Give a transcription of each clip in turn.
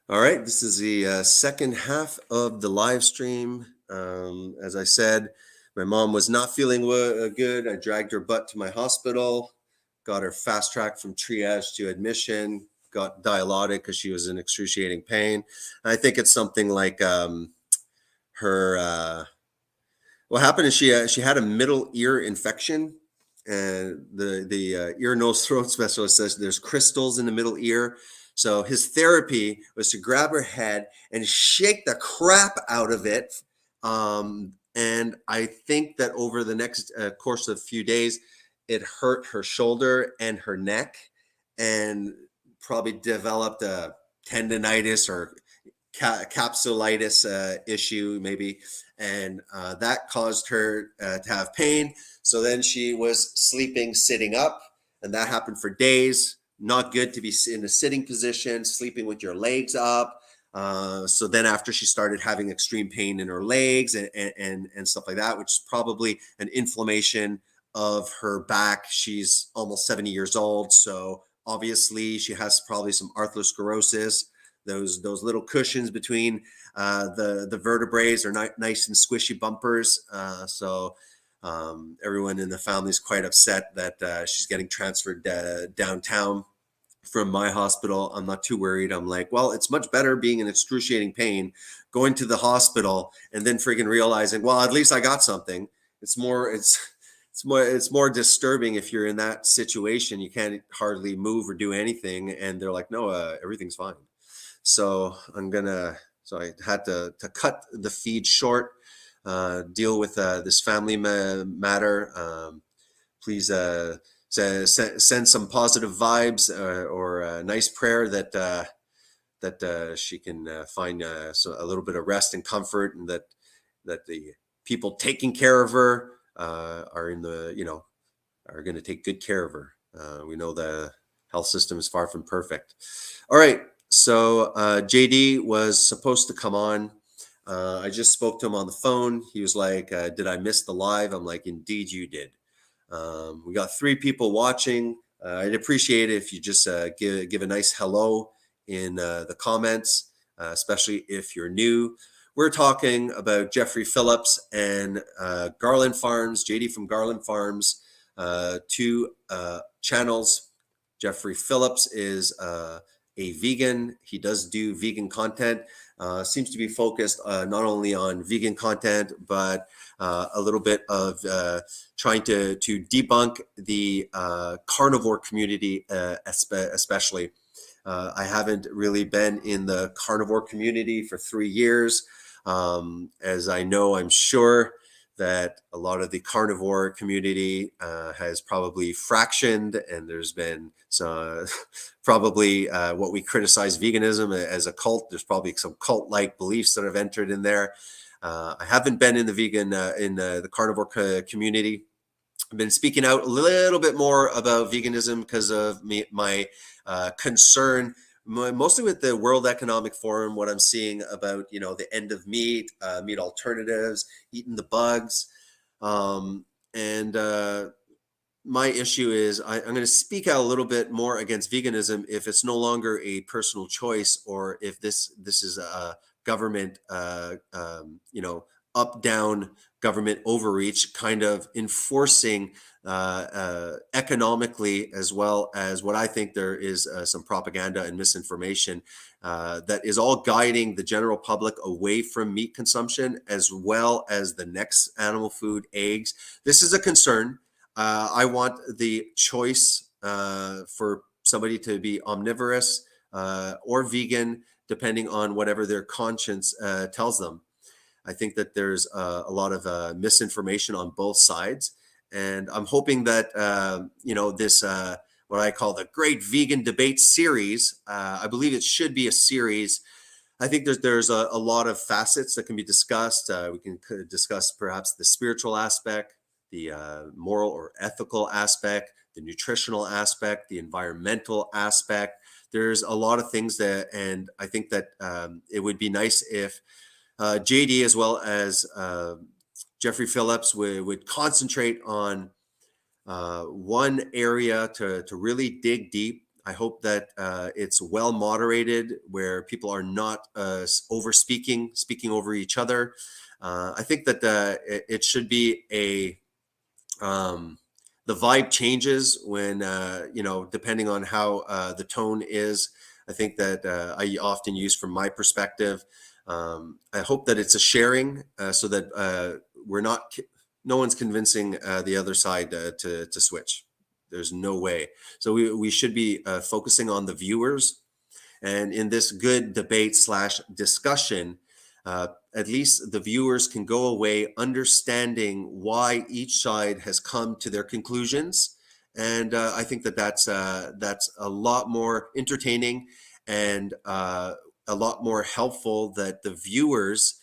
All right, this is the second half of the live stream. As I said, my mom was not feeling good. I dragged her butt to my hospital, got her fast tracked from triage to admission, got dilaudid because she was in excruciating pain. I think it's something like her. What happened is she had a middle ear infection, and the ear nose throat specialist says there's crystals in the middle ear. So his therapy was to grab her head and shake the crap out of it. And I think that over the next course of a few days, it hurt her shoulder and her neck, and probably developed a tendonitis or capsulitis issue, maybe, and that caused her to have pain. So then she was sleeping sitting up, and that happened for days. Not good to be in a sitting position, sleeping with your legs up. So then after she started having extreme pain in her legs and stuff like that, which is probably an inflammation of her back. She's almost 70 years old, so obviously she has probably some arthrosclerosis. Those little cushions between the vertebrae are nice and squishy bumpers. So everyone in the family is quite upset that she's getting transferred downtown from my hospital. I'm not too worried. I'm like, well, it's much better being in excruciating pain, going to the hospital, and then freaking realizing, well, at least I got something. It's more disturbing if you're in that situation. You can't hardly move or do anything, and they're like, no, everything's fine. So I had to cut the feed short, deal with this family matter. Please send some positive vibes or a nice prayer that she can find a little bit of rest and comfort, and that the people taking care of her are going to take good care of her. We know the health system is far from perfect. All right. So JD was supposed to come on. I just spoke to him on the phone. He was like, did I miss the live? I'm like, indeed you did. We got 3 people watching. I'd appreciate it if you just give a nice hello in the comments, especially if you're new. We're talking about Jeffrey Phillips and Garland Farms, JD from Garland Farms, 2 channels. Jeffrey Phillips is a vegan. He does do vegan content. Seems to be focused not only on vegan content, but a little bit of trying to debunk the carnivore community, especially. I haven't really been in the carnivore community for 3 years. As I know, I'm sure that a lot of the carnivore community has probably fractioned, and there's been some probably what we criticize veganism as a cult. There's probably some cult-like beliefs that have entered in there. I haven't been in the vegan in the carnivore community. I've been speaking out a little bit more about veganism because of my concern, mostly with the World Economic Forum. What I'm seeing about the end of meat, meat alternatives, eating the bugs, and my issue is I'm going to speak out a little bit more against veganism if it's no longer a personal choice, or if this is a government, up down government overreach, kind of enforcing economically, as well as what I think there is some propaganda and misinformation that is all guiding the general public away from meat consumption, as well as the next animal food, eggs. This is a concern. I want the choice for somebody to be omnivorous or vegan, depending on whatever their conscience tells them. I think that there's a lot of misinformation on both sides. And I'm hoping that, this, what I call the Great Vegan Debate Series, I believe it should be a series. I think there's a lot of facets that can be discussed. We can discuss perhaps the spiritual aspect, the moral or ethical aspect, the nutritional aspect, the environmental aspect. There's a lot of things and I think that it would be nice if JD, as well as Jeffrey Phillips, would concentrate on one area to really dig deep. I hope that it's well moderated, where people are not speaking over each other. I think that it should be the vibe changes when, depending on how the tone is. I think that I often use from my perspective. I hope that it's a sharing, so that no one's convincing the other side to switch. There's no way. So we should be focusing on the viewers. And in this good debate slash discussion, at least the viewers can go away understanding why each side has come to their conclusions. And I think that that's a lot more entertaining and a lot more helpful, that the viewers,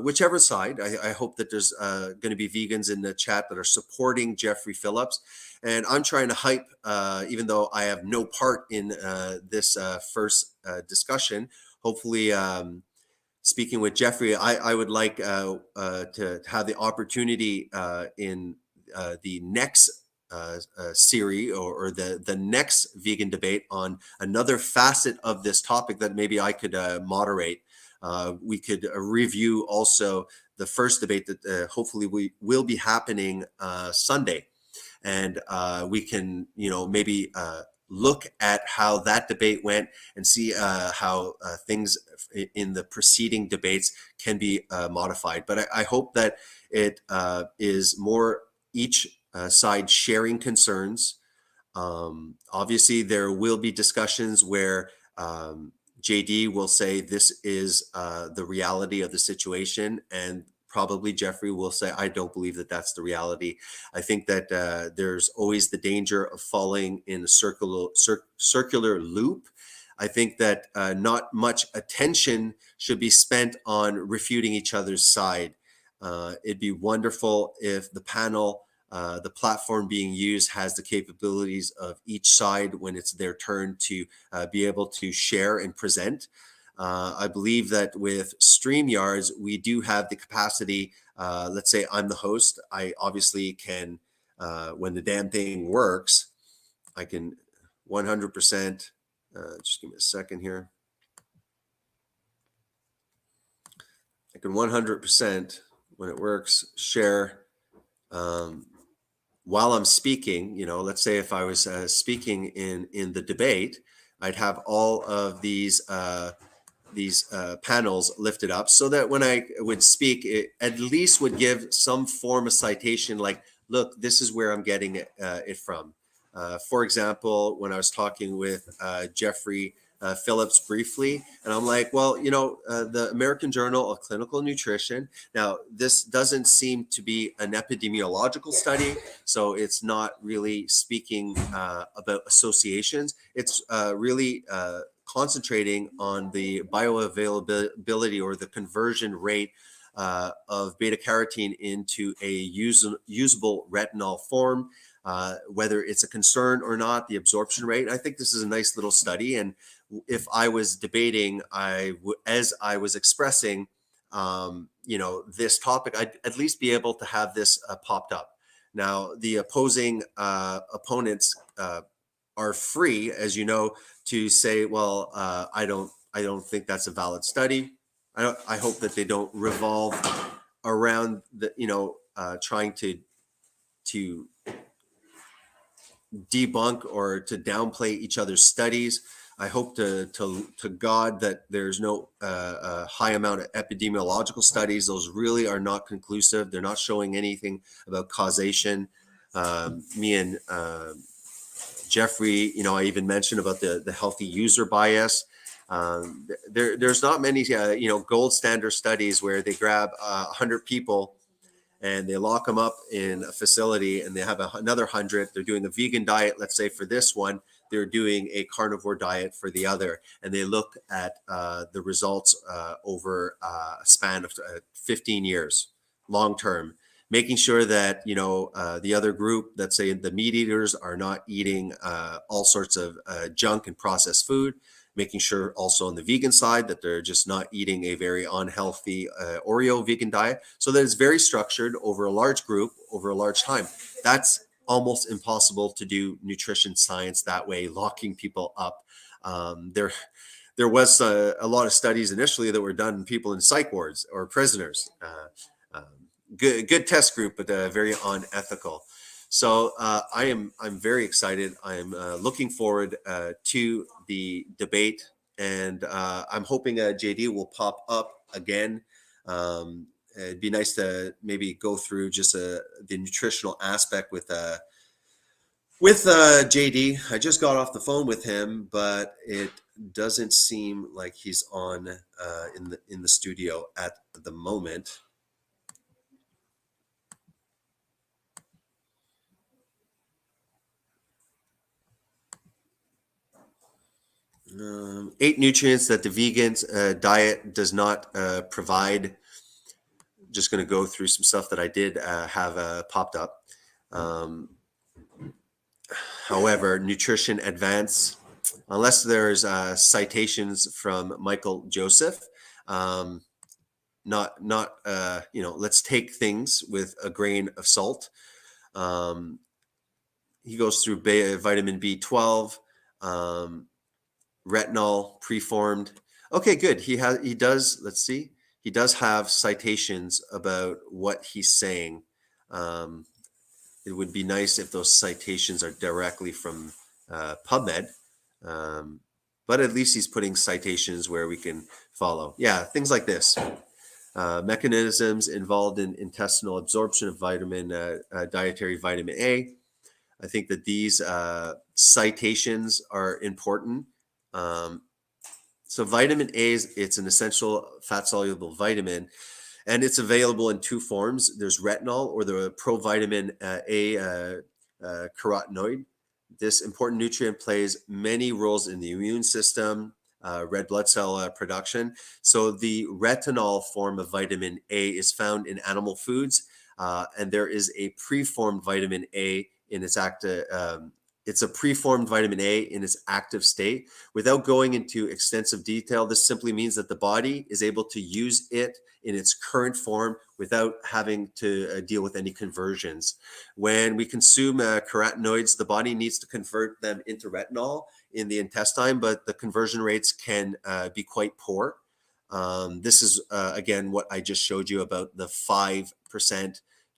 whichever side, I hope that there's going to be vegans in the chat that are supporting Jeffrey Phillips. And I'm trying to hype, even though I have no part in this first discussion. Hopefully, speaking with Jeffrey, I would like to have the opportunity in the next series, or the next vegan debate, on another facet of this topic that maybe I could moderate. We could review also the first debate that hopefully we will be happening Sunday. And we can, maybe look at how that debate went, and see how things in the preceding debates can be modified. But I hope that it is more each side sharing concerns. Obviously, there will be discussions where JD will say this is the reality of the situation, and probably Jeffrey will say, I don't believe that that's the reality. I think that there's always the danger of falling in a circular loop. I think that not much attention should be spent on refuting each other's side. It'd be wonderful if the panel, the platform being used, has the capabilities of each side when it's their turn to be able to share and present. I believe that with StreamYards, we do have the capacity. Let's say I'm the host. I obviously can, when the damn thing works, I can 100%, just give me a second here. I can 100%, when it works, share while I'm speaking. Let's say if I was speaking in the debate, I'd have all of these panels lifted up, so that when I would speak, it at least would give some form of citation, like, look, this is where I'm getting it from. For example, when I was talking with Jeffrey Phillips briefly, and I'm like, well, the American Journal of Clinical Nutrition. Now, this doesn't seem to be an epidemiological study, so it's not really speaking about associations. It's really concentrating on the bioavailability, or the conversion rate of beta carotene into a usable retinol form, whether it's a concern or not, the absorption rate. I think this is a nice little study. And if I was debating, as I was expressing, this topic, I'd at least be able to have this popped up. Now, the opposing opponents are free, as you know, to say, well, I don't think that's a valid study. I hope that they don't revolve around trying to debunk or to downplay each other's studies. I hope to God that there's no high amount of epidemiological studies. Those really are not conclusive. They're not showing anything about causation. Me and Jeffrey, I even mentioned about the healthy user bias. There's not many, gold standard studies where they grab 100 people and they lock them up in a facility, and they have another 100. They're doing a vegan diet, let's say for this one. They're doing a carnivore diet for the other, and they look at the results over a span of 15 years, long term, making sure that the other group, let's say the meat eaters, are not eating all sorts of junk and processed food, making sure also on the vegan side that they're just not eating a very unhealthy Oreo vegan diet, so that it's very structured over a large group, over a large time. That's almost impossible to do nutrition science that way, locking people up. There was a lot of studies initially that were done in people in psych wards or prisoners. Good test group, but very unethical. So I'm very excited. I'm looking forward to the debate, and I'm hoping JD will pop up again. It'd be nice to maybe go through just the nutritional aspect with JD. I just got off the phone with him, but it doesn't seem like he's on in the studio at the moment. 8 nutrients that the vegans diet does not provide. Just going to go through some stuff that I did have popped up. However, Nutrition Advance, unless there's citations from Michael Joseph, let's take things with a grain of salt. He goes through vitamin B12, retinol, preformed. Okay, good. He does. Let's see. He does have citations about what he's saying. It would be nice if those citations are directly from PubMed, but at least he's putting citations where we can follow. Yeah, things like this. Mechanisms involved in intestinal absorption of dietary vitamin A. I think that these citations are important. So vitamin A it's an essential fat-soluble vitamin, and it's available in 2 forms. There's retinol, or the provitamin A carotenoid. This important nutrient plays many roles in the immune system, red blood cell production. So the retinol form of vitamin A is found in animal foods, and there is a preformed vitamin A in its active. It's a preformed vitamin A in its active state. Without going into extensive detail, this simply means that the body is able to use it in its current form without having to deal with any conversions. When we consume carotenoids, the body needs to convert them into retinol in the intestine, but the conversion rates can be quite poor. This is, again, what I just showed you about the 5%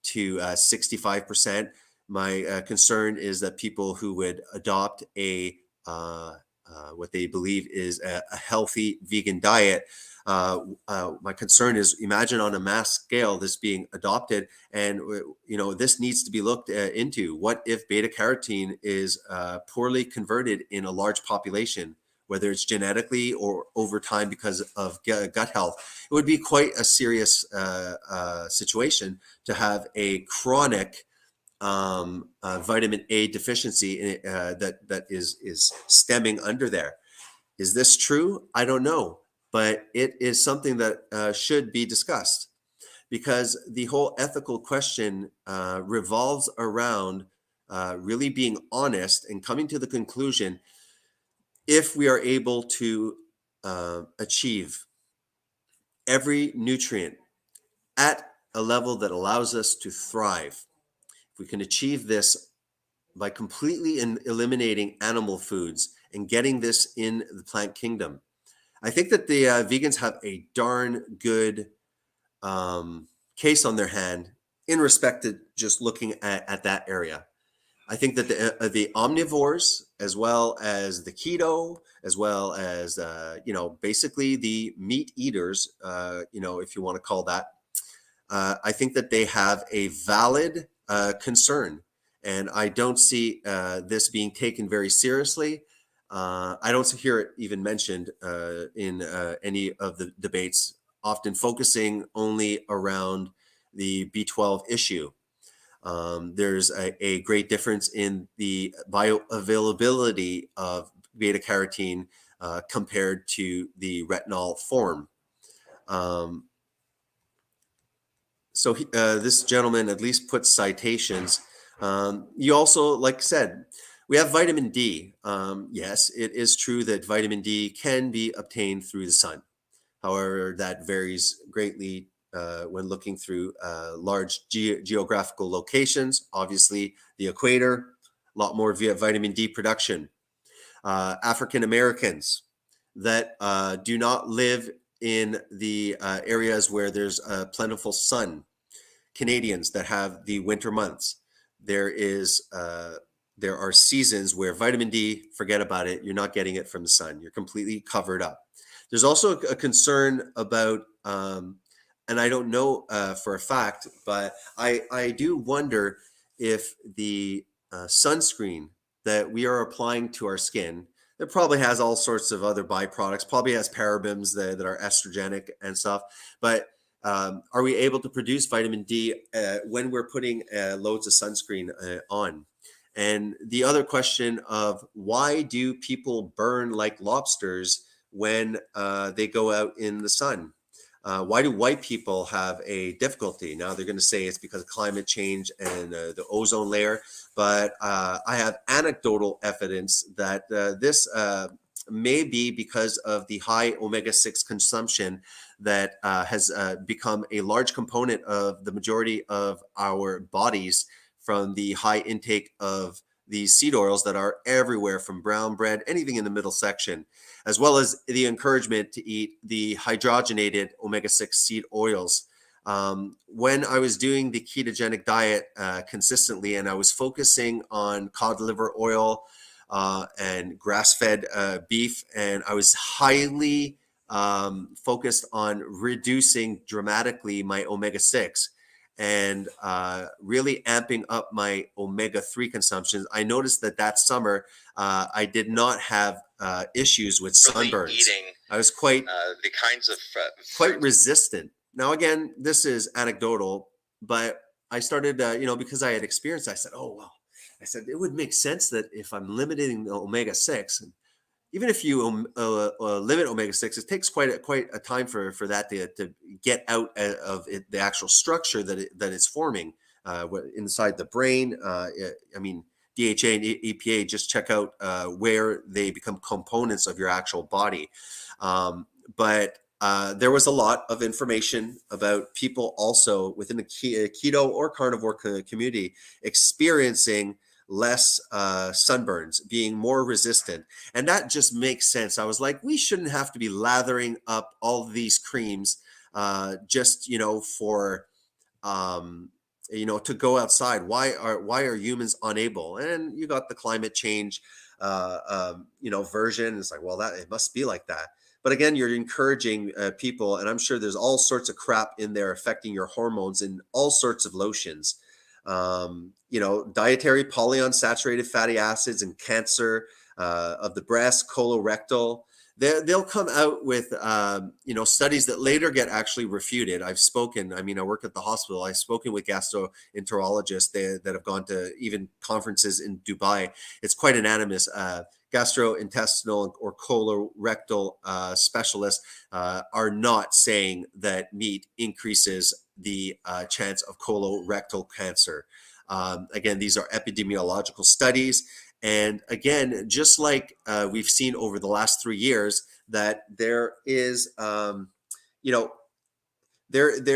to 65%. My concern is that people who would adopt what they believe is a healthy vegan diet, my concern is, imagine on a mass scale this being adopted, and this needs to be looked into. What if beta carotene is poorly converted in a large population, whether it's genetically or over time because of gut health? It would be quite a serious situation to have a chronic vitamin A deficiency that is stemming under there. Is this true? I don't know, but it is something that should be discussed, because the whole ethical question revolves around really being honest and coming to the conclusion, if we are able to achieve every nutrient at a level that allows us to thrive. If we can achieve this by completely eliminating animal foods and getting this in the plant kingdom, I think that the vegans have a darn good case on their hand in respect to just looking at that area. I think that the omnivores, as well as the keto, as well as basically the meat eaters, if you want to call that, I think that they have a valid concern, and I don't see this being taken very seriously. I don't hear it even mentioned in any of the debates, often focusing only around the B12 issue. There's a great difference in the bioavailability of beta carotene compared to the retinol form. So this gentleman at least puts citations. You also, like I said, we have vitamin D. Yes, it is true that vitamin D can be obtained through the sun. However, that varies greatly when looking through large geographical locations. Obviously, the equator, a lot more vitamin D production. African Americans that do not live in the areas where there's plentiful sun. Canadians that have the winter months. There are seasons where vitamin D, forget about it. You're not getting it from the sun. You're completely covered up. There's also a concern about, and I don't know for a fact, but I do wonder if the sunscreen that we are applying to our skin, that probably has all sorts of other byproducts, probably has parabens that are estrogenic and stuff, but are we able to produce vitamin D when we're putting loads of sunscreen on? And the other question of why do people burn like lobsters when they go out in the sun? Why do white people have a difficulty? Now they're going to say it's because of climate change and the ozone layer, but I have anecdotal evidence that this may be because of the high omega-6 consumption that has become a large component of the majority of our bodies from the high intake of these seed oils that are everywhere from brown bread, anything in the middle section, as well as the encouragement to eat the hydrogenated omega-6 seed oils. When I was doing the ketogenic diet consistently and I was focusing on cod liver oil and grass-fed beef, and I was highly focused on reducing dramatically my omega-6 and really amping up my omega-3 consumption, I noticed that summer I did not have issues with sunburns. Eating, I was quite the kinds of quite resistant. Now, again, this is anecdotal, but I started, because I had experienced, I said, oh, well, I said, it would make sense that if I'm limiting the omega-6, and even if you limit omega-6, it takes quite a time for that to get out of the actual structure that it's forming inside the brain. I mean, DHA and EPA, just check out where they become components of your actual body. But there was a lot of information about people also within the keto or carnivore community experiencing less sunburns, being more resistant. And that just makes sense. I was like, we shouldn't have to be lathering up all of these creams just, for, to go outside. Why are humans unable? And you got the climate change, version. It's like, well, it must be like that. But again, you're encouraging people, and I'm sure there's all sorts of crap in there affecting your hormones in all sorts of lotions. Dietary polyunsaturated fatty acids and cancer of the breast, colorectal. They'll come out with, studies that later get actually refuted. I work at the hospital. I've spoken with gastroenterologists that have gone to even conferences in Dubai. It's quite anonymous. Gastrointestinal or colorectal specialists are not saying that meat increases the chance of colorectal cancer. Again, these are epidemiological studies. And again, just like we've seen over the last 3 years, that there is, there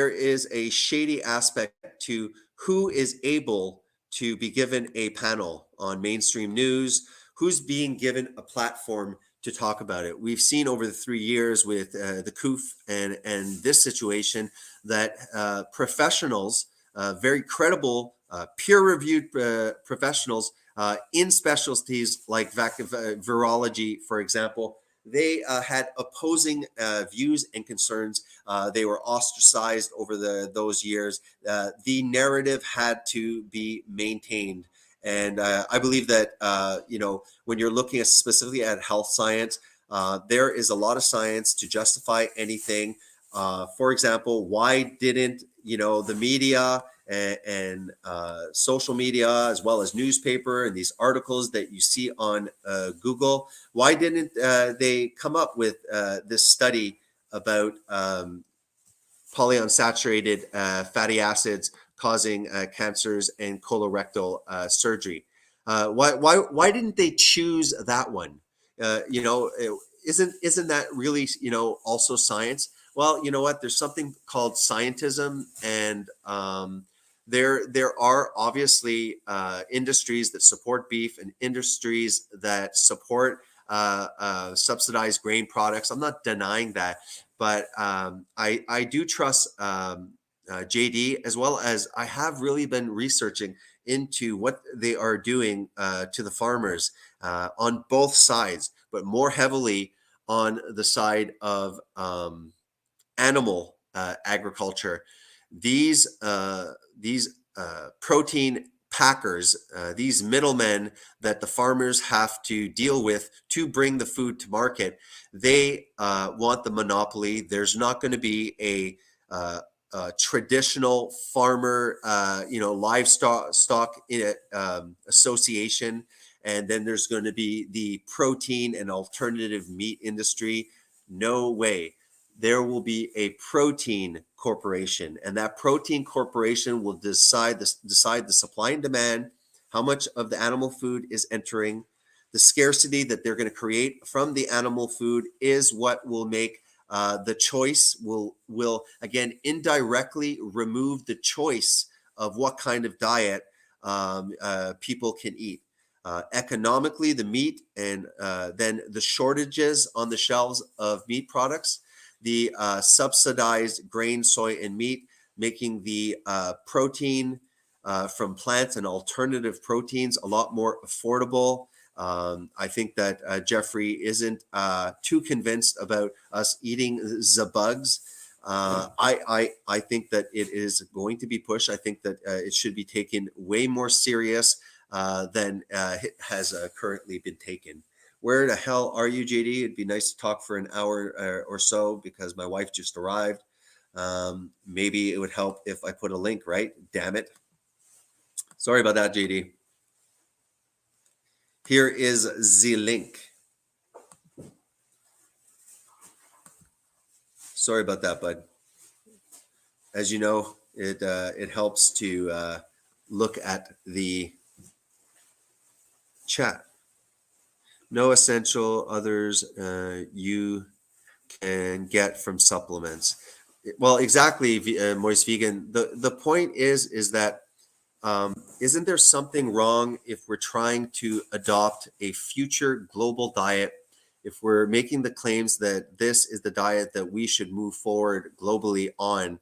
is a shady aspect to who is able to be given a panel on mainstream news, who's being given a platform to talk about it. We've seen over the 3 years with the COOF and this situation that professionals, very credible, peer-reviewed professionals in specialties like virology, for example, they had opposing views and concerns. They were ostracized over those years. The narrative had to be maintained. And I believe that, when you're looking specifically at health science, there is a lot of science to justify anything. For example, why didn't, the media and social media, as well as newspaper and these articles that you see on Google, why didn't they come up with this study about polyunsaturated fatty acids causing cancers and colorectal surgery? Why didn't they choose that one? Isn't that really also science? Well, you know what? There's something called scientism, and there are obviously industries that support beef and industries that support subsidized grain products. I'm not denying that, but I do trust JD, as well as I have really been researching into what they are doing to the farmers on both sides, but more heavily on the side of animal agriculture. These protein packers, these middlemen that the farmers have to deal with to bring the food to market, they want the monopoly. There's not going to be traditional farmer, livestock association, and then there's going to be the protein and alternative meat industry. No way. There will be a protein corporation, and that protein corporation will decide the supply and demand, how much of the animal food is entering. The scarcity that they're going to create from the animal food is what will make the choice, will again indirectly remove the choice of what kind of diet people can eat. Economically, the meat, and then the shortages on the shelves of meat products, the subsidized grain, soy, and meat, making the protein from plants and alternative proteins a lot more affordable. I think that Jeffrey isn't too convinced about us eating the bugs. I think that it is going to be pushed. I think that it should be taken way more serious than it has currently been taken. Where the hell are you, JD? It'd be nice to talk for an hour or so, because my wife just arrived. Maybe it would help if I put a link, right? Damn it. Sorry about that, JD. Here is the link. Sorry about that, bud. As you know, it helps to look at the chat. No essential others you can get from supplements. Well, exactly, Moist Vegan. The point is that isn't there something wrong if we're trying to adopt a future global diet? If we're making the claims that this is the diet that we should move forward globally on,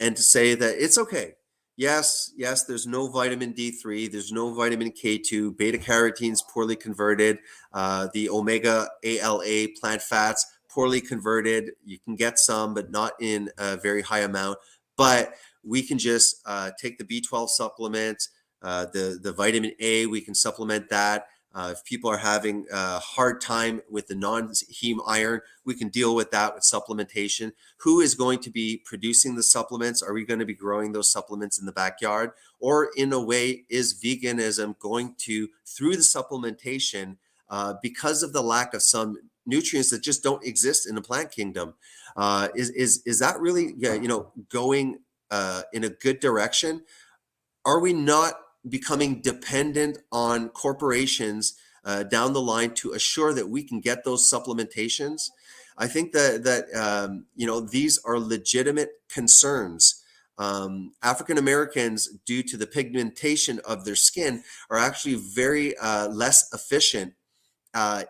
and to say that it's okay. Yes, there's no vitamin D3, there's no vitamin K2, beta carotene's poorly converted, the omega ALA plant fats poorly converted. You can get some, but not in a very high amount. But we can just take the B12 supplement, the vitamin A, we can supplement that. If people are having a hard time with the non-heme iron, we can deal with that with supplementation. Who is going to be producing the supplements? Are we going to be growing those supplements in the backyard? Or in a way, is veganism going to, through the supplementation, because of the lack of some nutrients that just don't exist in the plant kingdom, is that really going in a good direction? Are we not becoming dependent on corporations down the line to assure that we can get those supplementations? I think that these are legitimate concerns. African Americans, due to the pigmentation of their skin, are actually very less efficient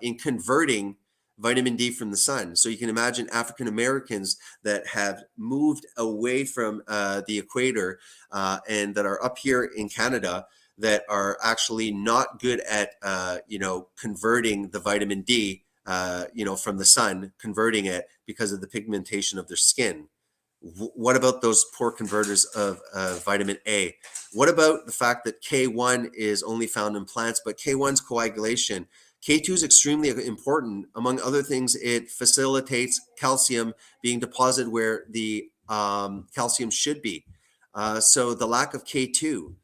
in converting vitamin D from the sun. So you can imagine African Americans that have moved away from the equator and that are up here in Canada, that are actually not good at converting the vitamin D from the sun, converting it because of the pigmentation of their skin. What about those poor converters of vitamin A? What about the fact that K1 is only found in plants, but K1's coagulation? K2 is extremely important. Among other things, it facilitates calcium being deposited where the calcium should be. So the lack of K2,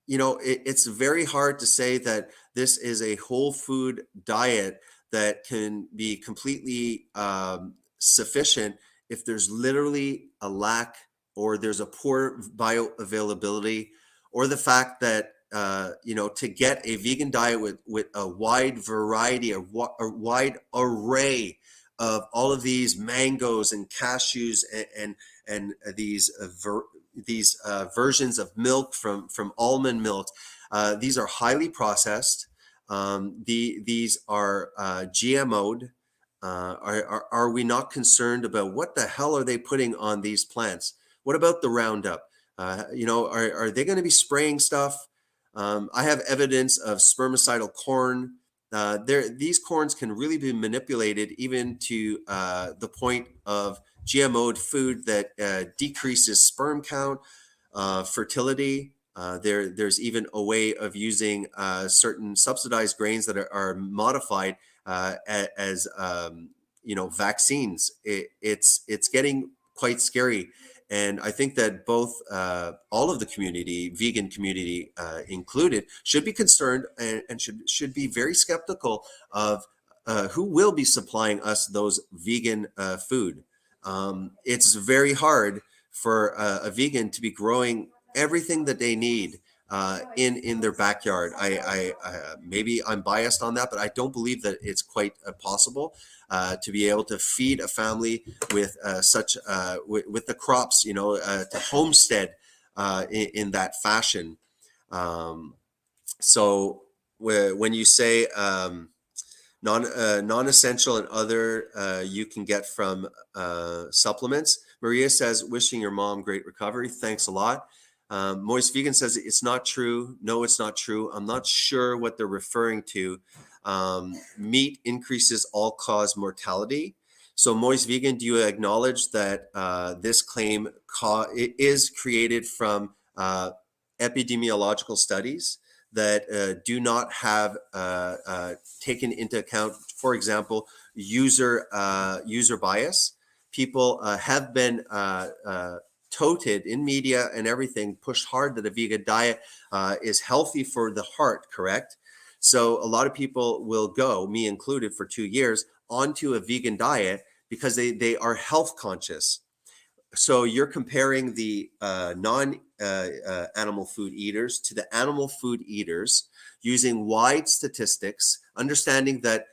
it's very hard to say that this is a whole food diet that can be completely sufficient if there's literally a lack, or there's a poor bioavailability, or the fact that to get a vegan diet with a wide variety, a wide array of all of these mangoes and cashews and these versions of milk from almond milk. These are highly processed. These are GMO'd. Are we not concerned about what the hell are they putting on these plants? What about the Roundup? Are they going to be spraying stuff? I have evidence of spermicidal corn. These corns can really be manipulated even to the point of GMO'd food that decreases sperm count, fertility. There's even a way of using certain subsidized grains that are modified as vaccines. It's getting quite scary, and I think that both all of the community, vegan community included, should be concerned and should be very skeptical of who will be supplying us those vegan food. It's very hard for a vegan to be growing everything that they need in their backyard. I maybe I'm biased on that, but I don't believe that it's quite possible to be able to feed a family with with the crops, to homestead in that fashion. So when you say non-essential and other you can get from supplements. Maria says, wishing your mom great recovery. Thanks a lot. Moist Vegan says it's not true. No, it's not true. I'm not sure what they're referring to. Meat increases all-cause mortality. So Moist Vegan, do you acknowledge that this claim is created from epidemiological studies that do not have taken into account, for example, user bias? People have been touted in media and everything, pushed hard that a vegan diet is healthy for the heart, correct? So a lot of people will go, me included, for 2 years onto a vegan diet because they are health conscious. So you're comparing the non-animal food eaters to the animal food eaters using wide statistics, understanding that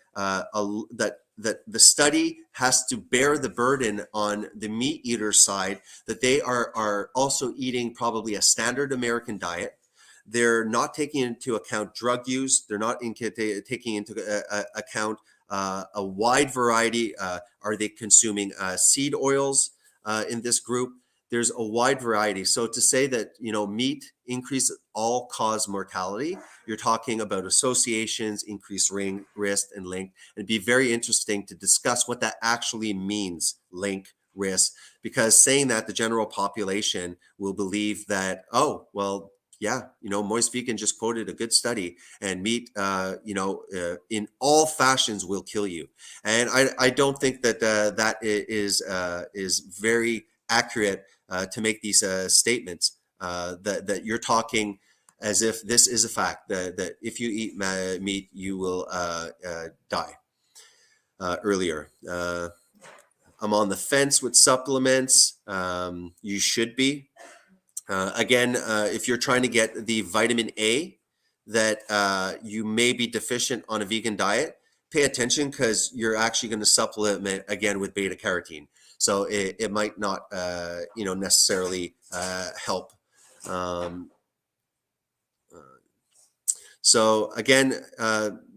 that the study has to bear the burden on the meat eater side, that they are also eating probably a standard American diet. They're not taking into account drug use. They're not taking into account a wide variety. Are they consuming seed oils in this group? There's a wide variety. So to say that, meat increases all-cause mortality, you're talking about associations, increased risk, and link. It'd be very interesting to discuss what that actually means, link, risk, because saying that the general population will believe that, oh, well, yeah, Moist Vegan just quoted a good study, and meat, in all fashions will kill you. And I don't think that that is very accurate to make these statements. That you're talking as if this is a fact, that if you eat meat, you will die earlier. I'm on the fence with supplements. You should be. Again, if you're trying to get the vitamin A that you may be deficient on a vegan diet, pay attention, because you're actually going to supplement again with beta carotene. So it might not, necessarily help. So again,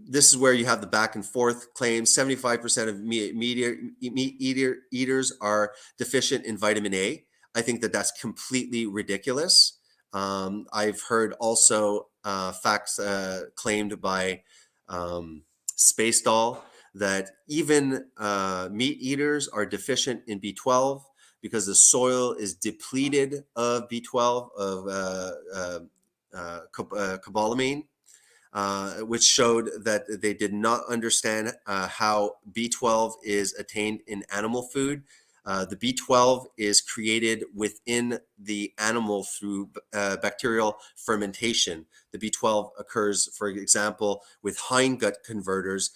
this is where you have the back and forth claims. 75% of meat eaters are deficient in vitamin A. I think that that's completely ridiculous. I've heard also facts claimed by Space Doll that even meat eaters are deficient in B12 because the soil is depleted of B12, of cobalamin, which showed that they did not understand how B12 is attained in animal food. The B12 is created within the animal through bacterial fermentation. The B12 occurs, for example, with hindgut converters,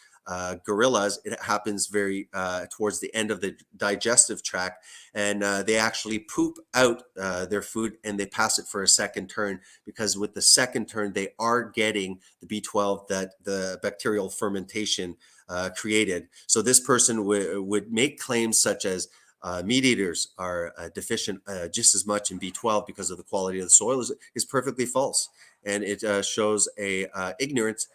gorillas. It happens very towards the end of the digestive tract, and they actually poop out their food and they pass it for a second turn, because with the second turn they are getting the B12 that the bacterial fermentation created. So this person would make claims such as meat eaters are deficient just as much in B12 because of the quality of the soil is perfectly false, and it shows a ignorance,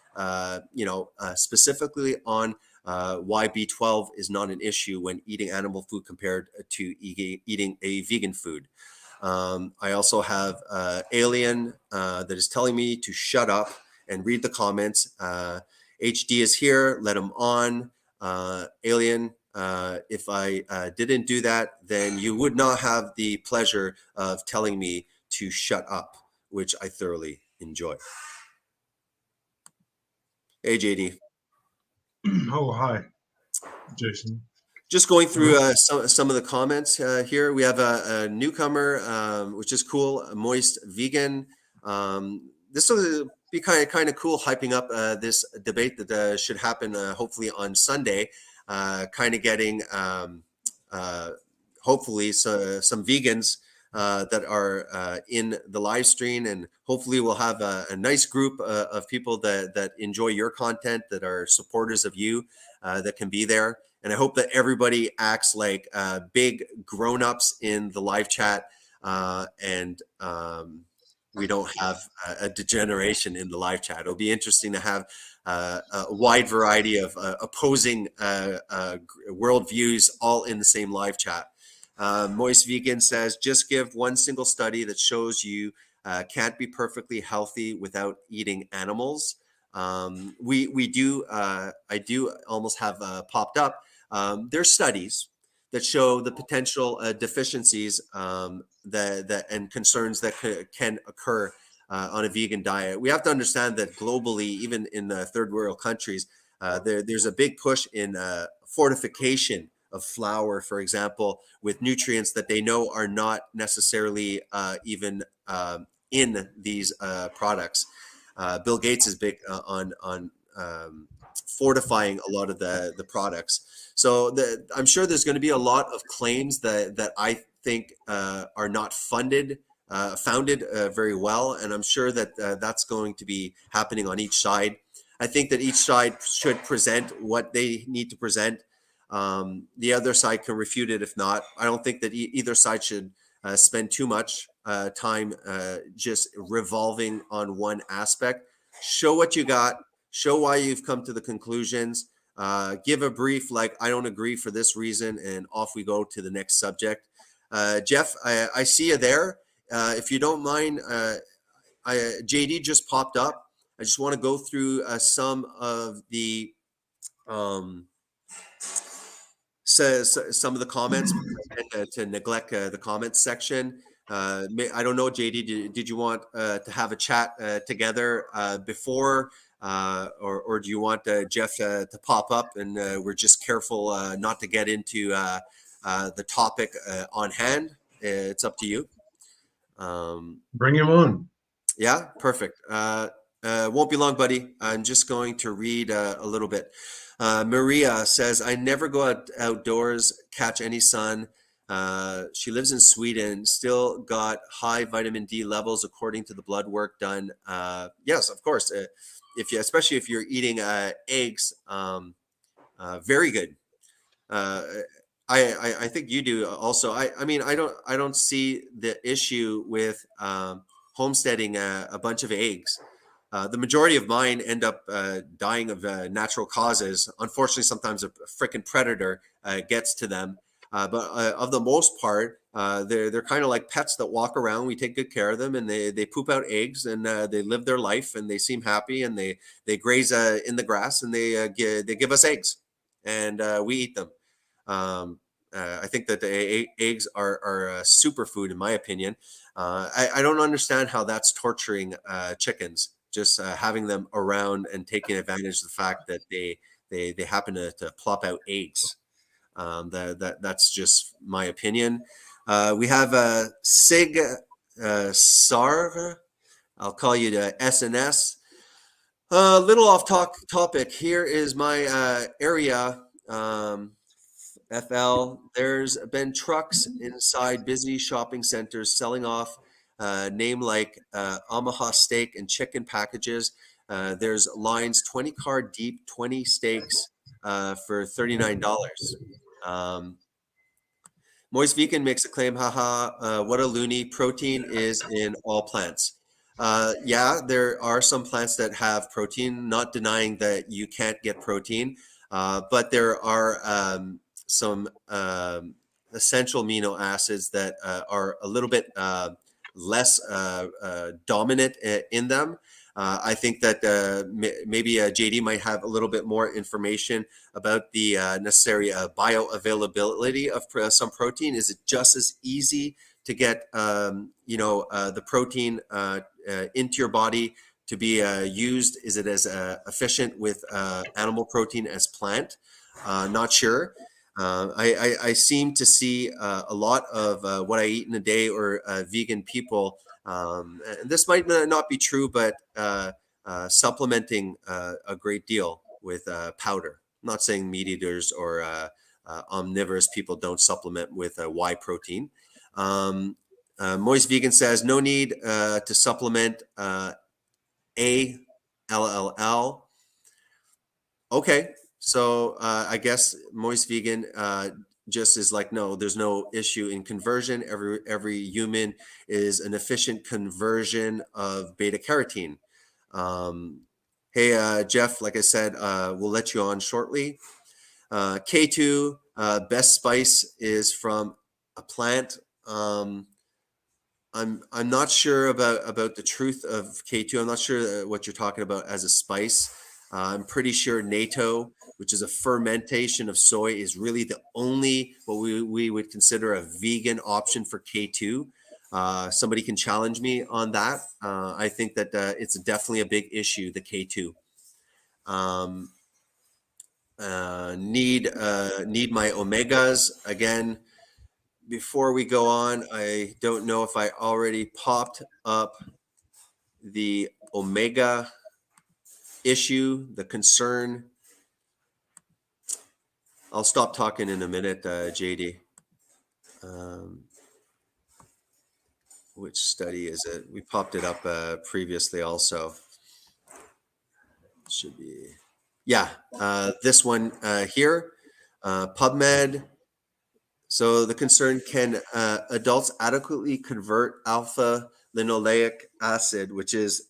specifically on why B12 is not an issue when eating animal food compared to eating a vegan food. I also have Alien that is telling me to shut up and read the comments. HD is here, let him on. Alien, if I didn't do that, then you would not have the pleasure of telling me to shut up, which I thoroughly enjoy. Hey, JD. Oh, hi, Jason. Just going through some of the comments here. We have a newcomer, which is cool, a Moist Vegan. This will be kind of cool, hyping up this debate that should happen hopefully on Sunday. Kind of getting hopefully some vegans that are in the live stream, and hopefully we'll have a nice group of people that enjoy your content, that are supporters of you, that can be there. And I hope that everybody acts like big grown-ups in the live chat, and we don't have a degeneration in the live chat. It'll be interesting to have a wide variety of opposing worldviews all in the same live chat. Moist Vegan says, just give one single study that shows you can't be perfectly healthy without eating animals. We do, I do almost have popped up. There's studies that show the potential deficiencies that and concerns that can occur on a vegan diet. We have to understand that globally, even in third world countries, there's a big push in fortification of flour, for example, with nutrients that they know are not necessarily even in these products. Bill Gates is big on fortifying a lot of the products. So I'm sure there's going to be a lot of claims that I think are not founded very well, and I'm sure that that's going to be happening on each side. I think that each side should present what they need to present. The other side can refute it if not. I don't think that either side should spend too much time just revolving on one aspect. Show what you got, show why you've come to the conclusions, give a brief, like, I don't agree for this reason, and off we go to the next subject. Jeff, I see you there. If you don't mind, JD just popped up. I just want to go through some of the some of the comments to neglect the comments section. I don't know, JD, did you want to have a chat together before, or do you want Jeff to pop up, and we're just careful not to get into the topic on hand? It's up to you. Bring him on. Yeah, perfect. Won't be long, buddy. I'm just going to read a little bit. Maria says, I never go outdoors, catch any sun. She lives in Sweden, still got high vitamin D levels according to the blood work done. Yes, of course. Especially if you're eating eggs, very good. I think you do also. I mean, I don't see the issue with homesteading a bunch of eggs. The majority of mine end up dying of natural causes. Unfortunately, sometimes a freaking predator gets to them. But of the most part, they're kind of like pets that walk around. We take good care of them, and they poop out eggs, and they live their life, and they seem happy, and they graze in the grass, and they give us eggs, and we eat them. I think that the eggs are a superfood, in my opinion. I don't understand how that's torturing chickens. Just having them around and taking advantage of the fact that they happen to plop out eggs. That's just my opinion. We have Sig Sarv. I'll call you the SNS. Little off topic. Here is my area. FL. There's been trucks inside busy shopping centers selling off name like Omaha steak and chicken packages. There's lines 20 car deep, 20 steaks. for $39. Moist Vegan makes a claim, haha, what a loony. Protein is in all plants. Yeah, there are some plants that have protein, not denying that you can't get protein, but there are some essential amino acids that are a little bit less dominant in them. I think that maybe JD might have a little bit more information about the necessary bioavailability of some protein. Is it just as easy to get, the protein into your body to be used? Is it as efficient with animal protein as plant? Not sure. I seem to see a lot of what I eat in a day or vegan people. And this might not be true, but supplementing a great deal with powder. I'm not saying meat eaters or omnivorous people don't supplement with whey protein. Moist Vegan says no need to supplement ALLL. Okay, so I guess Moist Vegan just is like, no, there's no issue in conversion. Every human is an efficient conversion of beta carotene. Hey, Jeff, like I said, we'll let you on shortly. K2, best spice is from a plant. I'm not sure about the truth of K2. I'm not sure what you're talking about as a spice. I'm pretty sure natto, which is a fermentation of soy, is really the only what we would consider a vegan option for K2. Somebody can challenge me on that. I think that it's definitely a big issue, the K2. Need my omegas. Again, before we go on, I don't know if I already popped up the omega issue, the concern. I'll stop talking in a minute, JD. Which study is it? We popped it up previously also. Should be, yeah, this one here, PubMed. So the concern, can adults adequately convert alpha linoleic acid, which is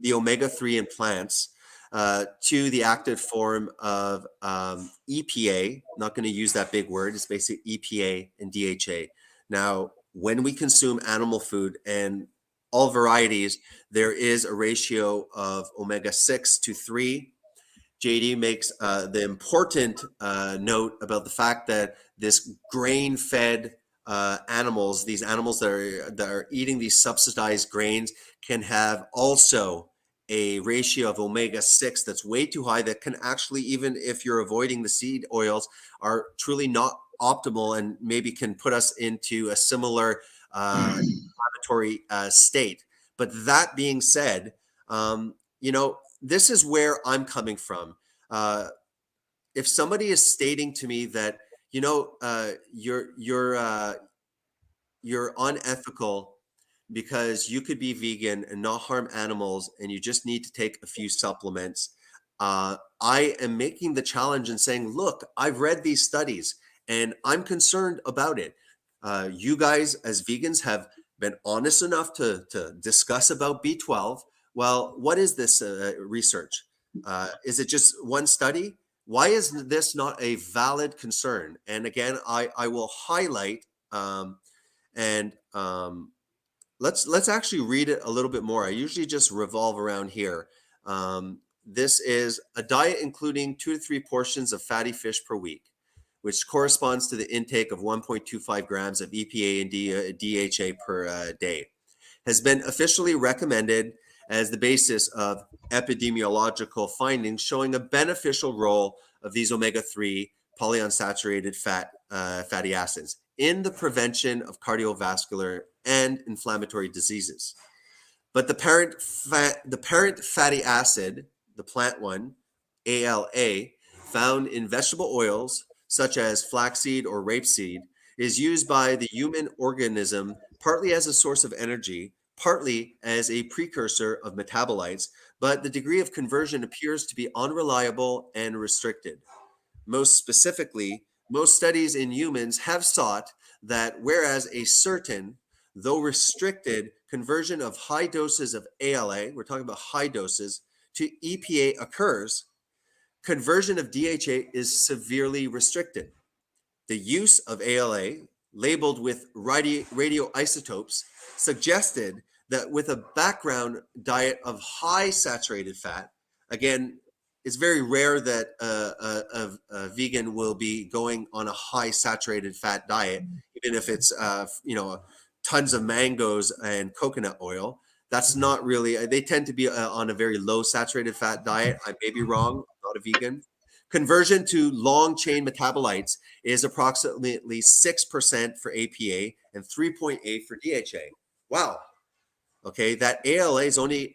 the omega-3 in plants, to the active form of EPA? Not going to use that big word. It's basically EPA and DHA. Now, when we consume animal food and all varieties, there is a ratio of omega-6 to 3. JD makes the important note about the fact that this grain-fed animals, these animals that are eating these subsidized grains, can have also a ratio of omega-6 that's way too high, that can actually, even if you're avoiding the seed oils, are truly not optimal and maybe can put us into a similar inflammatory state. But that being said, this is where I'm coming from. If somebody is stating to me that, you're unethical because you could be vegan and not harm animals and you just need to take a few supplements, I am making the challenge and saying, look, I've read these studies and I'm concerned about it. You guys as vegans have been honest enough to discuss about B12. Well, what is this research? Is it just one study? Why is this not a valid concern? And again, I will highlight let's actually read it a little bit more. I usually just revolve around here. This is a diet including 2 to 3 portions of fatty fish per week, which corresponds to the intake of 1.25 grams of EPA and DHA per day, has been officially recommended as the basis of epidemiological findings showing a beneficial role of these omega-3 polyunsaturated fatty acids in the prevention of cardiovascular and inflammatory diseases. But the parent fatty acid, the plant one, ALA, found in vegetable oils such as flaxseed or rapeseed, is used by the human organism partly as a source of energy, partly as a precursor of metabolites, but the degree of conversion appears to be unreliable and restricted. Most specifically, most studies in humans have sought that whereas a certain, though restricted, conversion of high doses of ALA, we're talking about high doses, to EPA occurs, conversion of DHA is severely restricted. The use of ALA, labeled with radioisotopes, suggested that with a background diet of high saturated fat, again, it's very rare that a vegan will be going on a high saturated fat diet, even if it's tons of mangoes and coconut oil. That's not really. They tend to be on a very low saturated fat diet. I may be wrong. I'm not a vegan. Conversion to long chain metabolites is approximately 6% for APA and 3.8 for DHA. Wow. Okay, that ALA is only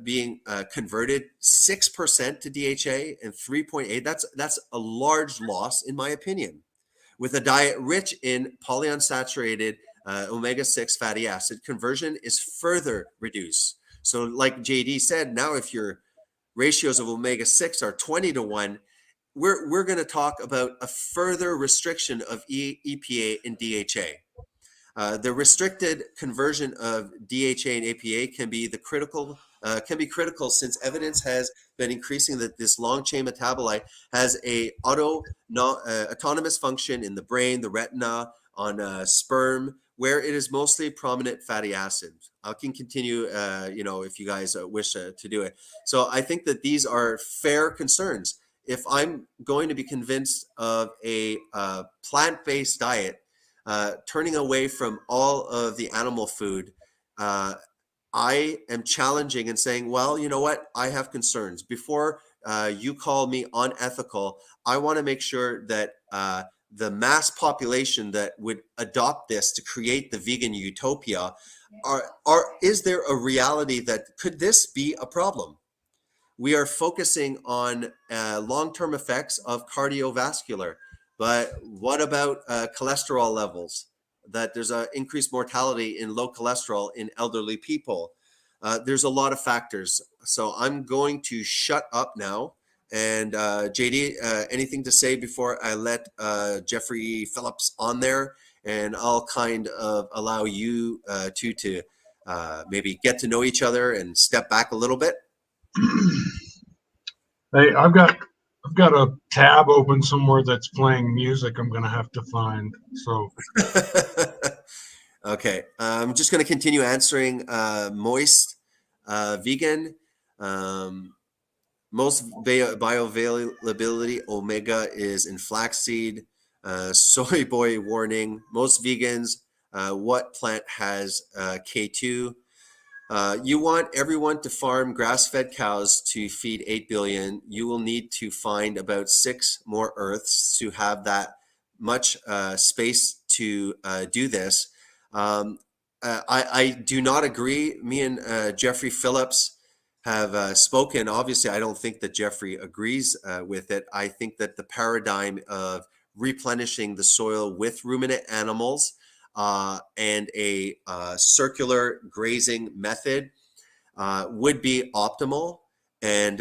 being converted 6% to DHA and 3.8. That's a large loss, in my opinion. With a diet rich in polyunsaturated omega-6 fatty acid, conversion is further reduced. So like JD said, now if your ratios of omega-6 are 20 to 1, we're going to talk about a further restriction of EPA and DHA. The restricted conversion of DHA and APA can be critical since evidence has been increasing that this long chain metabolite has a autonomous function in the brain, the retina, on sperm, where it is mostly prominent fatty acids. I can continue, if you guys wish to do it. So I think that these are fair concerns. If I'm going to be convinced of a plant-based diet, turning away from all of the animal food, I am challenging and saying, well, you know what? I have concerns. Before you call me unethical, I want to make sure that the mass population that would adopt this to create the vegan utopia, is there a reality that could this be a problem? We are focusing on long-term effects of cardiovascular, but what about cholesterol levels? That there's an increased mortality in low cholesterol in elderly people. There's a lot of factors. So I'm going to shut up now. And JD, anything to say before I let Jeffrey Phillips on there? And I'll kind of allow you two to maybe get to know each other and step back a little bit. Hey, I've got a tab open somewhere that's playing music. I'm gonna have to find. So okay, I'm just going to continue answering. Moist, vegan. Most bioavailability omega is in flaxseed. Soy boy warning. Most vegans. What plant has K2? You want everyone to farm grass-fed cows to feed 8 billion. You will need to find about 6 more Earths to have that much space to do this. I do not agree. Me and Jeffrey Phillips have spoken. Obviously, I don't think that Jeffrey agrees with it. I think that the paradigm of replenishing the soil with ruminant animals and a circular grazing method would be optimal. And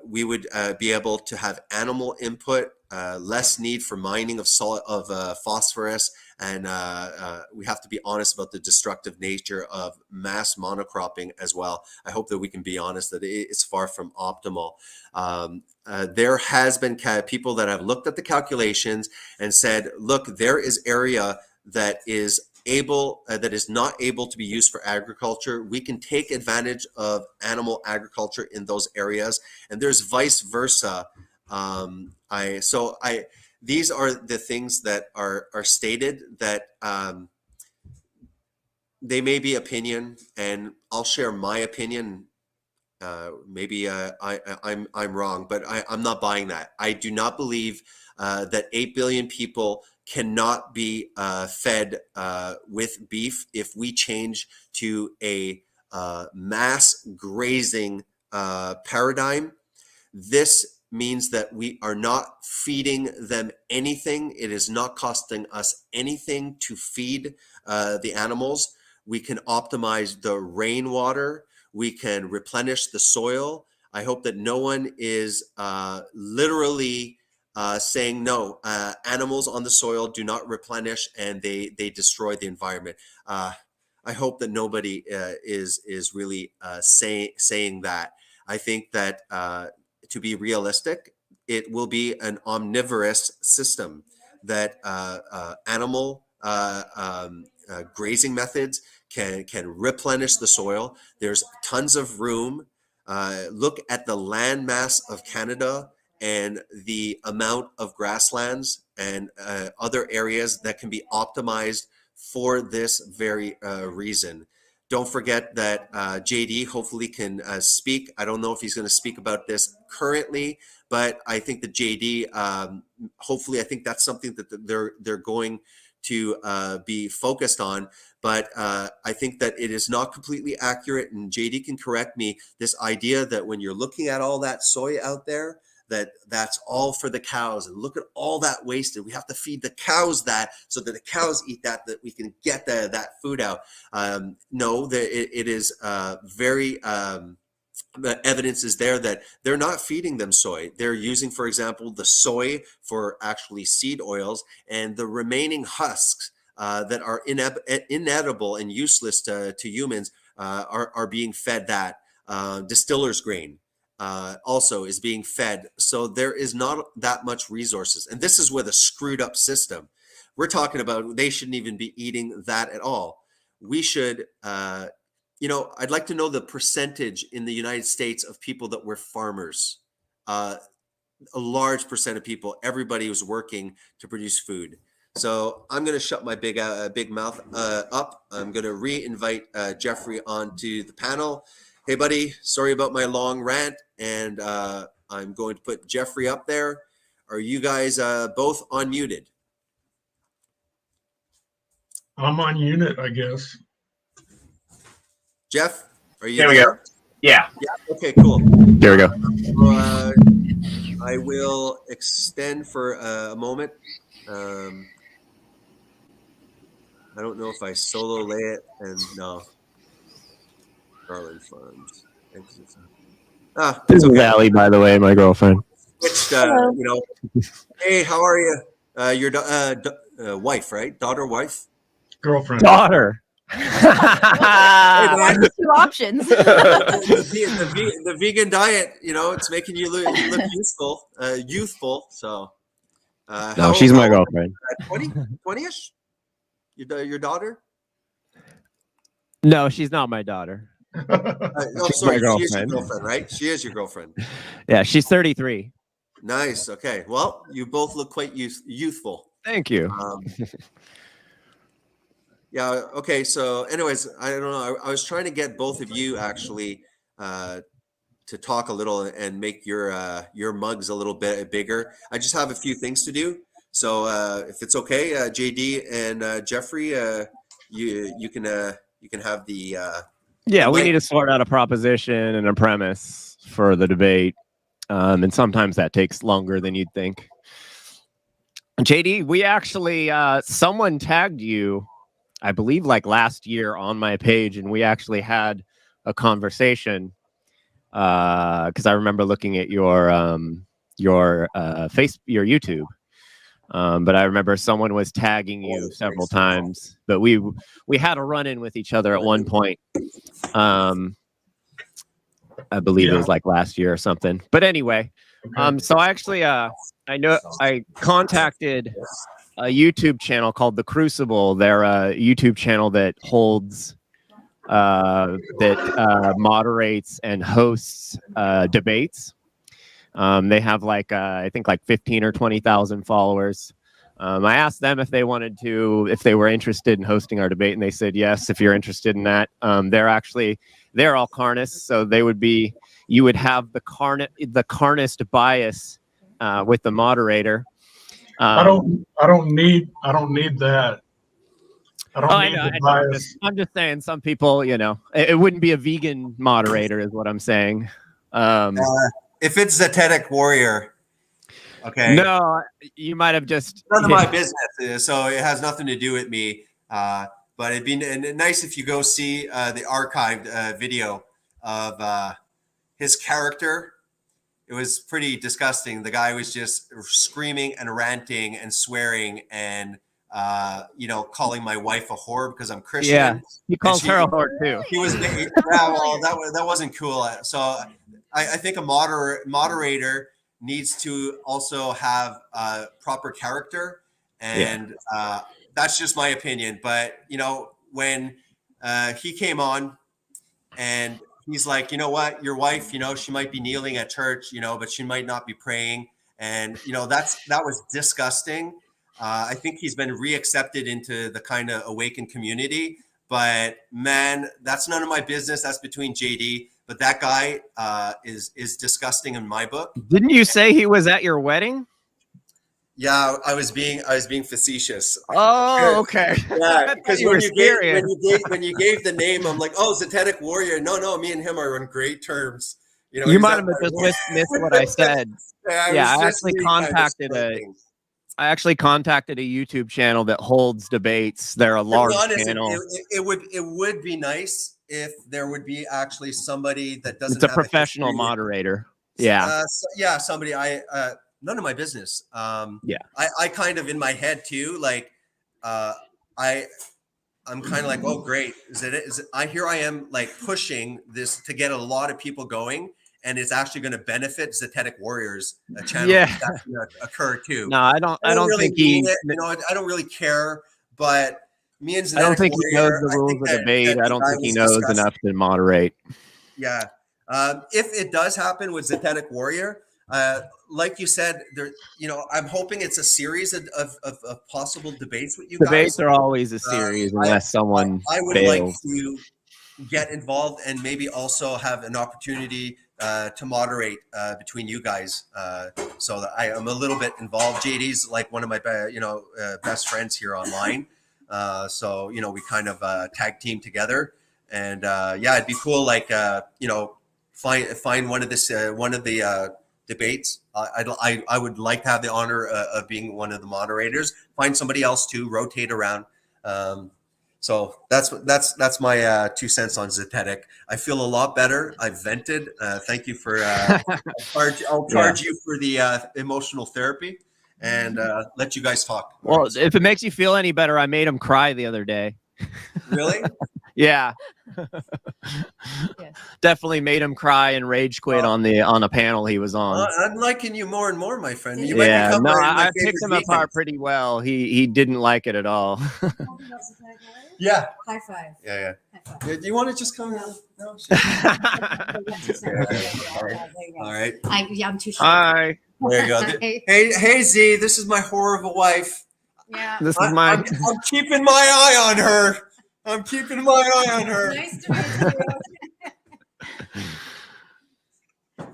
we would be able to have animal input, less need for mining of phosphorus. And we have to be honest about the destructive nature of mass monocropping as well. I hope that we can be honest that it's far from optimal. There has been people that have looked at the calculations and said, look, there is area that is not able to be used for agriculture. We can take advantage of animal agriculture in those areas, and there's vice versa. These are the things that are stated that they may be opinion, and I'll share my opinion. Maybe I'm wrong, but I'm not buying that. I do not believe that 8 billion people cannot be fed with beef if we change to a mass grazing paradigm. This means that we are not feeding them anything. It is not costing us anything to feed the animals. We can optimize the rainwater. We can replenish the soil. I hope that no one is literally saying no, animals on the soil do not replenish, and they destroy the environment. I hope that nobody is really saying that. I think that to be realistic, it will be an omnivorous system, that animal grazing methods can replenish the soil. There's tons of room. Look at the land mass of Canada and the amount of grasslands and other areas that can be optimized for this very reason. Don't forget that JD hopefully can speak. I don't know if he's going to speak about this currently, but I think that JD, hopefully, I think that's something that they're going to be focused on. But I think that it is not completely accurate, and JD can correct me. This idea that when you're looking at all that soy out there, that's all for the cows, and look at all that wasted. We have to feed the cows that, so that the cows eat that we can get that food out. No, it is very the evidence is there that they're not feeding them soy. They're using, for example, the soy for actually seed oils, and the remaining husks that are inedible and useless to humans are being fed that. Distiller's grain also is being fed. So there is not that much resources. And this is with a screwed up system. We're talking about they shouldn't even be eating that at all. We should, I'd like to know the percentage in the United States of people that were farmers. A large percent of people, everybody was working to produce food. So I'm going to shut my big mouth up. I'm going to re-invite Jeffrey onto the panel. Hey, buddy, sorry about my long rant, and I'm going to put Jeffrey up there. Are you guys both unmuted? I'm on unit, I guess. Jeff, are you there? We go. Yeah. Okay, cool. There we go. I will extend for a moment. I don't know if I solo lay it, and no. Garland Farms. This is Allie, by the way, my girlfriend. Switched, hey, how are you? Your wife, right? Daughter, wife? Girlfriend. Daughter. Hey, two options. the vegan diet, it's making you look youthful. So, no, she's my girlfriend. 20-ish? Your daughter? No, she's not my daughter. Sorry, she is your girlfriend, right? She is your girlfriend. Yeah, she's 33. Nice. Okay. Well, you both look quite youthful. Thank you. Yeah. Okay. So, anyways, I don't know. I was trying to get both of you actually to talk a little and make your mugs a little bit bigger. I just have a few things to do. So, if it's okay, JD and Jeffrey, you can have the. Yeah, we need to sort out a proposition and a premise for the debate, and sometimes that takes longer than you'd think. JD, we actually someone tagged you, I believe, like last year on my page, and we actually had a conversation because I remember looking at your YouTube. But I remember someone was tagging you several times, but we had a run-in with each other at one point. I believe it was like last year or something. But anyway, so I actually I contacted a YouTube channel called The Crucible. They're a YouTube channel that holds moderates and hosts debates. They have I think 15 or 20,000 followers. I asked them if they were interested in hosting our debate, and they said yes. If you're interested in that, they're all carnists, so you would have the carnist bias with the moderator. I don't need that. I don't need the bias. I'm just saying, some people, it wouldn't be a vegan moderator, is what I'm saying. If it's Zetetic Warrior, okay. No, you might have just none of my business, so it has nothing to do with me. But it'd be nice if you go see the archived video of his character. it was pretty disgusting. The guy was just screaming and ranting and swearing and calling my wife a whore because I'm Christian. Yeah, he calls her a whore too. He was, well, that wasn't cool. So I think a moderator needs to also have proper character, and that's just my opinion. But when he came on and he's like, you know what, your wife, she might be kneeling at church, but she might not be praying, and that was disgusting. I think he's been reaccepted into the kind of awakened community, but man, that's none of my business. That's between JD. But that guy is disgusting in my book. Didn't you say he was at your wedding? Yeah, I was being facetious. Oh, okay. Yeah, because when you gave the name, I'm like, oh, Zetetic Warrior. No, me and him are on great terms. You might have just missed what I said. I actually contacted a YouTube channel that holds debates. They're a large channel. It would be nice if there would be actually somebody that doesn't. It's a professional moderator. Yeah. Somebody. None of my business. I kind of in my head too, like, I'm kind of like, oh, great. Here I am like pushing this to get a lot of people going, and it's actually going to benefit Zetetic Warriors channel. Yeah. That's going to occur too. No, I don't really think he. I don't really care, but me and Zetetic I don't think Warrior, he knows the rules of debate. I don't think he knows enough to moderate. Yeah. If it does happen with Zetetic Warrior, like you said, there, I'm hoping it's a series of possible debates with you guys. Debates are always a series unless someone I would fails. like to get involved and maybe also have an opportunity to moderate between you guys, so that I am a little bit involved. JD's like one of my best friends here online, so we kind of tag team together, and it'd be cool. Like find one of the debates. I would like to have the honor of being one of the moderators. Find somebody else to rotate around. So that's my 2 cents on Zetetic. I feel a lot better. I vented. Thank you for. I'll charge you for the emotional therapy, and let you guys talk. Well, if it makes you feel any better, I made him cry the other day. Really? Yeah. Definitely made him cry and rage quit on a panel he was on. I'm liking you more and more, my friend. I picked him apart pretty well. He didn't like it at all. Yeah. High five. Yeah. High five. Do you want to just come? No. All right. I'm too short. Hi. There you go. Hey, Z. This is my whore of a wife. Yeah. This is my. I'm keeping my eye on her. Nice to meet you.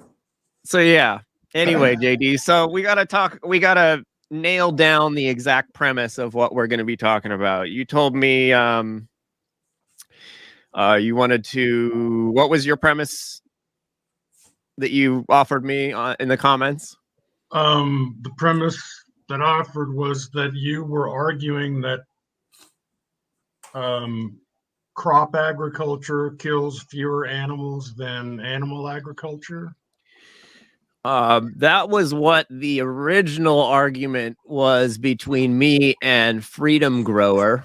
So yeah. Anyway, JD. So we gotta nail down the exact premise of what we're going to be talking about. You told me you wanted to. What was your premise that you offered me in the comments? The premise that I offered was that you were arguing that crop agriculture kills fewer animals than animal agriculture. That was what the original argument was between me and Freedom Grower.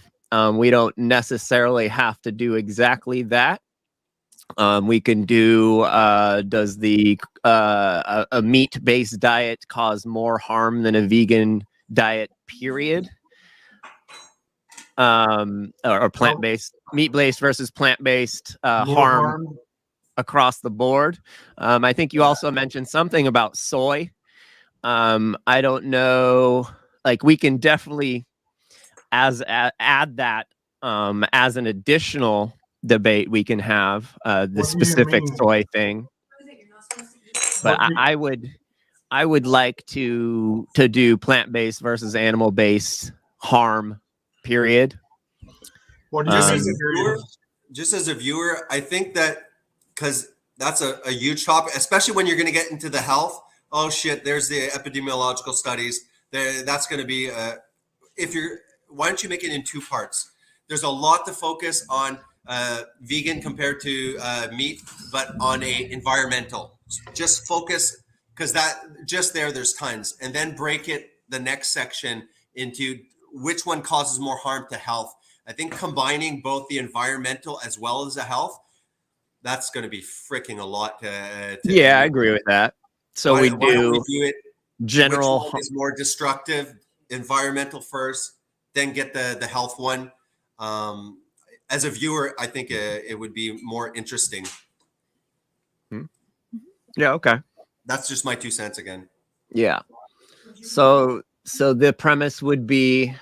We don't necessarily have to do exactly that. We can do, does a meat-based diet cause more harm than a vegan diet, period? Or plant-based, meat-based versus plant-based harm across the board. I think you also mentioned something about soy. I don't know, like we can definitely add that as an additional debate we can have, the specific soy thing. But I would like to do plant-based versus animal-based harm, period. Just as a viewer, I think that because that's a huge topic, especially when you're going to get into the health. Oh shit! There's the epidemiological studies. That's going to be why don't you make it in 2 parts? There's a lot to focus on vegan compared to meat, but on a environmental. Just focus because that just there's tons, and then break it the next section into which one causes more harm to health. I think combining both the environmental as well as the health, that's going to be freaking a lot. Yeah, I agree with that. So why don't we do it general. which one is more destructive? Environmental first, then get the health one. As a viewer, I think it would be more interesting. Yeah. Okay. That's just my 2 cents again. Yeah. So the premise would be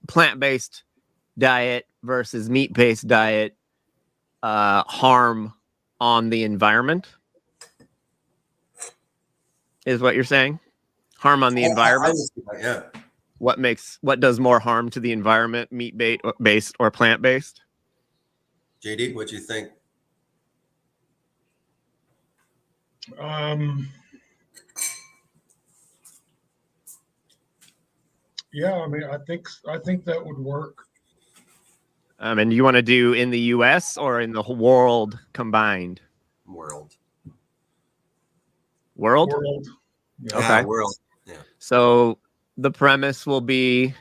plant-based diet versus meat-based diet harm on the environment is what you're saying? Harm on the environment? Yeah. What does more harm to the environment, meat-based or plant-based? JD, what do you think? Yeah, I mean, I think that would work. And you want to do in the U.S. or in the whole world combined? World. World? Yeah. Okay. Yeah, world. Yeah. So the premise will be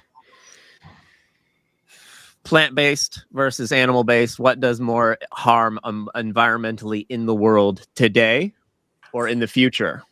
plant-based versus animal-based. What does more harm environmentally in the world today or in the future?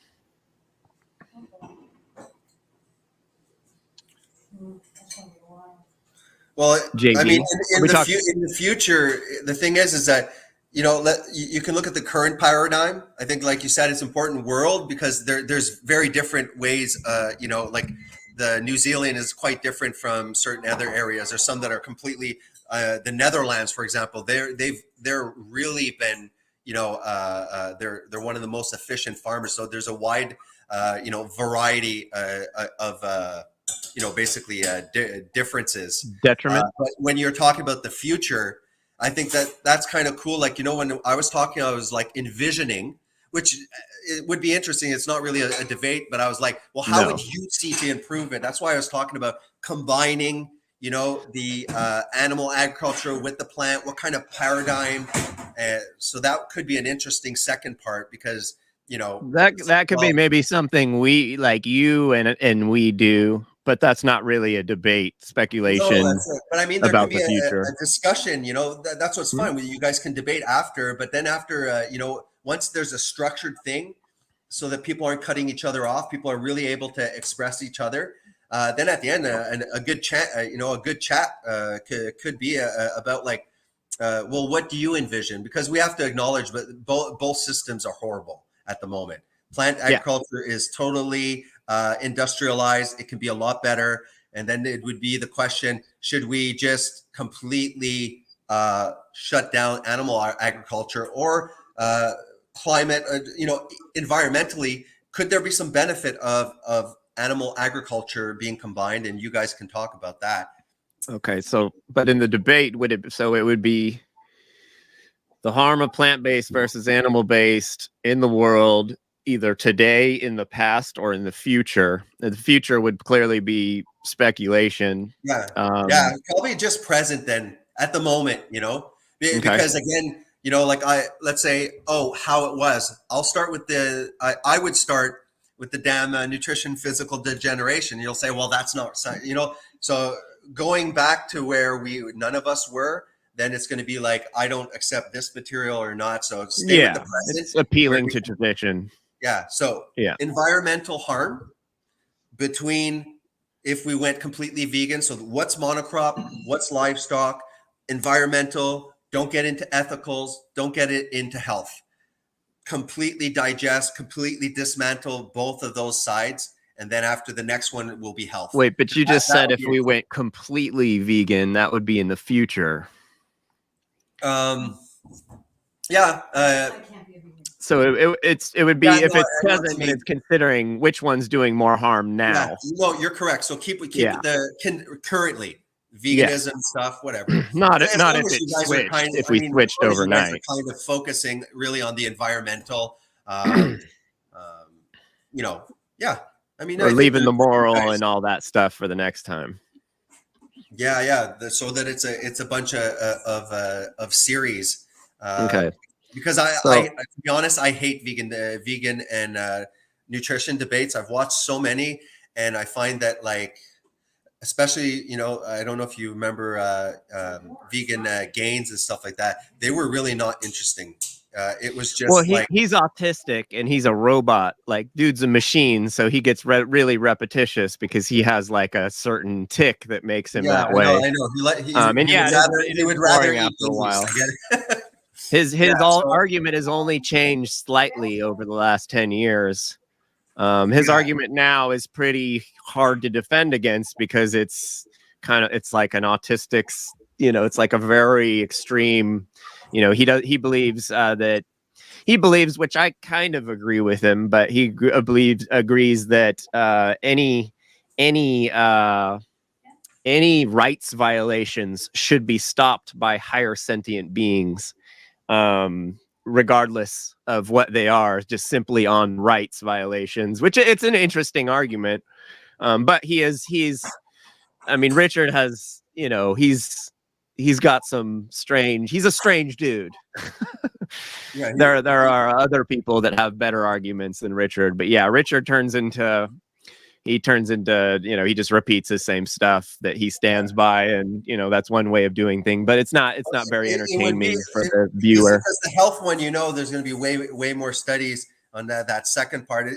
Well, JB, I mean, in the the future, the thing is that, you can look at the current paradigm. I think, like you said, it's important world because there's very different ways. Like the New Zealand is quite different from certain other areas. There's some that are completely. The Netherlands, for example, they're really been. They're one of the most efficient farmers. So there's a wide, variety of. Basically differences. Detriment. But when you're talking about the future, I think that's kind of cool. Like, when I was talking, I was like envisioning, which it would be interesting. It's not really a debate, but I was like, well, how would you see to improve it? That's why I was talking about combining, the animal agriculture with the plant. What kind of paradigm? So that could be an interesting second part because, that could be maybe something we like you and we do. But that's not really a debate, speculation. No, but I mean, there about could be the future. a discussion. That's what's fine. You guys can debate after, but then after, once there's a structured thing, so that people aren't cutting each other off, people are really able to express each other. Then at the end, a good chat, could be about like, well, what do you envision? Because we have to acknowledge, but both systems are horrible at the moment. Plant agriculture is totally industrialized. It can be a lot better. And then it would be the question, should we just completely shut down animal agriculture or climate, environmentally, could there be some benefit of animal agriculture being combined? And you guys can talk about that. Okay. So, but in the debate, it would be the harm of plant-based versus animal-based in the world, either today, in the past, or in the future. And the future would clearly be speculation. Yeah. Probably just present then at the moment, because again, let's say, how it was. I'll start with I would start with the damn nutrition, physical degeneration. You'll say, well, that's not, so going back to where none of us were, then it's going to be like, I don't accept this material or not. So stay with the present. It's appealing to tradition. Yeah. So environmental harm between if we went completely vegan. So what's monocrop, what's livestock, environmental, don't get into ethicals, don't get it into health. Completely digest, completely dismantle both of those sides. And then after the next one will be health. Wait, but you just said if we went completely vegan, that would be in the future. So it would be if it's present, it's considering which one's doing more harm now. Yeah, no, you're correct. So keep currently veganism stuff, whatever. Not if it switched. If we switched overnight, are kind of focusing really on the environmental. I mean, or leaving the moral and all that stuff for the next time. Yeah. So that it's a bunch of series. Okay. because to be honest, I hate vegan and nutrition debates. I've watched so many, and I find that, like, especially, I don't know if you remember vegan gains and stuff like that. They were really not interesting. It was just he's autistic and he's a robot. Like, dude's a machine, so he gets really repetitious because he has like a certain tick that makes him that way. I know. He would rather eat after a while. I get it. His argument has only changed slightly over the last 10 years. His argument now is pretty hard to defend against because it's like an autistic's, it's like a very extreme, he believes that which I kind of agree with him, but he agrees that any rights violations should be stopped by higher sentient beings, regardless of what they are, just simply on rights violations, which it's an interesting argument. But Richard has, he's got some he's a strange dude. There are other people that have better arguments than Richard, but yeah, Richard turns into, he just repeats the same stuff that he stands by, and that's one way of doing things, but it's not very entertaining for the viewer. Because the health one, there's going to be way more studies on that second part.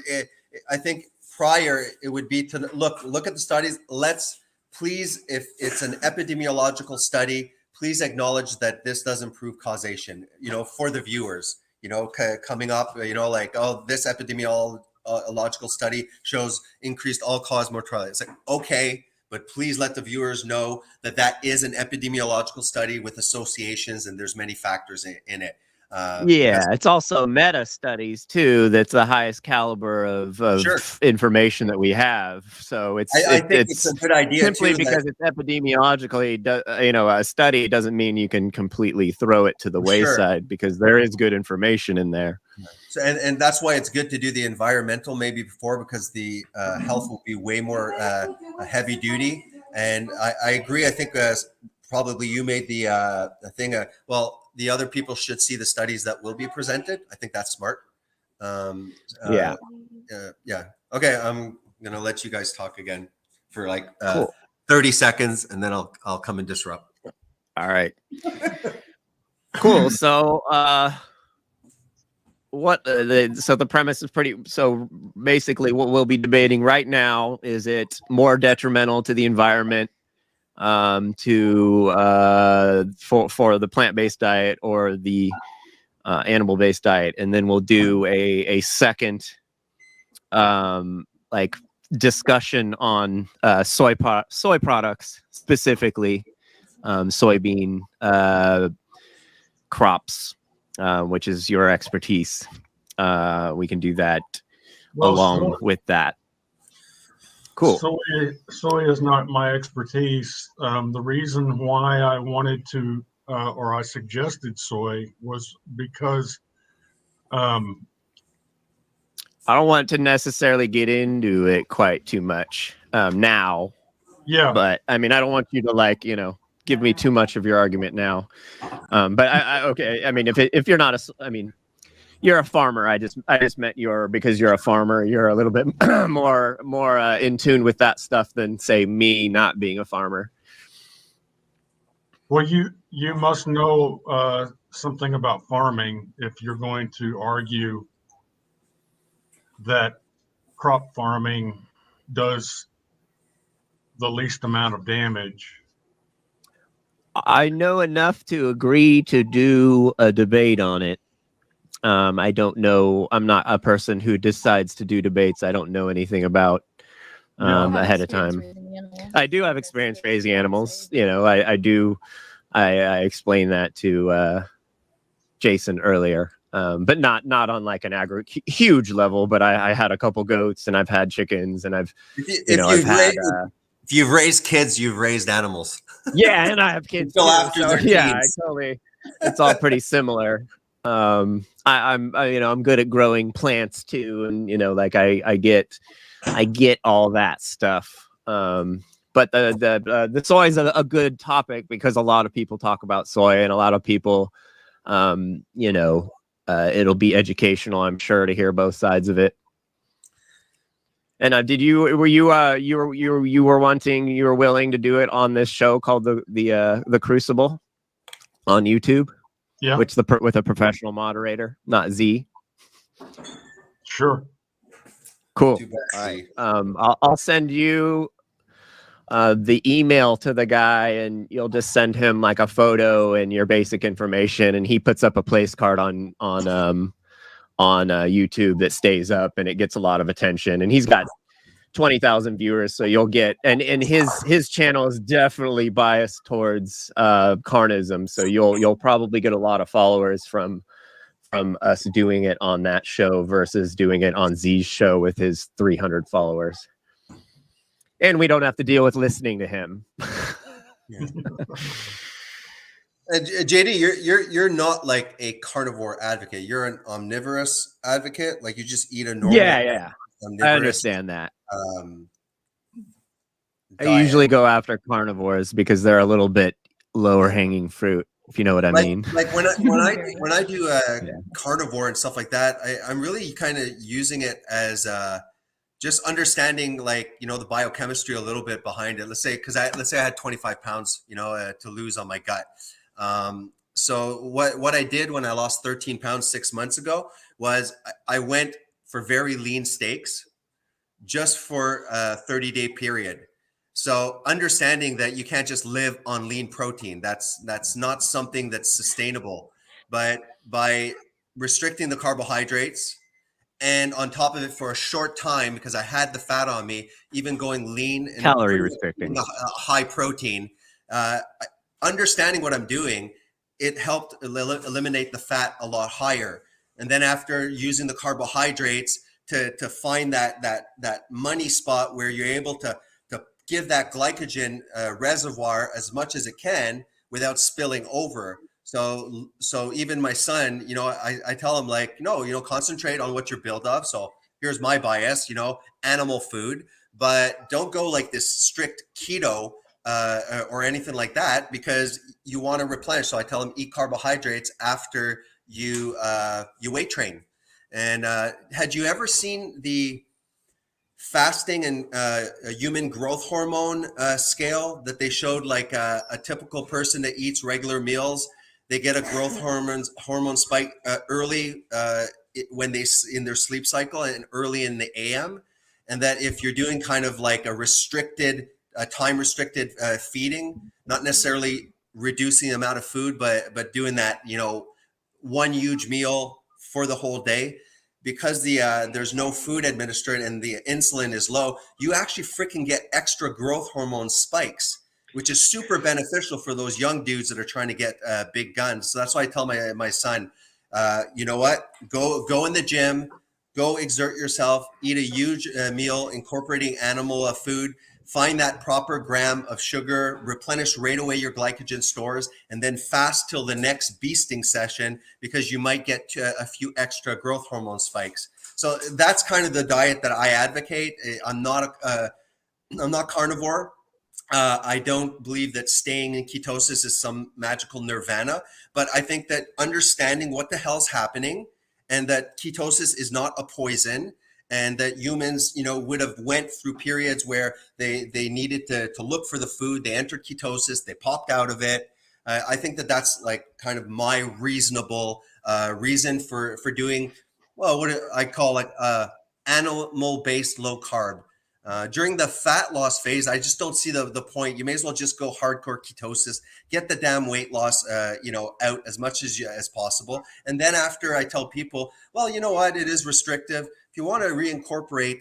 I think prior it would be to look at the studies. Let's please, if it's an epidemiological study, please acknowledge that this doesn't prove causation. For the viewers, coming up, this epidemiological study shows increased all-cause mortality. It's like, okay, but please let the viewers know that is an epidemiological study with associations, and there's many factors in it. It's also meta studies too. That's the highest caliber of information that we have. So I think it's a good idea. Simply because it's epidemiologically, a study doesn't mean you can completely throw it to the wayside, because there is good information in there. So, and that's why it's good to do the environmental maybe before, because the health will be way more heavy duty. And I agree. I think probably you made the thing. The other people should see the studies that will be presented. I think that's smart. Yeah. Okay, I'm gonna let you guys talk again for like 30 seconds, and then I'll come and disrupt. All right. Cool. So the premise is so basically what we'll be debating right now is it more detrimental to the environment for the plant-based diet or the animal-based diet, and then we'll do a second discussion on soy products, specifically soybean crops, which is your expertise. We can do that with that. Cool. Soy is not my expertise. The reason why I wanted to, or I suggested soy, was because I don't want to necessarily get into it quite too much now. Yeah. But I don't want you to give me too much of your argument now. But okay. If you're not you're a farmer. I just meant because you're a farmer, you're a little bit more in tune with that stuff than say me not being a farmer. Well, you must know something about farming if you're going to argue that crop farming does the least amount of damage. I know enough to agree to do a debate on it. I don't know. I'm not a person who decides to do debates. I don't know anything about ahead of time. I do have experience raising animals. I do. I explained that to Jason earlier, but not on like an huge level. But I had a couple goats, and I've had chickens, and if you've raised kids, you've raised animals. Yeah, and I have kids. It's all pretty similar. I'm good at growing plants too, and I get all that stuff. But the soy is a good topic because a lot of people talk about soy, and a lot of people it'll be educational, I'm sure, to hear both sides of it. And you were willing to do it on this show called the Crucible on YouTube? Yeah, with a professional moderator, not Z. sure. Cool. Too bad, All right. Z. I'll send you the email to the guy, and you'll just send him like a photo and your basic information, and he puts up a place card on YouTube that stays up, and it gets a lot of attention. And he's got 20,000 viewers, so you'll get and his channel is definitely biased towards carnism, so you'll probably get a lot of followers from us doing it on that show versus doing it on Z's show with his 300 followers. And we don't have to deal with listening to him. JD, you're not like a carnivore advocate. You're an omnivorous advocate. Like you just eat a normal. Yeah. I understand that. I Diet. usually go after carnivores because they're a little bit lower hanging fruit, if you know what I mean. Like when I do carnivore and stuff like that, I'm really kind of using it as just understanding, like, you know, the biochemistry a little bit behind it. Let's say I had 25 pounds, you know, to lose on my gut. So what I did when I lost 13 pounds 6 months ago was I went for very lean steaks just for a 30-day period. So understanding that you can't just live on lean protein, that's not something that's sustainable. But by restricting the carbohydrates and on top of it for a short time, because I had the fat on me, even going lean and calorie restricting, high protein, understanding what I'm doing, it helped eliminate the fat a lot higher. And then after using the carbohydrates to find that money spot where you're able to give that glycogen reservoir as much as it can without spilling over. So even my son, you know, I tell him, like, no, you know, concentrate on what you're built of. So here's my bias, you know, animal food, but don't go like this strict keto or anything like that, because you want to replenish. So I tell him, eat carbohydrates after you weight train. And had you ever seen the fasting and human growth hormone scale that they showed? Like a typical person that eats regular meals, they get a growth hormone spike early when they in their sleep cycle and early in the AM. And that if you're doing kind of like a restricted, time restricted feeding, not necessarily reducing the amount of food, but doing that, you know, one huge meal for the whole day, because there's no food administered and the insulin is low, you actually freaking get extra growth hormone spikes, which is super beneficial for those young dudes that are trying to get big guns. So that's why I tell my son, you know what, go in the gym, go exert yourself, eat a huge meal incorporating animal food, find that proper gram of sugar, replenish right away your glycogen stores, and then fast till the next beasting session, because you might get a few extra growth hormone spikes. So that's kind of the diet that I advocate. I'm not carnivore. I don't believe that staying in ketosis is some magical nirvana, but I think that understanding what the hell's happening and that ketosis is not a poison, and that humans, you know, would have went through periods where they needed to look for the food. They entered ketosis, they popped out of it. I think that that's like kind of my reasonable reason for doing, well, what I call it animal-based low carb. During the fat loss phase, I just don't see the point. You may as well just go hardcore ketosis, get the damn weight loss, you know, out as much as possible. And then after, I tell people, well, you know what, it is restrictive. If you want to reincorporate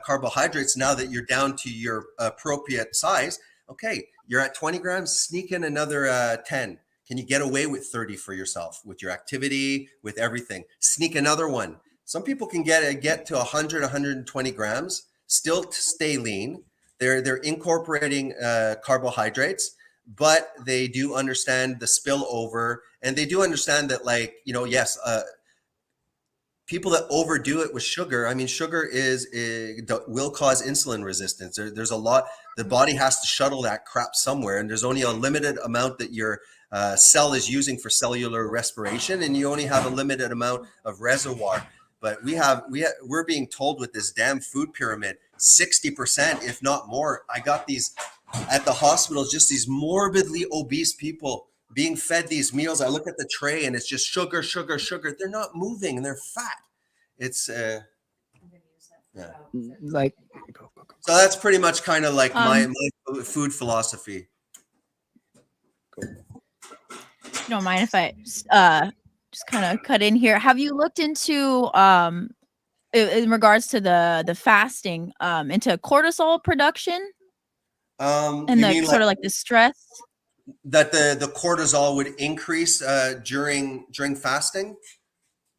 carbohydrates now that you're down to your appropriate size, okay, you're at 20 grams, sneak in another 10. Can you get away with 30 for yourself with your activity, with everything? Sneak another one. Some people can get to 100, 120 grams, still stay lean. They're incorporating carbohydrates, but they do understand the spillover, and they do understand that, like, you know, yes, people that overdo it with sugar, I mean, sugar will cause insulin resistance. There's a lot, the body has to shuttle that crap somewhere, and there's only a limited amount that your cell is using for cellular respiration, and you only have a limited amount of reservoir. But we're being told with this damn food pyramid, 60%, if not more. I got these at the hospital, just these morbidly obese people being fed these meals. I look at the tray and it's just sugar, sugar, sugar. They're not moving and they're fat. It's yeah. Like, So that's pretty much kind of like my food philosophy. You don't mind if I just kind of cut in here. Have you looked into in regards to the fasting into cortisol production and the sort of like the stress that the cortisol would increase during fasting?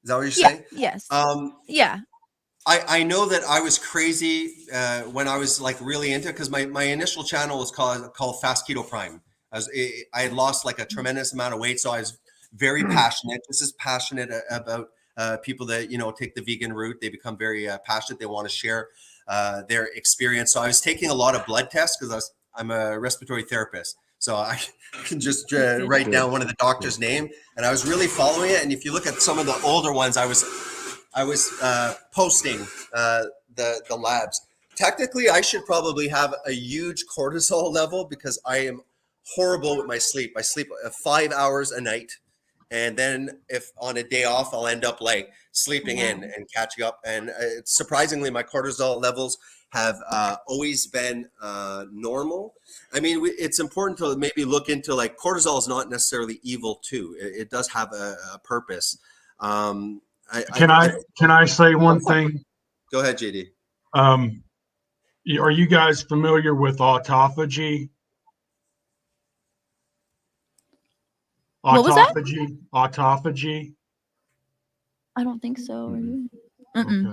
Is that what you're saying? Yes. Yeah. I know that I was crazy when I was like really into it, because my initial channel was called Fast Keto Prime. I had lost like a tremendous amount of weight, so I was very passionate. Just as passionate about people that take the vegan route. They become very passionate. They want to share their experience. So I was taking a lot of blood tests because I'm a respiratory therapist. So I can just write down one of the doctor's name, and I was really following it. And if you look at some of the older ones, I was posting the labs. Technically, I should probably have a huge cortisol level because I am horrible with my sleep. I sleep 5 hours a night, and then if on a day off, I'll end up like sleeping in and catching up. And surprisingly, my cortisol levels have always been normal. I mean, it's important to maybe look into, like, cortisol is not necessarily evil too. It does have a purpose. Can I say one thing? Go ahead, JD. Are you guys familiar with autophagy? What was that? Autophagy. I don't think so. Okay.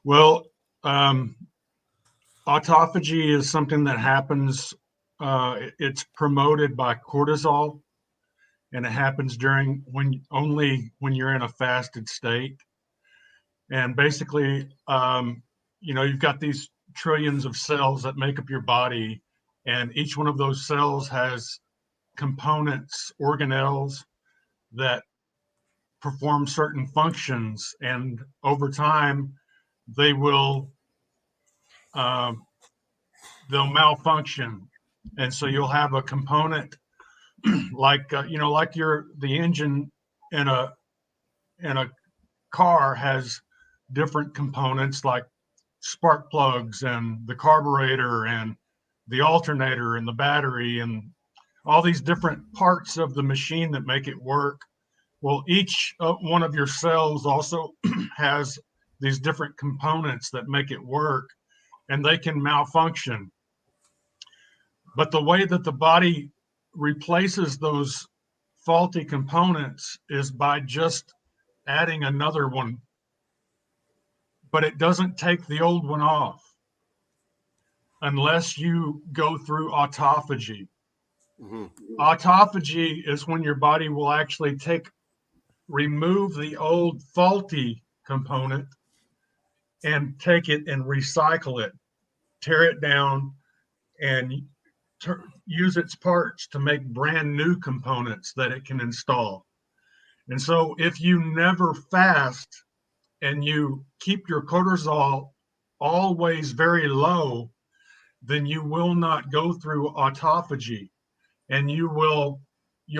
Well, autophagy is something that happens. It's promoted by cortisol, and it happens only when you're in a fasted state. And basically, you've got these trillions of cells that make up your body, and each one of those cells has components, organelles that perform certain functions, and over time they will they'll malfunction, and so you'll have a component like the engine in a car has different components like spark plugs and the carburetor and the alternator and the battery and all these different parts of the machine that make it work. Well, each one of your cells also has these different components that make it work, and they can malfunction. But the way that the body replaces those faulty components is by just adding another one, but it doesn't take the old one off unless you go through autophagy. Mm-hmm. Autophagy is when your body will actually remove the old faulty component and take it and recycle it, tear it down, and use its parts to make brand new components that it can install. And so if you never fast and you keep your cortisol always very low, then you will not go through autophagy, and you'll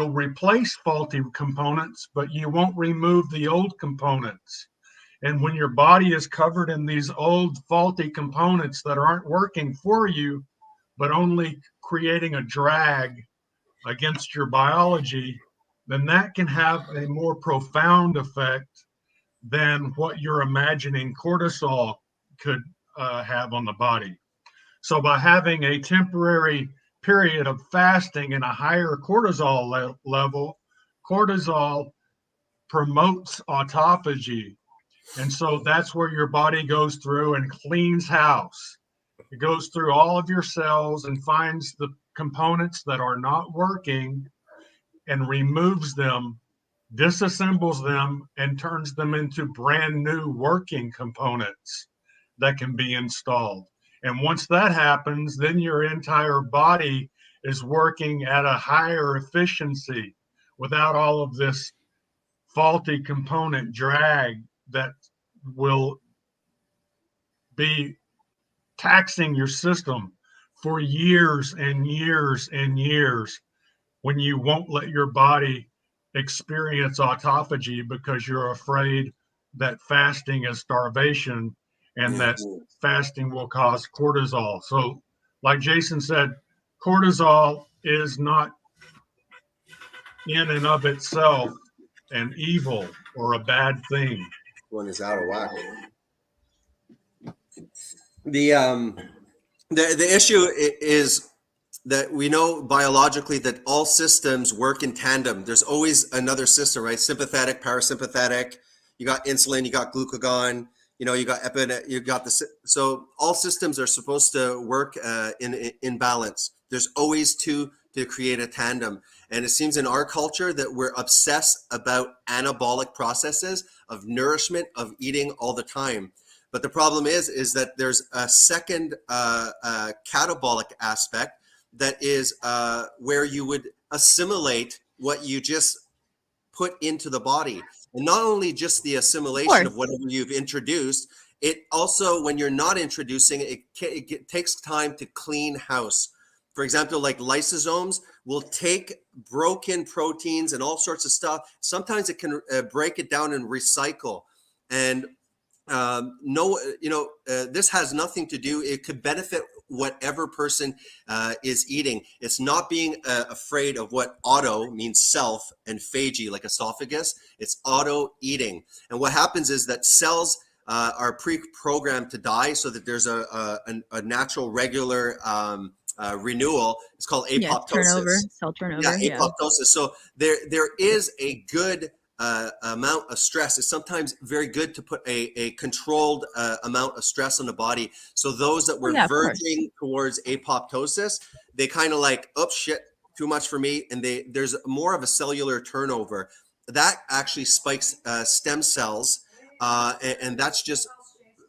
replace faulty components, but you won't remove the old components. And when your body is covered in these old faulty components that aren't working for you, but only creating a drag against your biology, then that can have a more profound effect than what you're imagining cortisol could have on the body. So by having a temporary period of fasting and a higher cortisol level, cortisol promotes autophagy. And so that's where your body goes through and cleans house. It goes through all of your cells and finds the components that are not working and removes them disassembles them and turns them into brand new working components that can be installed. And once that happens, then your entire body is working at a higher efficiency without all of this faulty component drag that will be taxing your system for years and years and years when you won't let your body experience autophagy because you're afraid that fasting is starvation and that fasting will cause cortisol. So, like Jason said, cortisol is not in and of itself an evil or a bad thing. One is out of whack. The issue is that we know biologically that all systems work in tandem. There's always another system, right? Sympathetic, parasympathetic. You got insulin, you got glucagon. You know, you got so all systems are supposed to work in balance. There's always two to create a tandem. And it seems in our culture that we're obsessed about anabolic processes of nourishment, of eating all the time. But the problem is that there's a second catabolic aspect that is where you would assimilate what you just put into the body. And not only just the assimilation of whatever you've introduced, it also, when you're not introducing it, it takes time to clean house. For example, like lysosomes will take broken proteins and all sorts of stuff. Sometimes it can break it down and recycle. And this has nothing to do. It could benefit whatever person is eating. It's not being afraid of what auto means, self, and phagy, like esophagus. It's auto eating. And what happens is that cells are pre-programmed to die so that there's a natural, regular renewal. It's called apoptosis. Cell turnover. Yeah, apoptosis. So there is a good amount of stress. It's sometimes very good to put a controlled amount of stress on the body. So those that were verging towards apoptosis, they kind of like, oh shit, too much for me. And there's more of a cellular turnover that actually spikes stem cells. And that's just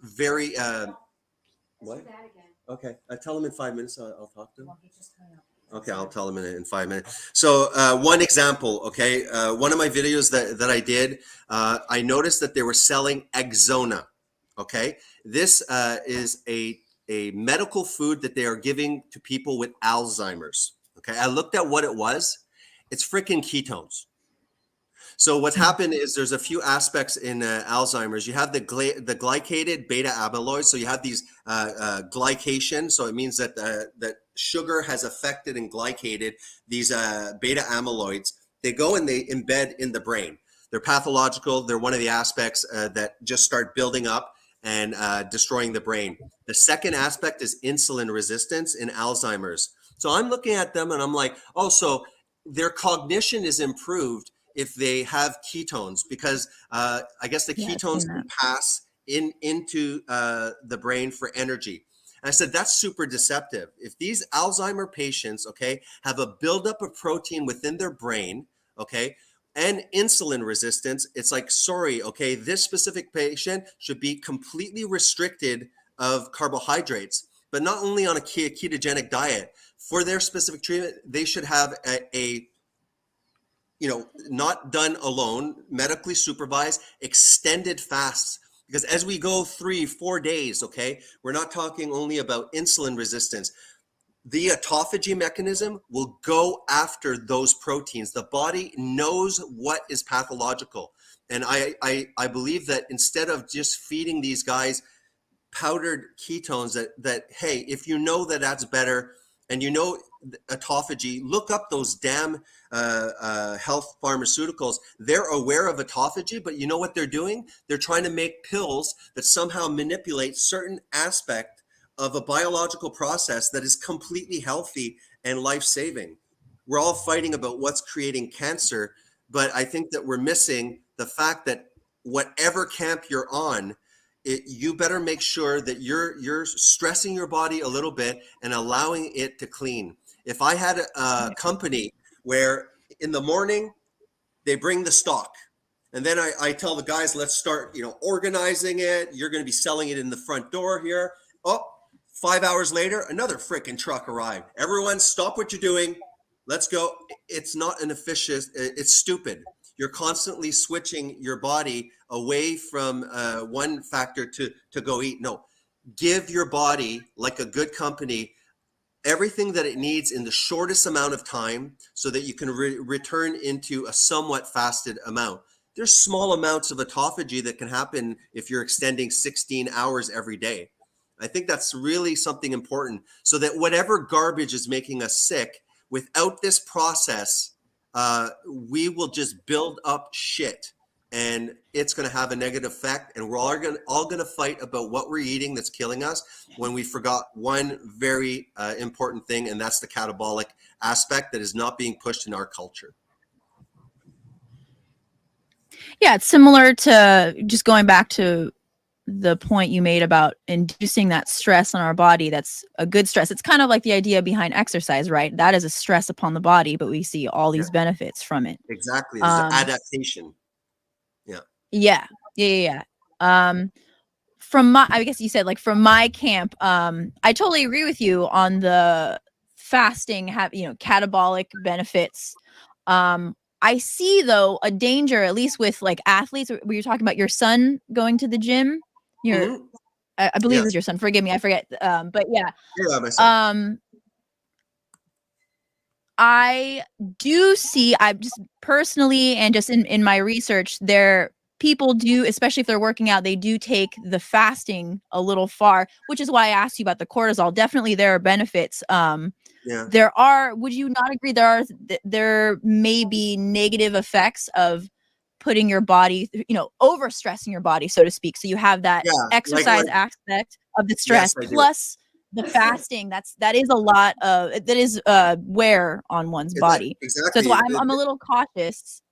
very, what? Okay, tell him in 5 minutes. I'll talk to him. Okay, I'll tell him in 5 minutes. So one example, okay, one of my videos that I did, I noticed that they were selling Exona, okay? This is a medical food that they are giving to people with Alzheimer's, okay? I looked at what it was. It's freaking ketones. So what's happened is there's a few aspects in Alzheimer's. You have the glycated beta amyloid. So you have these glycation. So it means that that sugar has affected and glycated these beta amyloids. They go and they embed in the brain. They're pathological. They're one of the aspects that just start building up and destroying the brain. The second aspect is insulin resistance in Alzheimer's. So I'm looking at them and I'm like, oh, so their cognition is improved if they have ketones, because I guess the ketones can pass into the brain for energy. And I said, that's super deceptive. If these Alzheimer patients, okay, have a buildup of protein within their brain, okay, and insulin resistance, it's like, sorry, okay, this specific patient should be completely restricted of carbohydrates, but not only on a ketogenic diet. For their specific treatment, they should have a not done alone, medically supervised, extended fasts. Because as we go 3-4 days, okay, we're not talking only about insulin resistance. The autophagy mechanism will go after those proteins. The body knows what is pathological. And I believe that instead of just feeding these guys powdered ketones, that hey, if you know that that's better, and you know autophagy, look up those damn health pharmaceuticals. They're aware of autophagy, but you know what they're doing? They're trying to make pills that somehow manipulate certain aspect of a biological process that is completely healthy and life-saving. We're all fighting about what's creating cancer, but I think that we're missing the fact that whatever camp you're on, you better make sure that you're stressing your body a little bit and allowing it to clean. If I had a company where in the morning they bring the stock. And then I tell the guys, let's start, organizing it. You're going to be selling it in the front door here. Oh, 5 hours later, another freaking truck arrived. Everyone stop what you're doing. Let's go. It's not an efficient, it's stupid. You're constantly switching your body away from one factor to go eat. No, give your body, like a good company, everything that it needs in the shortest amount of time so that you can return into a somewhat fasted amount. There's small amounts of autophagy that can happen if you're extending 16 hours every day. I think that's really something important, so that whatever garbage is making us sick, without this process, we will just build up shit, and it's going to have a negative effect. And we're all going to fight about what we're eating that's killing us, when we forgot one very important thing, and that's the catabolic aspect that is not being pushed in our culture. Yeah, it's similar to, just going back to the point you made about inducing that stress on our body. That's a good stress. It's kind of like the idea behind exercise, right? That is a stress upon the body, but we see all these benefits from it. Exactly. It's adaptation. Yeah. From my, I guess you said, like, from my camp, I totally agree with you on the fasting catabolic benefits. I see, though, a danger, at least with like athletes. We were talking about your son going to the gym. I believe it was your son. Forgive me, I forget. But yeah. Yeah, my son. I do see, I just personally, and just in my research, people do, especially if they're working out, they do take the fasting a little far, which is why I asked you about the cortisol. Definitely there are benefits. Would you not agree, there may be negative effects of putting your body, overstressing your body, so to speak. So you have that exercise aspect of the stress, plus the fasting. That is a lot of, that is wear on one's body. Exactly. So that's why I'm a little cautious.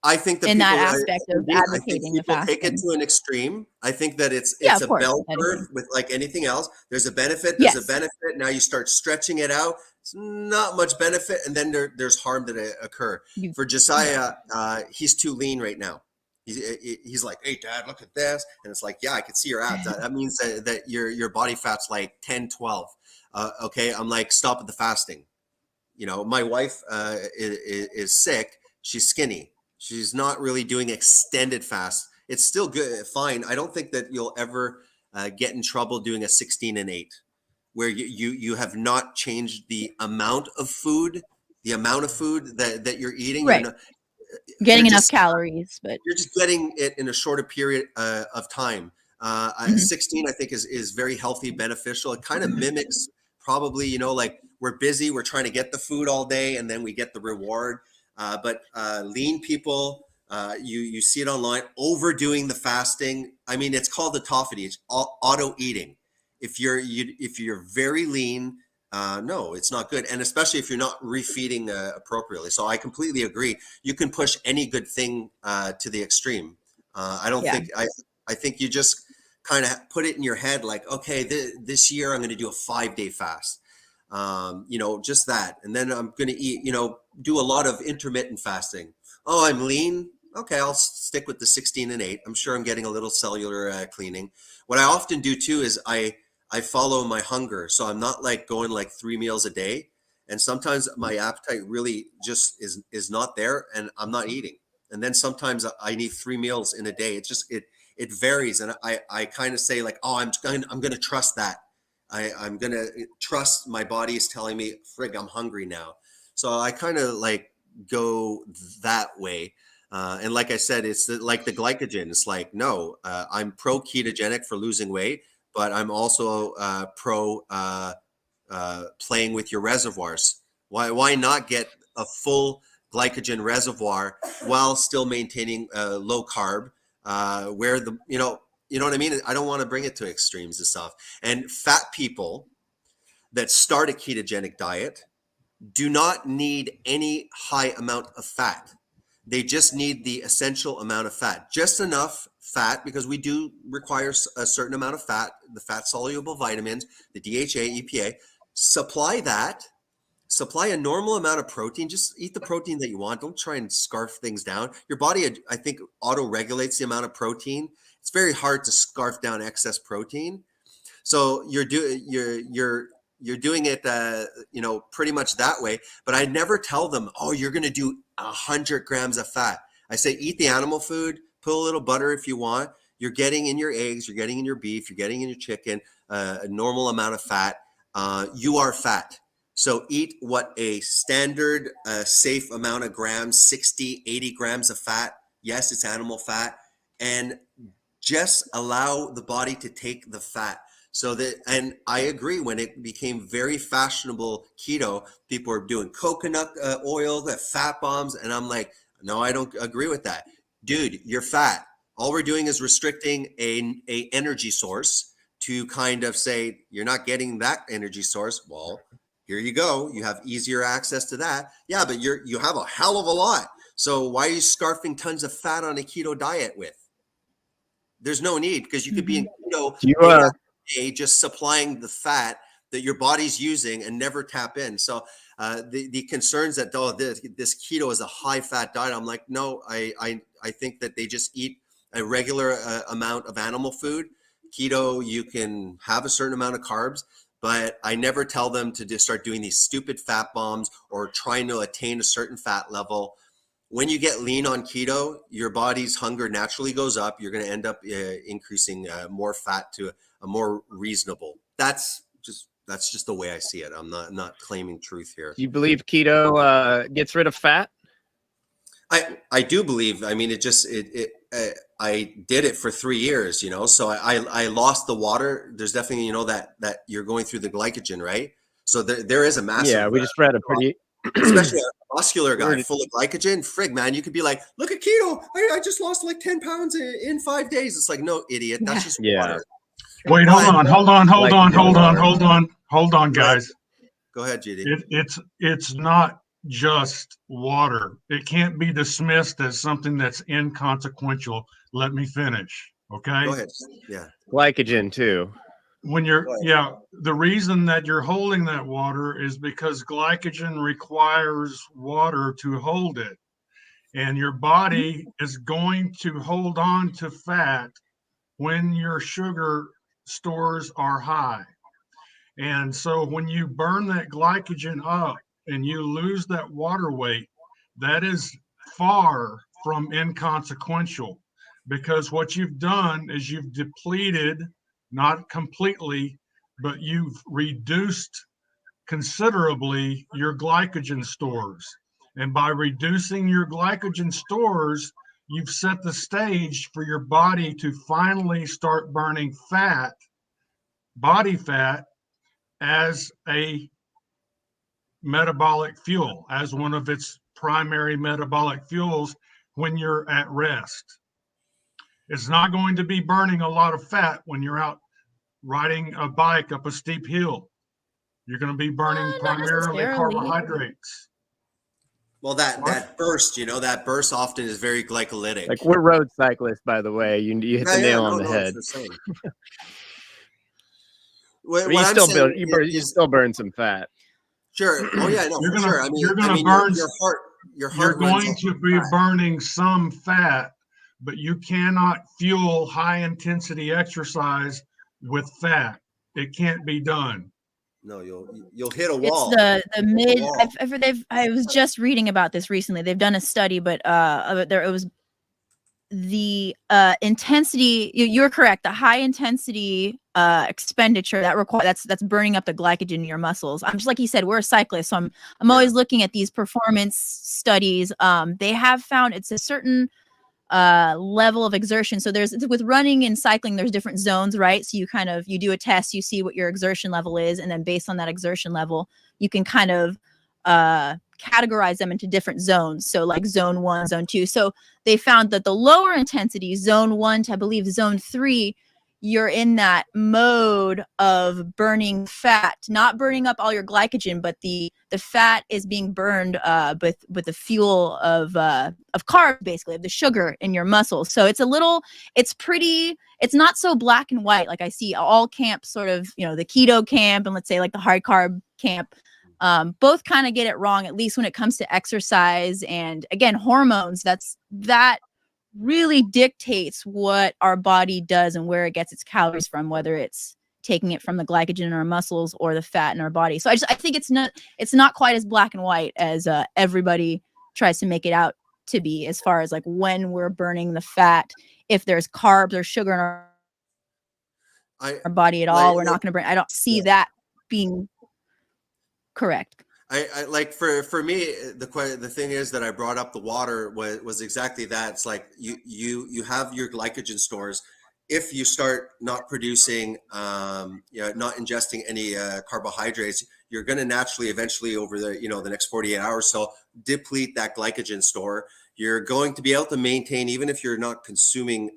I think that in people, that aspect of advocating the fasting. take it to an extreme. I think that it's a bell curve with like anything else. There's a benefit. There's a benefit. Now you start stretching it out. It's not much benefit, and then there's harm that occur. For Josiah, he's too lean right now. He's like, hey, Dad, look at this. And it's like, yeah, I can see your abs. That means that your body fat's like 10, 12. Okay, I'm like, stop at the fasting. My wife is sick. She's skinny. She's not really doing extended fast. It's still good, fine. I don't think that you'll ever get in trouble doing a 16 and 8, where you have not changed the amount of food that you're eating. Right. Getting enough calories, but you're just getting it in a shorter period of time. 16, I think, is very healthy, beneficial. It kind of mimics probably, like, we're busy, we're trying to get the food all day, and then we get the reward. But lean people, you see it online, overdoing the fasting. I mean, it's called autophagy. It's auto eating. If you're very lean, no, it's not good. And especially if you're not refeeding appropriately. So I completely agree. You can push any good thing to the extreme. I don't think, I think you just kind of put it in your head like, okay, this year I'm going to do a 5-day fast. Just that. And then I'm going to eat, do a lot of intermittent fasting. Oh, I'm lean. Okay, I'll stick with the 16 and 8. I'm sure I'm getting a little cellular cleaning. What I often do too is I follow my hunger. So I'm not like going like 3 meals a day. And sometimes my appetite really just is not there, and I'm not eating. And then sometimes I need 3 meals in a day. It varies. And I kind of say like, oh, I'm going to trust that. I'm going to trust my body is telling me, frig, I'm hungry now. So I kind of like go that way. And like I said, it's like the glycogen. It's like, no, I'm pro ketogenic for losing weight, but I'm also pro playing with your reservoirs. Why not get a full glycogen reservoir while still maintaining low carb, where you know what I mean? I don't want to bring it to extremes and stuff. And fat people that start a ketogenic diet do not need any high amount of fat. They just need the essential amount of fat, just enough fat, because we do require a certain amount of fat, the fat soluble vitamins, the DHA, EPA. Supply that supply a normal amount of protein. Just eat the protein that you want. Don't try and scarf things down. Your body, I think, auto regulates the amount of protein. It's very hard to scarf down excess protein. So you're doing it, pretty much that way. But I never tell them, oh, you're going to do 100 grams of fat. I say, eat the animal food, put a little butter if you want. You're getting in your eggs, you're getting in your beef, you're getting in your chicken, a normal amount of fat. You are fat. So eat what a standard safe amount of grams, 60, 80 grams of fat. Yes, it's animal fat. And just allow the body to take the fat. And I agree, when it became very fashionable keto, people were doing coconut oil, the fat bombs. And I'm like, no, I don't agree with that. Dude, you're fat. All we're doing is restricting a energy source to kind of say, you're not getting that energy source. Well, here you go. You have easier access to that. Yeah, but you have a hell of a lot. So why are you scarfing tons of fat on a keto diet with? There's no need, because you could be in keto just supplying the fat that your body's using and never tap in. So the concerns that this keto is a high fat diet, I'm like, no, I think that they just eat a regular amount of animal food. Keto, you can have a certain amount of carbs, but I never tell them to just start doing these stupid fat bombs or trying to attain a certain fat level. When you get lean on keto, your body's hunger naturally goes up. You're going to end up increasing more fat to a more reasonable. That's just the way I see it. I'm not claiming truth here. Do you believe keto gets rid of fat? I do believe. I mean, I did it for 3 years, so I lost the water. There's definitely, that you're going through the glycogen, right? So there is a massive. Yeah, we just read a pretty, especially a muscular guy full of glycogen. Frig, man, you could be like, look at keto. I just lost like 10 pounds in 5 days. It's like, no, idiot. That's just water. Wait, hold on, guys. Go ahead, GD. It's not just water. It can't be dismissed as something that's inconsequential. Let me finish. Okay. Go ahead. Yeah. Glycogen too. The reason that you're holding that water is because glycogen requires water to hold it. And your body is going to hold on to fat when your sugar stores are high. And so when you burn that glycogen up and you lose that water weight, that is far from inconsequential, because what you've done is you've depleted, not completely, but you've reduced considerably your glycogen stores. And by reducing your glycogen stores, you've set the stage for your body to finally start burning fat, body fat, as a metabolic fuel, as one of its primary metabolic fuels when you're at rest. It's not going to be burning a lot of fat when you're out riding a bike up a steep hill. You're going to be burning primarily carbohydrates. Well, that burst, that burst often is very glycolytic. Like, we're road cyclists, by the way. You hit the nail on the head. You still burn some fat. Sure. Oh yeah, no, you're sure. You're going to be burning some fat, but you cannot fuel high intensity exercise with fat. It can't be done. No, you'll hit a wall. It's the mid. I was just reading about this recently. They've done a study, but it was the intensity. You're correct. The high intensity expenditure that's burning up the glycogen in your muscles. I'm just like you said, we're a cyclist, so I'm always looking at these performance studies. They have found it's a certain level of exertion. So with running and cycling, there's different zones, right? So you do a test, you see what your exertion level is, and then based on that exertion level, you can kind of categorize them into different zones. So like zone 1, zone 2. So they found that the lower intensity, zone 1 to I believe zone 3, you're in that mode of burning fat, not burning up all your glycogen, but the fat is being burned with the fuel of carbs, basically, of the sugar in your muscles. So it's not so black and white. Like I see all camps sort of, the keto camp and let's say like the high carb camp. both kind of get it wrong, at least when it comes to exercise and, again, hormones. That really dictates what our body does and where it gets its calories from, whether it's taking it from the glycogen in our muscles or the fat in our body. So I think it's not quite as black and white as everybody tries to make it out to be, as far as like when we're burning the fat. If there's carbs or sugar in our body at all, we're not going to burn. I don't see that being correct. I like for me, the thing is that I brought up the water was exactly that. It's like you have your glycogen stores. If you start not producing, not ingesting any carbohydrates, you're going to naturally, eventually, over the next 48 hours, so deplete that glycogen store. You're going to be able to maintain, even if you're not consuming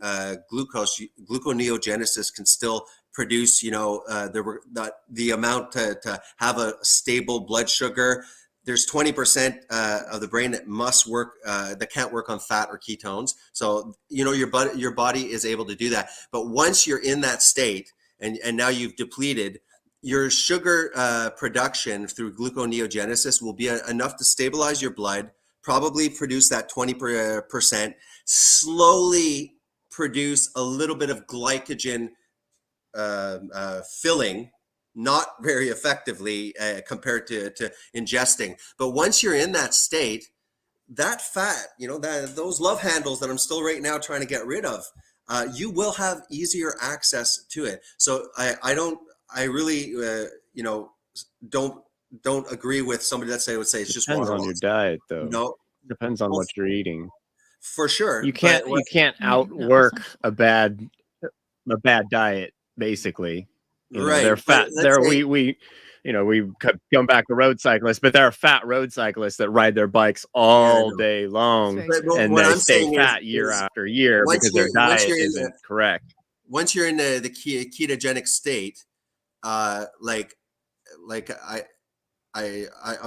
glucose. Gluconeogenesis can still produce, the amount to have a stable blood sugar. There's 20% of the brain that must work, that can't work on fat or ketones. So, your body is able to do that. But once you're in that state and now you've depleted, your sugar production through gluconeogenesis will be enough to stabilize your blood, probably produce that 20%, slowly produce a little bit of glycogen filling, not very effectively compared to ingesting. But once you're in that state, that fat, those love handles that I'm still right now trying to get rid of, you will have easier access to it. So I really don't agree with somebody that would say it's just Depends water. on your diet, though. No, Depends on what you're eating. For sure. You can't outwork a bad diet, basically. Right. They're fat. We come back to road cyclists, but there are fat road cyclists that ride their bikes all day long, and they stay fat year after year because their diet isn't correct. Once you're in the ketogenic state, I'm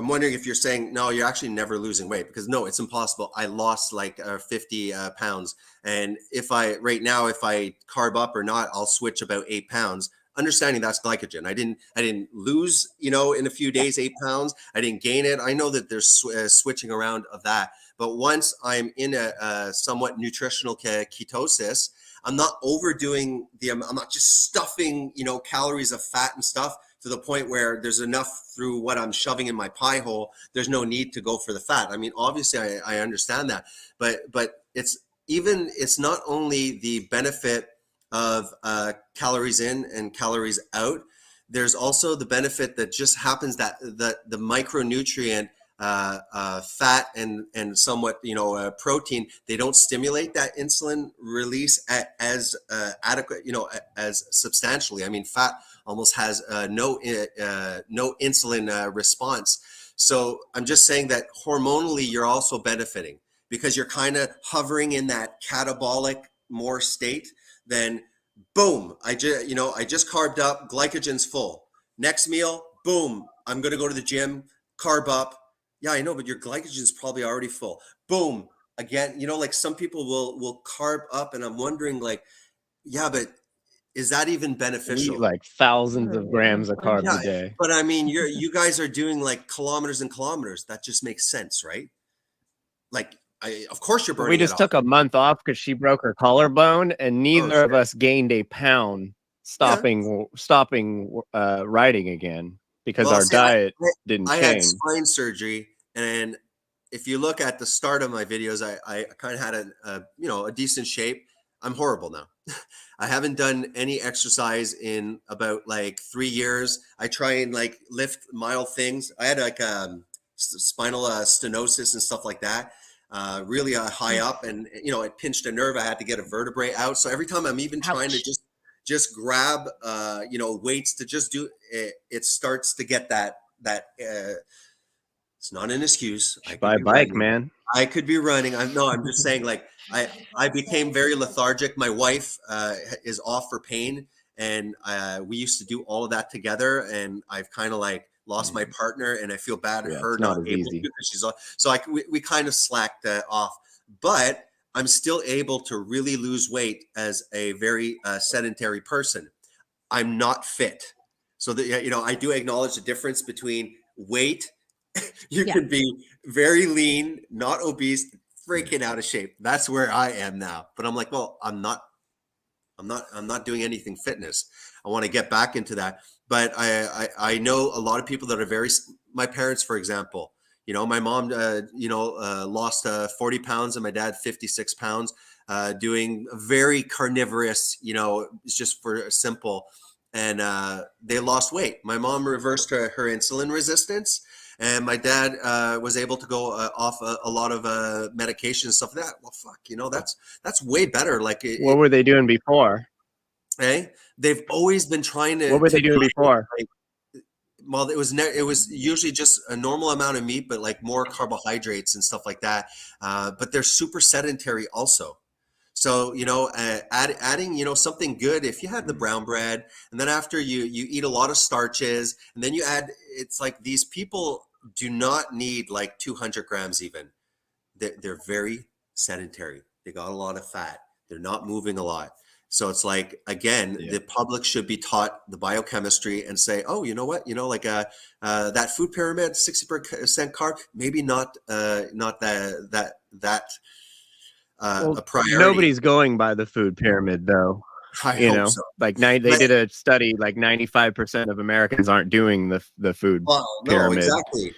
wondering if you're saying, no, you're actually never losing weight, because no, it's impossible. I lost 50 pounds. And if I carb up or not, I'll switch about 8 pounds. Understanding that's glycogen. I didn't lose, in a few days, 8 pounds. I didn't gain it. I know that there's switching around of that. But once I'm in a somewhat nutritional ketosis, I'm not overdoing I'm not just stuffing, calories of fat and stuff to the point where there's enough through what I'm shoving in my pie hole. There's no need to go for the fat. I mean, obviously I understand that, but it's not only the benefit of calories in and calories out. There's also the benefit that just happens that the micronutrient fat and somewhat protein, they don't stimulate that insulin release as adequate, as substantially. I mean, fat almost has no insulin response. So I'm just saying that hormonally you're also benefiting, because you're kind of hovering in that catabolic more state. Then boom, I just carbed up, glycogen's full. Next meal, boom, I'm going to go to the gym, carb up. Yeah, I know, but your glycogen's probably already full. Boom, again, some people will carb up, and I'm wondering, yeah, but is that even beneficial? We eat thousands of grams of carbs a day. But I mean, you guys are doing kilometers and kilometers. That just makes sense, right? Of course you're burning. We just took a month off because she broke her collarbone, and neither of us gained a pound stopping riding again, because our diet didn't change. I had spine surgery, and if you look at the start of my videos, I kind of had a decent shape. I'm horrible now. I haven't done any exercise in about 3 years. I try and lift mild things. I had spinal stenosis and stuff like that. Really high up, and it pinched a nerve. I had to get a vertebrae out. So every time I'm even trying to just grab weights to just do it, it starts to get that it's not an excuse. I buy a bike, man. I could be running. I'm just saying, I became very lethargic. My wife is off for pain, and we used to do all of that together, and I've kind of lost my partner, and I feel bad at her not able to, because she's off. So we kind of slacked off, but I'm still able to really lose weight as a very sedentary person. I'm not fit. So that, I do acknowledge the difference between weight, you Yeah. can be very lean, not obese, freaking out of shape. That's where I am now. But I'm like, well, I'm not doing anything fitness. I want to get back into that. But I know a lot of people that are my parents, for example, my mom, lost 40 pounds and my dad 56 pounds, doing very carnivorous, it's just for simple. And they lost weight. My mom reversed her insulin resistance. And my dad was able to go off a lot of medication and stuff like that. Well, fuck, that's way better. Like, What were they doing before? They've always been trying to. What were they doing before? Well, it was usually just a normal amount of meat, but like more carbohydrates and stuff like that. But they're super sedentary also. So, adding, something good, if you had the brown bread and then after you eat a lot of starches and then you add, it's like these people do not need like 200 grams even. They're very sedentary. They got a lot of fat. They're not moving a lot. So it's like, again, the public should be taught the biochemistry and say, oh, you know what, that food pyramid, 60% carb, maybe not that a priority. Nobody's going by the food pyramid, though. I hope so. Like they did a study, like 95% of Americans aren't doing the food pyramid. No, exactly.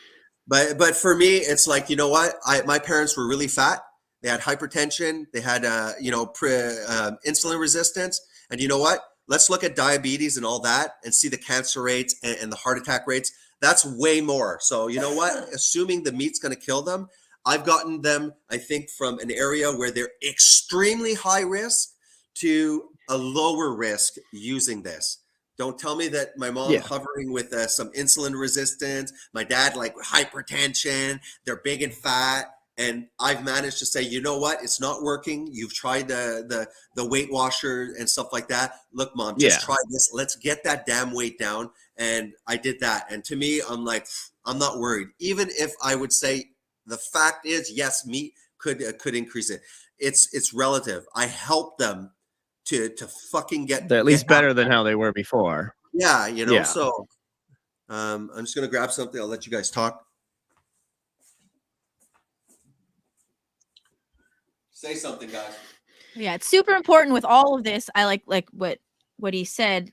But for me, it's like, you know what? My parents were really fat. They had hypertension. They had, insulin resistance. And you know what? Let's look at diabetes and all that and see the cancer rates and the heart attack rates. That's way more. So you know what? Assuming the meat's going to kill them, I've gotten them, I think, from an area where they're extremely high risk to a lower risk using this. Don't tell me that my mom hovering with some insulin resistance, my dad like hypertension, they're big and fat. And I've managed to say, you know what? It's not working. You've tried the Weight Washer and stuff like that. Look, mom, just try this. Let's get that damn weight down. And I did that. And to me, I'm like, I'm not worried. Even if I would say the fact is, yes, meat could increase it. It's relative. I help them to fucking They're at least better than how they were before. Yeah, So I'm just gonna grab something. I'll let you guys talk. Say something, guys. Yeah, it's super important with all of this. I like what he said.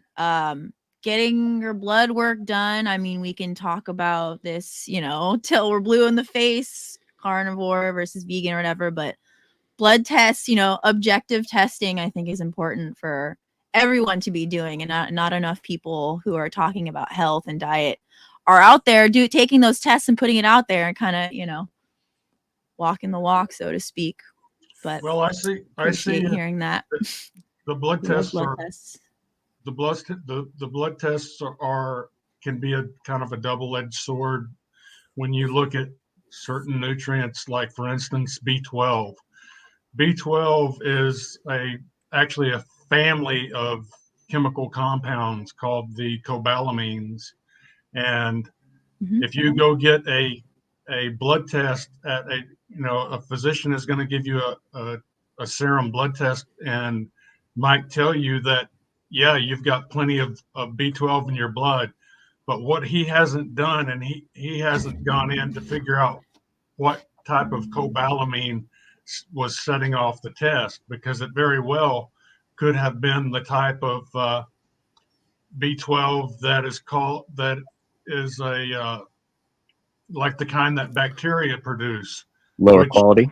Getting your blood work done. I mean, we can talk about this, till we're blue in the face, carnivore versus vegan or whatever, but blood tests, objective testing, I think is important for everyone to be doing, and not enough people who are talking about health and diet are out there taking those tests and putting it out there and kind of, walking the walk, so to speak. But well, I see hearing that the blood tests tests. The blood tests can be a kind of a double-edged sword when you look at certain nutrients, like for instance B12. B12 is actually a family of chemical compounds called the cobalamines, and if you go get a blood test at a physician is going to give you a serum blood test and might tell you that, yeah, you've got plenty of B12 in your blood, but what he hasn't done, and he hasn't gone in to figure out what type of cobalamine was setting off the test, because it very well could have been the type of B12 that is like the kind that bacteria produce. Lower quality.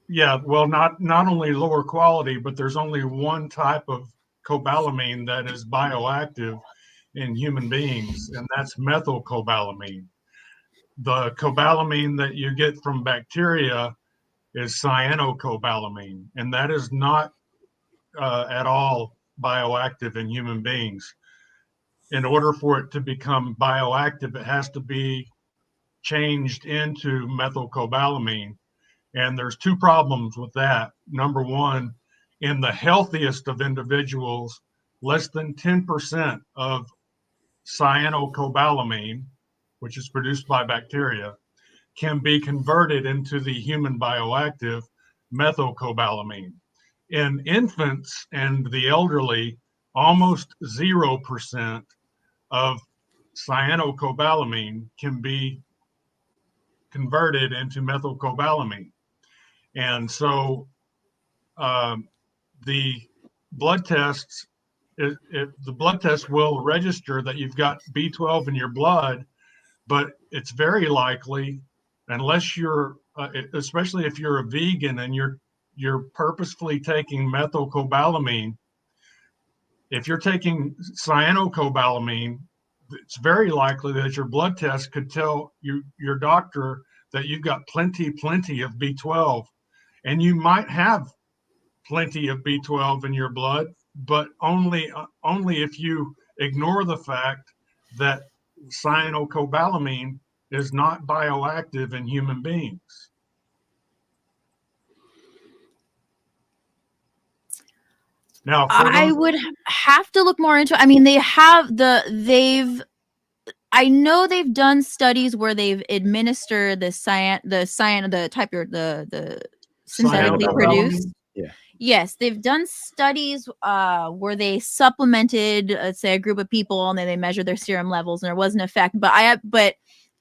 Yeah, well, not only lower quality, but there's only one type of cobalamine that is bioactive in human beings, and that's methylcobalamin. The cobalamine that you get from bacteria is cyanocobalamin, and that is not at all bioactive in human beings. In order for it to become bioactive, it has to be changed into methylcobalamin. And there's two problems with that. Number one, in the healthiest of individuals, less than 10% of cyanocobalamin, which is produced by bacteria, can be converted into the human bioactive methylcobalamin. In infants and the elderly, almost 0% of cyanocobalamin can be converted into methylcobalamin. And so the blood tests, the blood test will register that you've got B12 in your blood, but it's very likely, unless you're, especially if you're a vegan and you're purposefully taking methylcobalamin, if you're taking cyanocobalamin, it's very likely that your blood test could tell your doctor that you've got plenty of B12, and you might have plenty of B12 in your blood, but only if you ignore the fact that cyanocobalamin is not bioactive in human beings. Now, I would have to look more into. I mean, I know they've done studies where they've administered the synthetically produced. Yeah. Yes, they've done studies where they supplemented, let's say, a group of people, and then they measured their serum levels, and there was an effect. But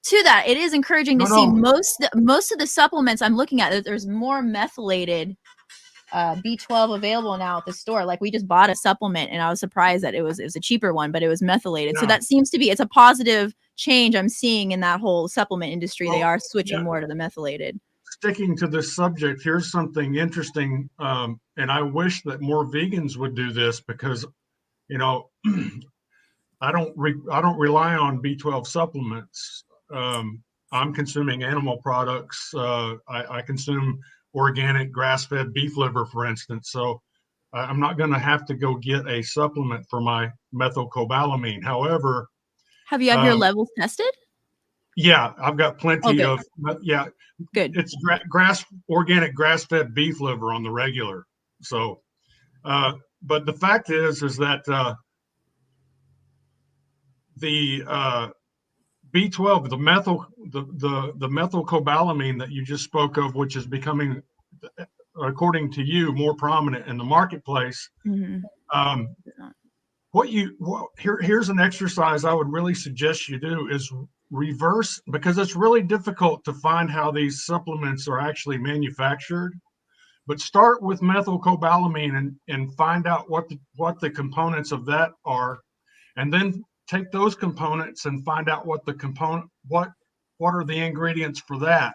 to that, it is encouraging to see most of the supplements I'm looking at. There's more methylated B12 available now at the store. Like, we just bought a supplement, and I was surprised that it was a cheaper one, but it was methylated. Yeah. So that seems to be, it's a positive change I'm seeing in that whole supplement industry. They are switching more to the methylated. Sticking to this subject, here's something interesting, and I wish that more vegans would do this, because, I don't rely on B12 supplements. I'm consuming animal products. I consume organic grass-fed beef liver, for instance. So I'm not going to have to go get a supplement for my methylcobalamin. However, have you had your levels tested? Yeah, I've got plenty of. Yeah, good. It's organic grass-fed beef liver on the regular. So, but the fact is that the B12, the methylcobalamin that you just spoke of, which is becoming, according to you, more prominent in the marketplace. Mm-hmm. Here's an exercise I would really suggest you do is reverse, because it's really difficult to find how these supplements are actually manufactured. But start with methylcobalamin and find out what the components of that are, and then take those components and find out what are the ingredients for that,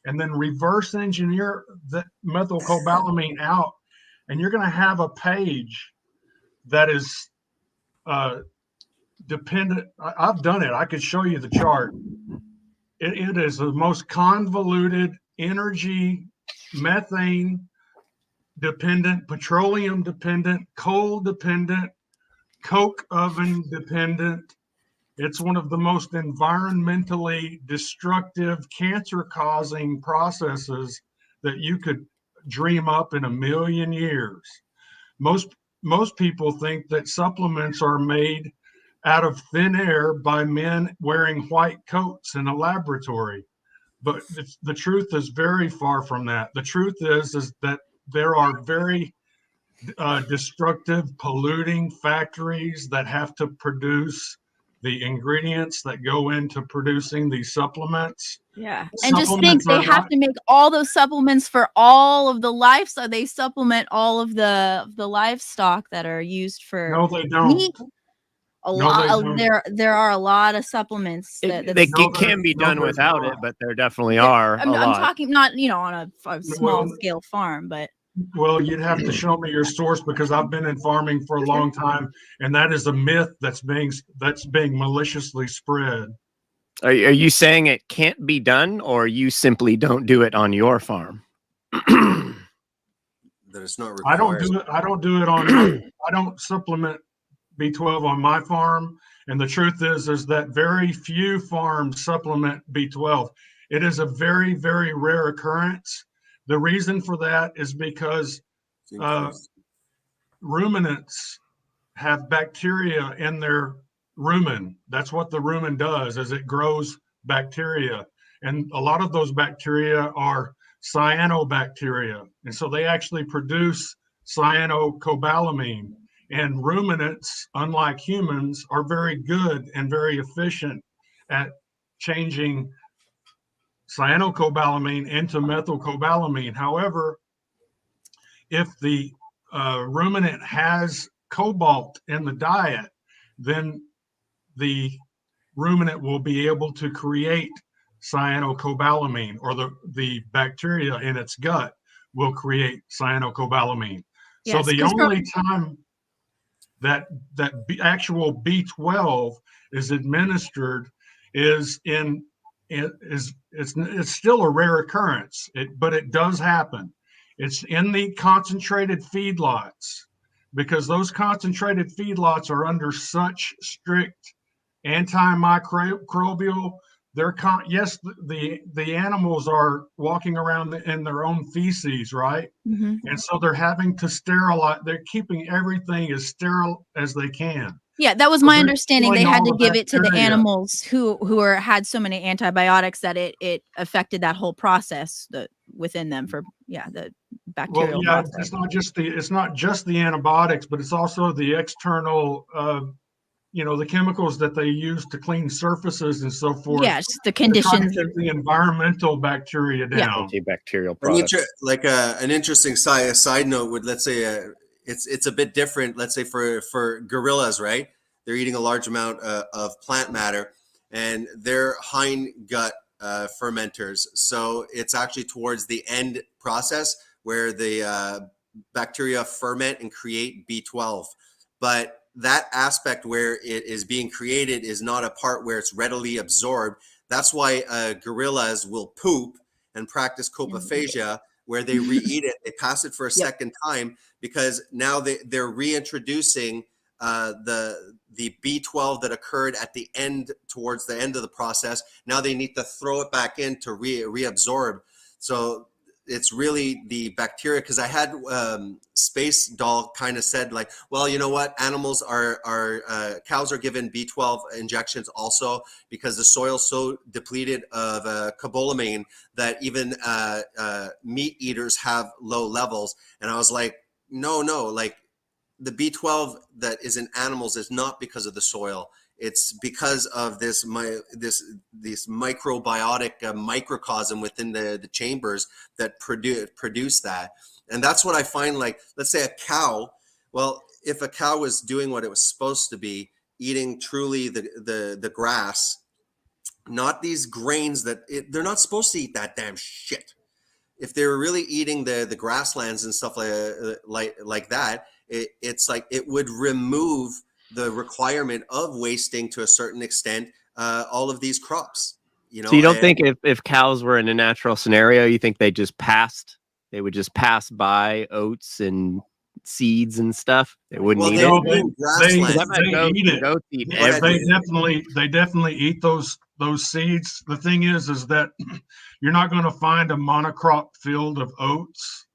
and then reverse engineer the methylcobalamin out, and you're going to have a page that is dependent. I've done it. I could show you the chart. It is the most convoluted, energy, methane dependent, petroleum dependent, coal dependent, coke oven dependent. It's one of the most environmentally destructive, cancer-causing processes that you could dream up in a million years. Most people think that supplements are made out of thin air by men wearing white coats in a laboratory. But the truth is very far from that. The truth is that there are very destructive, polluting factories that have to produce the ingredients that go into producing these supplements. Yeah. And just think, they have to make all those supplements for all of the livestock. They supplement all of the livestock that are used for. No, they don't. Meat. There are a lot of supplements it can be done without it, but there definitely are. I'm talking not on a small scale farm, but. Well, you'd have to show me your source, because I've been in farming for a long time, and that is a myth that's being maliciously spread. Are you saying it can't be done, or you simply don't do it on your farm? That it's not required. I don't do it on. I don't supplement B12 on my farm, and the truth is that very few farms supplement B12. It is a very, very rare occurrence. The reason for that is because ruminants have bacteria in their rumen. That's what the rumen does, is it grows bacteria. And a lot of those bacteria are cyanobacteria. And so they actually produce cyanocobalamin. And ruminants, unlike humans, are very good and very efficient at changing cyanocobalamin into methylcobalamin. However, if the ruminant has cobalt in the diet, then the ruminant will be able to create cyanocobalamin, or the bacteria in its gut will create cyanocobalamin. So Yes, the 'cause only time that actual B12 is administered is it's still a rare occurrence, but it does happen. It's in the concentrated feedlots, because those concentrated feedlots are under such strict antimicrobial. Yes, the animals are walking around in their own feces, right? Mhm. And so they're having to sterilize. They're keeping everything as sterile as they can. Yeah, that was So my they're understanding. They killing had all to the give it to the bacteria. animals who had so many antibiotics that it affected that whole process within them for the Well, bacterial yeah, process. it's not just the antibiotics, but it's also the external, the chemicals that they use to clean surfaces and so forth, Yeah, just the to try to conditions. keep the environmental bacteria Yeah. down. Antibacterial I mean, products. like an interesting side note would, let's say, it's a bit different. Let's say for gorillas, right? They're eating a large amount of plant matter, and they're hind gut fermenters. So it's actually towards the end process where the bacteria ferment and create B12. But that aspect where it is being created is not a part where it's readily absorbed. That's why gorillas will poop and practice coprophagia, where they re-eat it, they pass it for a second time, because now they're reintroducing the B12 that occurred at the end, towards the end of the process. Now they need to throw it back in to reabsorb. So it's really the bacteria, because I had Space Doll kind of said, like, well, you know what, animals cows are given B12 injections also because the soil's so depleted of cobalamin that even meat eaters have low levels. And I was like, no, like the B12 that is in animals is not because of the soil. It's because of this microbiotic microcosm within the chambers that produce that. And that's what I find, like, let's say a cow. Well, if a cow was doing what it was supposed to be, eating truly the grass, not these grains they're not supposed to eat that damn shit. If they were really eating the grasslands and stuff like that, it's like it would remove the requirement of wasting, to a certain extent, all of these crops. So you don't think if cows were in a natural scenario, you think they would just pass by oats and seeds and stuff? They wouldn't eat it? They Goats eat it. Goats eat They everything. definitely eat those seeds. The thing is that you're not going to find a monocrop field of oats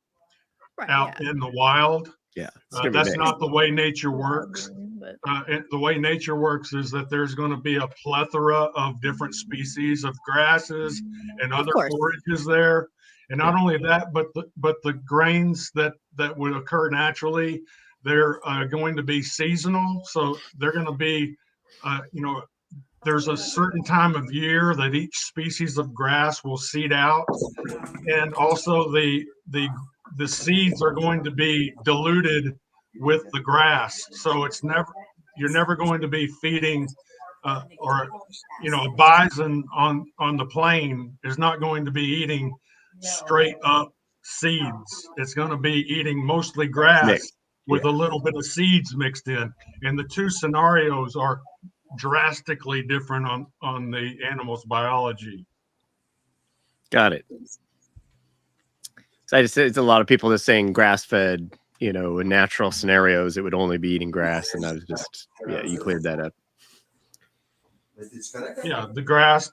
out in the wild. Yeah, that's not the way nature works. The way nature works is that there's going to be a plethora of different species of grasses and other forages there. And not only that, but the grains that would occur naturally, they're going to be seasonal. So they're going to be, there's a certain time of year that each species of grass will seed out, and also the seeds are going to be diluted with the grass. So you're never going to be feeding a bison on the plain is not going to be eating straight up seeds. It's going to be eating mostly grass with a little bit of seeds mixed in. And the two scenarios are drastically different on the animal's biology. Got it. So it's a lot of people just saying grass-fed, in natural scenarios, it would only be eating grass, and I was just, you cleared that up. Yeah, the grass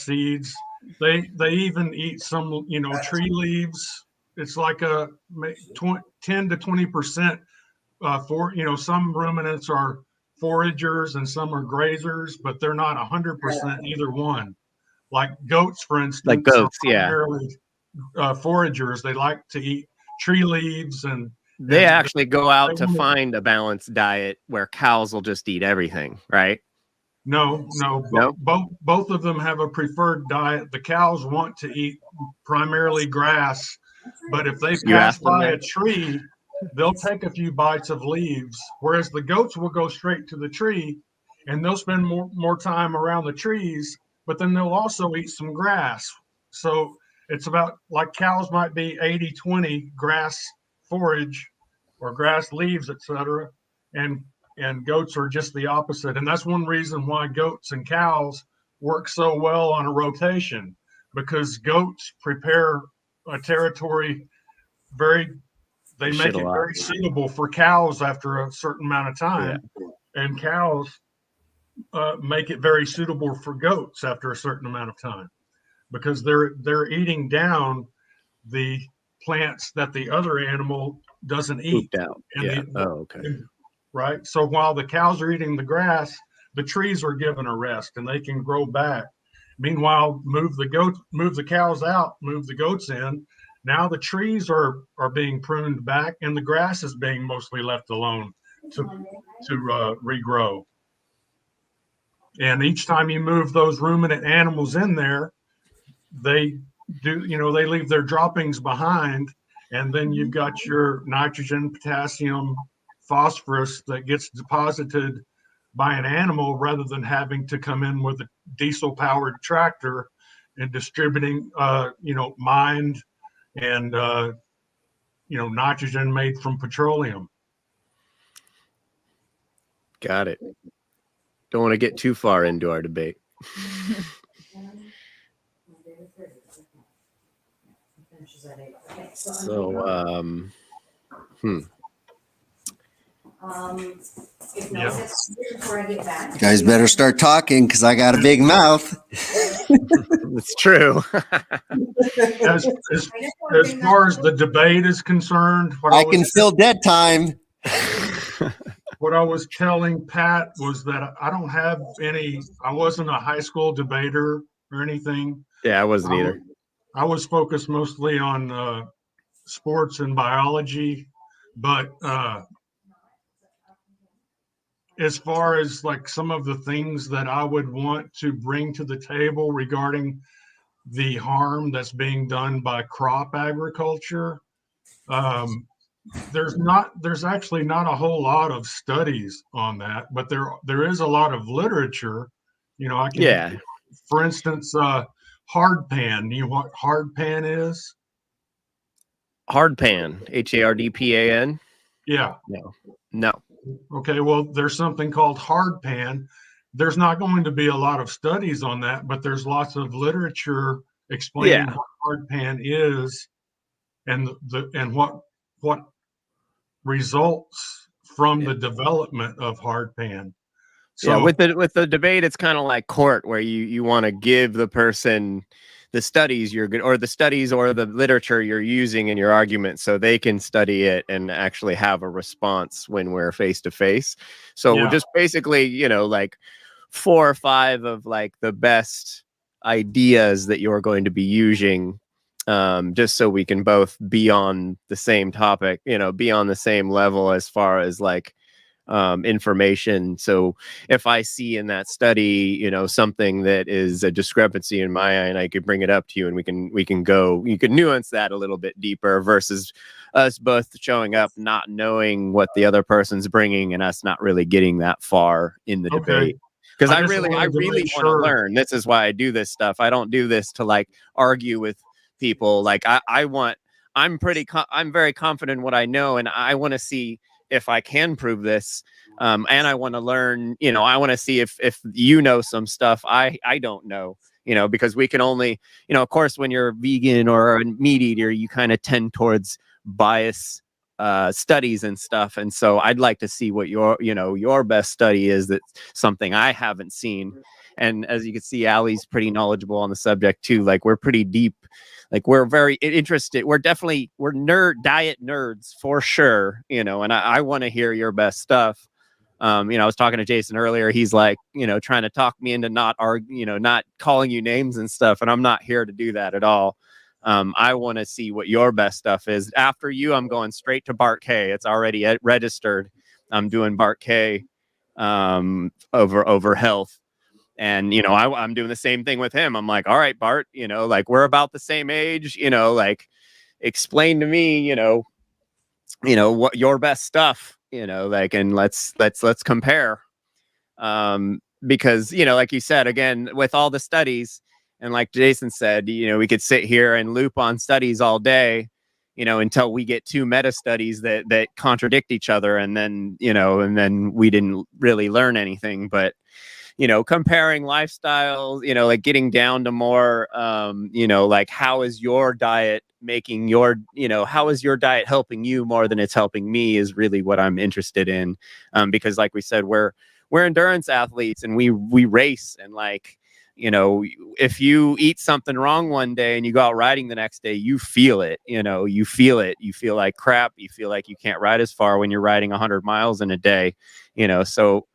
seeds. They even eat some, tree leaves. It's like a 10 to 20% for, some ruminants are foragers and some are grazers, but they're not 100% either one. Like goats, for instance, like goats, are primarily foragers. They like to eat tree leaves and They And actually go out to they wanna- find a balanced diet where cows will just eat everything, right? No, No? both of them have a preferred diet. The cows want to eat primarily grass, but if they You pass asked them by a that? tree, they'll take a few bites of leaves, whereas the goats will go straight to the tree and they'll spend more time around the trees, but then they'll also eat some grass. So it's about like cows might be 80-20 grass forage or grass leaves, etc. And goats are just the opposite. And that's one reason why goats and cows work so well on a rotation, because goats prepare a territory they Shit make a it lot. very suitable for cows after a certain amount of time. And cows make it very suitable for goats after a certain amount of time, because they're eating down the plants that the other animal doesn't eat. Pooped out. And Yeah. Okay. right. So while the cows are eating the grass, the trees are given a rest and they can grow back. Meanwhile, move the cows out, move the goats in. Now the trees are being pruned back and the grass is being mostly left alone to regrow. And each time you move those ruminant animals in there, they they leave their droppings behind, and then you've got your nitrogen, potassium, phosphorus that gets deposited by an animal rather than having to come in with a diesel powered tractor and distributing mined and nitrogen made from petroleum. Got it. Don't want to get too far into our debate. So, Before I get back. You guys better start talking because I got a big mouth. it's true. As far as the debate is concerned, I can fill dead time. what I was telling Pat was that I don't have any, I wasn't a high school debater or anything. Yeah, I wasn't either. I was focused mostly on sports and biology, but as far as like some of the things that I would want to bring to the table regarding the harm that's being done by crop agriculture, there's actually not a whole lot of studies on that, but there is a lot of literature. I can, for instance, hard pan. You know what hard pan is? Hard pan, HARDPAN. Yeah. No. Okay, well, there's something called hard pan. There's not going to be a lot of studies on that, but there's lots of literature explaining what hard pan is and what results from the development of hard pan. So with the debate, it's kind of like court, where you want to give the person the studies or the literature you're using in your argument so they can study it and actually have a response when we're face to face. So just basically, like 4 or 5 of like the best ideas that you're going to be using, just so we can both be on the same topic, be on the same level as far as like information. So if I see in that study, something that is a discrepancy in my eye, and I could bring it up to you, and we can go, you can nuance that a little bit deeper versus us both showing up not knowing what the other person's bringing and us not really getting that far in the debate. Because I really want to learn. This is why I do this stuff. I don't do this to like argue with people. Like I'm very confident in what I know, and I want to see if I can prove this. And I want to learn, I want to see if some stuff I don't know, because we can only, of course, when you're vegan or a meat eater, you kind of tend towards bias studies and stuff. And so I'd like to see what your best study is. That's something I haven't seen. And as you can see, Allie's pretty knowledgeable on the subject too. Like we're pretty deep. Like we're very interested. We're diet nerds for sure, and I want to hear your best stuff. I was talking to Jason earlier. He's like, trying to talk me into not calling you names and stuff. And I'm not here to do that at all. I want to see what your best stuff is. After you, I'm going straight to Bart K. It's already registered. I'm doing Bart K over health. And, you know, I'm doing the same thing with him. I'm like, all right, Bart, you know, like we're about the same age, you know, like explain to me, you know, what your best stuff, you know, like, and let's compare. Because, you know, like you said, again, with all the studies, and like Jason said, you know, we could sit here and loop on studies all day, you know, until we get 2 meta studies that contradict each other. And then, you know, and then we didn't really learn anything. But, you know, comparing lifestyles, you know, like getting down to more, you know, like how is your diet making your, you know, how is your diet helping you more than it's helping me is really what I'm interested in. Because like we said, we're endurance athletes and we race, and like, you know, if you eat something wrong one day and you go out riding the next day, you feel it, you know, you feel like crap. You feel like you can't ride as far when you're riding 100 miles in a day, you know, so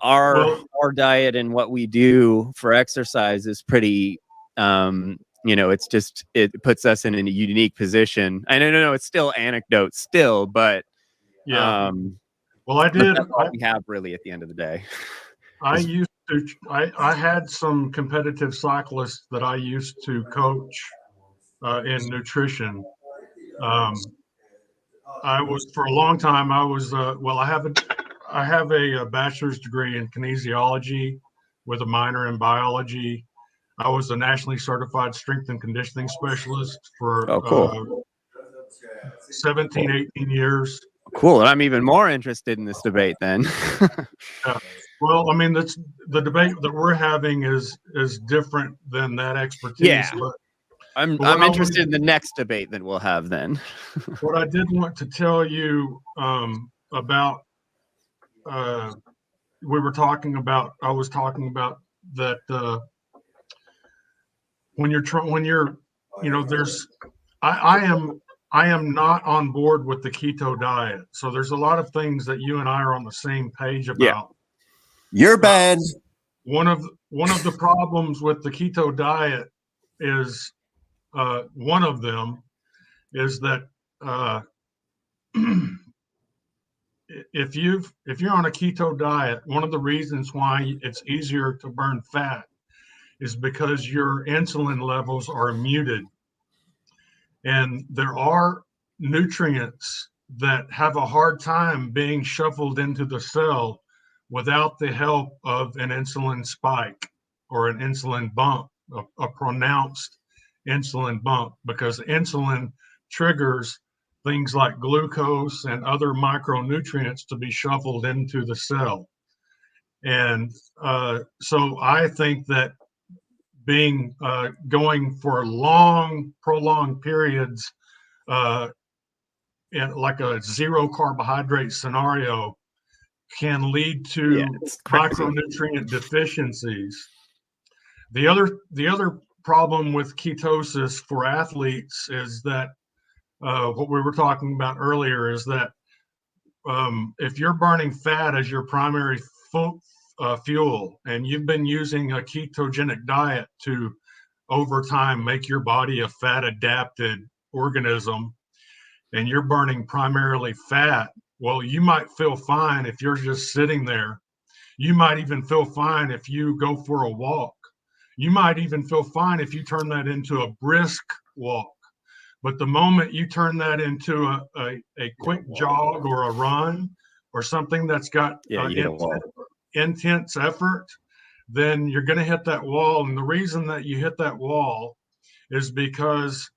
our diet and what we do for exercise is pretty, you know, it's just, it puts us in a unique position. I know it's still anecdote still, but Yeah. Well, I did. That's all we have really at the end of the day. I had some competitive cyclists that I used to coach in nutrition. I was, for a long time, I was, I have a bachelor's degree in kinesiology with a minor in biology. I was a nationally certified strength and conditioning specialist for 17, 18 years. Cool. I'm even more interested in this debate then. Yeah. Well, I mean, that's the debate that we're having is different than that expertise. Yeah. But I'm interested in the next debate that we'll have then. What I did want to tell you about, I was talking about that when you're, you know, I am not on board with the keto diet. So there's a lot of things that you and I are on the same page about. Yeah. You're banned. One of the problems with the keto diet is one of them is that if you're on a keto diet, one of the reasons why it's easier to burn fat is because your insulin levels are muted. And there are nutrients that have a hard time being shuffled into the cell without the help of an insulin spike or an insulin bump, a pronounced insulin bump, because insulin triggers things like glucose and other micronutrients to be shuffled into the cell. And so I think that going for long, prolonged periods in like a zero carbohydrate scenario can lead to micronutrient deficiencies. The other problem with ketosis for athletes is that what we were talking about earlier is that if you're burning fat as your primary fuel, and you've been using a ketogenic diet to over time make your body a fat adapted organism, and you're burning primarily fat, well, you might feel fine if you're just sitting there. You might even feel fine if you go for a walk. You might even feel fine if you turn that into a brisk walk. But the moment you turn that into a quick jog or a run or something that's got intense effort, then you're going to hit that wall. And the reason that you hit that wall is because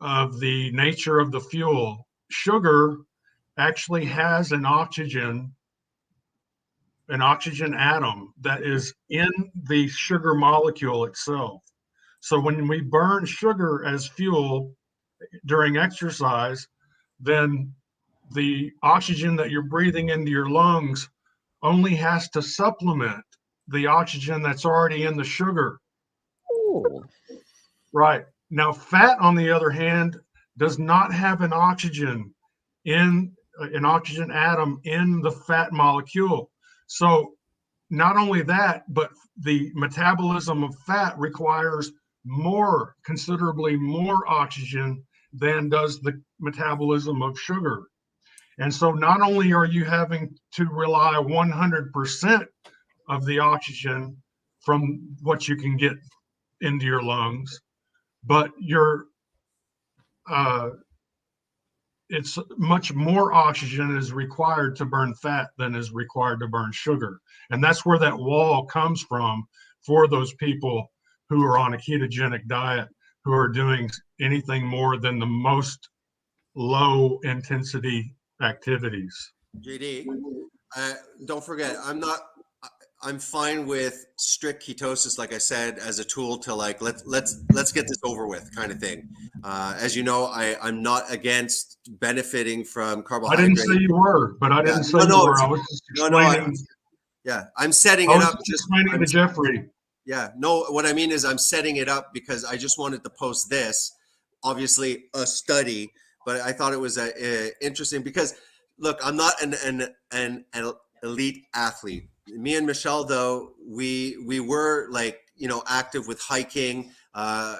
of the nature of the fuel. Sugar actually has an oxygen atom that is in the sugar molecule itself. So when we burn sugar as fuel during exercise, then the oxygen that you're breathing into your lungs only has to supplement the oxygen that's already in the sugar. Ooh. Right. Now, fat, on the other hand, does not have an oxygen atom in the fat molecule. So not only that, but the metabolism of fat requires considerably more oxygen than does the metabolism of sugar. And so not only are you having to rely 100% of the oxygen from what you can get into your lungs, but it's much more oxygen is required to burn fat than is required to burn sugar. And that's where that wall comes from for those people who are on a ketogenic diet, who are doing anything more than the most low intensity activities. JD, don't forget, I'm fine with strict ketosis, like I said, as a tool to like let's get this over with kind of thing. As you know, I'm not against benefiting from carbohydrates. I didn't say you were, but I didn't say you were. I was just explaining. I'm setting I it was up. just explaining to Jeffrey. Yeah, no, what I mean is I'm setting it up because I just wanted to post this, obviously a study, but I thought it was interesting because look, I'm not an elite athlete. Me and Michelle, though, we were like, active with hiking,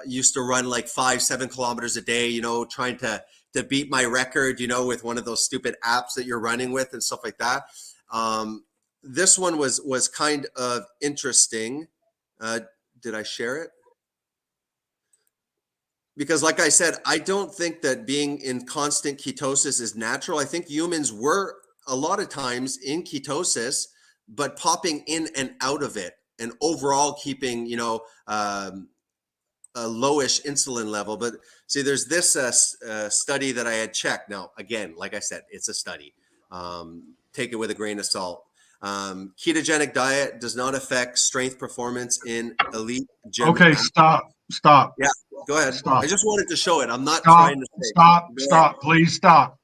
used to run like 5-7 kilometers a day, trying to beat my record, with one of those stupid apps that you're running with and stuff like that. This one was kind of interesting. Did I share it? Because like I said, I don't think that being in constant ketosis is natural. I think humans were a lot of times in ketosis, but popping in and out of it and overall keeping, a lowish insulin level. But see, there's this study that I had checked. Now, again, like I said, it's a study. Take it with a grain of salt. Ketogenic diet does not affect strength performance in elite gym. Okay, stop. Yeah, go ahead. Stop. I just wanted to show it. I'm not trying to say. Stop. Please stop.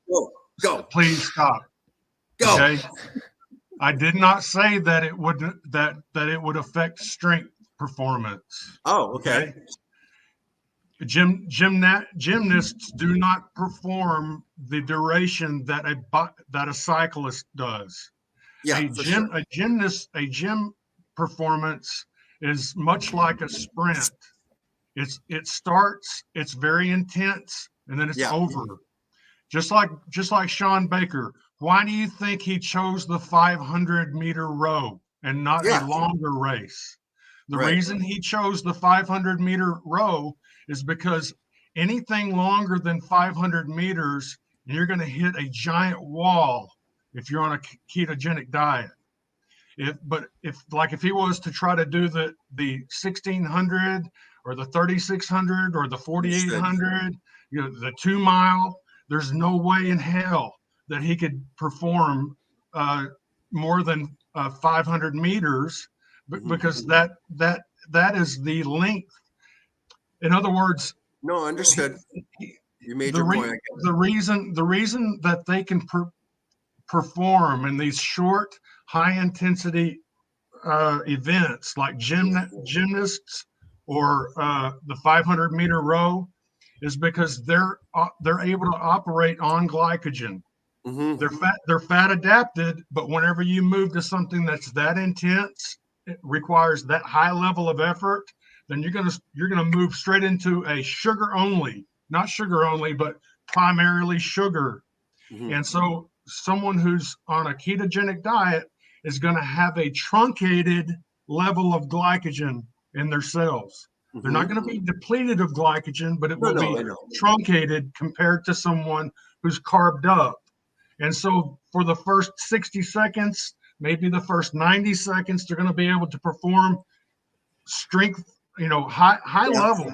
Go. Please stop. Go. Okay. I did not say that it would it would affect strength performance. Oh, okay. Gymnasts do not perform the duration that a cyclist does. Yeah, A gym performance is much like a sprint. It starts, it's very intense, and then it's over. Just like Sean Baker. Why do you think he chose the 500-meter row and not a longer race? The reason he chose the 500-meter row is because anything longer than 500 meters, you're going to hit a giant wall if you're on a ketogenic diet. If he was to try to do the 1600 or the 3600 or the 4800, the 2 mile, there's no way in hell that he could perform more than 500 meters because that is the length. In other words, no, understood. You made your point. The reason that they can perform in these short, high intensity events like gymnasts or the 500-meter row is because they're able to operate on glycogen. Mm-hmm. They're fat adapted, but whenever you move to something that's that intense, it requires that high level of effort, then you're gonna move straight into a not sugar only, but primarily sugar. Mm-hmm. And so someone who's on a ketogenic diet is going to have a truncated level of glycogen in their cells. Mm-hmm. They're not going to be depleted of glycogen, but it will be truncated compared to someone who's carved up. And so for the first 60 seconds, maybe the first 90 seconds, they're going to be able to perform strength, high level,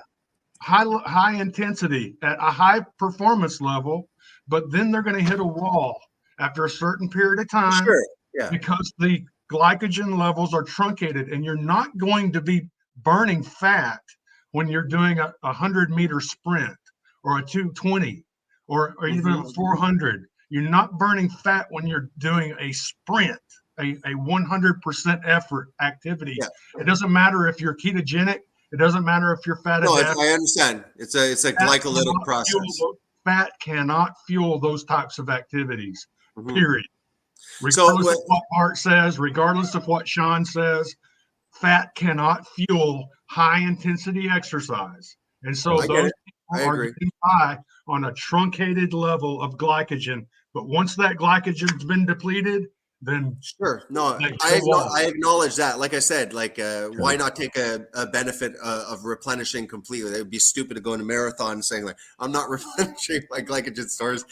high intensity at a high performance level, but then they're going to hit a wall after a certain period of time because the glycogen levels are truncated, and you're not going to be burning fat when you're doing a 100-meter sprint or a 220 or even a 400. You're not burning fat when you're doing a sprint, a 100% effort activity. Yeah. It doesn't matter if you're ketogenic. It doesn't matter if you're fat adapted. I understand. It's a glycolytic process. Fat cannot fuel those types of activities, period. Regardless of what Art says, regardless of what Sean says, fat cannot fuel high intensity exercise. And so I get those it. I people are agree. getting high on a truncated level of glycogen. But once that glycogen's been depleted, then Sure. No, they go off. I acknowledge that. Like I said, like why Sure. not take a benefit of replenishing completely? It would be stupid to go in a marathon saying like I'm not replenishing my glycogen stores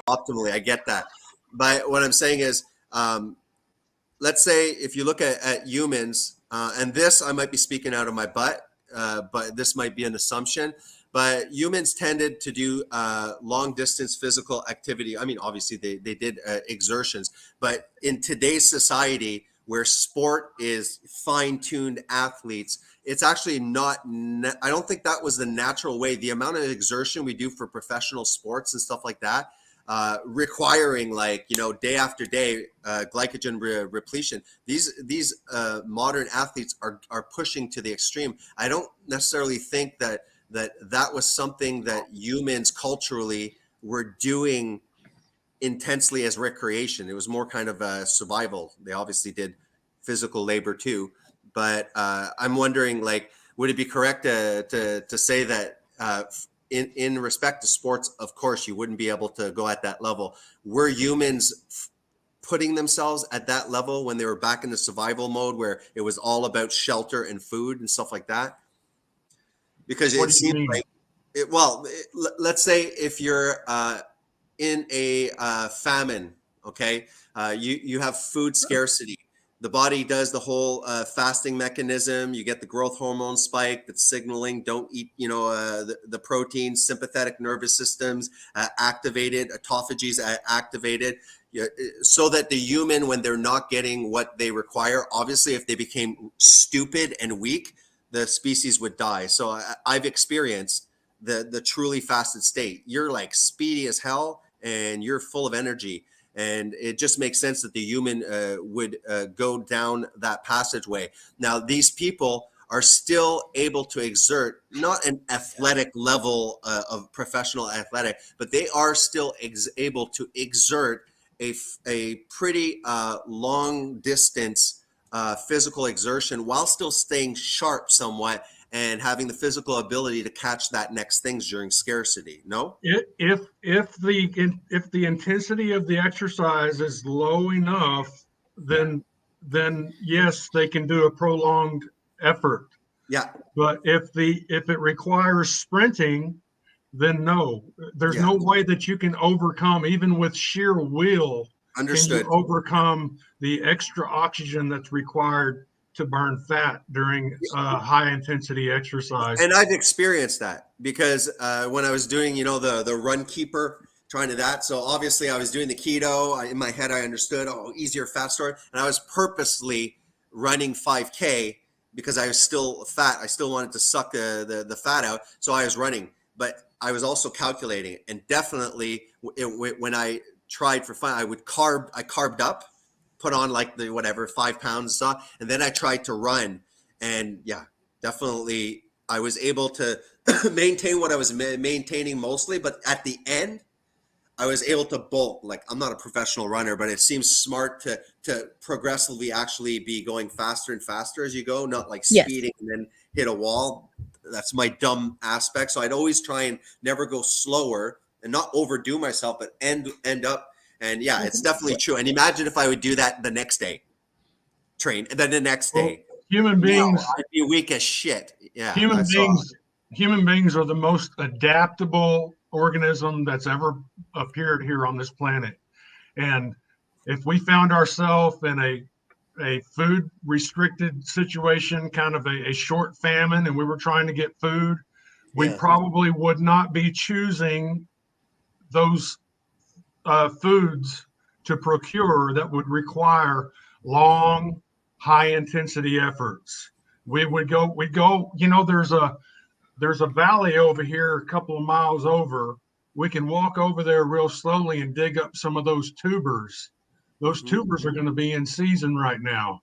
optimally. I get that, but what I'm saying is, let's say if you look at humans, and this I might be speaking out of my butt, but this might be an assumption. But humans tended to do long distance physical activity. I mean, obviously they did exertions, but in today's society where sport is fine tuned athletes, it's actually not, I don't think that was the natural way. The amount of exertion we do for professional sports and stuff like that, requiring like, you know, day after day glycogen repletion. These modern athletes are pushing to the extreme. I don't necessarily think that was something that humans culturally were doing intensely as recreation. It was more kind of a survival. They obviously did physical labor too, but I'm wondering, like, would it be correct to say that in respect to sports, of course, you wouldn't be able to go at that level. Were humans putting themselves at that level when they were back in the survival mode where it was all about shelter and food and stuff like that? Because What it do you seems mean? like, let's say if you're in a famine, okay, you have food scarcity. The body does the whole fasting mechanism. You get the growth hormone spike that's signaling don't eat, you know, the protein. Sympathetic nervous systems activated, autophagies activated, so that the human, when they're not getting what they require, obviously if they became stupid and weak, the species would die. So I've experienced the truly fasted state. You're like speedy as hell and you're full of energy. And it just makes sense that the human would go down that passageway. Now, these people are still able to exert not an athletic level of professional athletic, but they are still able to exert a pretty long distance physical exertion while still staying sharp somewhat and having the physical ability to catch that next things during scarcity. No? If the intensity of the exercise is low enough, then yes, they can do a prolonged effort. Yeah. But if it requires sprinting, then no. There's Yeah. no way that you can overcome, even with sheer will, can Understood. you overcome the extra oxygen that's required to burn fat during high intensity exercise. And I've experienced that because when I was doing, you know, the run keeper, trying to that. So obviously I was doing the keto. In my head, I understood, oh, easier fat store. And I was purposely running 5K because I was still fat. I still wanted to suck the fat out. So I was running, but I was also calculating it. And definitely when I tried for fun, I carved up, put on like the whatever 5 pounds and stuff, and then I tried to run, and yeah, definitely I was able to maintain what I was maintaining mostly, but at the end I was able to bulk. Like, I'm not a professional runner, but it seems smart to progressively actually be going faster and faster as you go, not like Yes. speeding and then hit a wall. That's my dumb aspect. So I'd always try and never go slower and not overdo myself, but end up. And yeah, it's definitely true. And imagine if I would do that the next day, train, and then the next day. Human beings, I'd be weak as shit. Yeah, human beings are the most adaptable organism that's ever appeared here on this planet. And if we found ourselves in a food restricted situation, kind of a short famine, and we were trying to get food, we probably would not be choosing those foods to procure that would require long, high intensity efforts. We'd go, you know, there's a valley over here a couple of miles over. We can walk over there real slowly and dig up some of those tubers. Those tubers are going to be in season right now.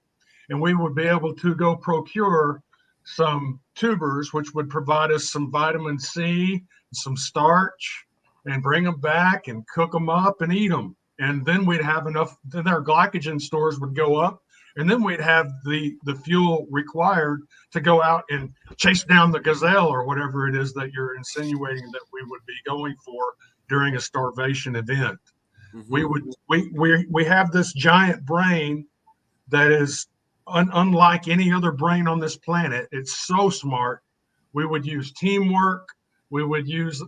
And we would be able to go procure some tubers, which would provide us some vitamin C, some starch, and bring them back and cook them up and eat them. And then we'd have enough, then our glycogen stores would go up, and then we'd have the fuel required to go out and chase down the gazelle or whatever it is that you're insinuating that we would be going for during a starvation event. We have this giant brain that is unlike any other brain on this planet. It's so smart. We would use teamwork. We would use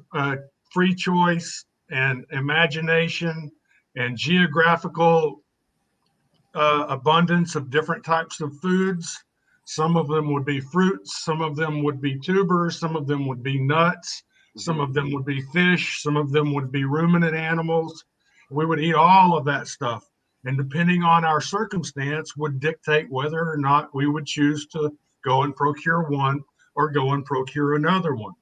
free choice and imagination and geographical abundance of different types of foods. Some of them would be fruits. Some of them would be tubers. Some of them would be nuts. Some of them would be fish. Some of them would be ruminant animals. We would eat all of that stuff. And depending on our circumstance would dictate whether or not we would choose to go and procure one or go and procure another one.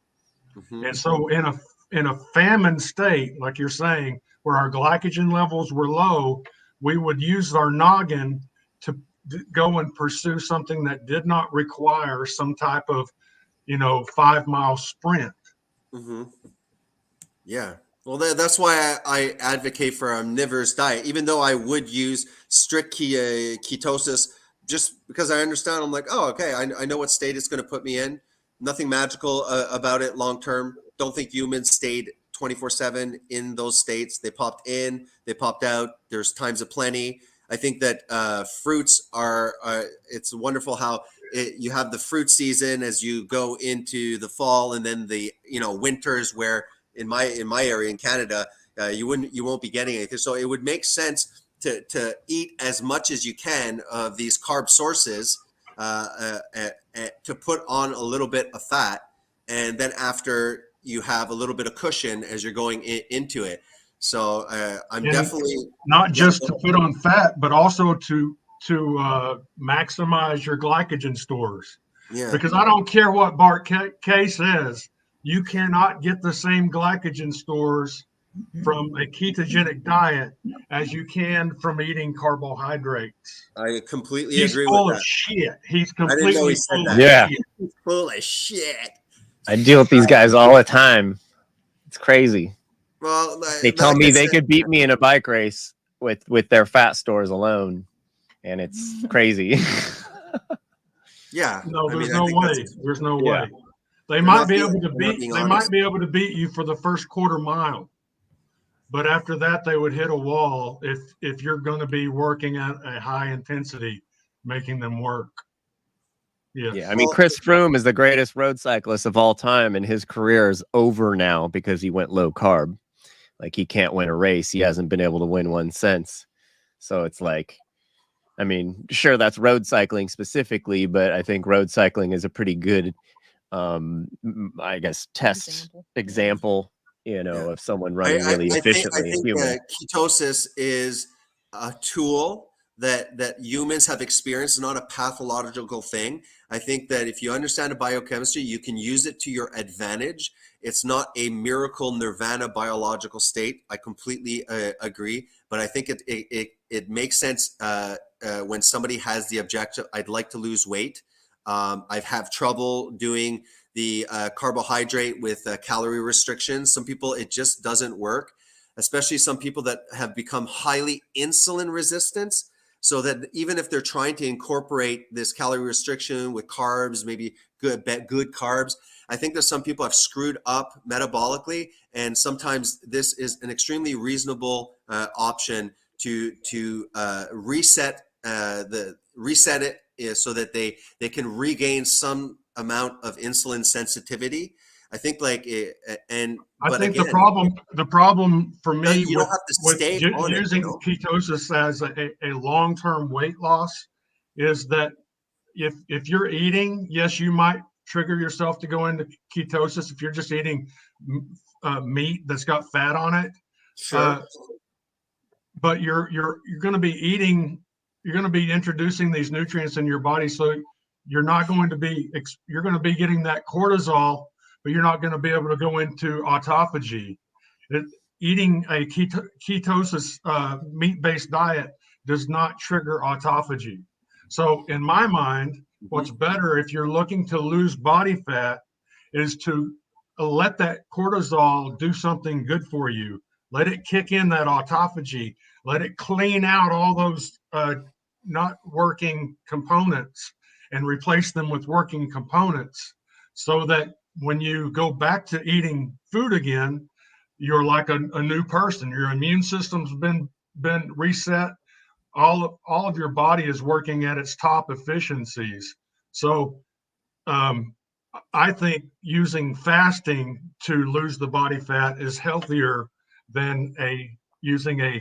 And so in a famine state, like you're saying, where our glycogen levels were low, we would use our noggin to go and pursue something that did not require some type of, 5-mile sprint. Yeah. Well, that's why I advocate for an omnivorous diet, even though I would use strict ketosis, just because I understand. I'm like, oh, okay, I know what state it's going to put me in. Nothing magical about it long term. Don't think humans stayed 24/7 in those states. They popped in, they popped out. There's times of plenty. I think that fruits are, it's wonderful how you have the fruit season as you go into the fall, and then the winters where in my area in Canada you won't be getting anything. So it would make sense to eat as much as you can of these carb sources, to put on a little bit of fat, and then after you have a little bit of cushion as you're going into it. So I'm definitely not just to put on fat, but also to maximize your glycogen stores. Yeah. Because I don't care what Bart K says, you cannot get the same glycogen stores from a ketogenic diet as you can from eating carbohydrates. I completely He's agree full with of that. shit. He's I didn't know completely he said full that. of Yeah. shit. He's full of shit. I deal with these guys all the time. It's crazy. Well, They tell like me I they said, could beat me in a bike race with their fat stores alone, and it's crazy. Yeah. No, I there's mean, I no think way. that's- There's no Yeah. way. They might be not able to being- they're not beat. being They honest. might be able to beat you for the first quarter mile, but after that, they would hit a wall if you're going to be working at a high intensity, making them work. Yes. Yeah, I mean, Well- Chris Froome is the greatest road cyclist of all time, and his career is over now because he went low carb. Like, he can't win a race. He hasn't been able to win one since. So it's like, I mean, sure, that's road cycling specifically, but I think road cycling is a pretty good, I guess, test example, of someone running really efficiently I think human. ketosis is a tool that humans have experienced, not a pathological thing. I think that if you understand the biochemistry, you can use it to your advantage. It's not a miracle nirvana biological state. I completely agree, but I think it makes sense when somebody has the objective, I'd like to lose weight. I've had trouble doing the carbohydrate with calorie restrictions. Some people, it just doesn't work, especially some people that have become highly insulin resistant. So that even if they're trying to incorporate this calorie restriction with carbs, maybe good carbs, I think that some people have screwed up metabolically, and sometimes this is an extremely reasonable option to reset it so that they can regain some amount of insulin sensitivity. I think the problem for me you don't have to stay on using it, ketosis as a long-term weight loss is that if you're eating, yes, you might trigger yourself to go into ketosis if you're just eating meat that's got fat on it. Sure. But you're going to be eating, you're going to be introducing these nutrients in your body, so you're going to be getting that cortisol, but you're not going to be able to go into autophagy. Eating a ketosis meat-based diet does not trigger autophagy. So in my mind, what's better if you're looking to lose body fat is to let that cortisol do something good for you. Let it kick in that autophagy. Let it clean out all those not working components and replace them with working components, so that when you go back to eating food again, you're like a new person. Your immune system's been reset. All of your body is working at its top efficiencies. So I think using fasting to lose the body fat is healthier than using a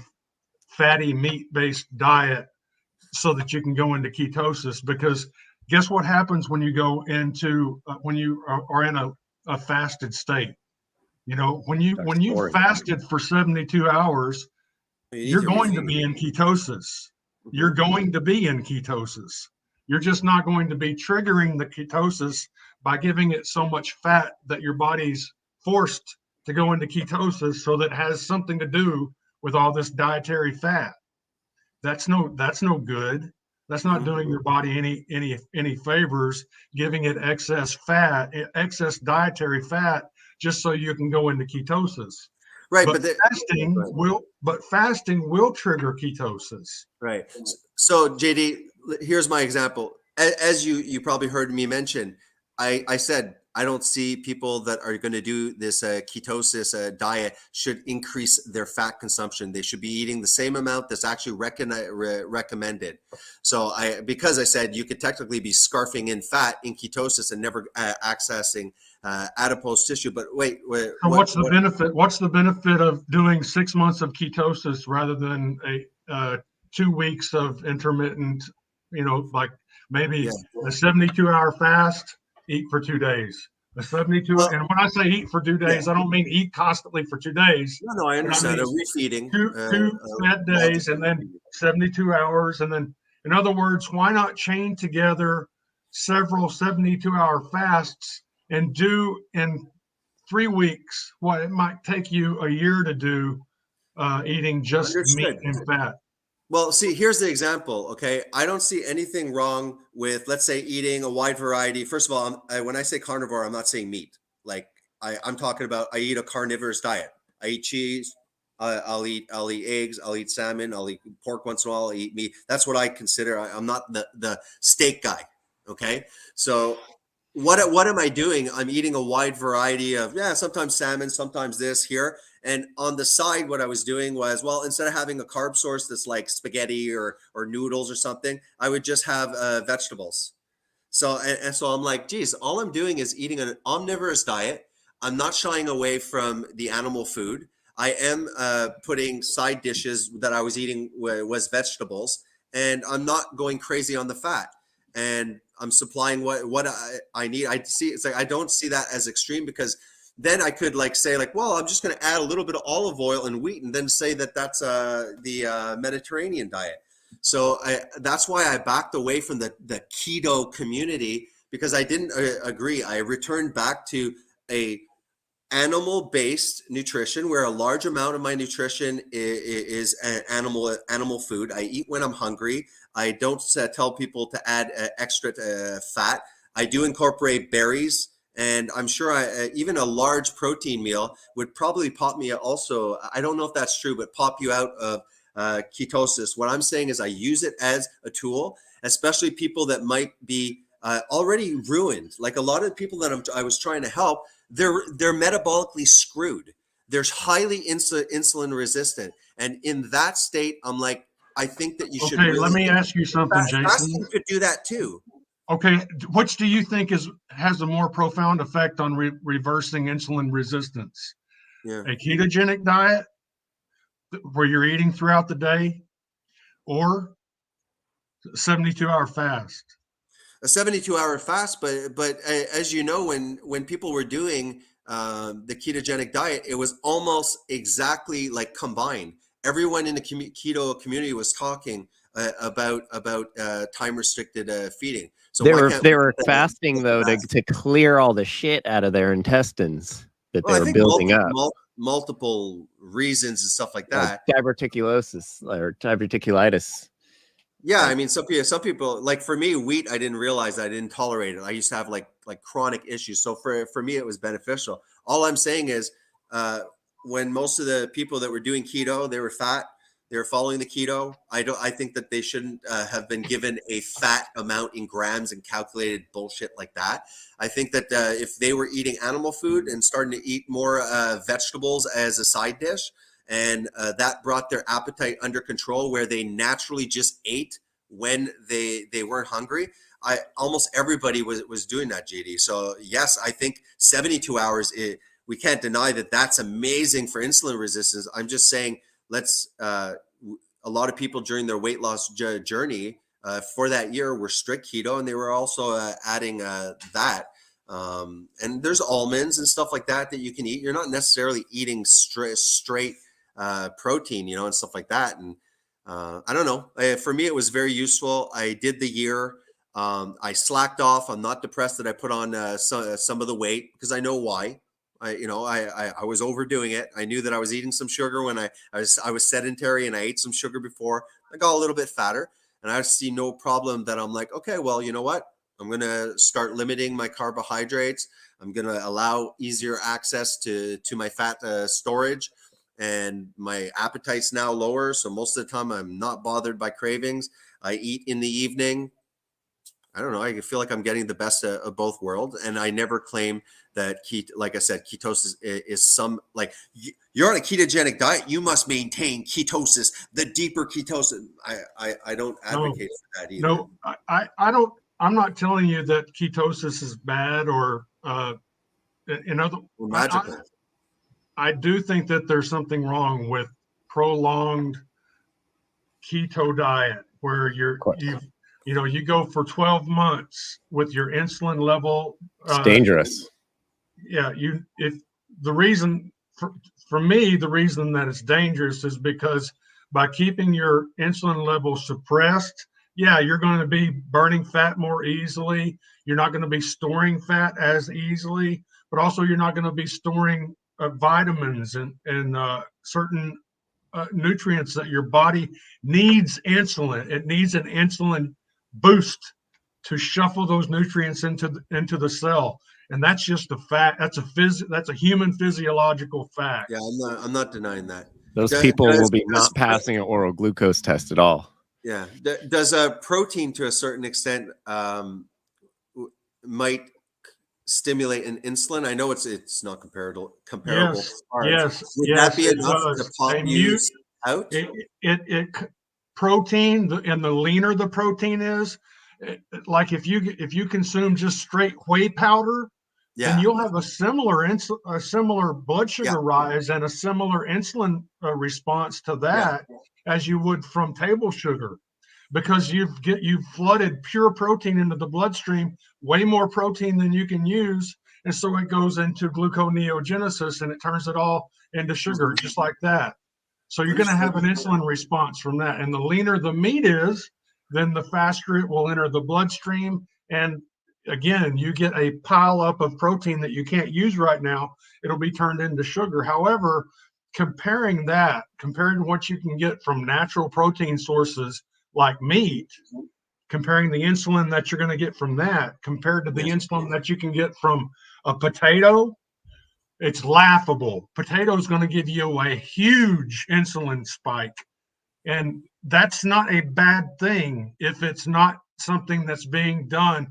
fatty meat-based diet so that you can go into ketosis. Because guess what happens when you go into when you are in a fasted state? You know, when you fasted for 72 hours, you're going to be in ketosis. You're going to be in ketosis. You're just not going to be triggering the ketosis by giving it so much fat that your body's forced to go into ketosis, so that has something to do with all this dietary fat. That's no good. That's not doing your body any favors, giving it excess fat, excess dietary fat, just so you can go into ketosis. Right, but fasting will trigger ketosis. Right. So JD, here's my example. As you probably heard me mention, I said I don't see people that are going to do this ketosis diet should increase their fat consumption. They should be eating the same amount that's actually recommended. So because I said you could technically be scarfing in fat in ketosis and never accessing adipose tissue. But wait, so what's the benefit? What's the benefit of doing 6 months of ketosis rather than a 2 weeks of intermittent? You know, like maybe a 72-hour fast, eat for 2 days. A 72, and when I say eat for 2 days, I don't mean eat constantly for 2 days. No, I understand. A refeeding. Two fed days, and then 72 hours, and then, in other words, why not chain together several 72-hour fasts and do in 3 weeks what it might take you a year to do, eating just meat and fat? Well, see, here's the example, okay? I don't see anything wrong with, let's say, eating a wide variety. First of all, when I say carnivore, I'm not saying meat. Like, I'm talking about I eat a carnivorous diet. I eat cheese. I'll eat eggs. I'll eat salmon. I'll eat pork once in a while. I'll eat meat. That's what I consider. I'm not the steak guy, okay? So what am I doing? I'm eating a wide variety of, sometimes salmon, sometimes this here. And on the side, what I was doing was, well, instead of having a carb source that's like spaghetti or noodles or something, I would just have vegetables. So, and so I'm like, geez, all I'm doing is eating an omnivorous diet. I'm not shying away from the animal food. I am putting side dishes that I was eating was vegetables, and I'm not going crazy on the fat. And I'm supplying what I need. I see, it's like, I don't see that as extreme, because then I could say, well, I'm just going to add a little bit of olive oil and wheat, and then say that that's the Mediterranean diet. So that's why I backed away from the keto community, because I didn't agree. I returned back to a animal-based nutrition, where a large amount of my nutrition is animal food. I eat when I'm hungry. I don't tell people to add extra fat. I do incorporate berries. And I'm sure even a large protein meal would probably pop me also. I don't know if that's true, but pop you out of ketosis. What I'm saying is I use it as a tool, especially people that might be already ruined. Like a lot of the people that I was trying to help, they're metabolically screwed. They're highly insulin resistant. And in that state, I'm like, I think that you should. Okay, let me ask you something, Jason. Fasting could do that too. Okay, which do you think has a more profound effect on reversing insulin resistance? Yeah. A ketogenic diet where you're eating throughout the day, or 72-hour fast? A 72-hour fast, but as you know, when people were doing the ketogenic diet, it was almost exactly like combined. Everyone in the keto community was talking about time restricted feeding. So they were fasting though to clear all the shit out of their intestines that they were building up. Multiple reasons and stuff like that. Like diverticulosis or diverticulitis. Yeah, I mean, some people, like for me, wheat, I didn't realize I didn't tolerate it. I used to have like chronic issues. So for me, it was beneficial. All I'm saying is when most of the people that were doing keto, they were fat, They're following the keto. I think that they shouldn't have been given a fat amount in grams and calculated bullshit like that. I think that if they were eating animal food and starting to eat more vegetables as a side dish, and that brought their appetite under control, where they naturally just ate when they weren't hungry. Almost everybody was doing that, JD. So yes, I think 72 hours. We can't deny that that's amazing for insulin resistance. I'm just saying, let's. A lot of people during their weight loss journey for that year were strict keto, and they were also adding that. And there's almonds and stuff like that you can eat. You're not necessarily eating straight protein, and stuff like that. And I don't know. For me, it was very useful. I did the year. I slacked off. I'm not depressed that I put on some of the weight, because I know why. I was overdoing it. I knew that I was eating some sugar when I was sedentary, and I ate some sugar before. I got a little bit fatter, and I see no problem that I'm like, okay, well, you know what? I'm going to start limiting my carbohydrates. I'm going to allow easier access to my fat storage, and my appetite's now lower. So most of the time I'm not bothered by cravings. I eat in the evening. I don't know. I feel like I'm getting the best of both worlds. And I never claim that like I said, ketosis is some, like, you're on a ketogenic diet, you must maintain ketosis, the deeper ketosis. I don't advocate for that either. No, I don't. I'm not telling you that ketosis is bad or magical. I do think that there's something wrong with prolonged keto diet where you go for 12 months with your insulin level. It's dangerous. Yeah, the reason for me, the reason that it's dangerous is because by keeping your insulin level suppressed, yeah, you're going to be burning fat more easily. You're not going to be storing fat as easily, but also you're not going to be storing vitamins and certain nutrients that your body needs. Insulin, it needs an insulin boost to shuffle those nutrients into the cell, and that's just a fact. That's a human physiological fact. Yeah, I'm not denying that. Those people will be not passing an oral glucose test at all. Yeah. Does protein to a certain extent might stimulate an insulin? I know it's not comparable. Yes. Would that be enough to pop you out? Protein, and the leaner the protein is, like if you consume just straight whey powder, then you'll have a similar blood sugar rise and a similar insulin response to that as you would from table sugar, because you've flooded pure protein into the bloodstream, way more protein than you can use, and so it goes into gluconeogenesis and it turns it all into sugar, just like that. So you're going to have an insulin response from that. And the leaner the meat is, then the faster it will enter the bloodstream. And again, you get a pile up of protein that you can't use right now. It'll be turned into sugar. However, comparing to what you can get from natural protein sources like meat, comparing the insulin that you're going to get from that compared to the insulin that you can get from a potato, it's laughable. Potato is going to give you a huge insulin spike. And that's not a bad thing if it's not something that's being done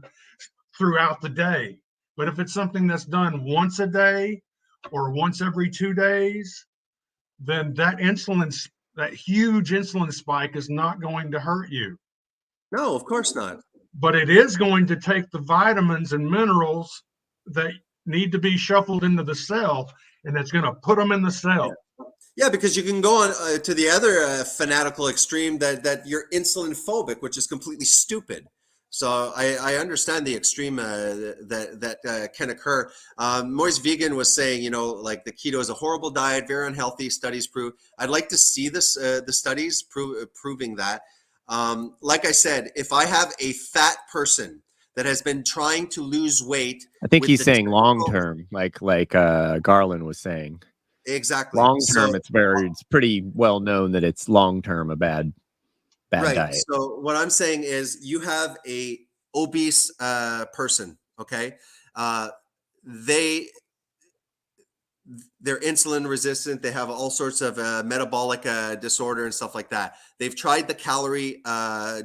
throughout the day. But if it's something that's done once a day or once every 2 days, then that huge insulin spike is not going to hurt you. No, of course not. But it is going to take the vitamins and minerals that need to be shuffled into the cell, and it's going to put them in the cell. Yeah, because you can go on to the other fanatical extreme that you're insulin phobic, which is completely stupid. So I understand the extreme that can occur. Moise Vegan was saying, like the keto is a horrible diet, very unhealthy. Studies prove. I'd like to see the studies proving that. Like I said, if I have a fat person that has been trying to lose weight, I think he's saying long term, like Garland was saying. Exactly. Long term, it's pretty well known that it's long term a bad diet. So what I'm saying is, you have a obese person, okay? they're insulin resistant. They have all sorts of metabolic disorder and stuff like that. They've tried the calorie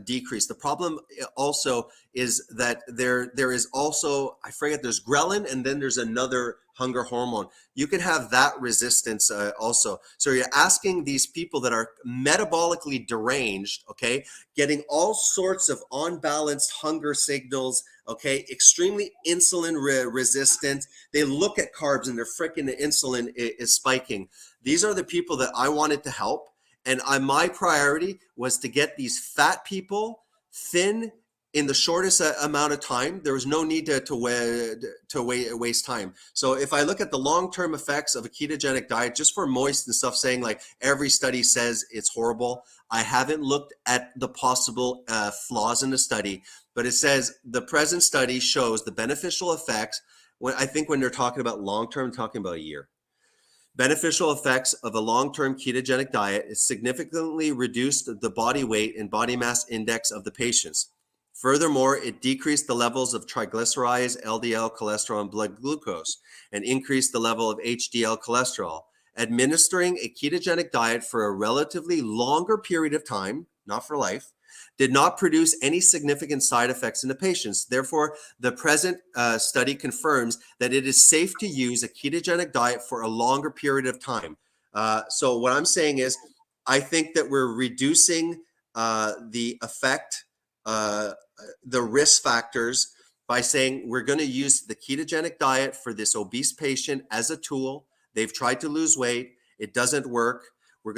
decrease. The problem also is that there is also, I forget, there's ghrelin, and then there's another hunger hormone. You can have that resistance also. So you're asking these people that are metabolically deranged, okay, getting all sorts of unbalanced hunger signals, okay, extremely insulin resistant. They look at carbs and their freaking insulin is spiking. These are the people that I wanted to help. And my priority was to get these fat people thin in the shortest amount of time. There was no need to waste time. So if I look at the long-term effects of a ketogenic diet, just for moist and stuff, saying like every study says it's horrible, I haven't looked at the possible flaws in the study, but it says the present study shows the beneficial effects. I think when they're talking about long-term, talking about a year. Beneficial effects of a long-term ketogenic diet is significantly reduced the body weight and body mass index of the patients. Furthermore, it decreased the levels of triglycerides, LDL cholesterol, and blood glucose, and increased the level of HDL cholesterol. Administering a ketogenic diet for a relatively longer period of time, not for life, did not produce any significant side effects in the patients. Therefore, the present study confirms that it is safe to use a ketogenic diet for a longer period of time. So what I'm saying is, I think that we're reducing the effect, the risk factors, by saying we're going to use the ketogenic diet for this obese patient as a tool. They've tried to lose weight. It doesn't work. We're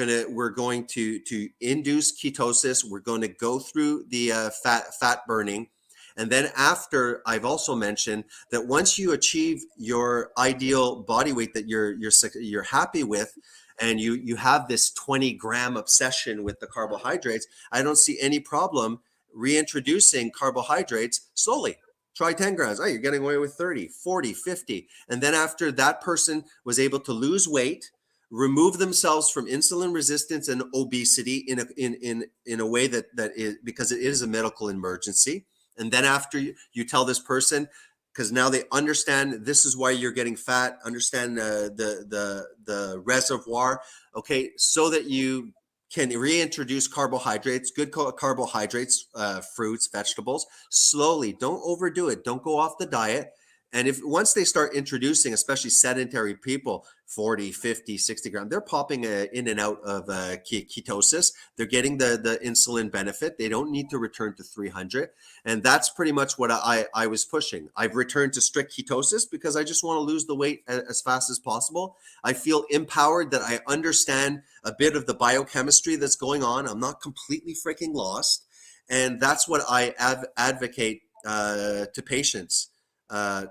going to induce ketosis. We're going to go through the fat burning. And then after, I've also mentioned that once you achieve your ideal body weight that you're happy with, and you have this 20-gram obsession with the carbohydrates, I don't see any problem reintroducing carbohydrates slowly. Try 10 grams. Oh, you're getting away with 30, 40, 50. And then after that person was able to lose weight, remove themselves from insulin resistance and obesity in a way that is, because it is a medical emergency. And then after you tell this person, because now they understand this is why you're getting fat, understand the reservoir, okay, so that you can reintroduce carbohydrates, good carbohydrates, fruits, vegetables, slowly. Don't overdo it. Don't go off the diet. And if once they start introducing, especially sedentary people, 40, 50, 60 grams, they're popping in and out of ketosis. They're getting the insulin benefit. They don't need to return to 300. And that's pretty much what I was pushing. I've returned to strict ketosis because I just want to lose the weight as fast as possible. I feel empowered that I understand a bit of the biochemistry that's going on. I'm not completely freaking lost. And that's what I advocate to patients. I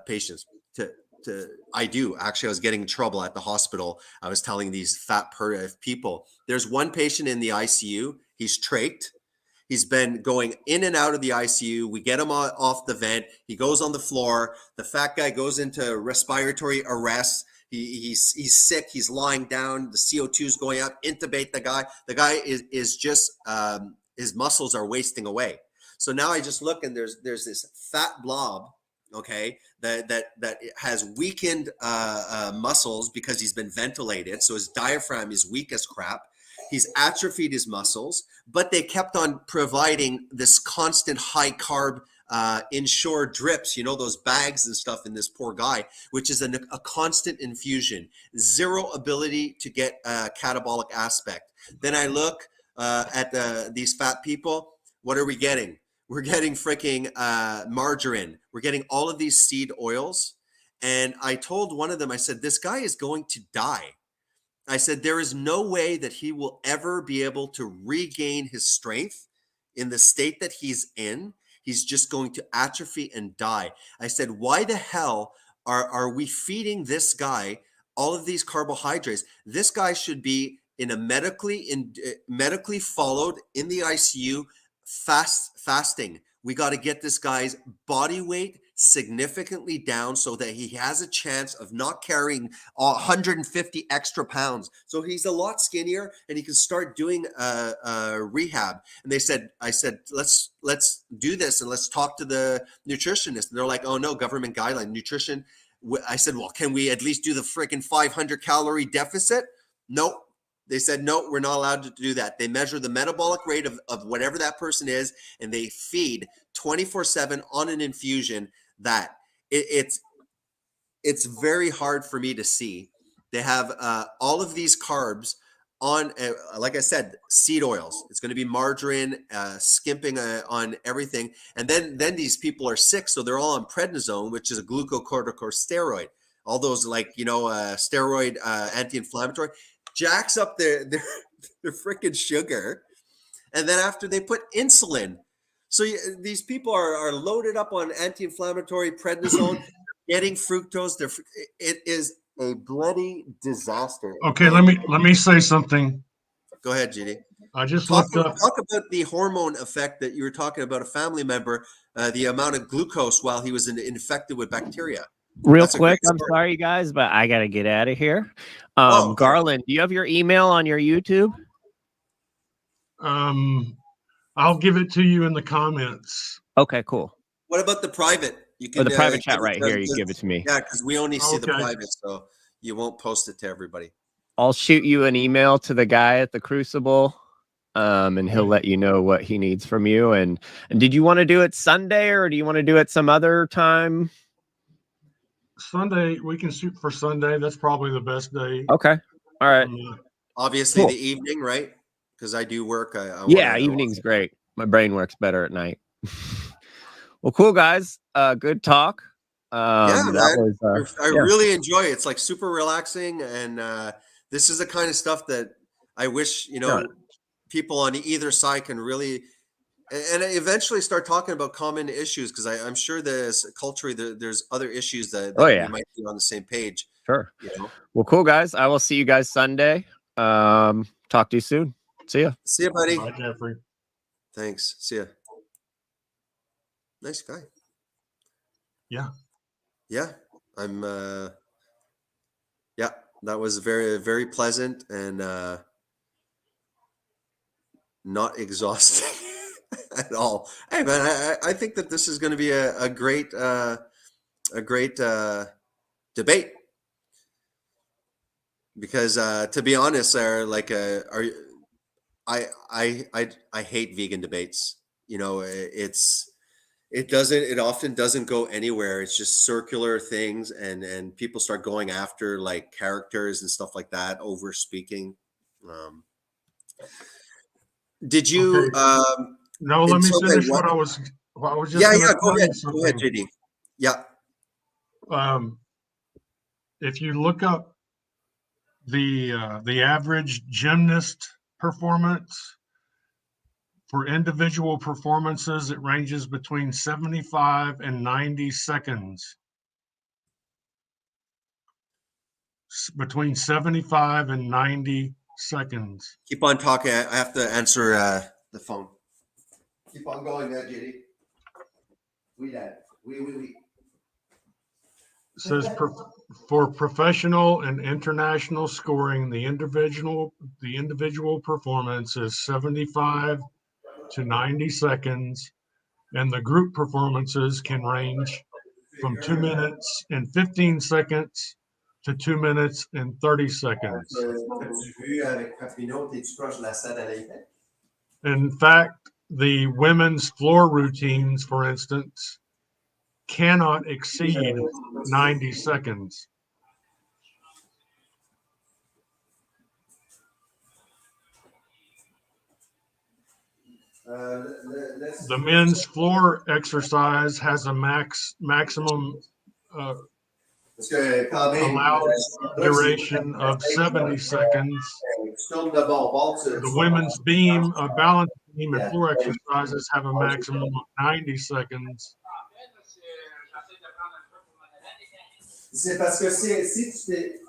do actually. I was getting in trouble at the hospital. I was telling these fat people, there's one patient in the ICU. He's trached. He's been going in and out of the ICU. We get him off the vent. He goes on the floor. The fat guy goes into respiratory arrest. He's sick. He's lying down. The CO2 is going up. Intubate the guy. The guy is just his muscles are wasting away. So now I just look and there's this fat blob, okay, that has weakened muscles because he's been ventilated. So his diaphragm is weak as crap. He's atrophied his muscles, but they kept on providing this constant high carb Ensure drips, those bags and stuff in this poor guy, which is a constant infusion, zero ability to get a catabolic aspect. Then I look at these fat people. What are we getting? We're getting freaking margarine. We're getting all of these seed oils. And I told one of them, I said, this guy is going to die. I said, there is no way that he will ever be able to regain his strength in the state that he's in. He's just going to atrophy and die. I said, why the hell are we feeding this guy all of these carbohydrates? This guy should be in a medically followed in the ICU fasting. We got to get this guy's body weight significantly down so that he has a chance of not carrying 150 extra pounds. So he's a lot skinnier and he can start doing rehab. And I said, let's do this and let's talk to the nutritionist. And they're like, oh no, government guideline nutrition. I said, well, can we at least do the freaking 500 calorie deficit? Nope. They said, no, we're not allowed to do that. They measure the metabolic rate of whatever that person is, and they feed 24/7 on an infusion that it's very hard for me to see. They have all of these carbs on, like I said, seed oils. It's going to be margarine, skimping on everything. And then these people are sick, so they're all on prednisone, which is a glucocorticosteroid. All those steroid anti-inflammatory jacks up their freaking sugar. And then after they put insulin. So these people are loaded up on anti-inflammatory prednisone, getting fructose. It is a bloody disaster. Okay, let me say something. Go ahead, GD. I just Talk looked up. about the hormone effect that you were talking about. A family member, the amount of glucose while he was infected with bacteria. Real That's a quick, great I'm story. sorry, guys, but I got to get out of here. Okay. Garland, do you have your email on your YouTube? I'll give it to you in the comments. Okay, cool. What about the private? You Or the private give chat it right to here. them, You give it to me. Yeah, because we only see the Okay. private, so you won't post it to everybody. I'll shoot you an email to the guy at the Crucible, and he'll let you know what he needs from you. And did you want to do it Sunday, or do you want to do it some other time? Sunday, we can shoot for Sunday. That's probably the best day. Okay. All right. Obviously, Cool. the evening, right? Because I do work. Yeah, evening's great. My brain works better at night. Well, cool, guys. Good talk. Yeah, that man. was, I really enjoy it. It's like super relaxing, and this is the kind of stuff that I wish people on either side can really, and eventually start talking about common issues, because I'm sure there's culturally there's other issues that Oh, we yeah. might be on the same page. sure. You know? Well, cool, guys. I will see you guys Sunday. Talk to you soon. See ya. See you, buddy. Bye, Jeffrey. Thanks. See ya. Nice guy. Yeah. Yeah, I'm yeah, that was very, very pleasant and not exhausting at all. Hey man, I think that this is going to be a great debate, because to be honest, I hate vegan debates. It often doesn't go anywhere. It's just circular things, and people start going after like characters and stuff like that, over speaking. Did you Okay. No, let me until finish then, what I was just yeah, gonna go tell ahead. you Go ahead, something. JD. Yeah. If you look up the average gymnast performance for individual performances, it ranges between 75 and 90 seconds. Between 75 and 90 seconds. Keep on talking. I have to answer the phone. Keep on going there, JD. We. It says for professional and international scoring, the individual performance is 75 to 90 seconds, and the group performances can range from 2 minutes and 15 seconds to 2 minutes and 30 seconds. In fact, the women's floor routines, for instance, cannot exceed 90 seconds. The men's floor exercise has a maximum allowed duration of 70 seconds. The women's beam, balance beam, and floor exercises have a maximum of 90 seconds. C'est parce que si tu t'es.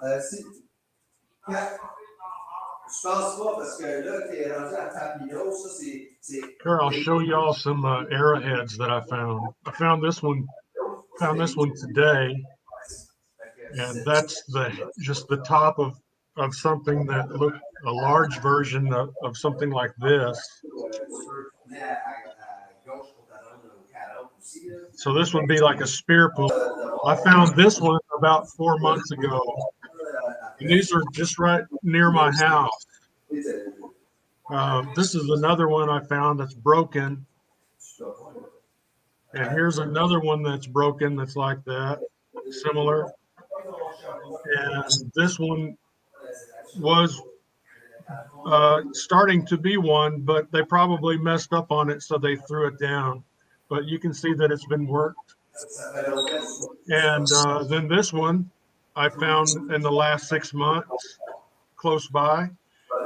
Je pense pas, parce que là, t'es rendu à Papineau, ça c'est. Here, I'll show y'all some arrowheads that I found. I found this one today, and that's just the top of something that looked a large version of something like this. So this would be like a spear pool. I found this one about 4 months ago. And these are just right near my house. This is another one I found that's broken. And here's another one that's broken that's like that, similar. And this one was starting to be one, but they probably messed up on it, so they threw it down. But you can see that it's been worked. And then this one I found in the last 6 months close by.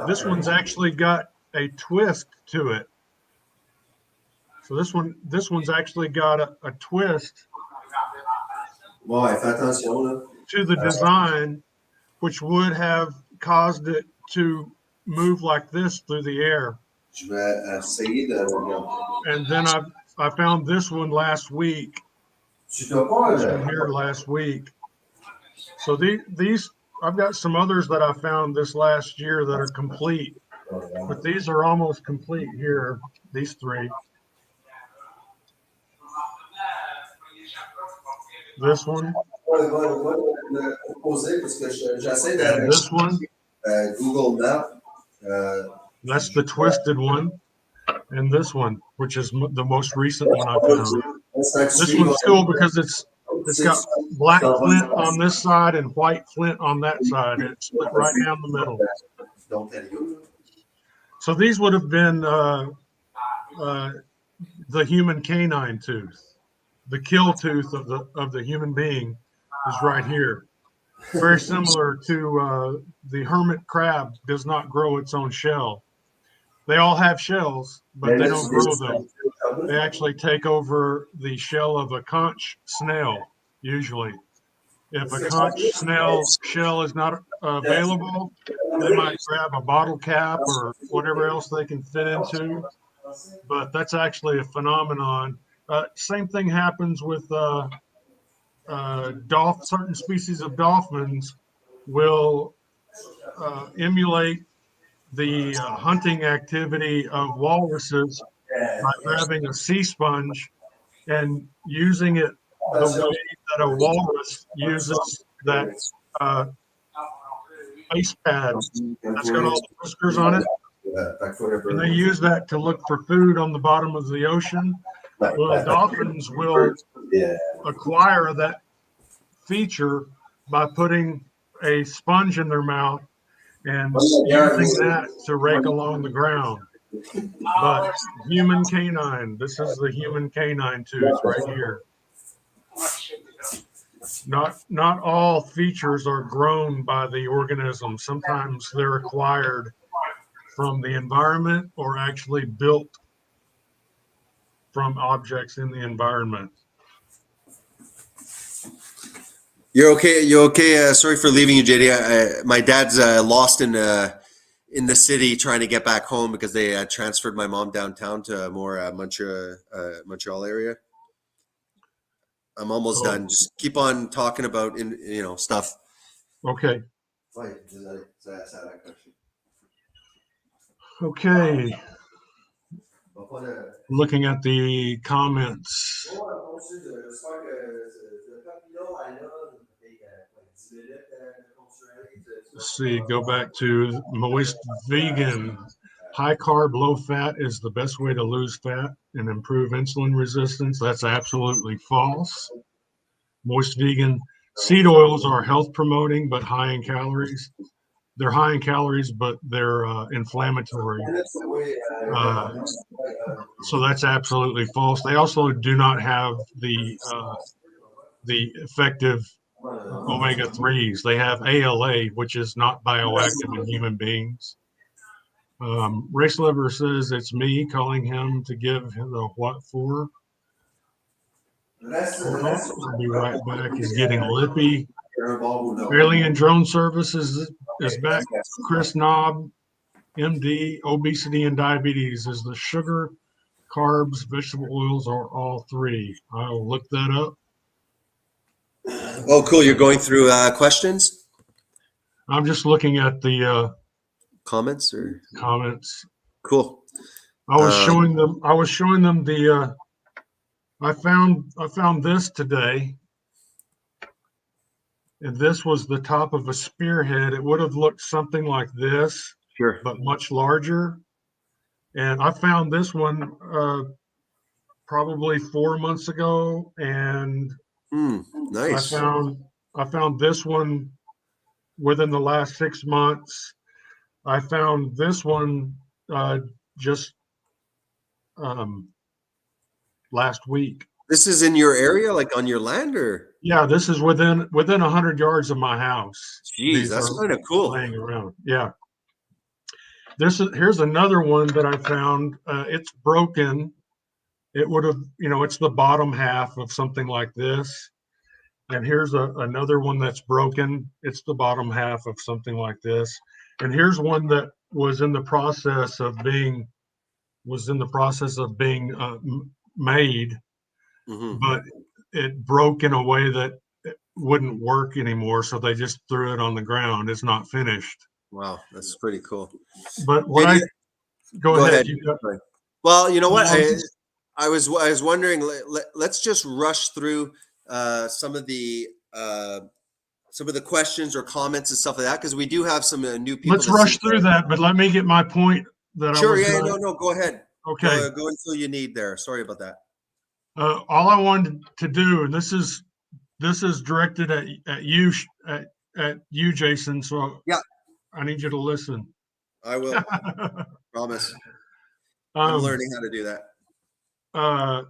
This one's actually got a twist to it. So this one's actually got a twist to the design, which would have caused it to move like this through the air. And then I found this one last week. This one here last week. So these I've got some others that I found this last year that are complete, but these are almost complete here. These three. This one. And this one. That's the twisted one. And this one, which is the most recent one I found. This one's cool because it's got black flint on this side and white flint on that side. It's split right down the middle. So these would have been the human canine tooth. The kill tooth of the human being is right here. Very similar to the hermit crab does not grow its own shell. They all have shells, but they don't grow them. They actually take over the shell of a conch snail, usually. If a conch snail shell is not available, they might grab a bottle cap or whatever else they can fit into. But that's actually a phenomenon. Same thing happens with certain species of dolphins will emulate the hunting activity of walruses by grabbing a sea sponge and using it the way that a walrus uses that face pad that's got all the whiskers on it. And they use that to look for food on the bottom of the ocean. Well, dolphins will acquire that feature by putting a sponge in their mouth and using that to rake along the ground. But human canine, this is the human canine tooth right here. Not all features are grown by the organism. Sometimes they're acquired from the environment or actually built from objects in the environment. You're okay. You're okay. Sorry for leaving you, JD. My dad's lost in the city trying to get back home because they transferred my mom downtown to a more Montreal area. I'm almost done. Just keep on talking about stuff. Okay. Okay. Looking at the comments. Let's see, go back to Moist Vegan. High carb, low fat is the best way to lose fat and improve insulin resistance. That's absolutely false. Moist Vegan seed oils are health promoting, but high in calories. They're high in calories, but they're inflammatory. So that's absolutely false. They also do not have the effective omega-3s. They have ALA, which is not bioactive in human beings. Race Lover says it's me calling him to give the what for. I'll be right back. He's getting lippy. Alien Drone Services is back. Chris Knob, MD, obesity and diabetes. Is the sugar, carbs, vegetable oils, or all three? I'll look that up. Oh, cool. You're going through questions? I'm just looking at the comments or comments. Cool. I was showing them the I found this today. and this was the top of a spearhead, it would have looked something like this, Sure. but much larger. And I found this one probably 4 months ago, and I Nice. found this one within the last 6 months. I found this one just um, last week. This is in your area, like on your land, or? Yeah, this is within 100 yards of my house. Geez, These that's are kind of cool. laying around. Yeah. Here's another one that I found. It's broken. It would have, it's the bottom half of something like this. And here's another one that's broken. It's the bottom half of something like this. And here's one that was in the process of being made, Hmm. but it broke in a way that it wouldn't work anymore. So they just threw it on the ground. It's not finished. Wow, that's pretty cool. But what Can I you- go Go ahead. ahead. You got, Well, you know what? No, I was wondering. Let's just rush through some of the questions or comments and stuff like that, because we do have some new people. let's rush through that, but let me get my point that I Sure. was Yeah. gonna- No. Go ahead. Okay. Go until you need there. Sorry about that. All I wanted to do, and this is directed at you, at you, Jason. So Yeah. I need you to listen. I will. Promise. I'm learning how to do that. I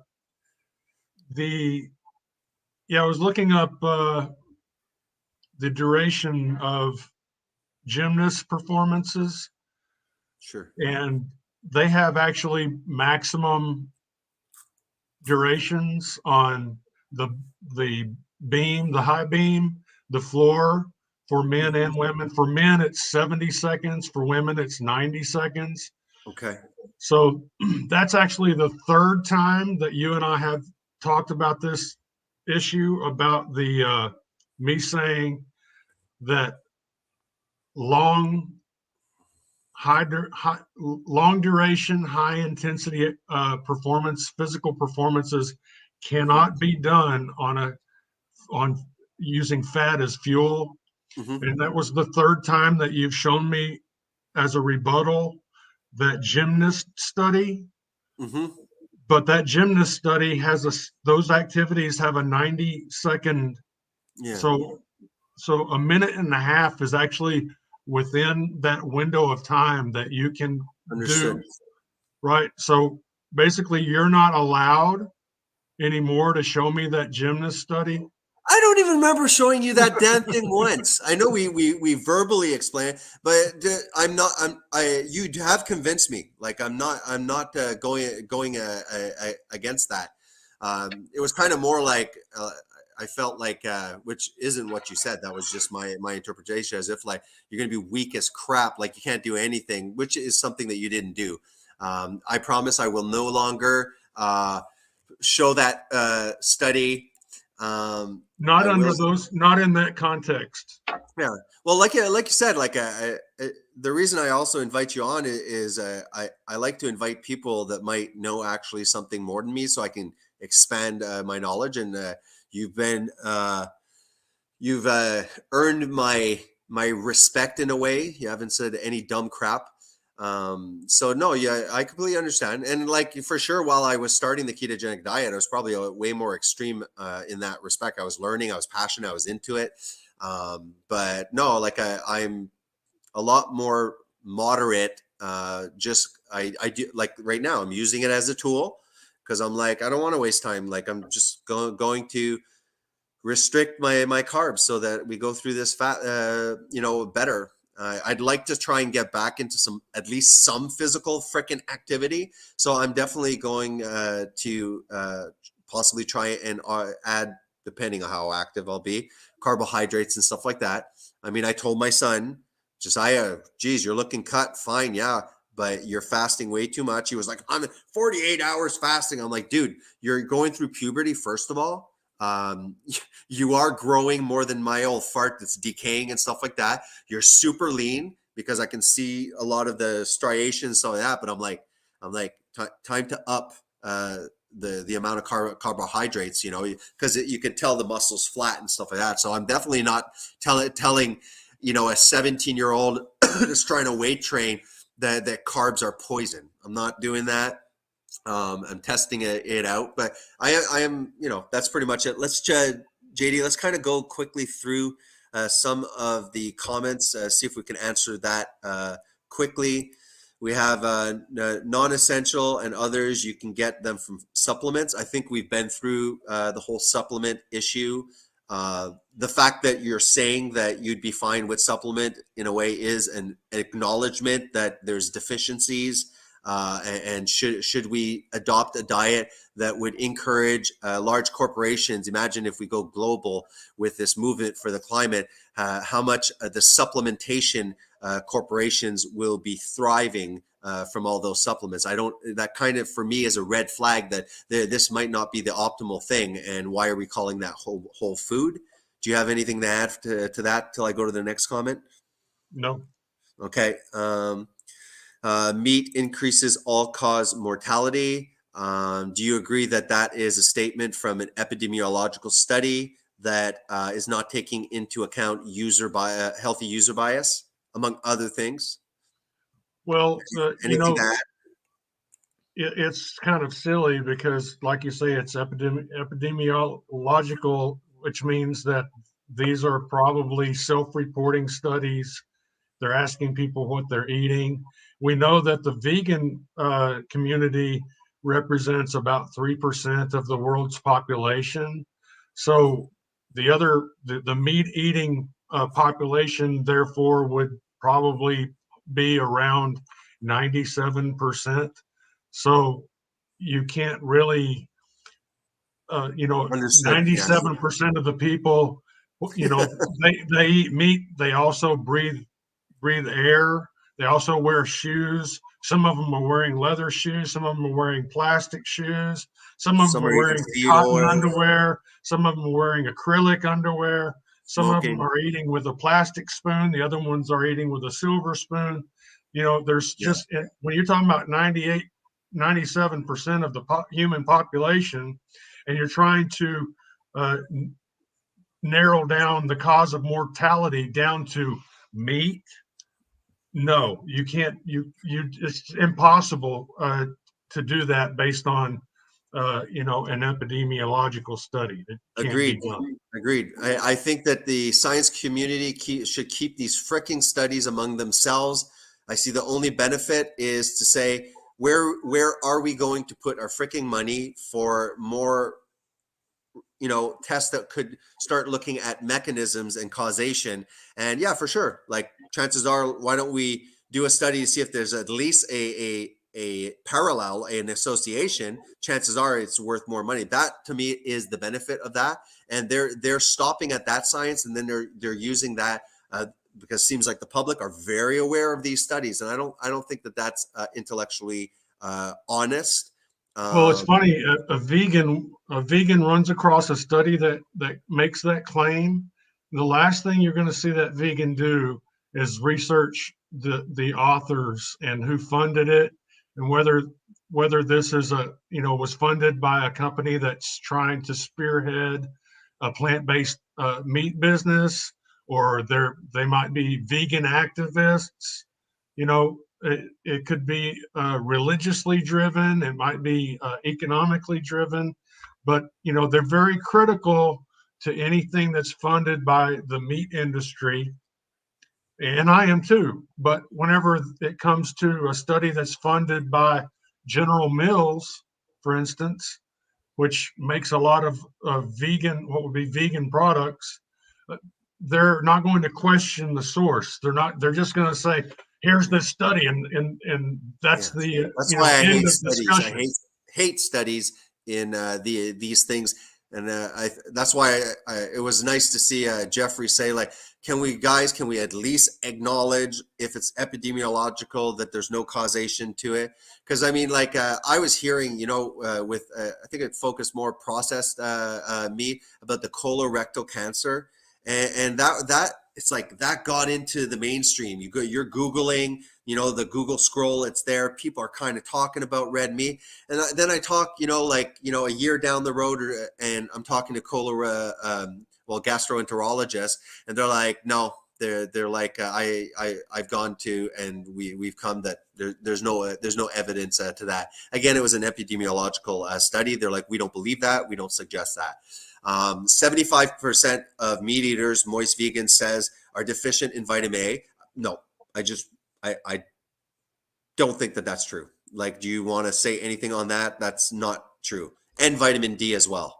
was looking up the duration of gymnast performances, Sure. and they have actually maximum durations on the beam, the high beam, the floor, for men and women. For men, it's 70 seconds. For women, it's 90 seconds. Okay. So that's actually the third time that you and I have talked about this issue, about the me saying that long duration, high intensity physical performances cannot be done on using fat as fuel. Mm-hmm. And that was the third time that you've shown me as a rebuttal that gymnast study. Mm-hmm. But that gymnast study has those activities have a 90-second. Yeah. So a minute and a half is actually within that window of time that you can Understood. do. Right. So basically, you're not allowed anymore to show me that gymnast study. I don't even remember showing you that damn thing once. I know we verbally explained, but you have convinced me. Like I'm not going against that. It was kind of more like I felt like, which isn't what you said. That was just my interpretation, as if like you're going to be weak as crap, like you can't do anything, which is something that you didn't do. I promise I will no longer show that study. Not in that context. Yeah. Well, like you said, the reason I also invite you on is I like to invite people that might know actually something more than me, so I can expand my knowledge. And you've earned my respect in a way. You haven't said any dumb crap. So no, yeah, I completely understand. And like for sure, while I was starting the ketogenic diet, I was probably way more extreme in that respect. I was learning, I was passionate, I was into it. But no, like I'm a lot more moderate. I do, like right now, I'm using it as a tool because I'm like, I don't want to waste time. Like I'm just going to restrict my carbs so that we go through this better. I'd like to try and get back into at least some physical freaking activity. So I'm definitely going to possibly try and add, depending on how active I'll be, carbohydrates and stuff like that. I mean, I told my son, Josiah, geez, you're looking cut. Fine. Yeah. But you're fasting way too much. He was like, I'm 48 hours fasting. I'm like, dude, you're going through puberty, first of all. You are growing more than my old fart that's decaying and stuff like that. You're super lean because I can see a lot of the striations, so that. But I'm like, time to up the amount of carbohydrates, because you can tell the muscles flat and stuff like that. So I'm definitely not telling, a 17-year-old that's trying to weight train that carbs are poison. I'm not doing that. I'm testing it out, but I am, that's pretty much it. Let's JD, let's kind of go quickly through some of the comments, see if we can answer that quickly. We have non-essential and others. You can get them from supplements. I think we've been through the whole supplement issue. The fact that you're saying that you'd be fine with supplement in a way is an acknowledgement that there's deficiencies. And should we adopt a diet that would encourage large corporations? Imagine if we go global with this movement for the climate, how much the supplementation corporations will be thriving from all those supplements. That kind of, for me, is a red flag that this might not be the optimal thing. And why are we calling that whole food? Do you have anything to add to that till I go to the next comment? No. Okay. Meat increases all-cause mortality. Do you agree that is a statement from an epidemiological study that is not taking into account healthy user bias, among other things? Well, Anything to add? it's kind of silly because, like you say, it's epidemiological, which means that these are probably self-reporting studies. They're asking people what they're eating. We know that the vegan community represents about 3% of the world's population. So the meat eating population, therefore, would probably be around 97%. So you can't really, Understood. 97% of the people, they eat meat. They also breathe air. They also wear shoes. Some of them are wearing leather shoes. Some of them are wearing plastic shoes. Some of them are wearing cotton underwear. Some of them are wearing acrylic underwear. Some of them are eating with a plastic spoon. The other ones are eating with a silver spoon. There's just, when you're talking about 97% of the human population, and you're trying to narrow down the cause of mortality down to meat, no, you can't. It's impossible to do that based on an epidemiological study. It can't Agreed. be done. Agreed. I think that the science community should keep these fricking studies among themselves. I see the only benefit is to say, where are we going to put our fricking money for more tests that could start looking at mechanisms and causation? And yeah, for sure, like, chances are, why don't we do a study to see if there's at least a parallel, an association? Chances are it's worth more money. That, to me, is the benefit of that. And they're stopping at that science, and then they're using that because it seems like the public are very aware of these studies, and I don't think that that's intellectually honest. Well, it's funny. A vegan runs across a study that makes that claim. The last thing you're going to see that vegan do is research the authors and who funded it, and whether this is was funded by a company that's trying to spearhead a plant-based meat business, or they might be vegan activists. It could be religiously driven. It might be economically driven, but they're very critical to anything that's funded by the meat industry, and I am too. But whenever it comes to a study that's funded by General Mills, for instance, which makes a lot of what would be vegan products, they're not going to question the source. They're just going to say, here's this study, and that's that's why I hate studies. Discussion. I hate studies in these things, and that's why it was nice to see Jeffrey say, like, can we at least acknowledge, if it's epidemiological, that there's no causation to it? Because I mean, like, I was hearing, with I think it focused more processed meat about the colorectal cancer, and that it's like that got into the mainstream. You're Googling, the Google scroll, it's there. People are kind of talking about red meat. And then I talk, a year down the road, and I'm talking to gastroenterologists, and they're like, no, they're like, I've gone to, and we've come that there's no evidence to that. Again, it was an epidemiological study. They're like, we don't believe that. We don't suggest that. 75% of meat eaters, Moist Vegan says, are deficient in vitamin A. No, I don't think that that's true. Like, do you want to say anything on that? That's not true. And vitamin D as well.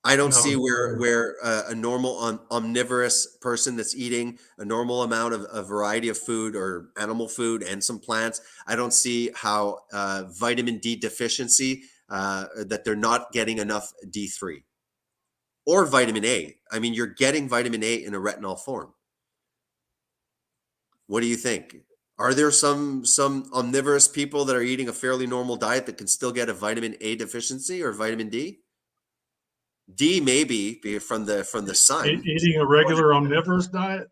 I don't see where a normal omnivorous person that's eating a normal amount of a variety of food or animal food and some plants, I don't see how vitamin D deficiency, that they're not getting enough D3 or vitamin A. I mean, you're getting vitamin A in a retinol form. What do you think? Are there some omnivorous people that are eating a fairly normal diet that can still get a vitamin A deficiency or vitamin D? D maybe be from the sun. Eating a regular omnivorous diet?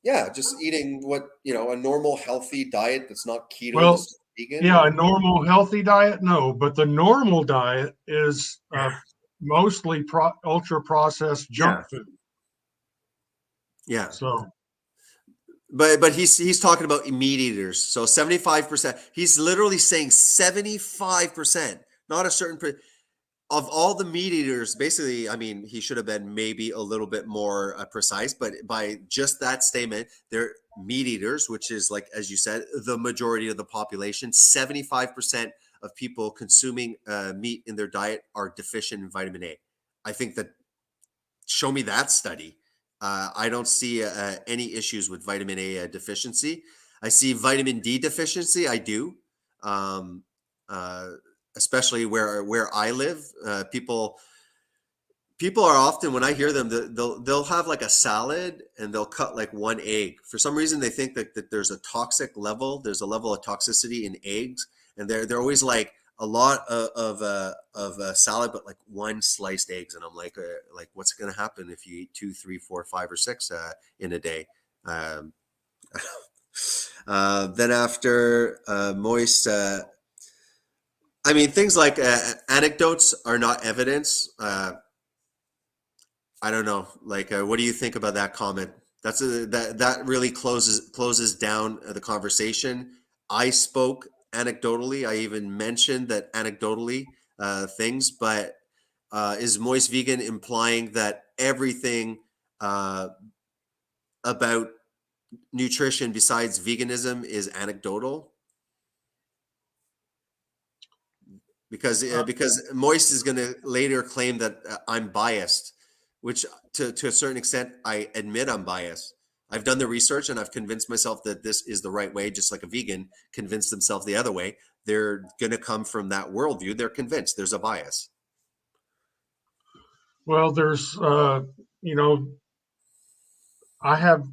Yeah, just eating a normal healthy diet that's not keto. Well, that's vegan. Yeah, a normal healthy diet, no, but the normal diet is mostly ultra processed junk food. Yeah. So, but he's talking about meat eaters. So 75%. He's literally saying 75%, not a certain of all the meat eaters. Basically, I mean, he should have been maybe a little bit more precise, but by just that statement, they're meat eaters, which is, like, as you said, the majority of the population. 75% of people consuming meat in their diet are deficient in vitamin A. I think that, show me that study. I don't see any issues with vitamin A deficiency. I see vitamin D deficiency. I do. Especially where I live, people are often, when I hear them, they'll have like a salad and they'll cut like one egg. For some reason, they think that there's a toxic level. There's a level of toxicity in eggs, and they're always like a lot of salad, but like one sliced eggs. And I'm like what's going to happen if you eat 2, 3, 4, 5, or 6 in a day? Then after Moist. I mean, things like anecdotes are not evidence. I don't know. Like, what do you think about that comment? That really closes down the conversation. I spoke anecdotally. I even mentioned that anecdotally things, but is Moist Vegan implying that everything about nutrition besides veganism is anecdotal? Because Moist is going to later claim that I'm biased, which to a certain extent, I admit I'm biased. I've done the research and I've convinced myself that this is the right way, just like a vegan convinced themselves the other way. They're going to come from that worldview. They're convinced there's a bias. well, there's, I have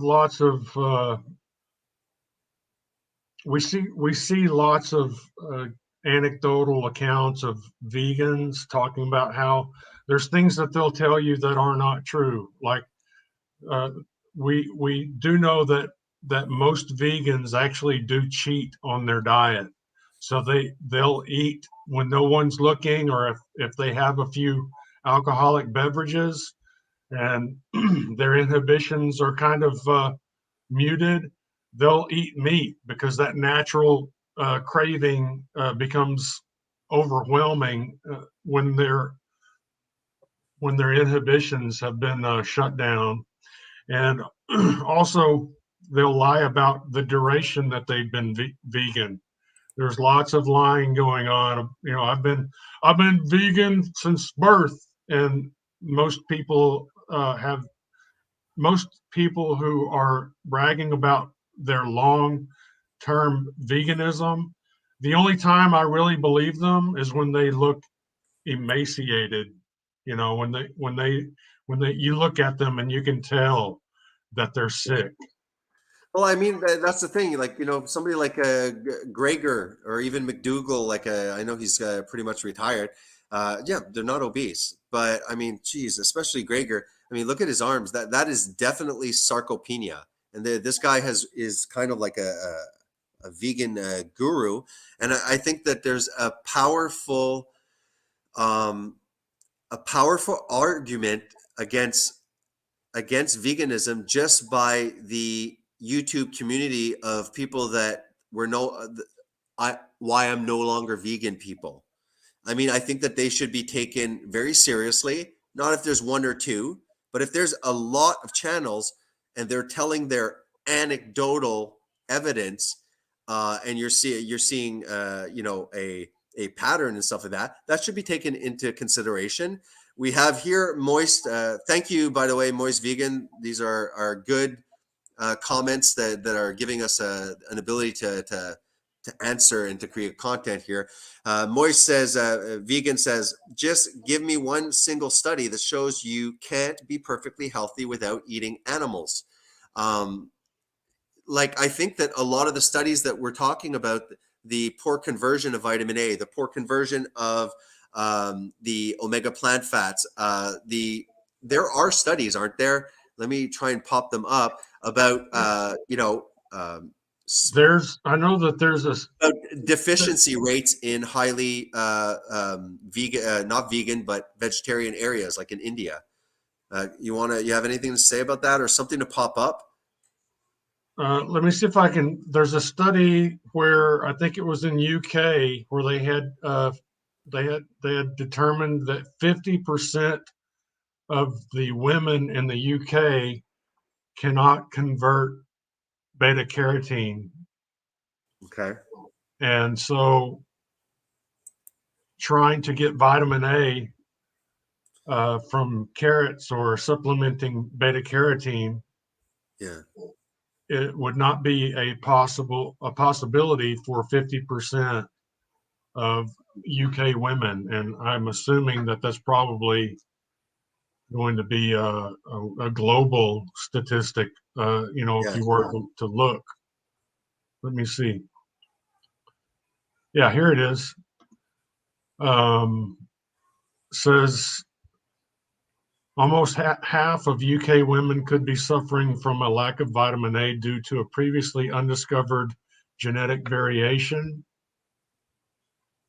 lots of, we see lots of anecdotal accounts of vegans talking about how there's things that they'll tell you that are not true. Like we do know that most vegans actually do cheat on their diet. So they'll eat when no one's looking, or if they have a few alcoholic beverages and their inhibitions are kind of muted, they'll eat meat because that natural craving becomes overwhelming when their inhibitions have been shut down. And also, they'll lie about the duration that they've been vegan. There's lots of lying going on. I've been vegan since birth, and most people who are bragging about their long-term veganism, the only time I really believe them is when they look emaciated. When you look at them and you can tell that they're sick. Well, I mean, that's the thing. Like, somebody like Gregor or even McDougall, like I know he's pretty much retired. Yeah, they're not obese, but I mean, geez, especially Gregor. I mean, look at his arms. That is definitely sarcopenia, and this guy is kind of like a vegan guru, and I think that there's um, a powerful argument against veganism just by the YouTube community of people that were why I'm no longer vegan people. I mean, I think that they should be taken very seriously, not if there's one or two, but if there's a lot of channels and they're telling their anecdotal evidence, and you're seeing a pattern and stuff like that, that should be taken into consideration. We have here Moist. Thank you, by the way, Moist Vegan. These are good comments that are giving us an ability to answer and to create content here. Moist says, Vegan says, just give me one single study that shows you can't be perfectly healthy without eating animals. Like, I think that a lot of the studies that we're talking about, the poor conversion of vitamin A, the poor conversion of the omega plant fats, there are studies, aren't there? Let me try and pop them up about, I know that there's a deficiency rates in highly vegan, not vegan, but vegetarian areas like in India. You have anything to say about that or something to pop up? let me see if I can. There's a study where I think it was in UK where they had determined that 50% of the women in the UK cannot convert beta carotene. Okay. And so trying to get vitamin A from carrots or supplementing beta carotene, Yeah. it would not be a possibility for 50% of UK women. And I'm assuming that that's probably going to be a global statistic, Yeah. if you were to look. Let me see. Yeah, here it is. Says almost half of UK women could be suffering from a lack of vitamin A due to a previously undiscovered genetic variation.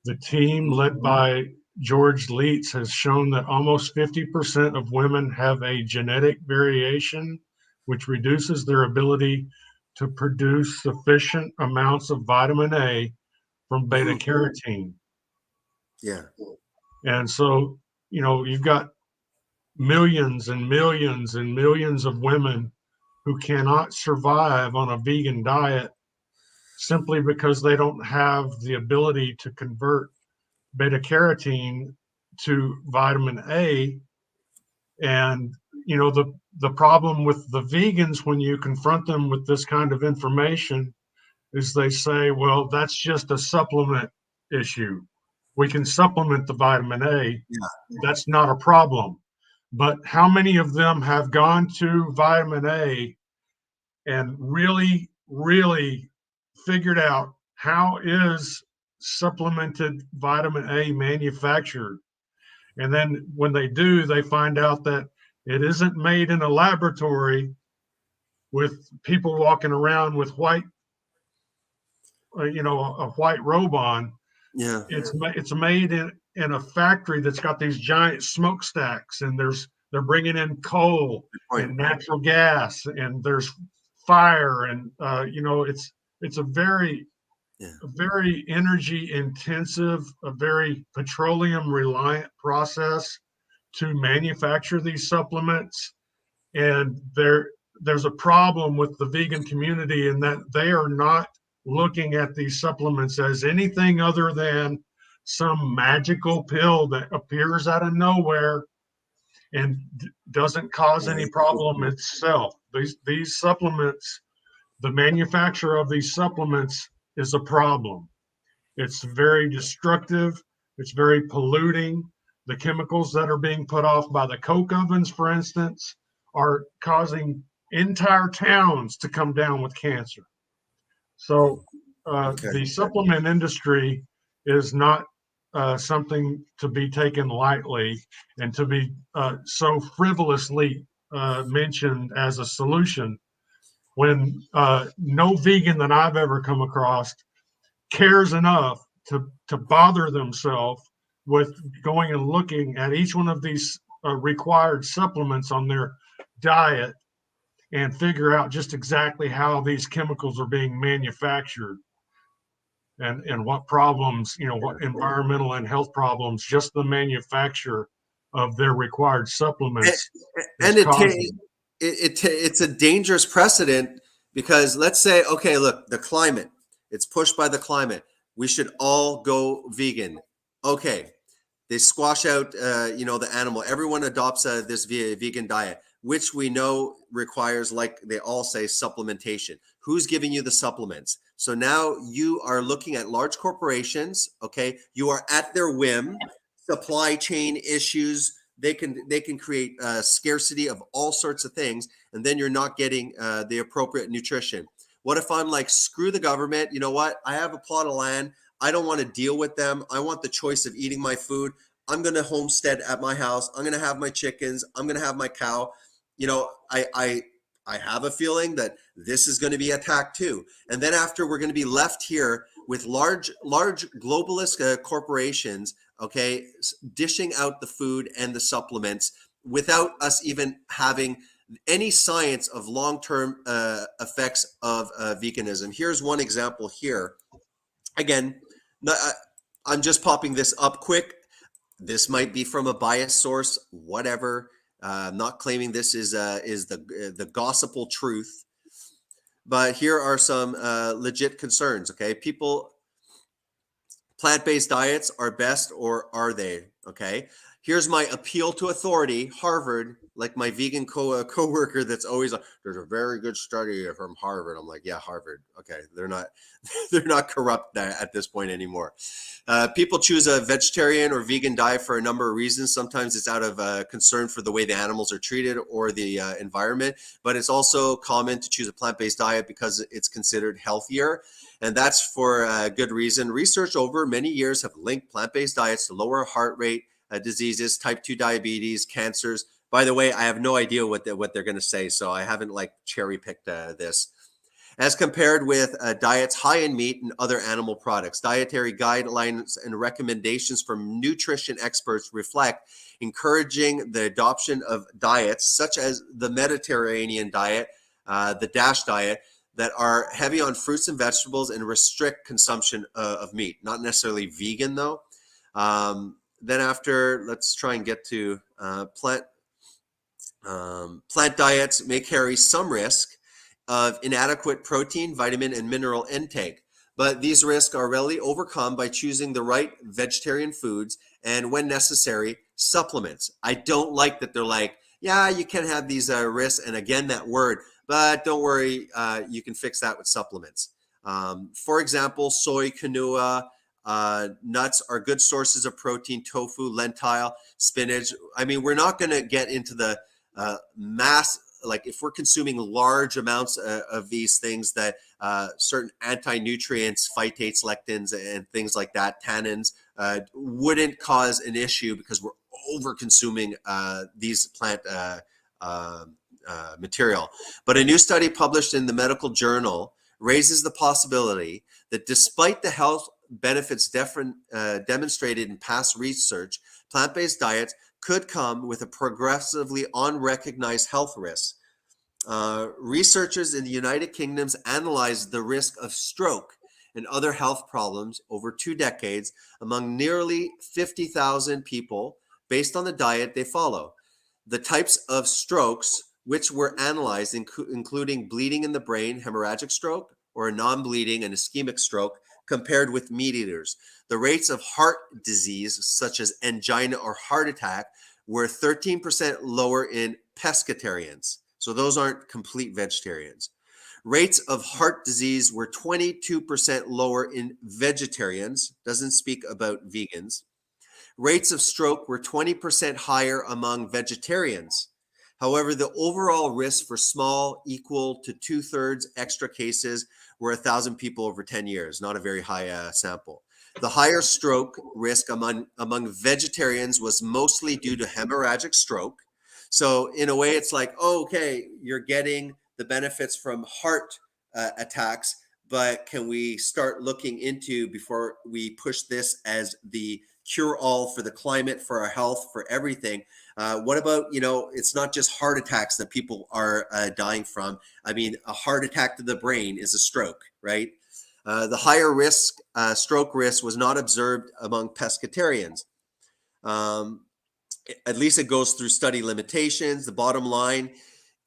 The team led by George Leitz has shown that almost 50% of women have a genetic variation, which reduces their ability to produce sufficient amounts of vitamin A from beta carotene. Yeah. And so, you've got millions and millions and millions of women who cannot survive on a vegan diet simply because they don't have the ability to convert beta carotene to vitamin A. And the problem with the vegans when you confront them with this kind of information is they say, well, that's just a supplement issue. We can supplement the vitamin A. Yeah. That's not a problem. But how many of them have gone to vitamin A and really, really figured out how is supplemented vitamin A manufactured? And then when they do, they find out that it isn't made in a laboratory with people walking around with white, a white robe on. Yeah. It's made in a factory that's got these giant smokestacks, and they're bringing in coal and natural gas, and there's fire, and it's a very energy intensive, a very petroleum reliant process to manufacture these supplements. And there's a problem with the vegan community in that they are not looking at these supplements as anything other than some magical pill that appears out of nowhere and doesn't cause any problem itself. These supplements, the manufacturer of these supplements is a problem. It's very destructive. It's very polluting. The chemicals that are being put off by the coke ovens, for instance, are causing entire towns to come down with cancer. So the supplement industry is not something to be taken lightly and to be so frivolously mentioned as a solution when no vegan that I've ever come across cares enough to bother themselves with going and looking at each one of these required supplements on their diet and figure out just exactly how these chemicals are being manufactured and what problems, what environmental and health problems just the manufacture of their required supplements And is causing. it's a dangerous precedent because let's say, okay, look, the climate, it's pushed by the climate. We should all go vegan. Okay, they squash out, the animal. Everyone adopts this vegan diet, which we know requires, like they all say, supplementation. Who's giving you the supplements? So now you are looking at large corporations. Okay, you are at their whim. Supply chain issues. They can create scarcity of all sorts of things, and then you're not getting the appropriate nutrition. What if I'm like, screw the government? You know what? I have a plot of land. I don't want to deal with them. I want the choice of eating my food. I'm going to homestead at my house. I'm going to have my chickens. I'm going to have my cow. I have a feeling that this is going to be attacked too. And then after, we're going to be left here with large globalist corporations, okay, dishing out the food and the supplements without us even having any science of long-term effects of veganism. Here's one example here. Again, I'm just popping this up quick. This might be from a biased source, whatever. I'm not claiming this is the gospel truth, but here are some legit concerns. Okay, plant-based diets are best, or are they? Okay, here's my appeal to authority. Harvard, like my vegan coworker that's always like, there's a very good study from Harvard. I'm like, yeah, Harvard. Okay, they're not corrupt at this point anymore. People choose a vegetarian or vegan diet for a number of reasons. Sometimes it's out of concern for the way the animals are treated or the environment, but it's also common to choose a plant-based diet because it's considered healthier. And that's for good reason. Research over many years have linked plant-based diets to lower heart rate diseases, type 2 diabetes, cancers. By the way, I have no idea what they're going to say, so I haven't like cherry-picked this. As compared with diets high in meat and other animal products, dietary guidelines and recommendations from nutrition experts reflect encouraging the adoption of diets such as the Mediterranean diet, the DASH diet, that are heavy on fruits and vegetables and restrict consumption of meat. Not necessarily vegan, though. Then after, let's try and get to plant diets may carry some risk of inadequate protein, vitamin, and mineral intake. But these risks are readily overcome by choosing the right vegetarian foods and, when necessary, supplements. I don't like that they're like, yeah, you can have these risks, and again, that word, but don't worry, you can fix that with supplements. For example, soy, quinoa, nuts are good sources of protein, tofu, lentil, spinach. I mean, we're not going to get into the mass, like if we're consuming large amounts of these things, that certain anti-nutrients, phytates, lectins, and things like that, tannins, wouldn't cause an issue because we're over consuming these plant material. But a new study published in the medical journal raises the possibility that despite the health benefits demonstrated in past research, plant-based diets could come with a progressively unrecognized health risk. Researchers in the United Kingdom analyzed the risk of stroke and other health problems over 2 decades among nearly 50,000 people based on the diet they follow. The types of strokes which were analyzed, including bleeding in the brain, hemorrhagic stroke, or a non-bleeding and ischemic stroke, compared with meat eaters. The rates of heart disease, such as angina or heart attack, were 13% lower in pescatarians. So those aren't complete vegetarians. Rates of heart disease were 22% lower in vegetarians, doesn't speak about vegans. Rates of stroke were 20% higher among vegetarians. However, the overall risk for small, equal to 2/3 extra cases were 1,000 people over 10 years, not a very high sample. The higher stroke risk among vegetarians was mostly due to hemorrhagic stroke. So in a way, it's like, oh, okay, you're getting the benefits from heart attacks, but can we start looking into, before we push this as the cure-all for the climate, for our health, for everything, what about, it's not just heart attacks that people are dying from. I mean, a heart attack to the brain is a stroke, right? The higher risk, stroke risk, was not observed among pescatarians. At least it goes through study limitations. The bottom line,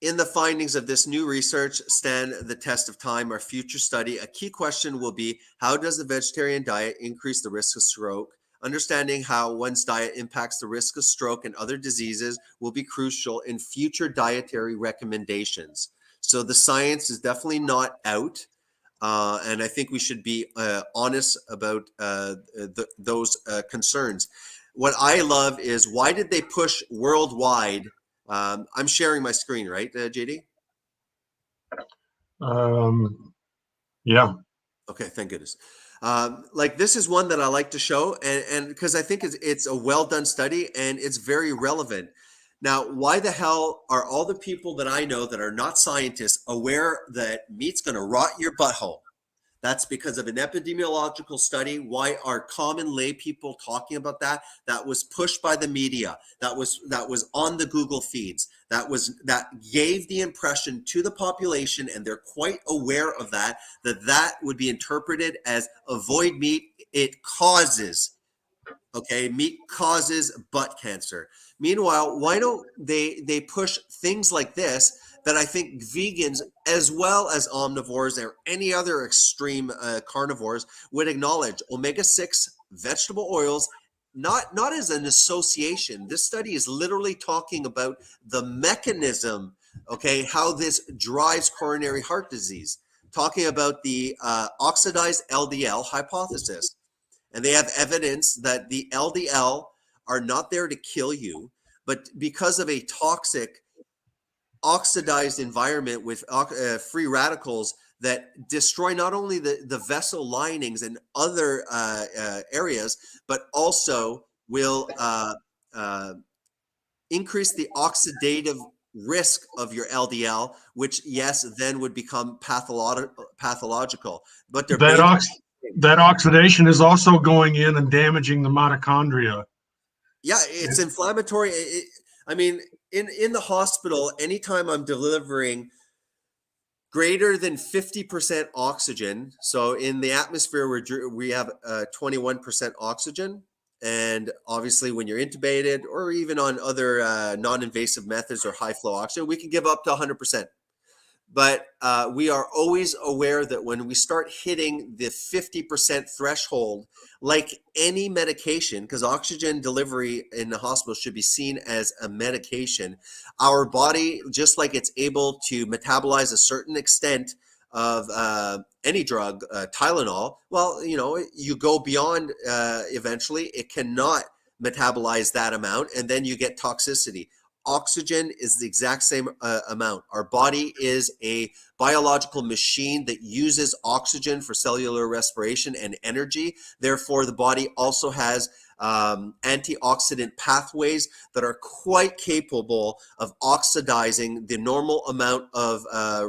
in the findings of this new research stand the test of time or future study. A key question will be, how does the vegetarian diet increase the risk of stroke? Understanding how one's diet impacts the risk of stroke and other diseases will be crucial in future dietary recommendations. So the science is definitely not out. And I think we should be honest about those concerns. What I love is, why did they push worldwide? I'm sharing my screen, right, JD? Yeah. Okay, thank goodness. Like, this is one that I like to show, and because I think it's a well done study and it's very relevant. Now, why the hell are all the people that I know that are not scientists aware that meat's going to rot your butthole? That's because of an epidemiological study. Why are common lay people talking about that? That was pushed by the media. That was on the Google feeds. That gave the impression to the population, and they're quite aware of that would be interpreted as avoid meat. It causes, okay, meat causes butt cancer. Meanwhile, why don't they push things like this that I think vegans, as well as omnivores or any other extreme carnivores, would acknowledge? Omega-6 vegetable oils, not as an association. This study is literally talking about the mechanism, okay, how this drives coronary heart disease, talking about the oxidized LDL hypothesis. And they have evidence that the LDL are not there to kill you, but because of a toxic oxidized environment with free radicals that destroy not only the vessel linings and other areas, but also will increase the oxidative risk of your LDL, which, yes, then would become pathological. But they're that oxidation is also going in and damaging the mitochondria. Yeah, it's inflammatory. I mean, in the hospital, anytime I'm delivering greater than 50% oxygen, so in the atmosphere we have 21% oxygen, and obviously when you're intubated or even on other non-invasive methods or high flow oxygen, we can give up to 100%. But we are always aware that when we start hitting the 50% threshold, like any medication, because oxygen delivery in the hospital should be seen as a medication, our body, just like it's able to metabolize a certain extent of any drug, Tylenol, well, you go beyond eventually, it cannot metabolize that amount, and then you get toxicity. Oxygen is the exact same amount. Our body is a biological machine that uses oxygen for cellular respiration and energy. Therefore, the body also has antioxidant pathways that are quite capable of oxidizing the normal amount of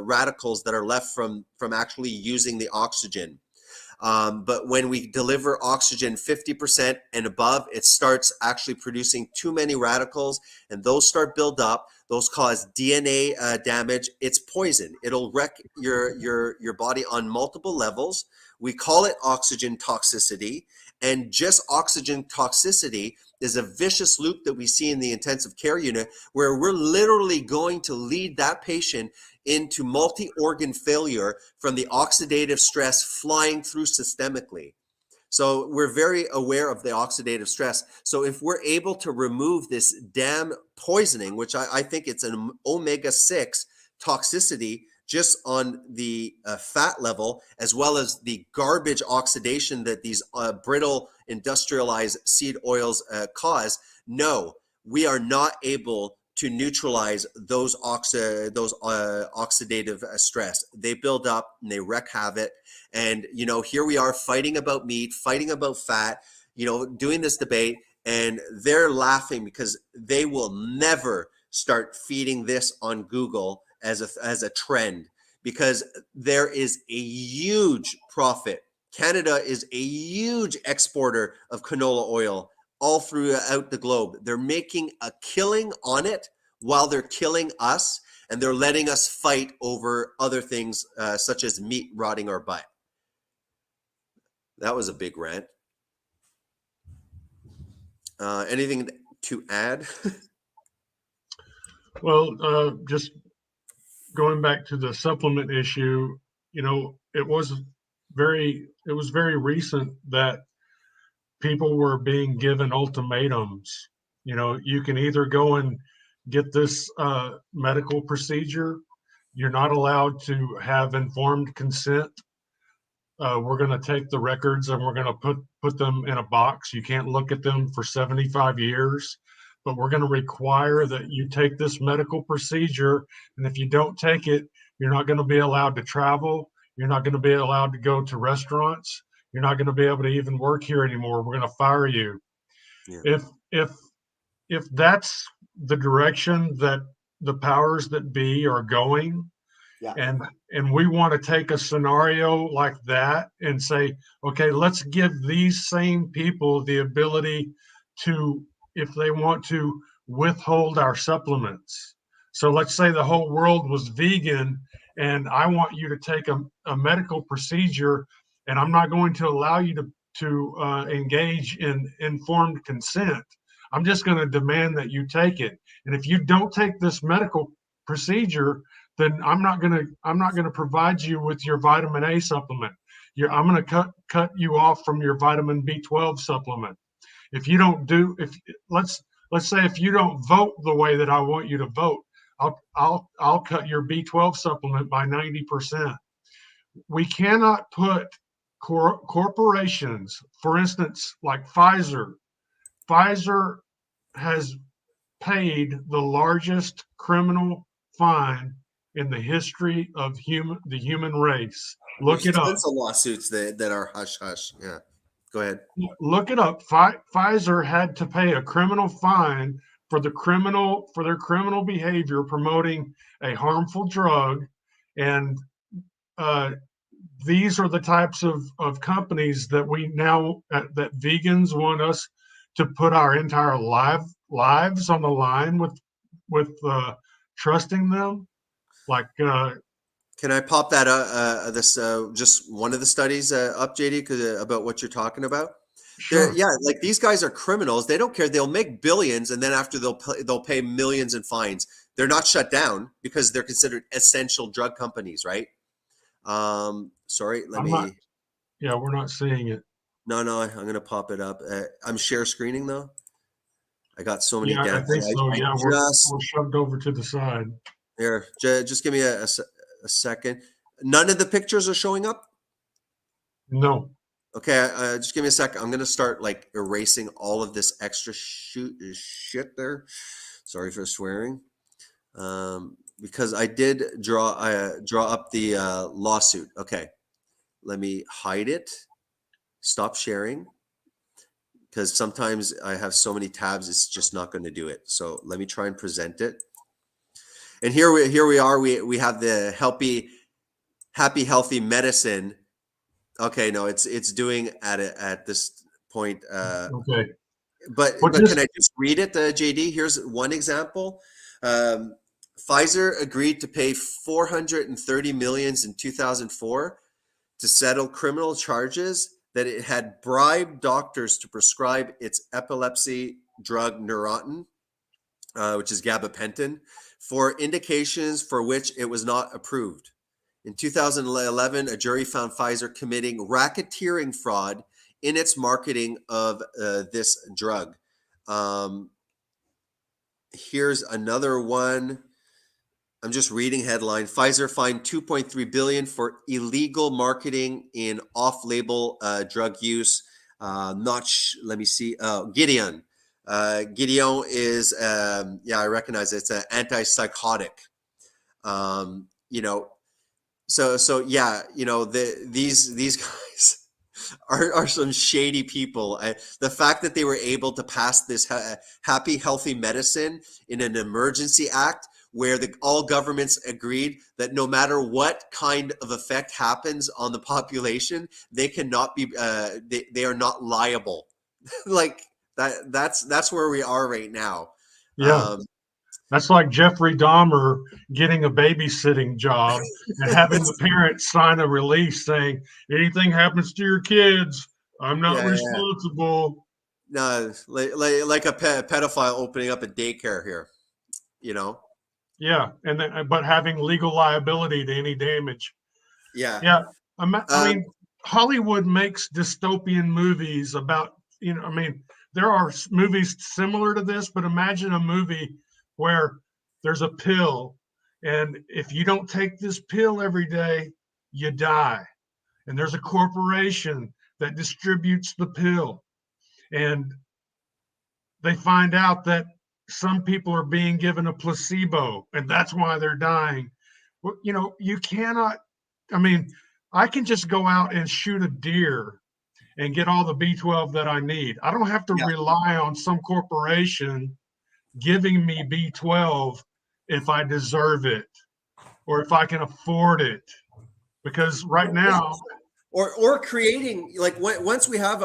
radicals that are left from actually using the oxygen. But when we deliver oxygen 50% and above, it starts actually producing too many radicals, and those start build up. Those cause DNA damage. It's poison. It'll wreck your body on multiple levels. We call it oxygen toxicity, and just oxygen toxicity is a vicious loop that we see in the intensive care unit, where we're literally going to lead that patient into multi-organ failure from the oxidative stress flying through systemically. So we're very aware of the oxidative stress. So if we're able to remove this damn poisoning, which I think it's an omega-6 toxicity just on the fat level, as well as the garbage oxidation that these brittle industrialized seed oils cause, no, we are not able to neutralize those oxidative stress. They build up and they wreak havoc. And, here we are fighting about meat, fighting about fat, doing this debate, and they're laughing because they will never start feeding this on Google as a trend, because there is a huge profit. Canada is a huge exporter of canola oil all throughout the globe. They're making a killing on it while they're killing us, and they're letting us fight over other things such as meat rotting our butt. That was a big rant. Anything to add? Well, just going back to the supplement issue, it was very recent that people were being given ultimatums. You can either go and get this medical procedure. You're not allowed to have informed consent. We're going to take the records and we're going to put them in a box. You can't look at them for 75 years, but we're going to require that you take this medical procedure. And if you don't take it, you're not going to be allowed to travel. You're not going to be allowed to go to restaurants. You're not going to be able to even work here anymore. We're going to fire you. Yeah. If that's the direction that the powers that be are going, yeah. and we want to take a scenario like that and say, okay, let's give these same people the ability to, if they want to, withhold our supplements. So let's say the whole world was vegan, and I want you to take a medical procedure, and I'm not going to allow you to engage in informed consent. I'm just going to demand that you take it. And if you don't take this medical procedure, then I'm not going to provide you with your vitamin A supplement. I'm going to cut you off from your vitamin B12 supplement. If you don't let's say if you don't vote the way that I want you to vote, I'll cut your B12 supplement by 90%. We cannot put corporations, for instance, like Pfizer. Pfizer has paid the largest criminal fine in the history of the human race. Look it up. Tons of lawsuits that are hush hush. Yeah, go ahead. Look it up. Pfizer had to pay a criminal fine for their criminal behavior promoting a harmful drug, and these are the types of companies that we now that vegans want us to put our entire lives on the line with trusting them. Like, can I pop that this just one of the studies up, JD, about what you're talking about? Sure. Yeah, like these guys are criminals. They don't care. They'll make billions, and then after they'll pay millions in fines. They're not shut down because they're considered essential drug companies, right? Sorry, we're not seeing it. No, I'm gonna pop it up. I'm share screening though. I got so many. Yeah, I think so. We're shoved over to the side. Here, just give me a second. None of the pictures are showing up? No. Okay, just give me a second. I'm going to start like erasing all of this extra shit there. Sorry for swearing. Because I did draw up the lawsuit. Okay, let me hide it. Stop sharing. Because sometimes I have so many tabs, it's just not going to do it. So let me try and present it. And here we are. We have the happy, healthy medicine. Okay, no, it's doing at this point. Okay, but can I just read it, JD? Here's one example. Pfizer agreed to pay $430 million in 2004 to settle criminal charges that it had bribed doctors to prescribe its epilepsy drug Neurontin, which is gabapentin, for indications for which it was not approved. In 2011, a jury found Pfizer committing racketeering fraud in its marketing of this drug. Here's another one. I'm just reading headline. Pfizer fined $2.3 billion for illegal marketing in off-label drug use. Let me see. Gideon. Gideon is, I recognize it. It's an antipsychotic. You know, so yeah, these guys are some shady people. The fact that they were able to pass this happy, healthy medicine in an emergency act where all governments agreed that no matter what kind of effect happens on the population, they cannot be, they are not liable. Like that's where we are right now. Yeah. That's like Jeffrey Dahmer getting a babysitting job and having the parents sign a release saying, anything happens to your kids, I'm not Yeah, yeah. responsible. No, like a pedophile opening up a daycare here, you know? Yeah. And then, but having legal liability to any damage. Yeah. Yeah. I Um, mean, Hollywood makes dystopian movies about, I mean, there are movies similar to this, but imagine a movie where there's a pill, and if you don't take this pill every day, you die. And there's a corporation that distributes the pill, and they find out that some people are being given a placebo, and that's why they're dying. Well, you cannot, I mean, I can just go out and shoot a deer and get all the B12 that I need. I don't have to yeah. rely on some corporation giving me B12 if I deserve it or if I can afford it. Because right now, Or creating, like, once we have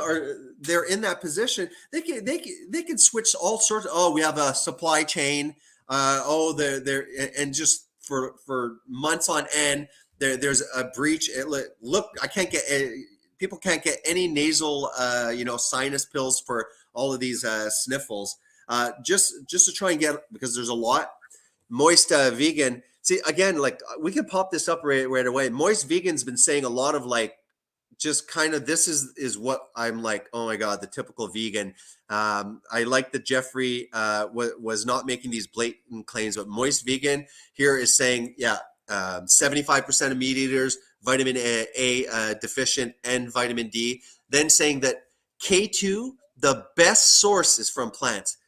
they're in that position, they can switch all sorts of, oh, we have a supply chain, they're and just for months on end, there's a breach. Look, I can't get people can't get any nasal sinus pills for all of these sniffles, just to try and get, because there's a lot. Moist vegan, see, again, like, we could pop this up right away. Moist vegan's been saying a lot of, like, just kind of, this is what I'm like, oh my god, the typical vegan. I like that Jeffrey was not making these blatant claims, but Moist Vegan here is saying, 75% of meat eaters, vitamin A deficient, and vitamin D. Then saying that K2, the best source, is from plants.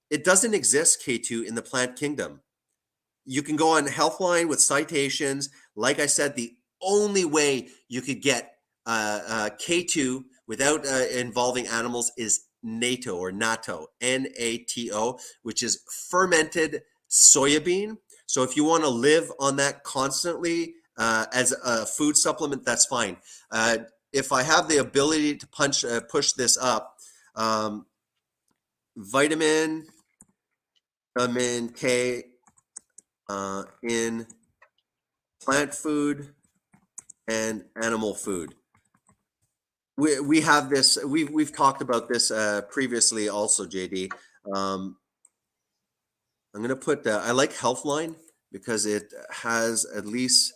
It doesn't exist, K2, in the plant kingdom. You can go on Healthline with citations. Like I said, the only way you could get K2 without involving animals is natto, or natto, Nato, which is fermented soybean. So if you want to live on that constantly as a food supplement, that's fine. If I have the ability to push this up, vitamin K in plant food and animal food. We have this. We've talked about this previously, also, JD. I'm going to put. I like Healthline because it has at least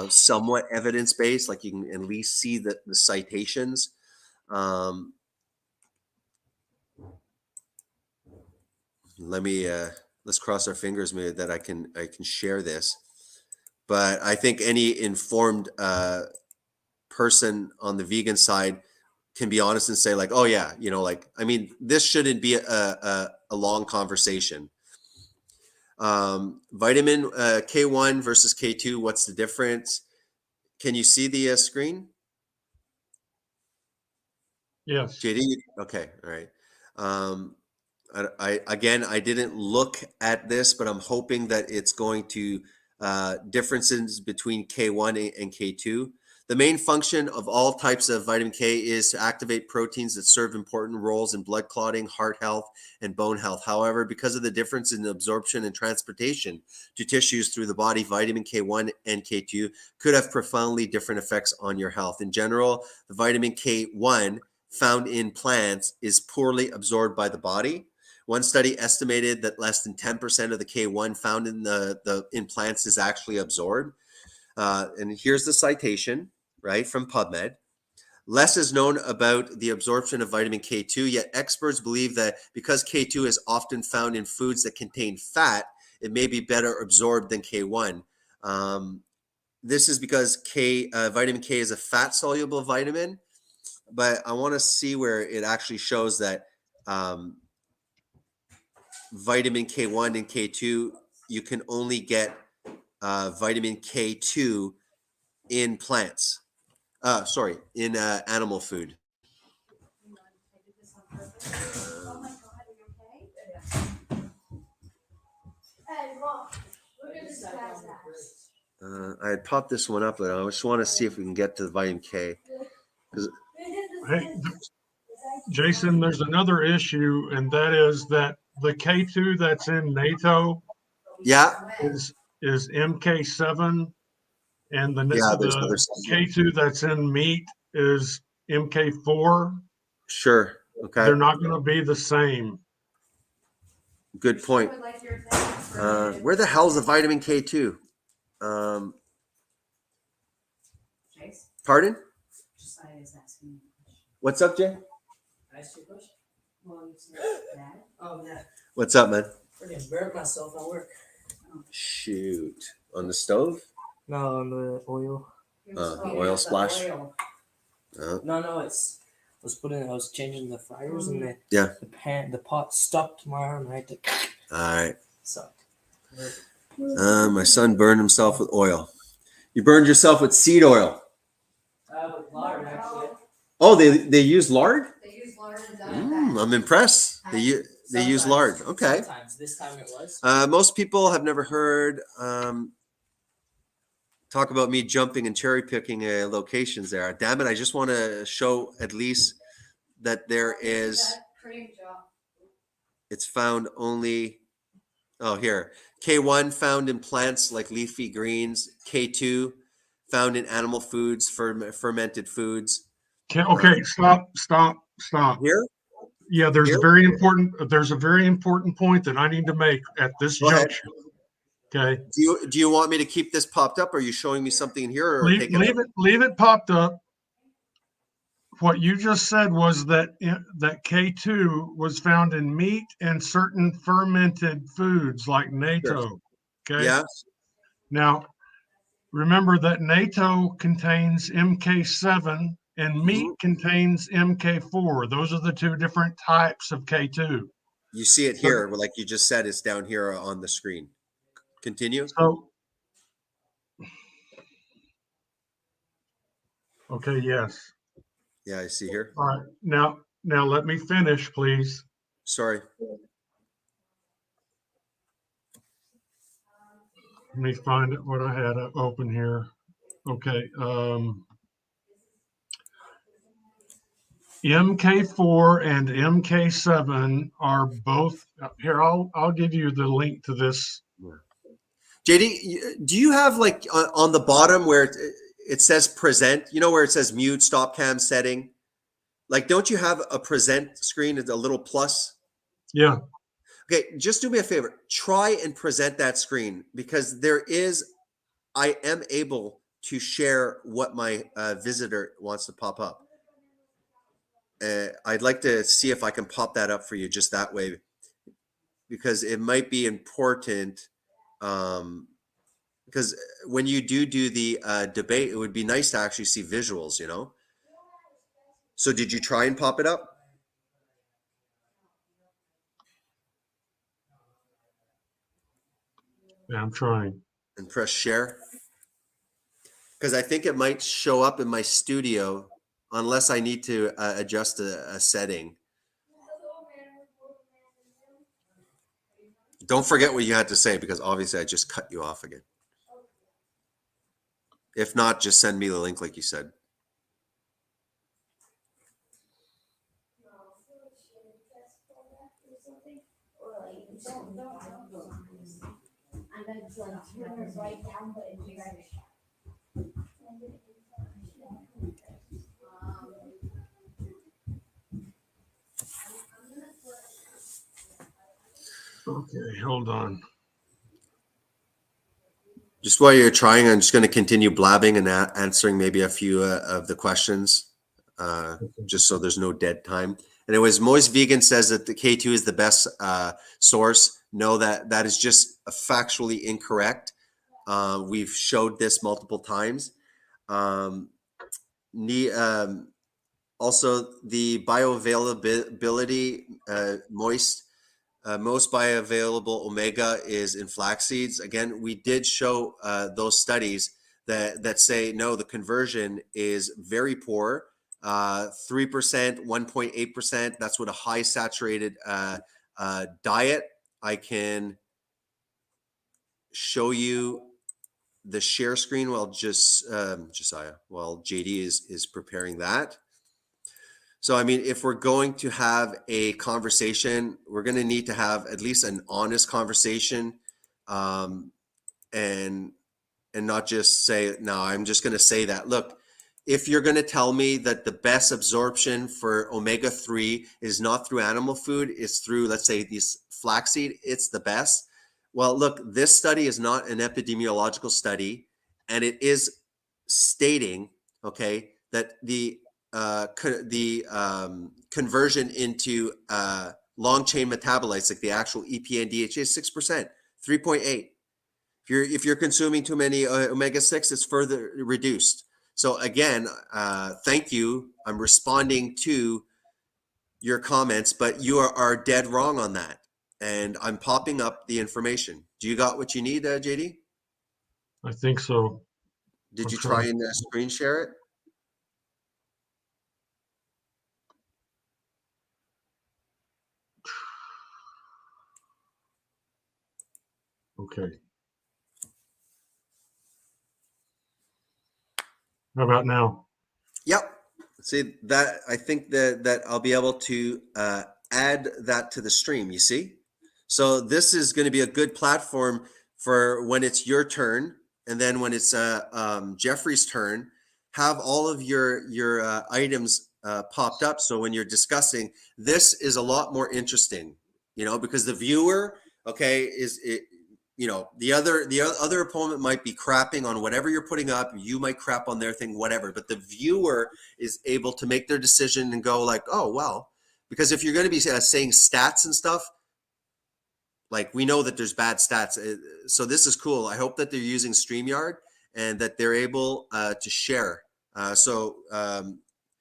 somewhat evidence based. Like, you can at least see the citations. Let's cross our fingers, maybe, that I can share this. But I think any informed person on the vegan side can be honest and say, like, oh yeah, like, I mean, this shouldn't be a long conversation. Vitamin K1 versus K2, what's the difference? Can you see the screen? yes. JD? Okay, all right. I didn't look at this, but I'm hoping that it's going to differences between K1 and K2. The main function of all types of vitamin K is to activate proteins that serve important roles in blood clotting, heart health, and bone health. However, because of the difference in absorption and transportation to tissues through the body, vitamin K1 and K2 could have profoundly different effects on your health. In general, the vitamin K1 found in plants is poorly absorbed by the body. One study estimated that less than 10% of the K1 found in plants is actually absorbed. And here's the citation, right, from PubMed. Less is known about the absorption of vitamin K2, yet experts believe that because K2 is often found in foods that contain fat, it may be better absorbed than K1. This is because vitamin K is a fat-soluble vitamin, but I want to see where it actually shows that vitamin K1 and K2, you can only get vitamin K2 in plants. In animal food. I had popped this one up, but I just want to see if we can get to the vitamin K. Hey, Jason, there's another issue, and that is that the K2 that's in NATO Yeah, is MK7, and yeah. There's other the stuff. K2 that's in meat is MK4. Sure. Okay. They're not going to be the same. Good point. Where the hell is the vitamin K2? Pardon? What's up, Jay? What's up, man? Freaking burnt myself at work. Shoot. On the stove? No, on the oil. Oil splash? No, I was changing the fryers and the pot stuck to my arm and I had to. All right. Sucked. My son burned himself with oil. You burned yourself with seed oil. With lard, actually. Oh, they use lard? They use lard and done I'm impressed. They use lard. Okay. Sometimes. This time it was. Most people have never heard talk about me jumping and cherry picking locations there. Damn it, I just want to show at least that there is, it's found only, here. K1 found in plants like leafy greens. K2 found in animal foods, fermented foods. Okay, stop. Here? Yeah, there's Here? a very important point that I need to make at this Go ahead. juncture. Okay. Do you want me to keep this popped up? Or are you showing me something in here? Or take it leave it popped up. What you just said was that K2 was found in meat and certain fermented foods like NATO. Okay. Yeah. Now, remember that NATO contains MK7 and meat contains MK4. Those are the two different types of K2. You see it here, like you just said, it's down here on the screen. Continue. So, okay, yes. Yeah, I see here. All right. Now let me finish, please. Sorry. Let me find what I had open here. Okay. MK4 and MK7 are both here. I'll give you the link to this. JD, do you have like on the bottom where it says present, where it says mute, stop cam setting? Like, don't you have a present screen at a little plus? Yeah. Okay, just do me a favor. Try and present that screen because I am able to share what my visitor wants to pop up. I'd like to see if I can pop that up for you just that way, because it might be important. Because when you do the debate, it would be nice to actually see visuals, So did you try and pop it up? Yeah, I'm trying. And press share? Because I think it might show up in my studio unless I need to adjust a setting. Don't forget what you had to say, because obviously I just cut you off again. If not, just send me the link like you said. Okay, hold on. Just while you're trying, I'm just going to continue blabbing and answering maybe a few of the questions, just so there's no dead time. Anyways, Moist Vegan says that the K2 is the best source. No, that is just factually incorrect. We've showed this multiple times. Also, the bioavailability, Moist, most bioavailable omega is in flax seeds. Again, we did show those studies that say no, the conversion is very poor. 3%, 1.8%. That's what a high saturated diet. I can show you the share screen while Josiah, while JD is preparing that. So, I mean, if we're going to have a conversation, we're going to need to have at least an honest conversation, and not just say, no, I'm just going to say that. Look, if you're going to tell me that the best absorption for omega-3 is not through animal food, it's through, let's say, these flaxseed, it's the best. Well, look, this study is not an epidemiological study, and it is stating, okay, that the conversion into long chain metabolites like the actual EPA and DHA is 6%, 3.8. If you're consuming too many omega-6, it's further reduced. So again, thank you. I'm responding to your comments, but you are dead wrong on that. And I'm popping up the information. Do you got what you need, JD? I think so. Did you try and screen share it? Okay. How about now? Yep. See that? I think that I'll be able to add that to the stream. You see? So this is going to be a good platform for when it's your turn, and then when it's Jeffrey's turn, have all of your items popped up. So when you're discussing, this is a lot more interesting, because the viewer, okay, the other opponent might be crapping on whatever you're putting up. You might crap on their thing, whatever. But the viewer is able to make their decision and go like, oh, well, because if you're going to be saying stats and stuff, like we know that there's bad stats. So this is cool. I hope that they're using StreamYard and that they're able to share.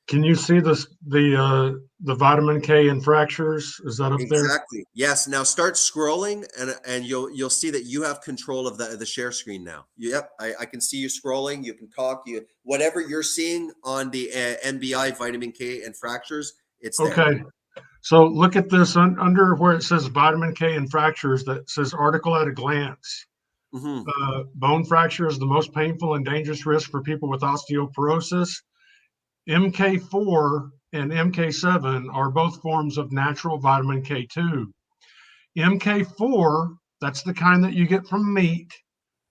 Can you see the vitamin K in fractures? Is that up there? Exactly. Yes. Now start scrolling, and you'll see that you have control of the share screen now. Yep. I can see you scrolling. You can talk. Whatever you're seeing on the NBI vitamin K and fractures, it's there. Okay. So look at this under where it says vitamin K and fractures. That says article at a glance. Mm-hmm. Bone fracture is the most painful and dangerous risk for people with osteoporosis. MK4 and MK7 are both forms of natural vitamin K2. MK4, that's the kind that you get from meat,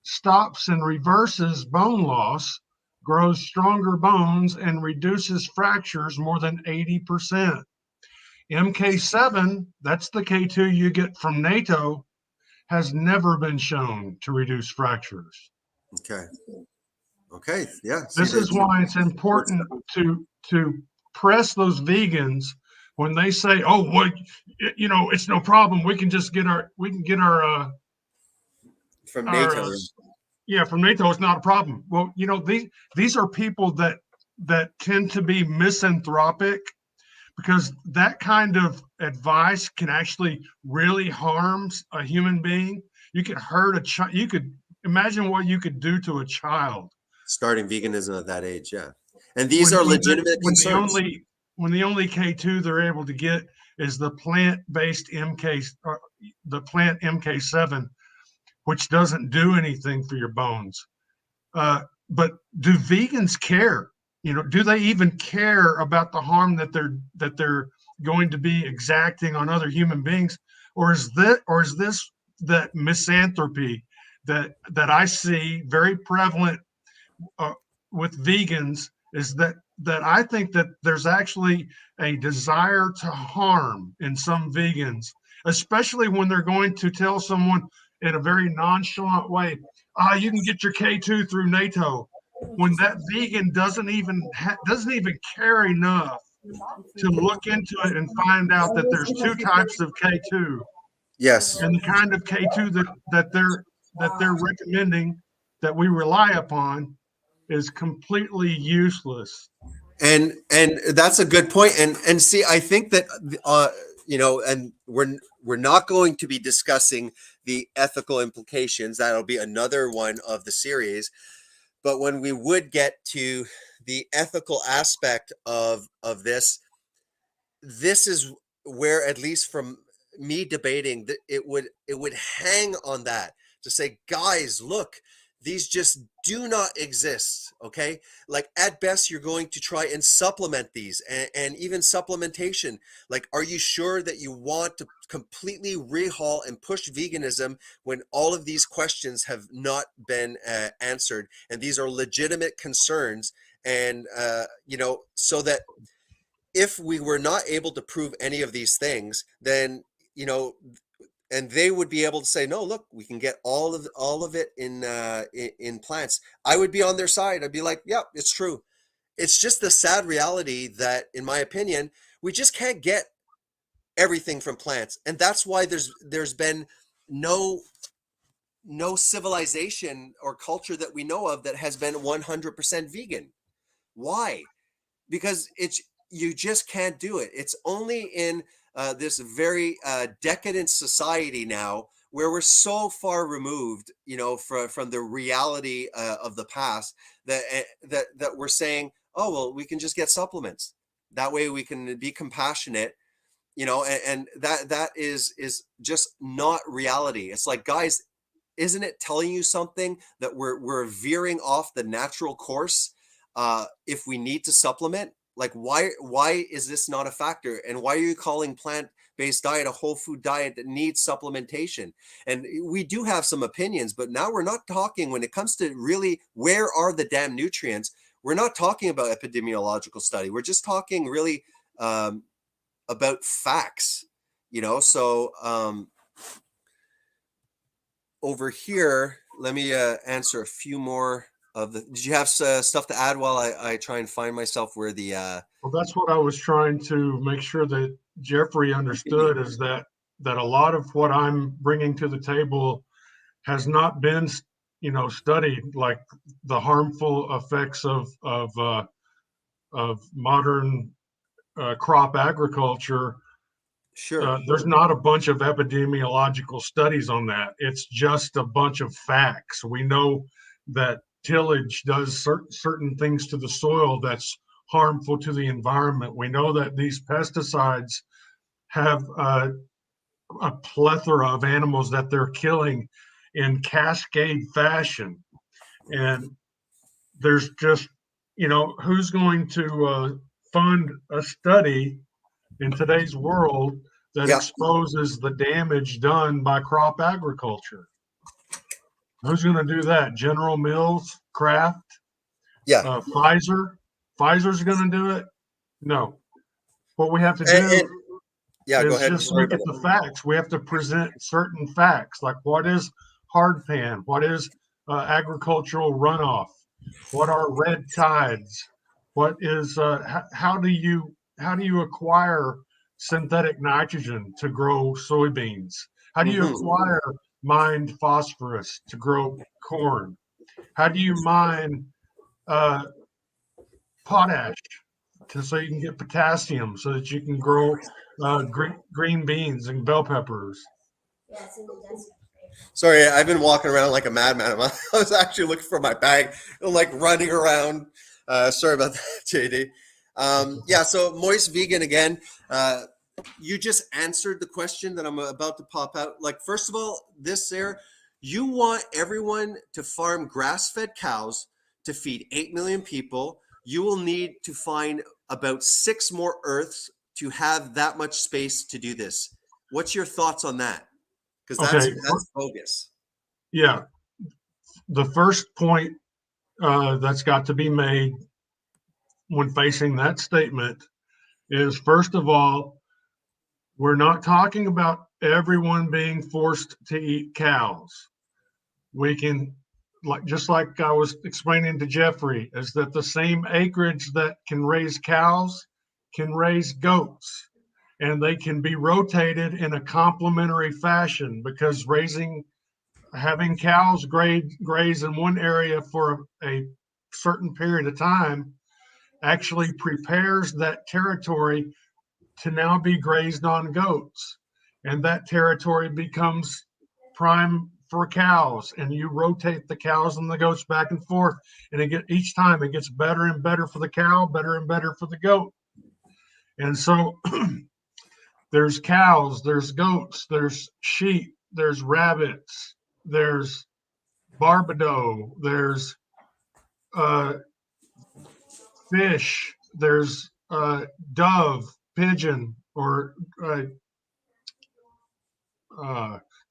stops and reverses bone loss, grows stronger bones, and reduces fractures more than 80%. MK7, that's the K2 you get from NATO, has never been shown to reduce fractures. Okay. Yeah. This is why it's important to press those vegans when they say, "Oh, well, it's no problem. We can just get our from NATO." From NATO, it's not a problem. Well, these are people that tend to be misanthropic, because that kind of advice can actually really harm a human being. You could hurt a child. You could imagine what you could do to a child. Starting veganism at that age, yeah. And these are legitimate concerns. When the only K2 they're able to get is the plant-based the plant MK7, which doesn't do anything for your bones. But do vegans care? Do they even care about the harm that they're going to be exacting on other human beings, or is this that misanthropy that I see very prevalent with vegans? Is that I think that there's actually a desire to harm in some vegans, especially when they're going to tell someone in a very nonchalant way, you can get your K2 through NATO, when that vegan doesn't even care enough to look into it and find out that there's two types of K2. Yes. And the kind of K2 that they're recommending that we rely upon is completely useless. And that's a good point. And see, I think that and we're not going to be discussing the ethical implications. That'll be another one of the series. But when we would get to the ethical aspect of this is where, at least from me debating, that it would hang on that, to say, guys, look, these just do not exist. Okay, like at best you're going to try and supplement these, and even supplementation. Like, are you sure that you want to completely rehaul and push veganism when all of these questions have not been answered, and these are legitimate concerns? And so that if we were not able to prove any of these things, then and they would be able to say, no, look, we can get all of it in plants. I would be on their side. I'd be like, yeah, it's true. It's just the sad reality that, in my opinion, we just can't get everything from plants, and that's why there's been no civilization or culture that we know of that has been 100% vegan. Why? Because you just can't do it. It's only in this very decadent society now, where we're so far removed, from the reality of the past, that we're saying, oh well, we can just get supplements. That way we can be compassionate, and that is just not reality. It's like, guys, isn't it telling you something that we're veering off the natural course if we need to supplement? Like, why is this not a factor? And why are you calling plant-based diet a whole food diet that needs supplementation? And we do have some opinions, but now we're not talking, when it comes to really where are the damn nutrients, we're not talking about epidemiological study. We're just talking really about facts, so over here, let me answer a few more of the. Did you have stuff to add while I try and find myself where the Well, that's what I was trying to make sure that Jeffrey understood, is that a lot of what I'm bringing to the table has not been, studied, like the harmful effects of modern crop agriculture. Sure. There's not a bunch of epidemiological studies on that. It's just a bunch of facts. We know that tillage does certain things to the soil that's harmful to the environment. We know that these pesticides have a plethora of animals that they're killing in cascade fashion. And there's just, who's going to fund a study in today's world that exposes the damage done by crop agriculture? Who's going to do that? General Mills, Kraft, Pfizer? Pfizer's going to do it? No. What we have to do go is ahead. just look at the facts. We have to present certain facts, like what is hard pan? What is agricultural runoff? What are red tides? What is how do you acquire synthetic nitrogen to grow soybeans? How do you acquire mined phosphorus to grow corn? How do you mine potash so you can get potassium so that you can grow green beans and bell peppers? Yeah, it's in the desert. Sorry, I've been walking around like a madman. I was actually looking for my bag, like running around. Sorry about that, JD. So Moist Vegan again. You just answered the question that I'm about to pop out. Like, first of all, you want everyone to farm grass-fed cows to feed 8 million people. You will need to find about 6 more Earths to have that much space to do this. What's your thoughts on that? Because that's bogus. Yeah. The first point that's got to be made when facing that statement is, first of all, we're not talking about everyone being forced to eat cows. We can, just like I was explaining to Jeffrey, is that the same acreage that can raise cows can raise goats, and they can be rotated in a complementary fashion, because having cows graze in one area for a certain period of time actually prepares that territory to now be grazed on goats. And that territory becomes prime for cows. And you rotate the cows and the goats back and forth. And each time it gets better and better for the cow, better and better for the goat. And so there's cows, there's goats, there's sheep, there's rabbits, there's barbadoe, there's fish, there's dove, pigeon, or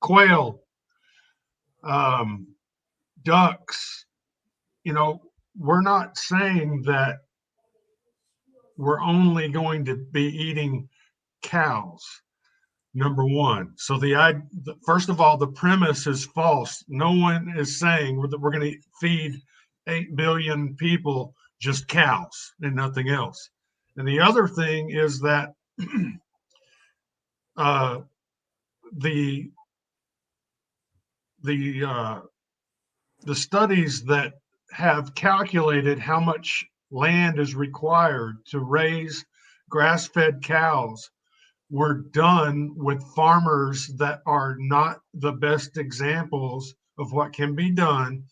quail, ducks. We're not saying that we're only going to be eating cows, number one. So first of all, the premise is false. No one is saying that we're going to feed 8 billion people just cows and nothing else. And the other thing is that the studies that have calculated how much land is required to raise grass-fed cows were done with farmers that are not the best examples of what can be done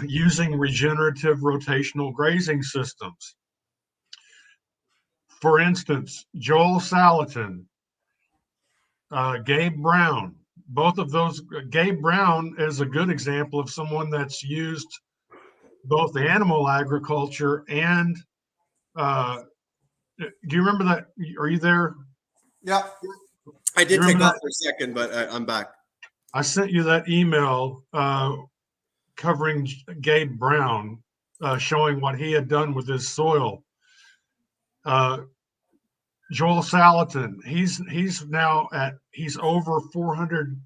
using regenerative rotational grazing systems. For instance, Joel Salatin, Gabe Brown, both of those. Gabe Brown is a good example of someone that's used both animal agriculture and do you remember that? Are you there? Yeah, I did take off for a second, but I'm back. I sent you that email covering Gabe Brown, showing what he had done with his soil. Joel Salatin, he's now he's over 400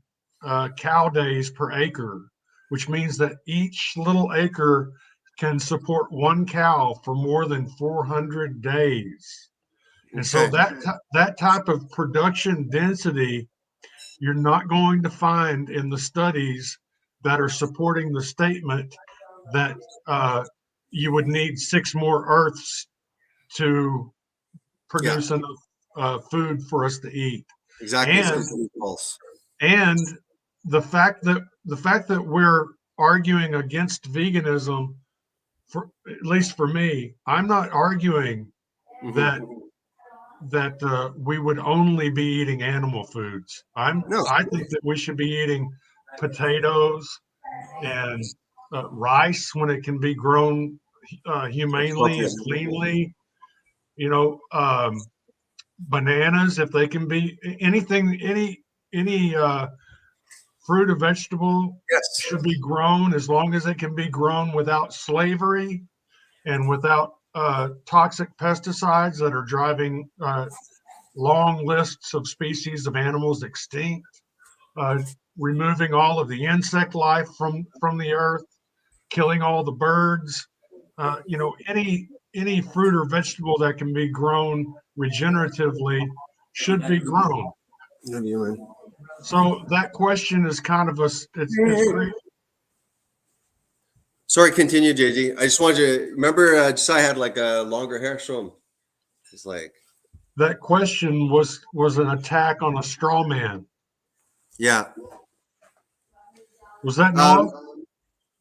cow days per acre, which means that each little acre can support one cow for more than 400 days. And so that type of production density, you're not going to find in the studies that are supporting the statement that you would need 6 more Earths to produce enough food for us to eat. Exactly. And, false. And the fact that we're arguing against veganism, at least for me, I'm not arguing that we would only be eating animal foods. I think that we should be eating potatoes and rice when it can be grown humanely and cleanly. Bananas, if they can be anything, any fruit or vegetable should be grown as long as it can be grown without slavery and without toxic pesticides that are driving long lists of species of animals extinct, removing all of the insect life from the earth, killing all the birds. Any fruit or vegetable that can be grown regeneratively should be grown. So that question is kind of it's great. Sorry, continue, JG. I just wanted to remember Josiah had like a longer hair. Show him. It's like that question was an attack on a straw man. Yeah. Was that Noah?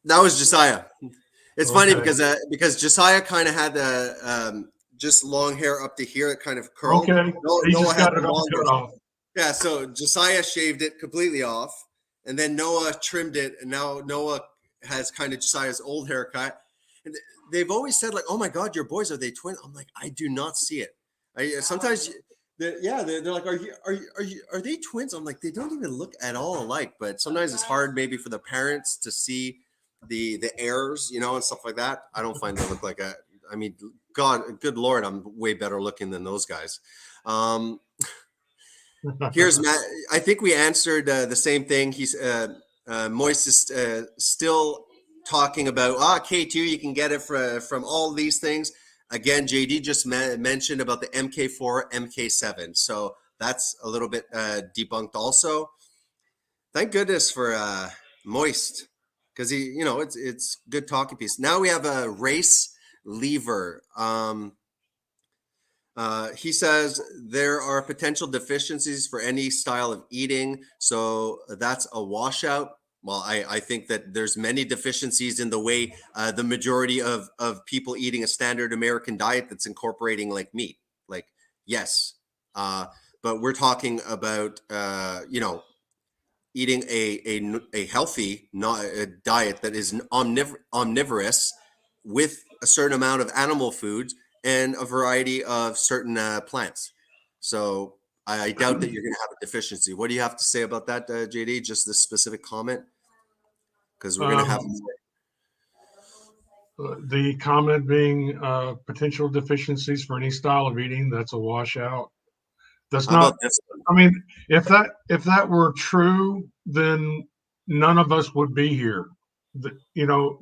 That was Josiah. It's funny because Josiah kind of had just long hair up to here, it kind of curled. Okay. He Noah just got it all cut off. Yeah, so Josiah shaved it completely off, and then Noah trimmed it, and now Noah has kind of Josiah's old haircut. And they've always said, like, "Oh my God, your boys, are they twins?" I'm like, I do not see it. Sometimes, they're like, "Are they twins?" I'm like, they don't even look at all alike. But sometimes it's hard, maybe for the parents to see the heirs, and stuff like that. I don't find they look like a. I mean, God, good Lord, I'm way better looking than those guys. Here's Matt. I think we answered the same thing. He's Moist is still talking about K2. You can get it from all these things. Again, JD just mentioned about the MK4, MK7. So that's a little bit debunked also. Thank goodness for Moist, because he, it's good talking piece. Now we have a race lever. He says there are potential deficiencies for any style of eating, so that's a washout. Well, I think that there's many deficiencies in the way the majority of people eating a standard American diet that's incorporating like meat. Like, yes, but we're talking about eating a healthy, not a diet that is omnivorous with a certain amount of animal foods and a variety of certain plants. So I doubt that you're going to have a deficiency. What do you have to say about that, JD? Just this specific comment, because we're going to have. The comment being potential deficiencies for any style of eating, that's a washout. That's How not. about this one? I mean, if that were true, then none of us would be here. The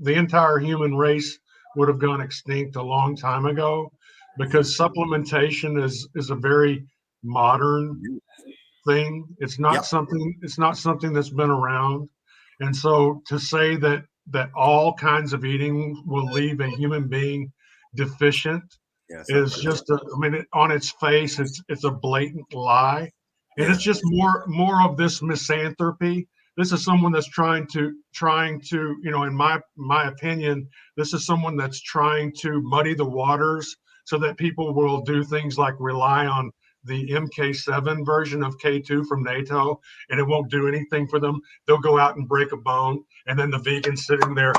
entire human race would have gone extinct a long time ago, because supplementation is a very modern thing. It's not Yep. something that's been around. And so to say that all kinds of eating will leave a human being deficient is just on its face, it's a blatant lie. And it's just more of this misanthropy. This is someone that's trying to, in my opinion, this is someone that's trying to muddy the waters so that people will do things like rely on the MK7 version of K2 from NATO, and it won't do anything for them. They'll go out and break a bone, and then the vegan's sitting there,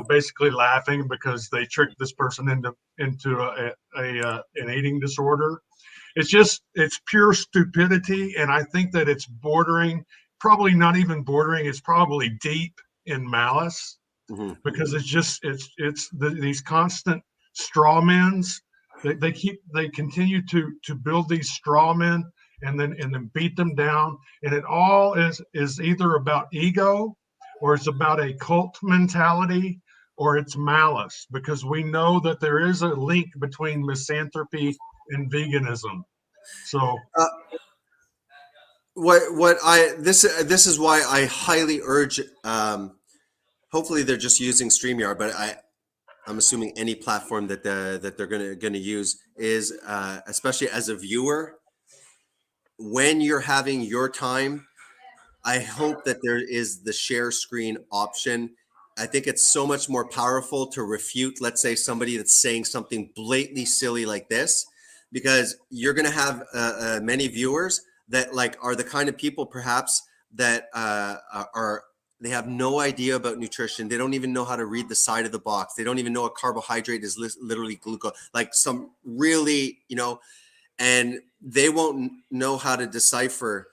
basically laughing because they tricked this person into an eating disorder. It's pure stupidity, and I think that it's probably not even bordering, it's probably deep in malice, because these constant straw men's. They continue to build these straw men and then beat them down, and it all is either about ego, or it's about a cult mentality, or it's malice, because we know that there is a link between misanthropy and veganism. So this is why I highly urge. Hopefully they're just using StreamYard, but I'm assuming any platform that they're gonna use is, especially as a viewer, when you're having your time, I hope that there is the share screen option. I think it's so much more powerful to refute, let's say, somebody that's saying something blatantly silly like this, because you're gonna have many viewers that are the kind of people perhaps that they have no idea about nutrition. They don't even know how to read the side of the box. They don't even know a carbohydrate is literally glucose, like some really, and they won't know how to decipher,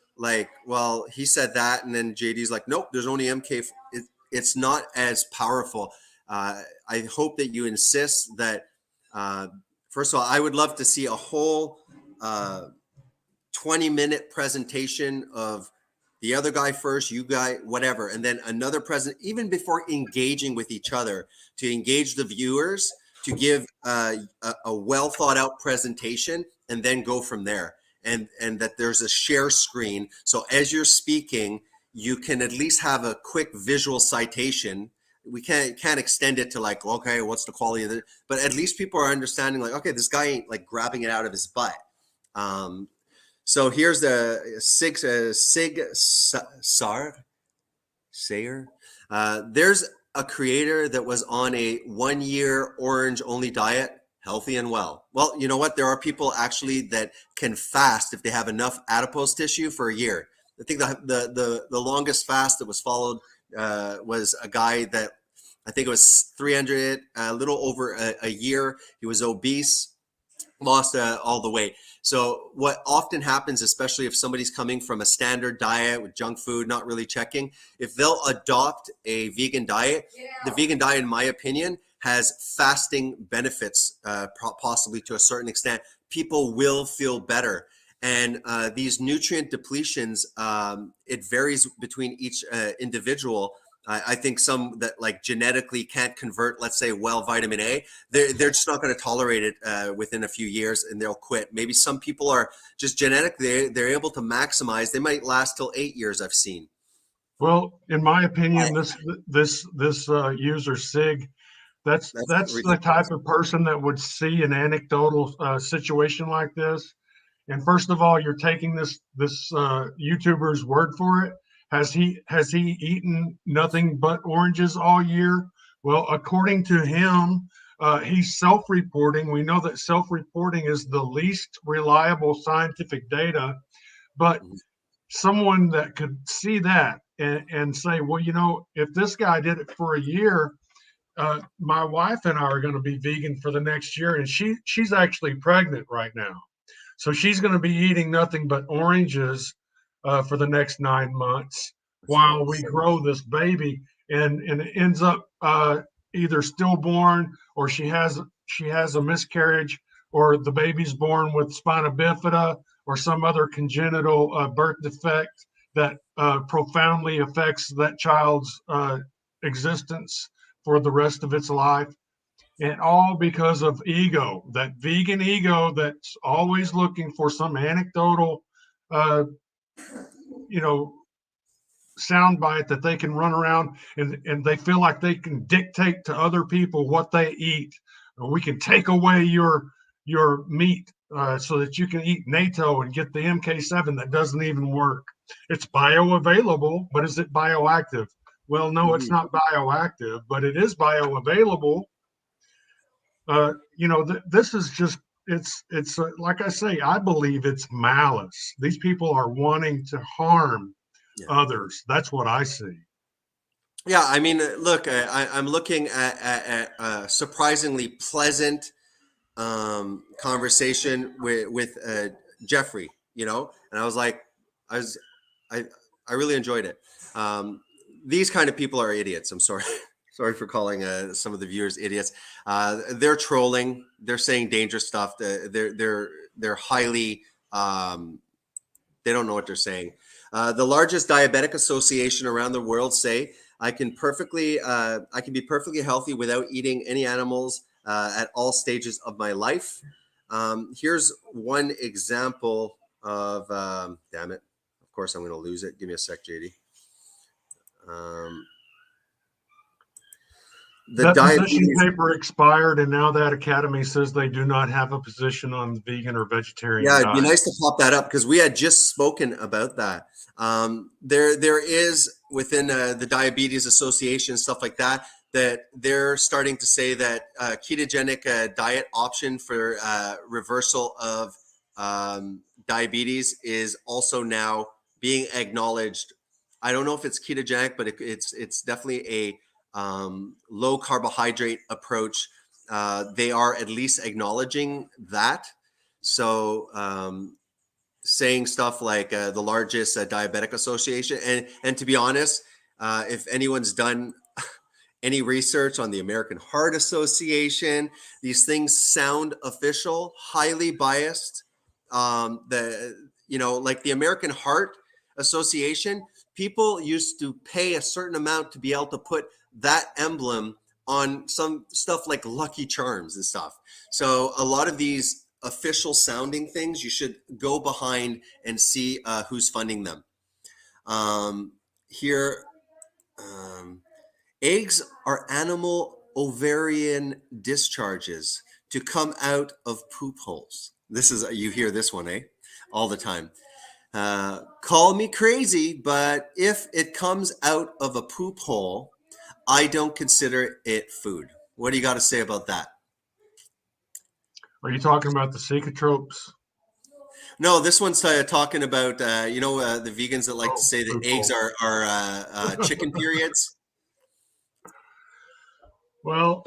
well, he said that, and then JD's like, nope, there's only MK. It's not as powerful. I hope that you insist that, first of all, I would love to see a whole 20-minute presentation of the other guy first, you guy, whatever, and then another even before engaging with each other, to engage the viewers, to give a well thought out presentation, and then go from there. And that there's a share screen, so as you're speaking, you can at least have a quick visual citation. We can't extend it to okay, what's the quality of it? But at least people are understanding, okay, this guy ain't grabbing it out of his butt. So here's the Sig Sayer. There's a creator that was on a 1-year orange only diet, healthy and well. Well, you know what? There are people actually that can fast if they have enough adipose tissue for a year. I think the longest fast that was followed was a guy that I think it was 300, a little over a year. He was obese, lost all the weight. So what often happens, especially if somebody's coming from a standard diet with junk food, not really checking, if they'll adopt a vegan diet, the vegan diet, in my opinion, has fasting benefits, possibly to a certain extent. People will feel better. And these nutrient depletions, it varies between each individual. I think some that genetically can't convert, let's say, vitamin A, they're just not going to tolerate it within a few years, and they'll quit. Maybe some people are just genetically, they're able to maximize. They might last till 8 years, I've seen. Well, in my opinion, this user Sig, That's the type of person that would see an anecdotal situation like this. And first of all, you're taking this YouTuber's word for it. Has he eaten nothing but oranges all year? Well, according to him, he's self-reporting. We know that self-reporting is the least reliable scientific data, but someone that could see that and say, well, if this guy did it for a year, my wife and I are going to be vegan for the next year, and she's actually pregnant right now. So she's going to be eating nothing but oranges for the next 9 months while we grow this baby, and it ends up either stillborn, or she has a miscarriage, or the baby's born with spina bifida or some other congenital birth defect that profoundly affects that child's existence for the rest of its life. And all because of ego, that vegan ego that's always looking for some anecdotal, soundbite that they can run around, and they feel like they can dictate to other people what they eat. We can take away your meat so that you can eat NATO and get the MK7 that doesn't even work. It's bioavailable, but is it bioactive? Well, no, it's not bioactive, but it is bioavailable. This is just, it's like I say, I believe it's malice. These people are wanting to harm others. That's what I see. Yeah, I mean, look, I'm looking at a surprisingly pleasant conversation with Jeffrey, and I was like, I really enjoyed it. These kind of people are idiots. I'm sorry. Sorry for calling some of the viewers idiots. They're trolling. They're saying dangerous stuff. They're highly. They don't know what they're saying. The largest diabetic association around the world say I can be perfectly healthy without eating any animals at all stages of my life. Here's one example of. Damn it! Of course, I'm going to lose it. Give me a sec, JD. That position paper expired, and now that academy says they do not have a position on the vegan or vegetarian diet. It'd be nice to pop that up, because we had just spoken about that. There is within the Diabetes Association, stuff like that they're starting to say that ketogenic diet option for reversal of diabetes is also now being acknowledged. I don't know if it's ketogenic, but it's definitely a low carbohydrate approach. They are at least acknowledging that. So saying stuff like the largest diabetic association, and to be honest, if anyone's done any research on the American Heart Association, these things sound official, highly biased. Like the American Heart Association, people used to pay a certain amount to be able to put that emblem on some stuff like Lucky Charms and stuff. So a lot of these official sounding things, you should go behind and see who's funding them. Eggs are animal ovarian discharges to come out of poop holes. You hear this one, all the time. Call me crazy, but if it comes out of a poop hole, I don't consider it food. What do you got to say about that? Are you talking about the Cecotropes? No, this one's talking about, the vegans that like to say that eggs are chicken periods. Well,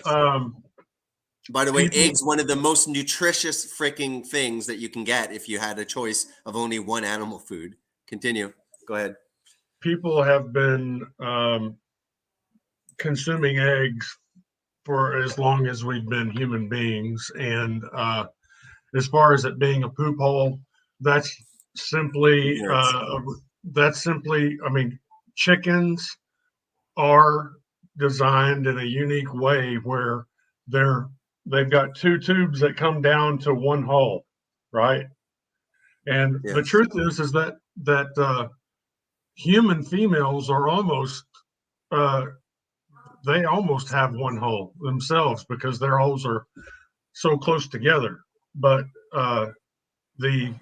by the way, eggs, one of the most nutritious freaking things that you can get if you had a choice of only one animal food. Continue. Go ahead. People have been consuming eggs for as long as we've been human beings. And as far as it being a poop hole, that's simply, chickens are designed in a unique way where they've got two tubes that come down to one hole, right? And the truth is that human females are almost they almost have one hole themselves because their holes are so close together. But the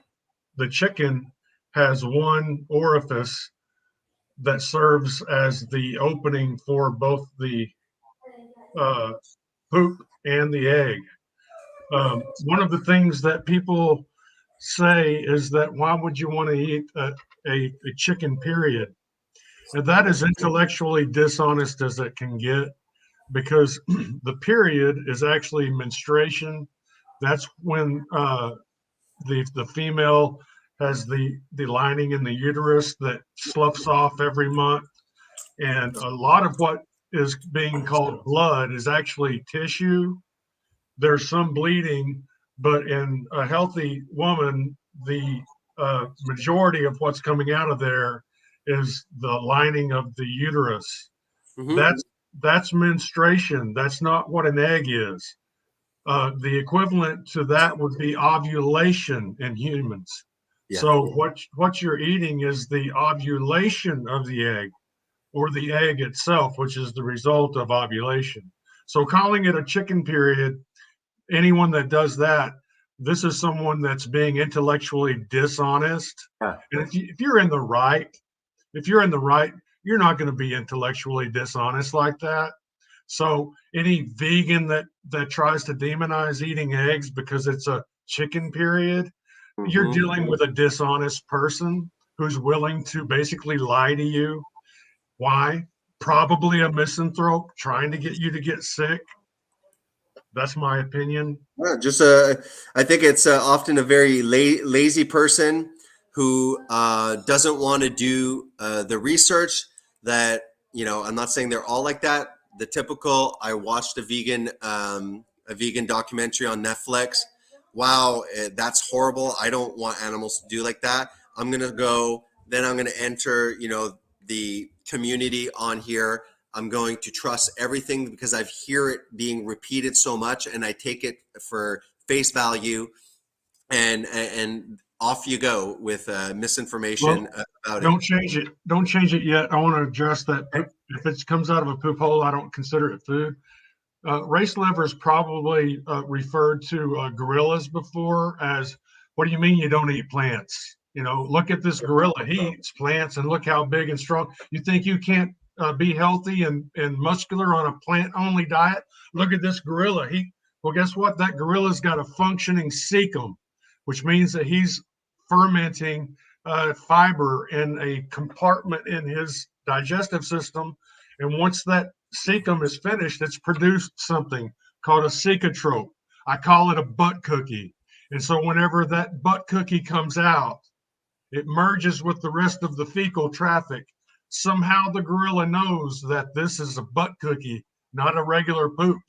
chicken has one orifice that serves as the opening for both the poop and the egg. One of the things that people say is that why would you want to eat a chicken, period? And that is intellectually dishonest as it can get, because the period is actually menstruation. That's when the female has the lining in the uterus that sloughs off every month. And a lot of what is being called blood is actually tissue. There's some bleeding, but in a healthy woman, the majority of what's coming out of there is the lining of the uterus. Mm-hmm. That's menstruation. That's not what an egg is. The equivalent to that would be ovulation in humans. Yeah. So what you're eating is the ovulation of the egg, or the egg itself, which is the result of ovulation. So calling it a chicken, period, anyone that does that, this is someone that's being intellectually dishonest. Yeah. And if you're in the right, you're not going to be intellectually dishonest like that. So any vegan that tries to demonize eating eggs because it's a chicken, period, you're Mm-hmm. dealing with a dishonest person who's willing to basically lie to you. Why? Probably a misanthrope trying to get you to get sick. That's my opinion. Just I think it's often a very lazy person who doesn't want to do the research. That, I'm not saying they're all like that. The typical, I watched a vegan documentary on Netflix. Wow, that's horrible. I don't want animals to do like that. I'm gonna go. Then I'm gonna enter, the community on here. I'm going to trust everything because I hear it being repeated so much, and I take it for face value, and off you go with misinformation about Don't change it. Don't change it yet. I want to address that. If it comes out of a poop hole, I don't consider it food. Race livers probably referred to gorillas before as, what do you mean you don't eat plants? Look at this gorilla. He eats plants, and look how big and strong. You think you can't be healthy and muscular on a plant-only diet? Look at this gorilla. Well, guess what? That gorilla's got a functioning cecum, which means that he's fermenting fiber in a compartment in his digestive system. And once that cecum is finished, it's produced something called a cecotrope. I call it a butt cookie. And so whenever that butt cookie comes out, it merges with the rest of the fecal traffic. Somehow the gorilla knows that this is a butt cookie, not a regular poop.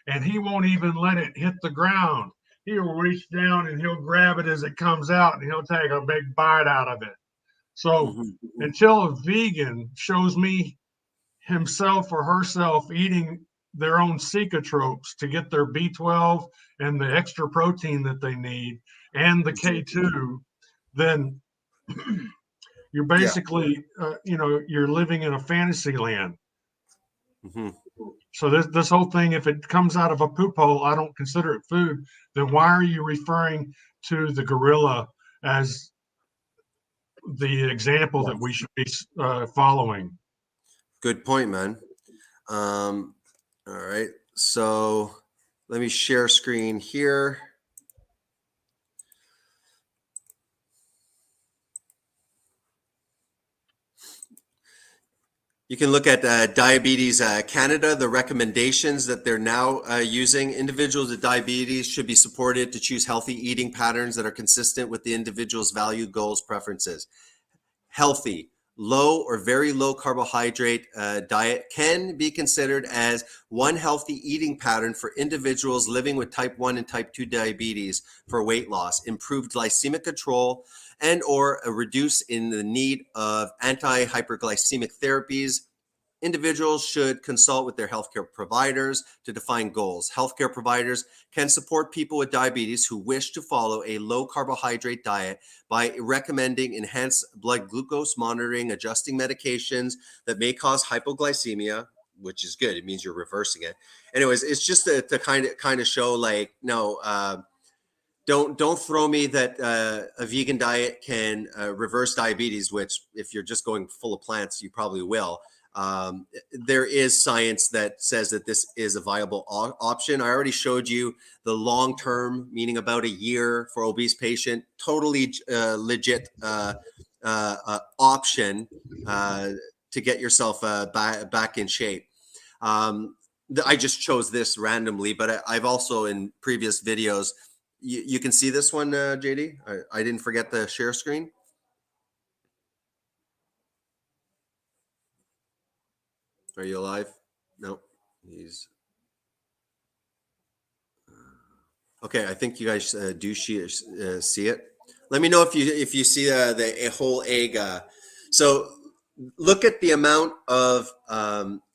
And he won't even let it hit the ground. He'll reach down and he'll grab it as it comes out, and he'll take a big bite out of it. So until a vegan shows me himself or herself eating their own cecotropes to get their B12 and the extra protein that they need and the K2, then you're basically, you're living in a fantasy land. Mm-hmm. So this whole thing, if it comes out of a poop hole, I don't consider it food. Then why are you referring to the gorilla as the example that we should be following? Good point, man. All right, so let me share screen here. You can look at Diabetes Canada, the recommendations that they're now using. Individuals with diabetes should be supported to choose healthy eating patterns that are consistent with the individual's value, goals, preferences. Healthy, low or very low carbohydrate diet can be considered as one healthy eating pattern for individuals living with type 1 and type 2 diabetes for weight loss, improved glycemic control, and or a reduce in the need of anti-hyperglycemic therapies. Individuals should consult with their healthcare providers to define goals. Healthcare providers can support people with diabetes who wish to follow a low carbohydrate diet by recommending enhanced blood glucose monitoring, adjusting medications that may cause hypoglycemia, which is good. It means you're reversing it. Anyways, it's just to kind of show like, no, don't throw me that a vegan diet can reverse diabetes, which if you're just going full of plants, you probably will. There is science that says that this is a viable option. I already showed you the long-term, meaning about a year for obese patient, totally legit option to get yourself back in shape. I just chose this randomly, but I've also in previous videos, you can see this one, JD. I didn't forget the share screen. Are you alive? No, he's okay. I think you guys do see it. Let me know if you see the whole egg. So look at the amount of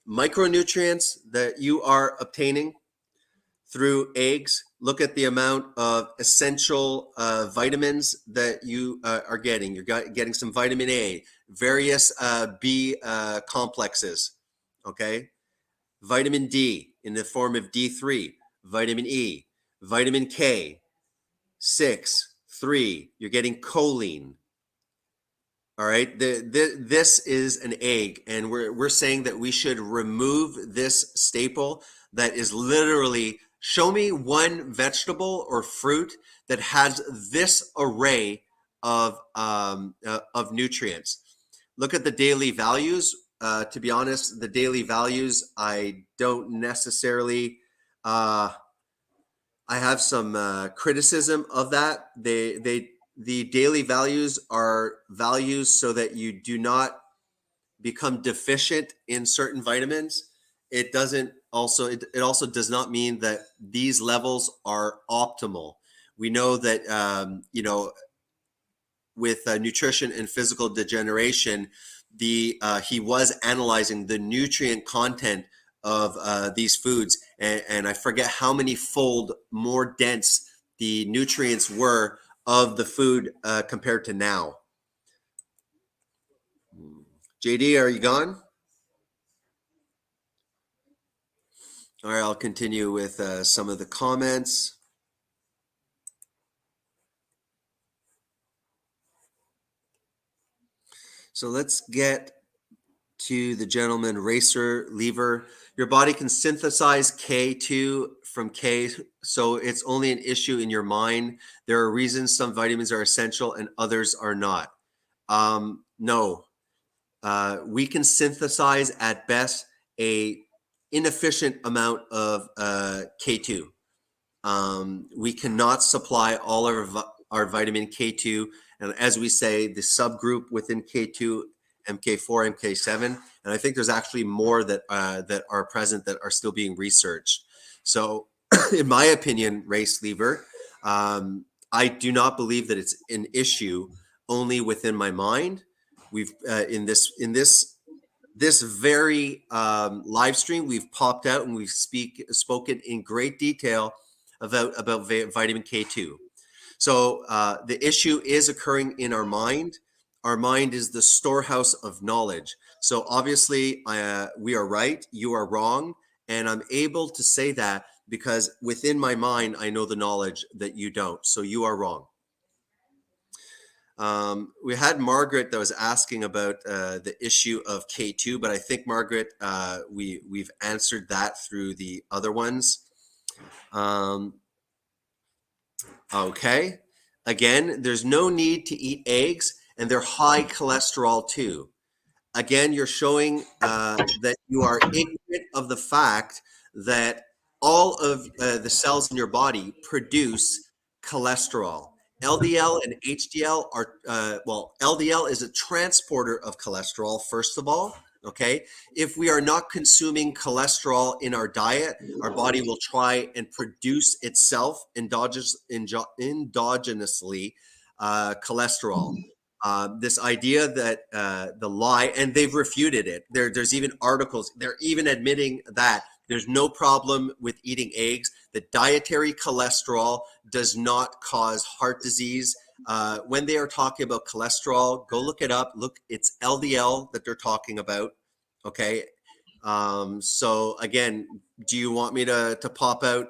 micronutrients that you are obtaining through eggs. Look at the amount of essential vitamins that you are getting. You're getting some vitamin A, various B complexes. Okay, vitamin D in the form of D3, vitamin E, vitamin K, 6, 3. You're getting choline. All right, this is an egg, and we're saying that we should remove this staple that is literally, show me one vegetable or fruit that has this array of nutrients. Look at the daily values. To be honest, the daily values, I don't necessarily, I have some criticism of that. The daily values are values so that you do not become deficient in certain vitamins. It also does not mean that these levels are optimal. We know that, with nutrition and physical degeneration, he was analyzing the nutrient content of these foods, and I forget how many fold more dense the nutrients were of the food compared to now. JD, are you gone? All right, I'll continue with some of the comments. So let's get to the gentleman, Racer Lever. Your body can synthesize K2 from K, so it's only an issue in your mind. There are reasons some vitamins are essential and others are not. No, we can synthesize at best a inefficient amount of K2. We cannot supply all of our vitamin K2, and as we say, the subgroup within K2, MK4, MK7, and I think there's actually more that are present that are still being researched. So, in my opinion, Race Lever, I do not believe that it's an issue only within my mind. We've in this very live stream, we've popped out and we've spoken in great detail about vitamin K2. So the issue is occurring in our mind. Our mind is the storehouse of knowledge. So obviously we are right, you are wrong. And I'm able to say that because within my mind, I know the knowledge that you don't. So you are wrong. We had Margaret that was asking about the issue of K2, but I think Margaret, we've answered that through the other ones. Okay. Again, there's no need to eat eggs, and they're high cholesterol too. Again, you're showing that you are ignorant of the fact that all of the cells in your body produce cholesterol. LDL and HDL are, LDL is a transporter of cholesterol, first of all, okay? If we are not consuming cholesterol in our diet, our body will try and produce itself endogenously cholesterol. This idea that the lie, and they've refuted it. There's even articles, they're even admitting that there's no problem with eating eggs. The dietary cholesterol does not cause heart disease. When they are talking about cholesterol, go look it up. Look, it's LDL that they're talking about, okay? So again, do you want me to pop out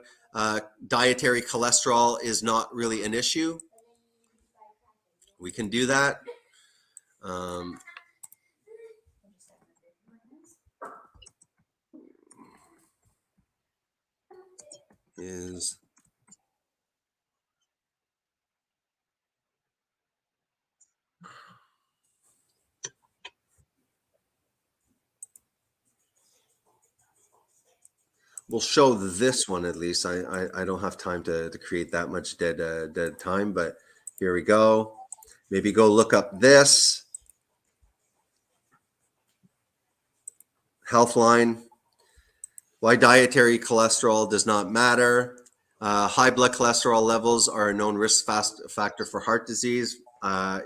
dietary cholesterol is not really an issue? We can do that. We'll show this one at least. I don't have time to create that much dead time, but here we go. Maybe go look up this Healthline. Why dietary cholesterol does not matter. High blood cholesterol levels are a known risk factor for heart disease.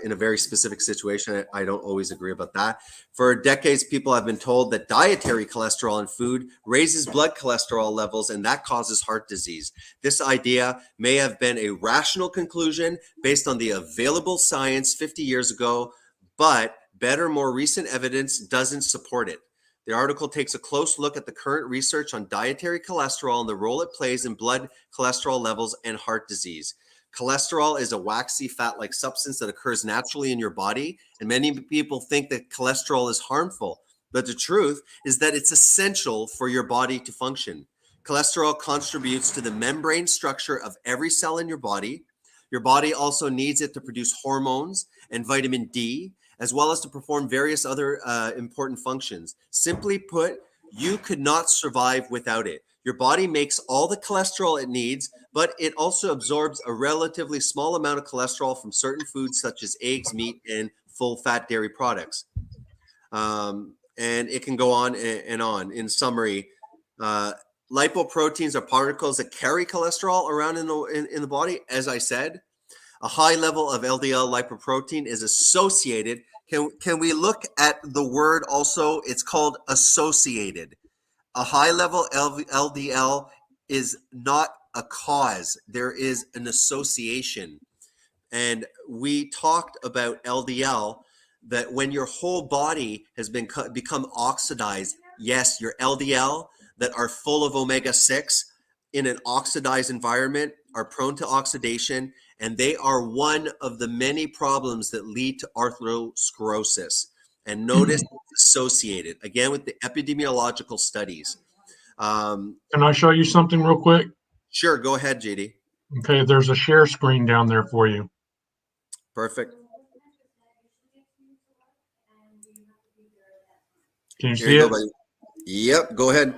In a very specific situation, I don't always agree about that. For decades, people have been told that dietary cholesterol in food raises blood cholesterol levels, and that causes heart disease. This idea may have been a rational conclusion based on the available science 50 years ago, but better, more recent evidence doesn't support it. The article takes a close look at the current research on dietary cholesterol and the role it plays in blood cholesterol levels and heart disease. Cholesterol is a waxy fat-like substance that occurs naturally in your body, and many people think that cholesterol is harmful, but the truth is that it's essential for your body to function. Cholesterol contributes to the membrane structure of every cell in your body. Your body also needs it to produce hormones and vitamin D, as well as to perform various other important functions. Simply put, you could not survive without it. Your body makes all the cholesterol it needs, but it also absorbs a relatively small amount of cholesterol from certain foods such as eggs, meat, and full-fat dairy products. And it can go on and on. In summary, lipoproteins are particles that carry cholesterol around in the body. As I said, a high level of LDL lipoprotein is associated. Can we look at the word also? It's called associated. A high level LDL is not a cause. There is an association. And we talked about LDL, that when your whole body has become oxidized, yes, your LDL that are full of omega-6 in an oxidized environment are prone to oxidation, and they are one of the many problems that lead to atherosclerosis. And notice it's associated, again, with the epidemiological studies. Can I show you something real quick? Sure, go ahead, JD. Okay, there's a share screen down there for you. Perfect. Can you Here see you it? go, buddy. Yep, go ahead.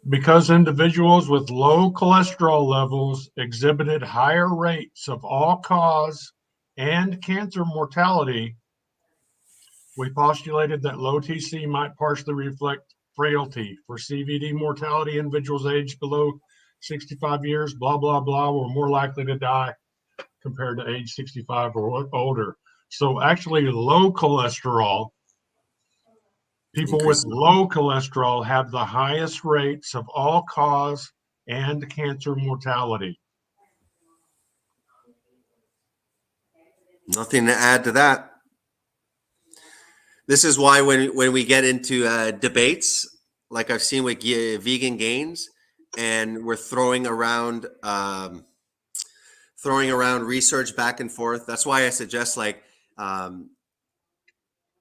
Because individuals with low cholesterol levels exhibited higher rates of all-cause and cancer mortality, we postulated that low TC might partially reflect frailty. For CVD mortality, individuals aged below 65 years, blah, blah, blah, were more likely to die compared to age 65 or older. So actually low cholesterol, people with low cholesterol have the highest rates of all-cause and cancer mortality. Nothing to add to that. This is why when we get into debates, like I've seen with vegan gains, and we're throwing around research back and forth. That's why I suggest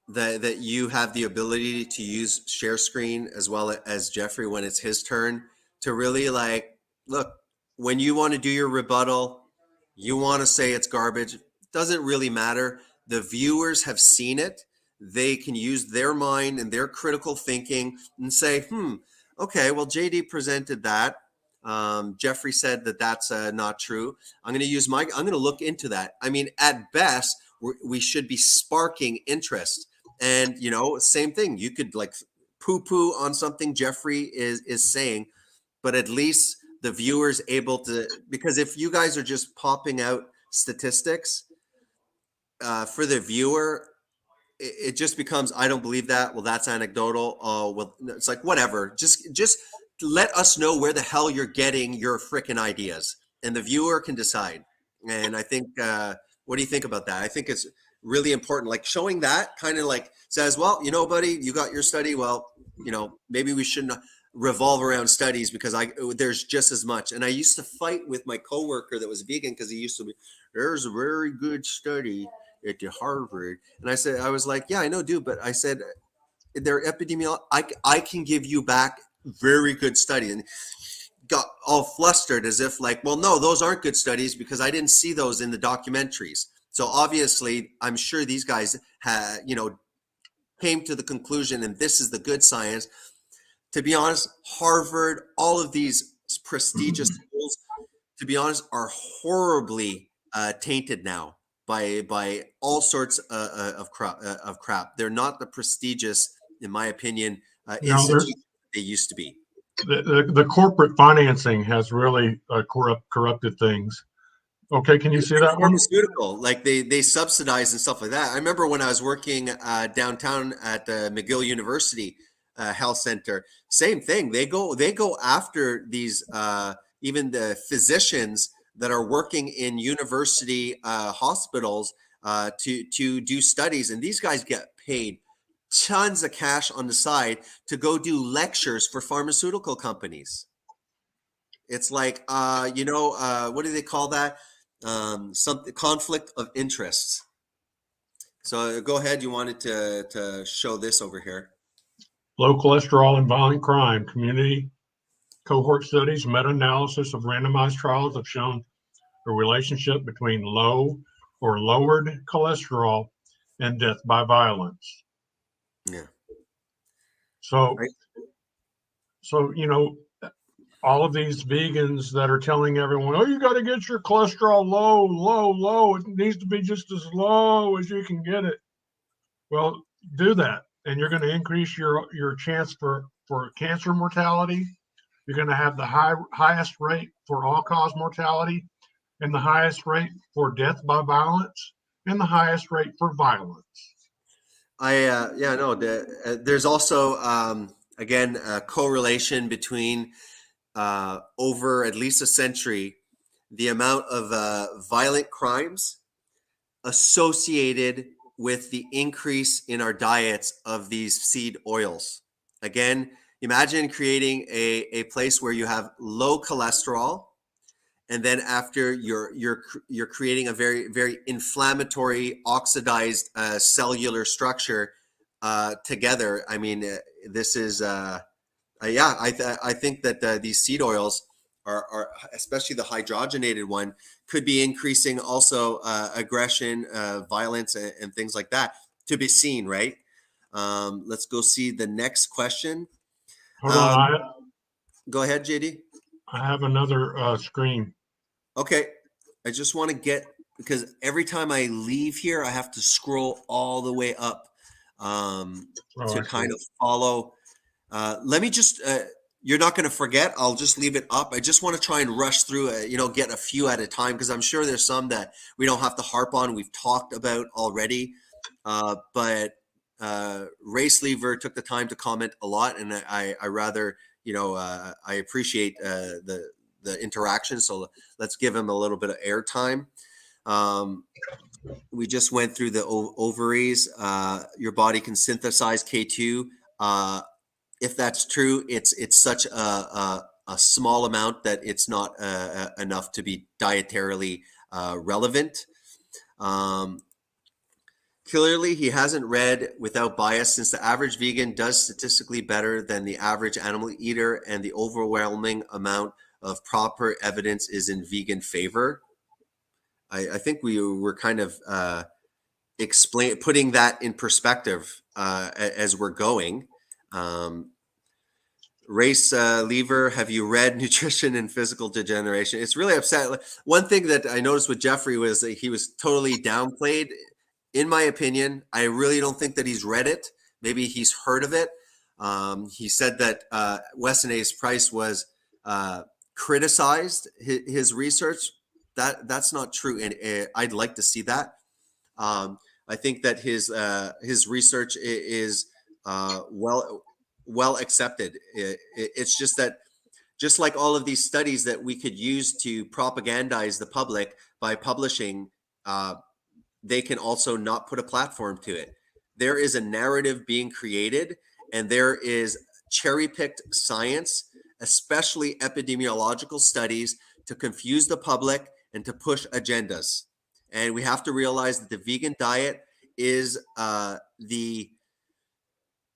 that you have the ability to use share screen as well as Jeffrey when it's his turn to really look, when you want to do your rebuttal, you want to say it's garbage. It doesn't really matter. The viewers have seen it. They can use their mind and their critical thinking and say, okay, well, JD presented that. Jeffrey said that that's not true. I'm going to look into that. I mean, at best, we should be sparking interest. And, same thing. You could poo-poo on something Jeffrey is saying, but at least the viewer's able to, because if you guys are just popping out statistics for the viewer, it just becomes, I don't believe that. Well, that's anecdotal. Oh, well, it's like, whatever. Just let us know where the hell you're getting your freaking ideas, and the viewer can decide. And I think, what do you think about that? I think it's really important. Like showing that kind of like says, well, you know, buddy, you got your study. Well, you know, maybe we shouldn't revolve around studies because there's just as much. And I used to fight with my coworker that was vegan because he used to be, there's a very good study at the Harvard. And I was like, yeah, I know, dude. But I said, they're epidemiological. I can give you back very good study. And got all flustered as if like, well, no, those aren't good studies because I didn't see those in the documentaries. So obviously, I'm sure these guys came to the conclusion, and this is the good science. To be honest, Harvard, all of these prestigious schools, to be honest, are horribly tainted now by all sorts of crap. They're not the prestigious, in my opinion, institutions they used to be. The corporate financing has really corrupted things. Okay, can you see that one? Pharmaceutical, like they subsidize and stuff like that. I remember when I was working downtown at the McGill University Health Center, same thing. They go after these even the physicians that are working in university hospitals to do studies, and these guys get paid tons of cash on the side to go do lectures for pharmaceutical companies. It's like what do they call that? Something conflict of interests. So go ahead. You wanted to show this over here. Low cholesterol and violent crime. Community cohort studies, meta-analysis of randomized trials have shown a relationship between low or lowered cholesterol and death by violence. Yeah. So all of these vegans that are telling everyone, oh, you got to get your cholesterol low. It needs to be just as low as you can get it. Well, do that. And you're going to increase your chance for cancer mortality. You're going to have the highest rate for all-cause mortality and the highest rate for death by violence and the highest rate for violence. There's also, again, a correlation between over at least a century, the amount of violent crimes associated with the increase in our diets of these seed oils. Again, imagine creating a place where you have low cholesterol, and then after you're creating a very, very inflammatory, oxidized cellular structure together. I mean, this is I think that these seed oils are especially the hydrogenated one could be increasing also aggression, violence, and things like that to be seen, right? Let's go see the next question. Hold on. Go ahead, JD. I have another screen. Okay. I just want to because every time I leave here, I have to scroll all the way up to kind of follow. Let me just, you're not going to forget. I'll just leave it up. I just want to try and rush through, get a few at a time because I'm sure there's some that we don't have to harp on. We've talked about already. But Race Lever took the time to comment a lot, and I rather, I appreciate the interaction. So let's give him a little bit of airtime. We just went through the ovaries. Your body can synthesize K2. If that's true, it's such a small amount that it's not enough to be dietarily relevant. Clearly, he hasn't read Without Bias, since the average vegan does statistically better than the average animal eater, and the overwhelming amount of proper evidence is in vegan favor. I think we were kind of putting that in perspective as we're going. Race Lever, have you read Nutrition and Physical Degeneration? It's really upsetting. One thing that I noticed with Jeffrey was that he was totally downplayed. In my opinion, I really don't think that he's read it. Maybe he's heard of it. He said that Weston A. Price was criticized his research. That's not true, and I'd like to see that. I think that his research is well accepted. It's just that, just like all of these studies that we could use to propagandize the public by publishing, they can also not put a platform to it. There is a narrative being created, and there is cherry-picked science, especially epidemiological studies, to confuse the public and to push agendas. And we have to realize that the vegan diet is the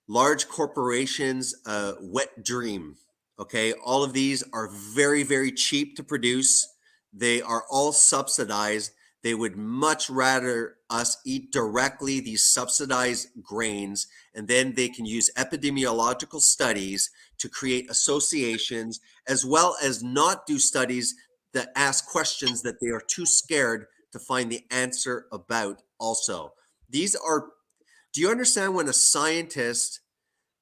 large corporations' wet dream. Okay, all of these are very, very cheap to produce. They are all subsidized. They would much rather us eat directly these subsidized grains, and then they can use epidemiological studies to create associations, as well as not do studies that ask questions that they are too scared to find the answer about also. These are, do you understand when a scientist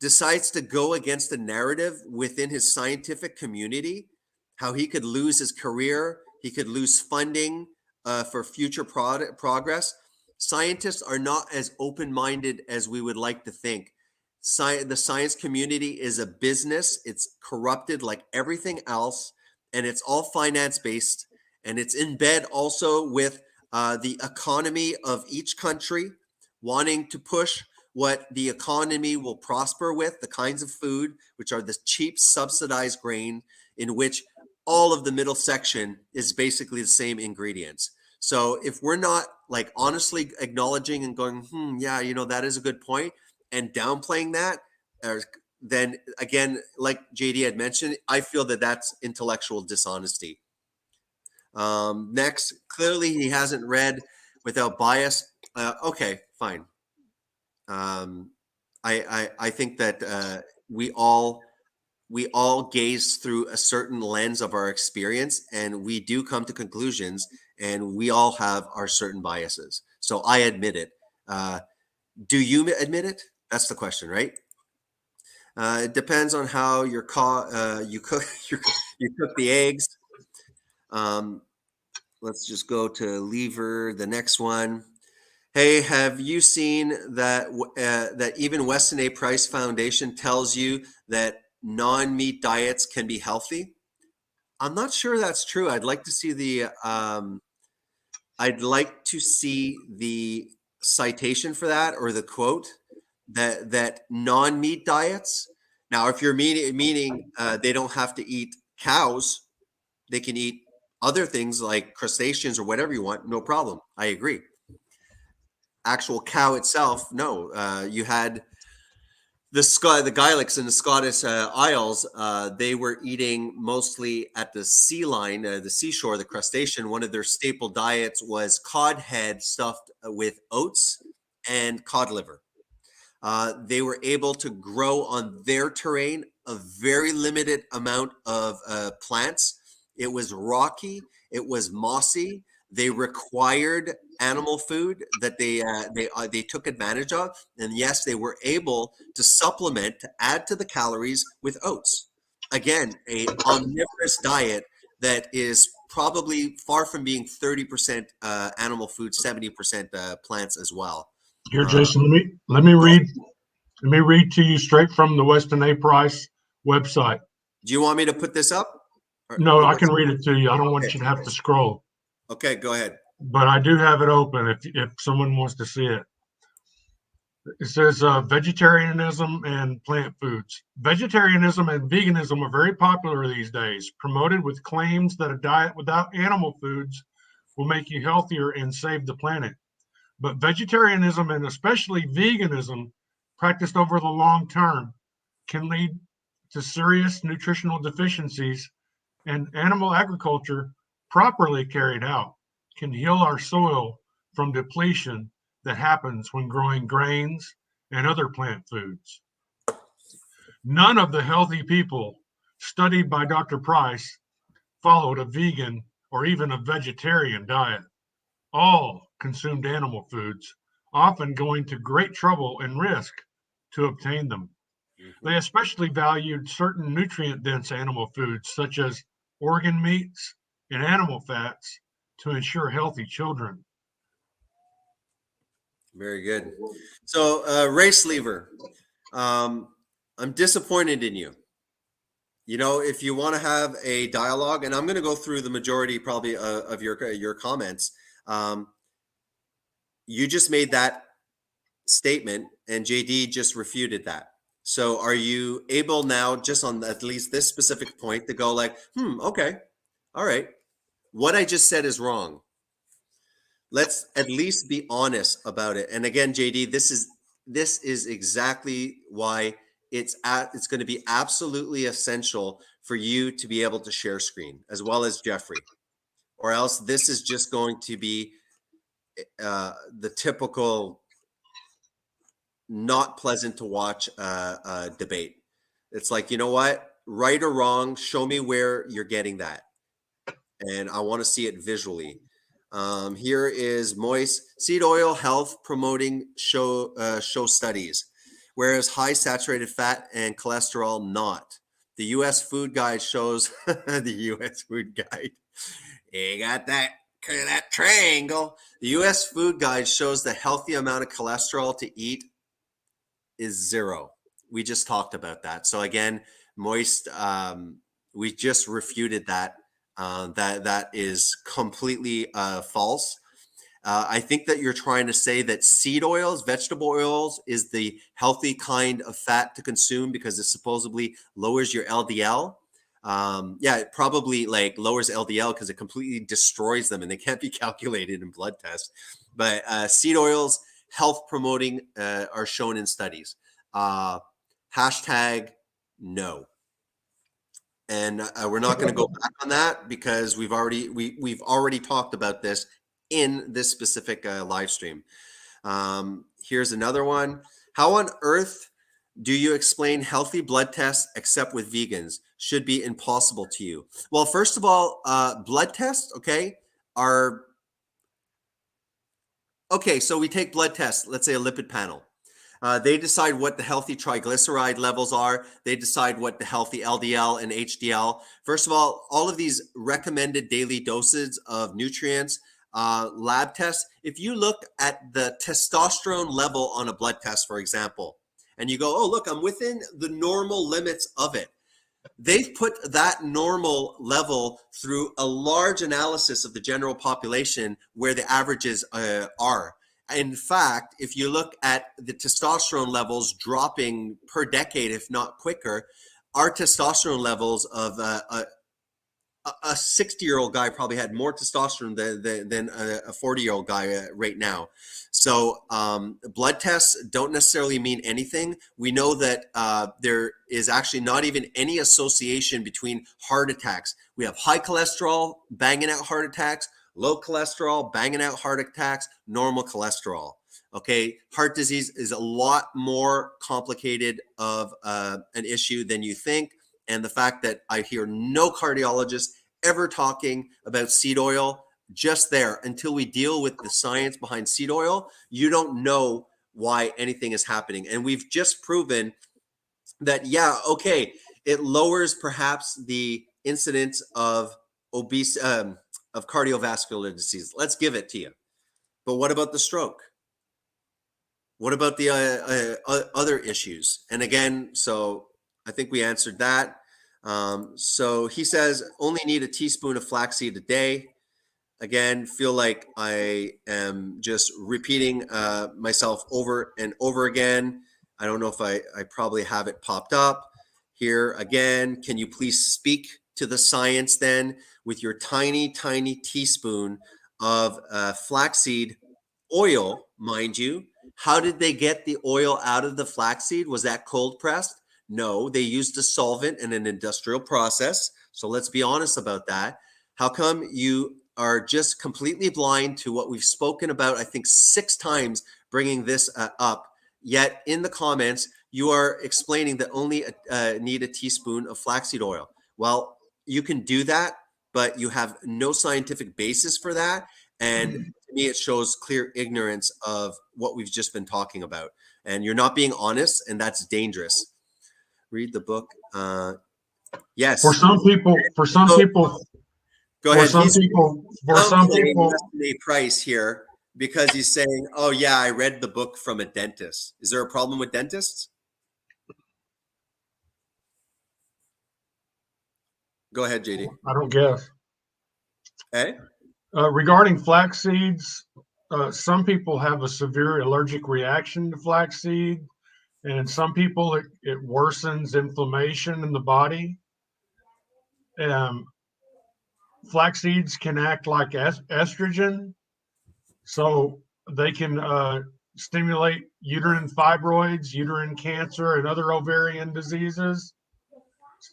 decides to go against the narrative within his scientific community, how he could lose his career, he could lose funding for future progress? Scientists are not as open-minded as we would like to think. The science community is a business. It's corrupted like everything else, and it's all finance-based, and it's in bed also with the economy of each country, wanting to push what the economy will prosper with, the kinds of food, which are the cheap subsidized grain, in which all of the middle section is basically the same ingredients. So if we're not like honestly acknowledging and going, yeah, that is a good point, and downplaying that, then again, like JD had mentioned, I feel that that's intellectual dishonesty. Next, clearly he hasn't read Without Bias. Okay, fine. I think that we all gaze through a certain lens of our experience, and we do come to conclusions, and we all have our certain biases. So I admit it. Do you admit it? That's the question, right? It depends on how you cook the eggs. Let's just go to Lever, the next one. Hey, have you seen that that even Weston A. Price Foundation tells you that non-meat diets can be healthy? I'm not sure that's true. I'd like to see the citation for that, or the quote that non-meat diets. Now, if you're meaning they don't have to eat cows, they can eat other things like crustaceans or whatever you want. No problem. I agree. Actual cow itself, no. You had the Gaelics in the Scottish Isles. They were eating mostly at the sea line, the seashore, the crustacean. One of their staple diets was cod head stuffed with oats and cod liver. They were able to grow on their terrain a very limited amount of plants. It was rocky. It was mossy. They required animal food that they took advantage of, and yes, they were able to supplement, to add to the calories with oats. Again, a omnivorous diet that is probably far from being 30% animal food, 70% plants as well. Here, Jason, let me read to you straight from the Weston A. Price website. Do you want me to put this up? No, I can read it to you. I don't want you to have to scroll. Okay, go ahead. But I do have it open if someone wants to see it. It says vegetarianism and plant foods. Vegetarianism and veganism are very popular these days, promoted with claims that a diet without animal foods will make you healthier and save the planet. But vegetarianism, and especially veganism, practiced over the long term, can lead to serious nutritional deficiencies, and animal agriculture, properly carried out, can heal our soil from depletion that happens when growing grains and other plant foods. None of the healthy people studied by Dr. Price followed a vegan or even a vegetarian diet. All consumed animal foods, often going to great trouble and risk to obtain them. They especially valued certain nutrient-dense animal foods, such as organ meats and animal fats, to ensure healthy children. Very good. So, Race Lever, I'm disappointed in you. If you want to have a dialogue, and I'm going to go through the majority probably of your comments. you just made that statement and JD just refuted that. So are you able now, just on at least this specific point, to go like, okay, all right, what I just said is wrong. Let's at least be honest about it. And again, JD, this is exactly why it's going to be absolutely essential for you to be able to share screen, as well as Jeffrey, or else this is just going to be the typical not pleasant to watch debate. It's like, you know what, right or wrong, show me where you're getting that, and I want to see it visually. Here is moist seed oil health promoting show studies, whereas high saturated fat and cholesterol not. The U.S. Food Guide shows the U.S. Food Guide. You got that triangle. The U.S. Food Guide shows the healthy amount of cholesterol to eat is 0. We just talked about that. So again, moist, we just refuted that. That is completely false. I think that you're trying to say that seed oils, vegetable oils, is the healthy kind of fat to consume because it supposedly lowers your LDL. Yeah, it probably like lowers LDL because it completely destroys them and they can't be calculated in blood tests. But seed oils, health promoting, are shown in studies. Hashtag no. And we're not going to go back on that because we've already talked about this in this specific live stream. Here's another one. How on earth do you explain healthy blood tests except with vegans? Should be impossible to you. Well, first of all, blood tests, are okay. So we take blood tests. Let's say a lipid panel. They decide what the healthy triglyceride levels are. They decide what the healthy LDL and HDL. First of all of these recommended daily doses of nutrients, lab tests. If you look at the testosterone level on a blood test, for example, and you go, oh, look, I'm within the normal limits of it. They've put that normal level through a large analysis of the general population where the averages are. In fact, if you look at the testosterone levels dropping per decade, if not quicker, our testosterone levels of a 60-year-old guy probably had more testosterone than a 40-year-old guy right now. So blood tests don't necessarily mean anything. We know that there is actually not even any association between heart attacks. We have high cholesterol banging out heart attacks, low cholesterol banging out heart attacks, normal cholesterol. Okay, heart disease is a lot more complicated of an issue than you think. And the fact that I hear no cardiologist ever talking about seed oil, just there, until we deal with the science behind seed oil, you don't know why anything is happening. And we've just proven that, yeah, okay, it lowers perhaps the incidence of of cardiovascular disease. Let's give it to you. But what about the stroke? What about the other issues? And again, so I think we answered that. So he says, only need a teaspoon of flaxseed a day. Again, feel like I am just repeating myself over and over again. I don't know if I probably have it popped up here again. Can you please speak to the science then with your tiny, tiny teaspoon of flaxseed oil, mind you? How did they get the oil out of the flaxseed? Was that cold pressed? No, they used a solvent in an industrial process. So let's be honest about that. How come you are just completely blind to what we've spoken about, I think 6 times bringing this up, yet in the comments, you are explaining that only need a teaspoon of flaxseed oil. Well, you can do that, but you have no scientific basis for that. And to me, it shows clear ignorance of what we've just been talking about. And you're not being honest, and that's dangerous. Read the book. Yes. For some people, go ahead. For some people, Price here because he's saying, "Oh yeah, I read the book from a dentist." Is there a problem with dentists? Go ahead, JD. I don't guess. Hey. Regarding flax seeds, some people have a severe allergic reaction to flaxseed, and in some people it worsens inflammation in the body. Flax seeds can act like estrogen, so they can stimulate uterine fibroids, uterine cancer, and other ovarian diseases.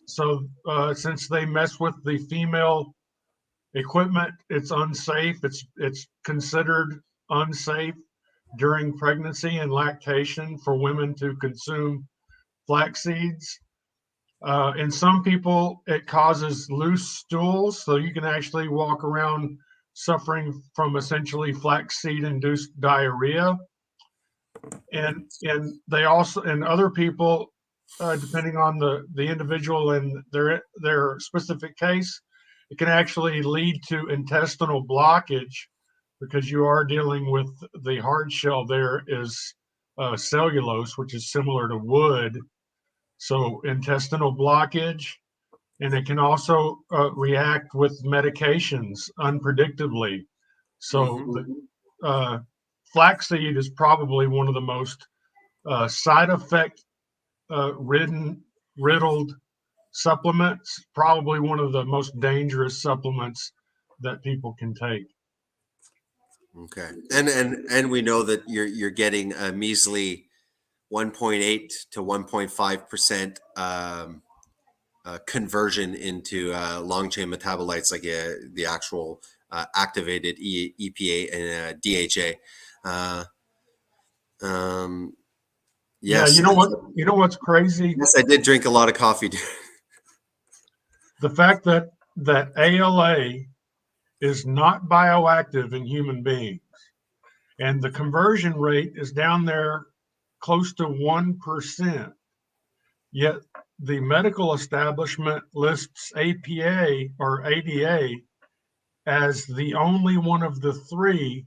So since they mess with the female equipment, it's unsafe. It's considered unsafe during pregnancy and lactation for women to consume flax seeds. In some people, it causes loose stools, so you can actually walk around suffering from essentially flaxseed induced diarrhea. And they also, and other people, depending on the individual and their specific case, it can actually lead to intestinal blockage, because you are dealing with the hard shell there is cellulose, which is similar to wood. So intestinal blockage, and it can also react with medications unpredictably. So flaxseed is probably one of the most side effect riddled supplements, probably one of the most dangerous supplements that people can take. Okay, and we know that you're getting a measly 1.8 to 1.5% conversion into long chain metabolites, like the actual activated EPA and DHA. Yes. Yeah, you know what's crazy? Yes, I did drink a lot of coffee. The fact that ALA is not bioactive in human beings, and the conversion rate is down there close to 1%. Yet the medical establishment lists APA or ADA as the only one of the three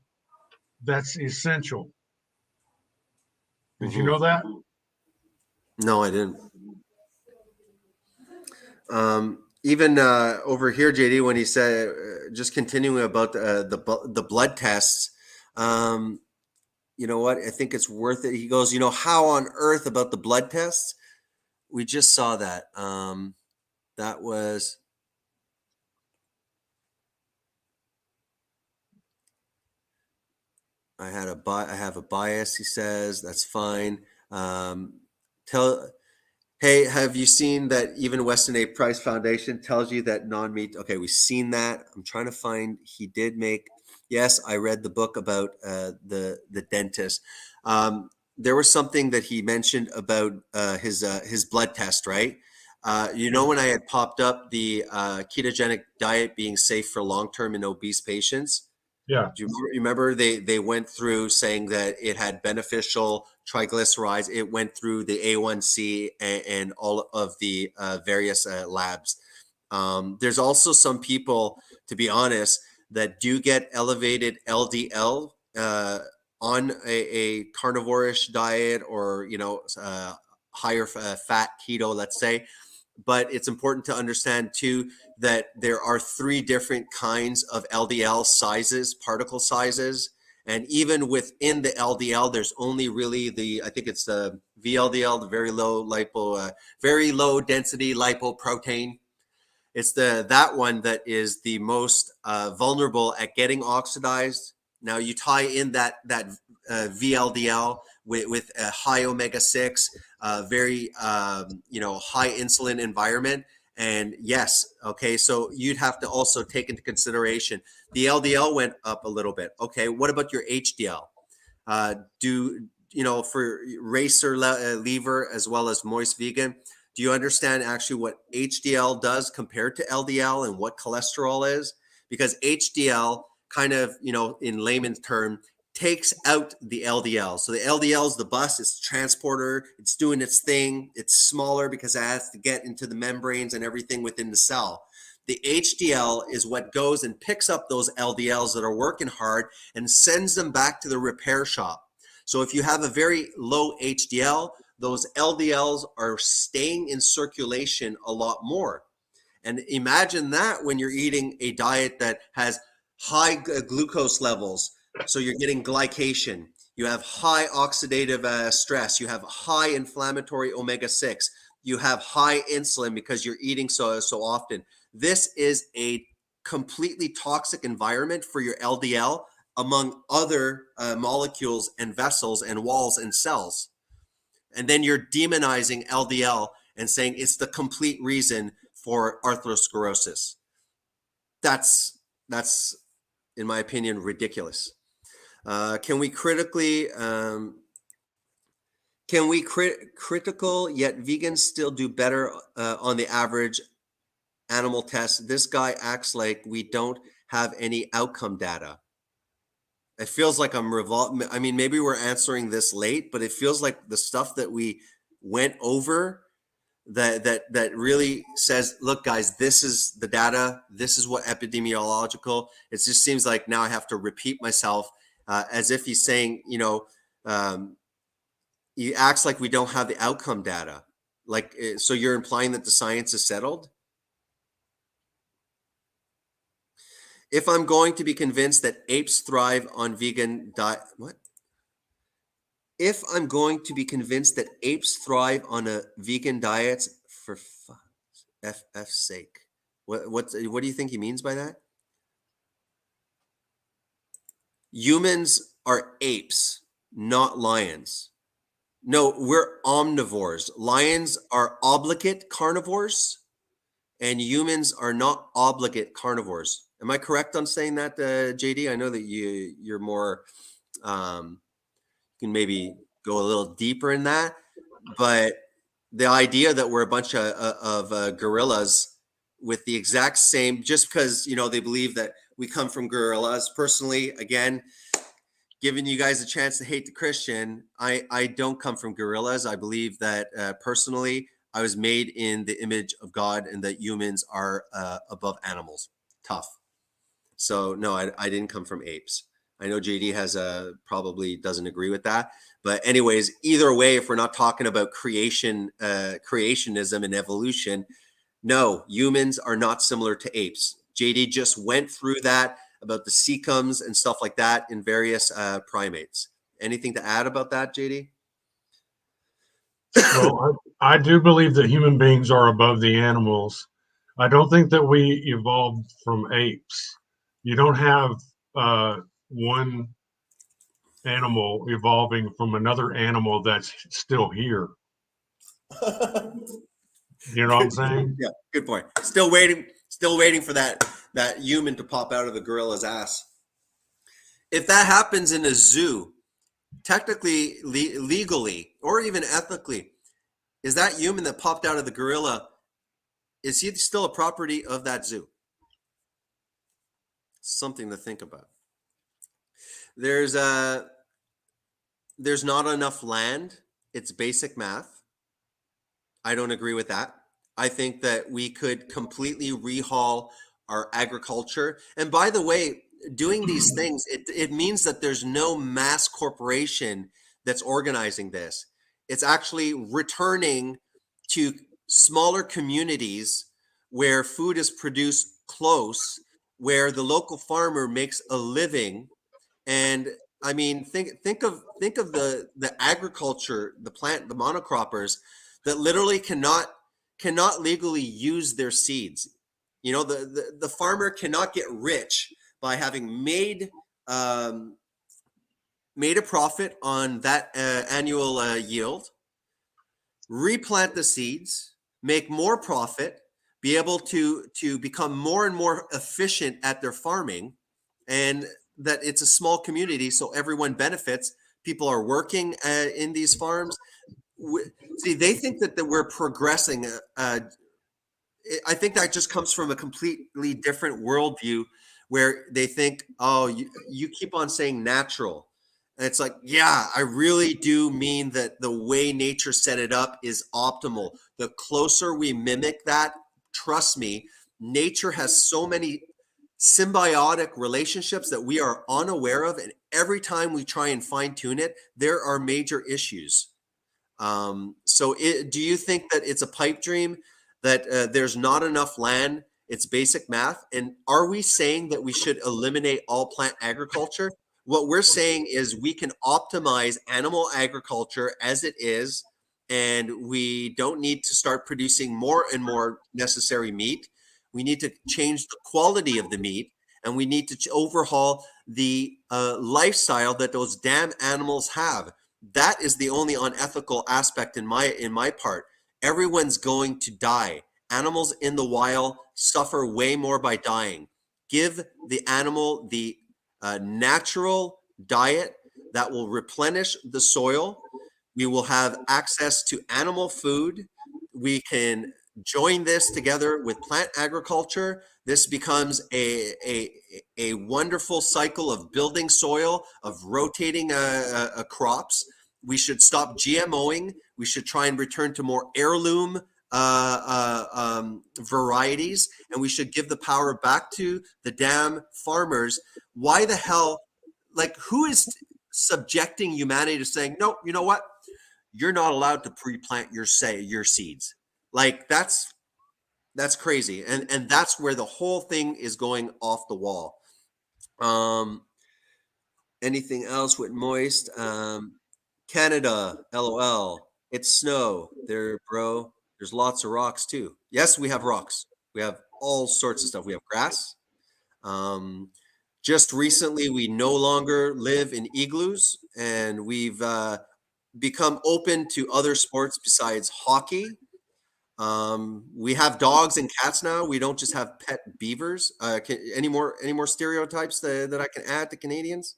that's essential. Did you know that? No, I didn't. Even over here, JD, when he said, just continuing about the blood tests, you know what? I think it's worth it. He goes, how on earth about the blood tests? We just saw that. That was. I have a bias, he says. That's fine. Hey, have you seen that even Weston A. Price Foundation tells you that non-meat? Okay, we've seen that. I'm trying to find. He did make. Yes, I read the book about the dentist. There was something that he mentioned about his blood test, right? When I had popped up the ketogenic diet being safe for long-term in obese patients. Yeah. Do you remember they went through saying that it had beneficial triglycerides? It went through the A1C and all of the various labs. There's also some people, to be honest, that do get elevated LDL on a carnivore-ish diet, or higher fat keto, let's say. But it's important to understand too that there are 3 different kinds of LDL sizes, particle sizes. And even within the LDL, there's only really I think it's the VLDL, the very low density lipoprotein. It's that one that is the most vulnerable at getting oxidized. Now you tie in that VLDL with a high omega-6, very high insulin environment, and yes, okay, so you'd have to also take into consideration the LDL went up a little bit. Okay, what about your HDL? For racer lever as well as moist vegan, do you understand actually what HDL does compared to LDL and what cholesterol is? Because HDL kind of, in layman's term, takes out the LDL. So the LDL is the bus, it's the transporter, it's doing its thing. It's smaller because it has to get into the membranes and everything within the cell. The HDL is what goes and picks up those LDLs that are working hard and sends them back to the repair shop. So if you have a very low HDL, those LDLs are staying in circulation a lot more. And imagine that when you're eating a diet that has high glucose levels, So you're getting glycation. You have high oxidative stress. You have high inflammatory omega-6. You have high insulin because you're eating so often. This is a completely toxic environment for your LDL, among other molecules and vessels and walls and cells. And then you're demonizing LDL and saying it's the complete reason for atherosclerosis. That's, in my opinion, ridiculous. Can we critical yet vegans still do better on the average animal test? This guy acts like we don't have any outcome data. It feels like I mean, maybe we're answering this late, but it feels like the stuff that we went over that really says, look, guys, this is the data. This is what epidemiological. It just seems like now I have to repeat myself as if he's saying, he acts like we don't have the outcome data. Like, so you're implying that the science is settled? If I'm going to be convinced that apes thrive on vegan diet, what? If I'm going to be convinced that apes thrive on a vegan diet, for FF's sake, what do you think he means by that? Humans are apes, not lions. No, we're omnivores. Lions are obligate carnivores, and humans are not obligate carnivores. Am I correct on saying that, JD? I know that you're more, you can maybe go a little deeper in that, but the idea that we're a bunch of gorillas with the exact same, just because, they believe that we come from gorillas. Personally, again, giving you guys a chance to hate the Christian, I don't come from gorillas. I believe that personally, I was made in the image of God and that humans are above animals. Tough. So no, I didn't come from apes. I know JD has probably doesn't agree with that. But anyways, either way, if we're not talking about creationism and evolution, no, humans are not similar to apes. JD just went through that about the cecums and stuff like that in various primates. Anything to add about that, JD? Well, I do believe that human beings are above the animals. I don't think that we evolved from apes. You don't have one animal evolving from another animal that's still here. You know what I'm saying? Yeah, good point. Still waiting for that human to pop out of the gorilla's ass. If that happens in a zoo, technically, legally, or even ethically, is that human that popped out of the gorilla, is he still a property of that zoo? Something to think about. There's not enough land. It's basic math. I don't agree with that. I think that we could completely rehaul our agriculture. And by the way, doing these things, it means that there's no mass corporation that's organizing this. It's actually returning to smaller communities where food is produced close, where the local farmer makes a living. And I mean, think of the agriculture, the monocroppers that literally cannot legally use their seeds. The farmer cannot get rich by having made a profit on that annual yield, replant the seeds, make more profit, be able to become more and more efficient at their farming, and that it's a small community, so everyone benefits. People are working in these farms. See, they think that we're progressing. I think that just comes from a completely different worldview where they think, oh, you keep on saying natural. And it's like, yeah, I really do mean that the way nature set it up is optimal. The closer we mimic that, trust me, nature has so many symbiotic relationships that we are unaware of. And every time we try and fine tune it, there are major issues. So do you think that it's a pipe dream, that there's not enough land? It's basic math. And are we saying that we should eliminate all plant agriculture? What we're saying is we can optimize animal agriculture as it is, and we don't need to start producing more and more necessary meat. We need to change the quality of the meat, and we need to overhaul the lifestyle that those damn animals have. That is the only unethical aspect in my part. Everyone's going to die. Animals in the wild suffer way more by dying. Give the animal the natural diet that will replenish the soil. We will have access to animal food. We can join this together with plant agriculture. This becomes a wonderful cycle of building soil, of rotating crops. We should stop GMOing. We should try and return to more heirloom varieties, and we should give the power back to the damn farmers. Why the hell, like, who is subjecting humanity to saying, no, you know what? You're not allowed to pre-plant your seeds. Like, that's crazy. And that's where the whole thing is going off the wall. Anything else with moist? Canada, LOL. It's snow there, bro. There's lots of rocks too. Yes, we have rocks. We have all sorts of stuff. We have grass. Just recently, we no longer live in igloos, and we've become open to other sports besides hockey. We have dogs and cats now. We don't just have pet beavers. Any more stereotypes that I can add to Canadians?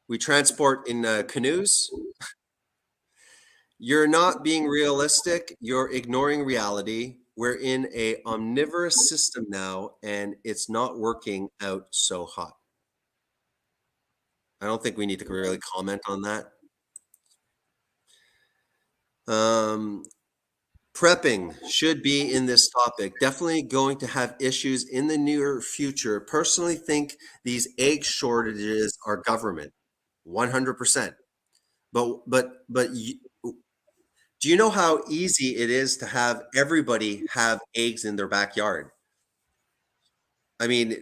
We transport in canoes. You're not being realistic. You're ignoring reality. We're in a omnivorous system now, and it's not working out so hot. I don't think we need to really comment on that. Prepping should be in this topic. Definitely going to have issues in the near future. Personally think these egg shortages are government, 100%. But do you know how easy it is to have everybody have eggs in their backyard? I mean,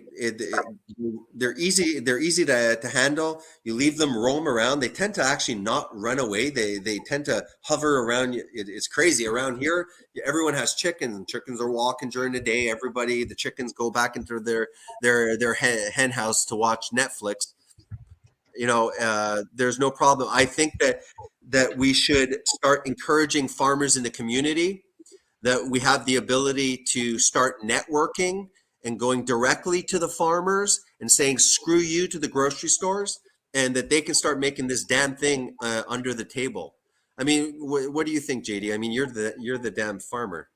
they're easy. They're easy to handle. You leave them roam around. They tend to actually not run away. They tend to hover around. It's crazy around here. Everyone has chickens, and chickens are walking during the day. The chickens go back into their hen house to watch Netflix. There's no problem. I think that we should start encouraging farmers in the community, that we have the ability to start networking and going directly to the farmers and saying, screw you to the grocery stores, and that they can start making this damn thing under the table. I mean, what do you think, JD? I mean, you're the damn farmer.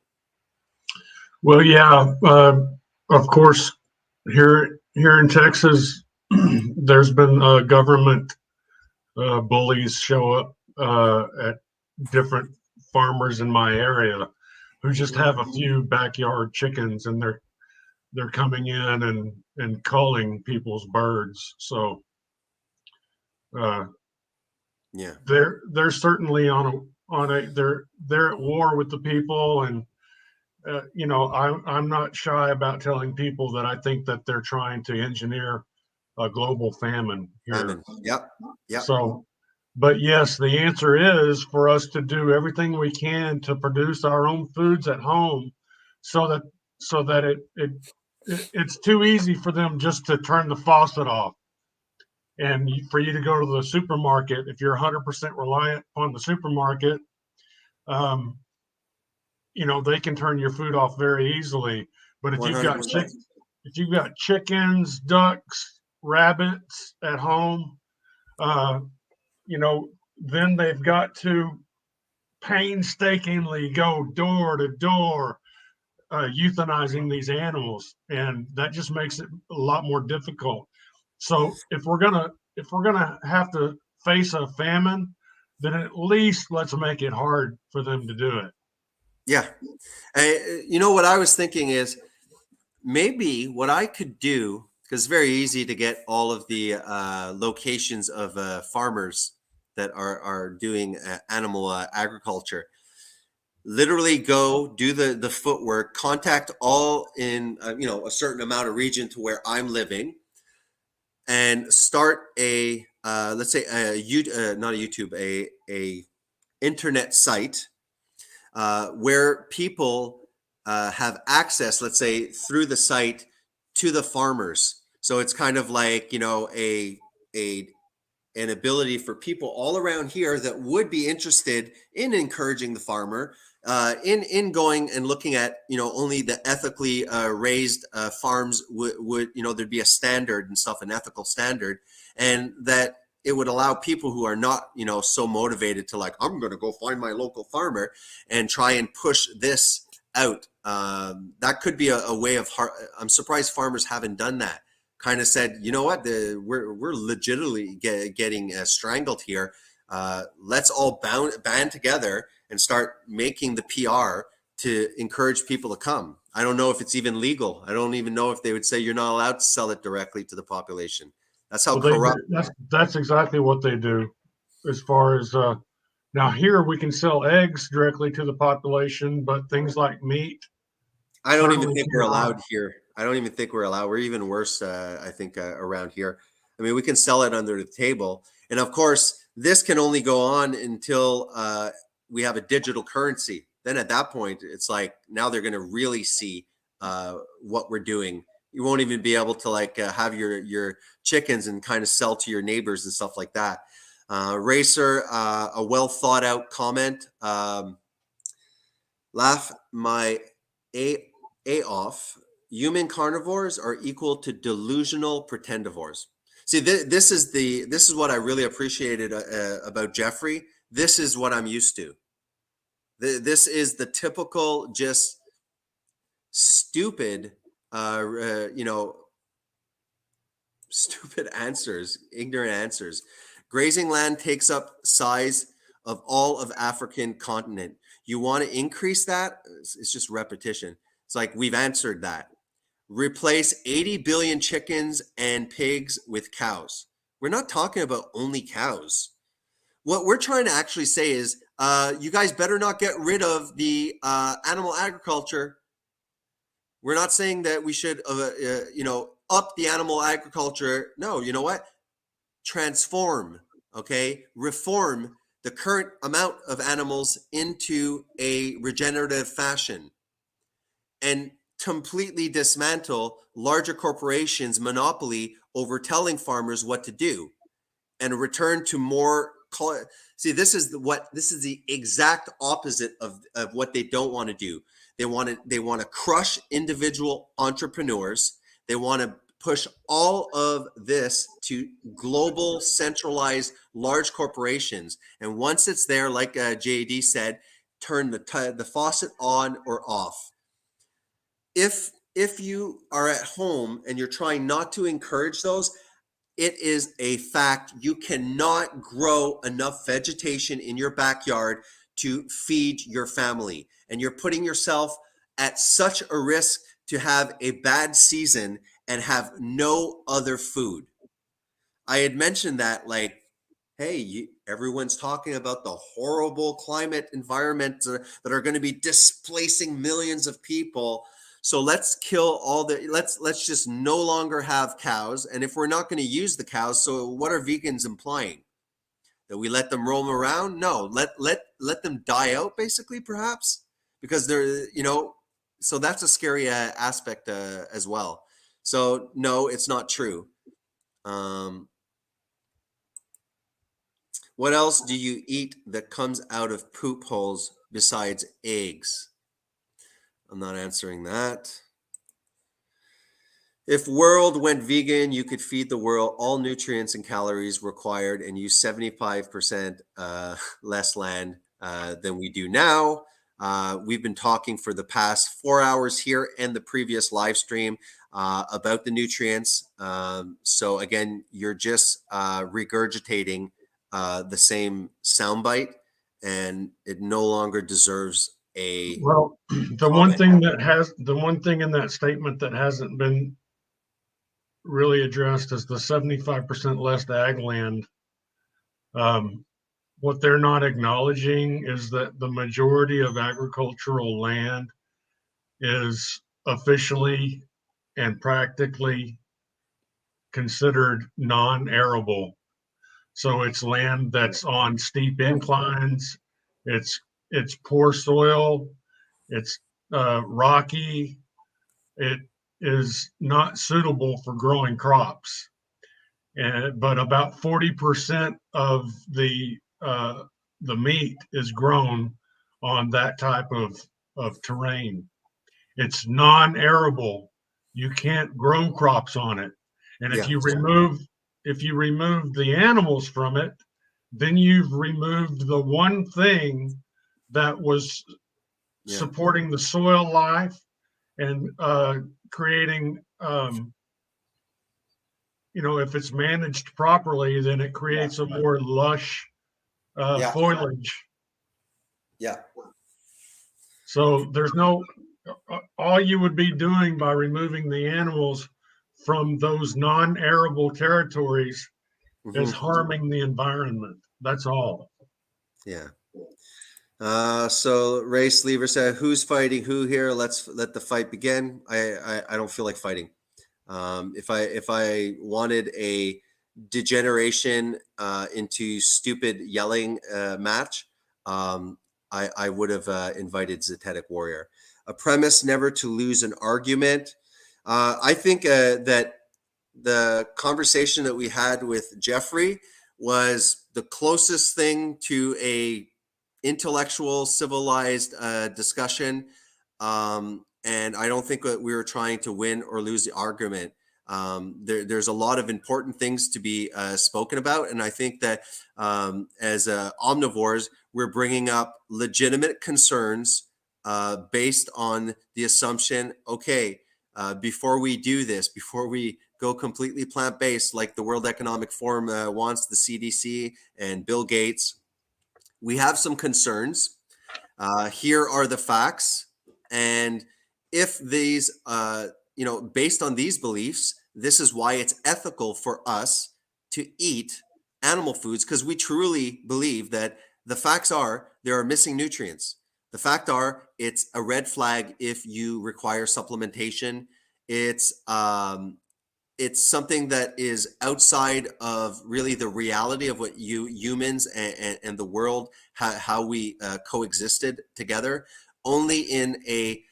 Well, yeah, of course, here in Texas, there's been government bullies show up at different farmers in my area who just have a few backyard chickens, and they're coming in and calling people's birds. So yeah, they're certainly they're at war with the people, and I'm not shy about telling people that I think that they're trying to engineer a global famine here. Famine. Yep. So, but yes, the answer is for us to do everything we can to produce our own foods at home, so that it's too easy for them just to turn the faucet off. And for you to go to the supermarket, if you're 100% reliant on the supermarket, they can turn your food off very easily. But if you've got chickens, ducks, rabbits at home, then they've got to painstakingly go door to door, euthanizing these animals, and that just makes it a lot more difficult. So if we're gonna have to face a famine, then at least let's make it hard for them to do it. Yeah. What I was thinking is maybe what I could do, because it's very easy to get all of the locations of farmers that are doing animal agriculture. Literally go do the footwork, contact all in a certain amount of region to where I'm living, and start a let's say not a YouTube, a internet site where people have access, let's say through the site, to the farmers. So it's kind of like, you know, an ability for people all around here that would be interested in encouraging the farmer, in going and looking at, you know, only the ethically raised farms would, you know, there'd be a standard and stuff, an ethical standard, and that it would allow people who are not, you know, so motivated to like, I'm going to go find my local farmer and try and push this out. That could be a way of, I'm surprised farmers haven't done that. Kind of said, you know what, we're legitimately getting strangled here. Let's all band together and start making the PR to encourage people to come. I don't know if it's even legal. I don't even know if they would say you're not allowed to sell it directly to the population. That's how corrupt. That's exactly what they do. As far as now, here we can sell eggs directly to the population, but things like meat, I don't even think we're allowed here. I don't even think we're allowed. We're even worse, I think, around here. I mean, we can sell it under the table. And of course, this can only go on until we have a digital currency. Then at that point, it's like, now they're going to really see what we're doing. You won't even be able to like have your chickens and kind of sell to your neighbors and stuff like that. Racer, a well thought out comment. Laugh my A off. Human carnivores are equal to delusional pretendivores. See, this is what I really appreciated about Jeffrey. This is what I'm used to. This is the typical, just stupid, stupid answers, ignorant answers. Grazing land takes up size of all of African continent. You want to increase that? It's just repetition. It's like, we've answered that. Replace 80 billion chickens and pigs with cows. We're not talking about only cows. What we're trying to actually say is, you guys better not get rid of the animal agriculture. We're not saying that we should, up the animal agriculture. No, you know what? Transform, okay? Reform the current amount of animals into a regenerative fashion, and completely dismantle larger corporations' monopoly over telling farmers what to do, and return to more. See, this is the exact opposite of what they don't want to do. They want to crush individual entrepreneurs. They want to push all of this to global, centralized, large corporations. And once it's there, like JD said, turn the faucet on or off. If you are at home and you're trying not to encourage those, it is a fact. You cannot grow enough vegetation in your backyard to feed your family. And you're putting yourself at such a risk to have a bad season and have no other food. I had mentioned that, like, hey, everyone's talking about the horrible climate environment that are going to be displacing millions of people. So let's kill let's just no longer have cows. And if we're not going to use the cows, so what are vegans implying? That we let them roam around? No, let them die out, basically, perhaps, because they're, so that's a scary aspect as well. So no, it's not true. What else do you eat that comes out of poop holes besides eggs? I'm not answering that. If world went vegan, you could feed the world all nutrients and calories required and use 75% less land than we do now. We've been talking for the past 4 hours here and the previous live stream about the nutrients. So again, you're just regurgitating the same soundbite, and it no longer deserves a. Well, the one thing in that statement that hasn't been really addressed is the 75% less ag land. What they're not acknowledging is that the majority of agricultural land is officially and practically considered non-arable. So it's land that's on steep inclines. It's poor soil. It's rocky. It is not suitable for growing crops. But about 40% of the meat is grown on that type of terrain. It's non-arable. You can't grow crops on it. And if you remove the animals from it, then you've removed the one thing that was supporting the soil life and creating, if it's managed properly, then it creates a more lush foliage. Yeah. So there's no, all you would be doing by removing the animals from those non-arable territories is harming the environment. That's all. Yeah. So Ray Sleever said, "Who's fighting who here? Let's let the fight begin." I don't feel like fighting. If I wanted a degeneration into stupid yelling match, I would have invited Zetetic Warrior. A premise never to lose an argument. I think that the conversation that we had with Jeffrey was the closest thing to a intellectual, civilized discussion. And I don't think that we were trying to win or lose the argument. There's a lot of important things to be spoken about. And I think that as omnivores, we're bringing up legitimate concerns based on the assumption, okay, before we do this, before we go completely plant-based, like the World Economic Forum wants, the CDC and Bill Gates, we have some concerns. Here are the facts. And if these, based on these beliefs, this is why it's ethical for us to eat animal foods, because we truly believe that the facts are there are missing nutrients. The fact are it's a red flag if you require supplementation. It's something that is outside of really the reality of what humans and the world, how we coexisted together. Only in a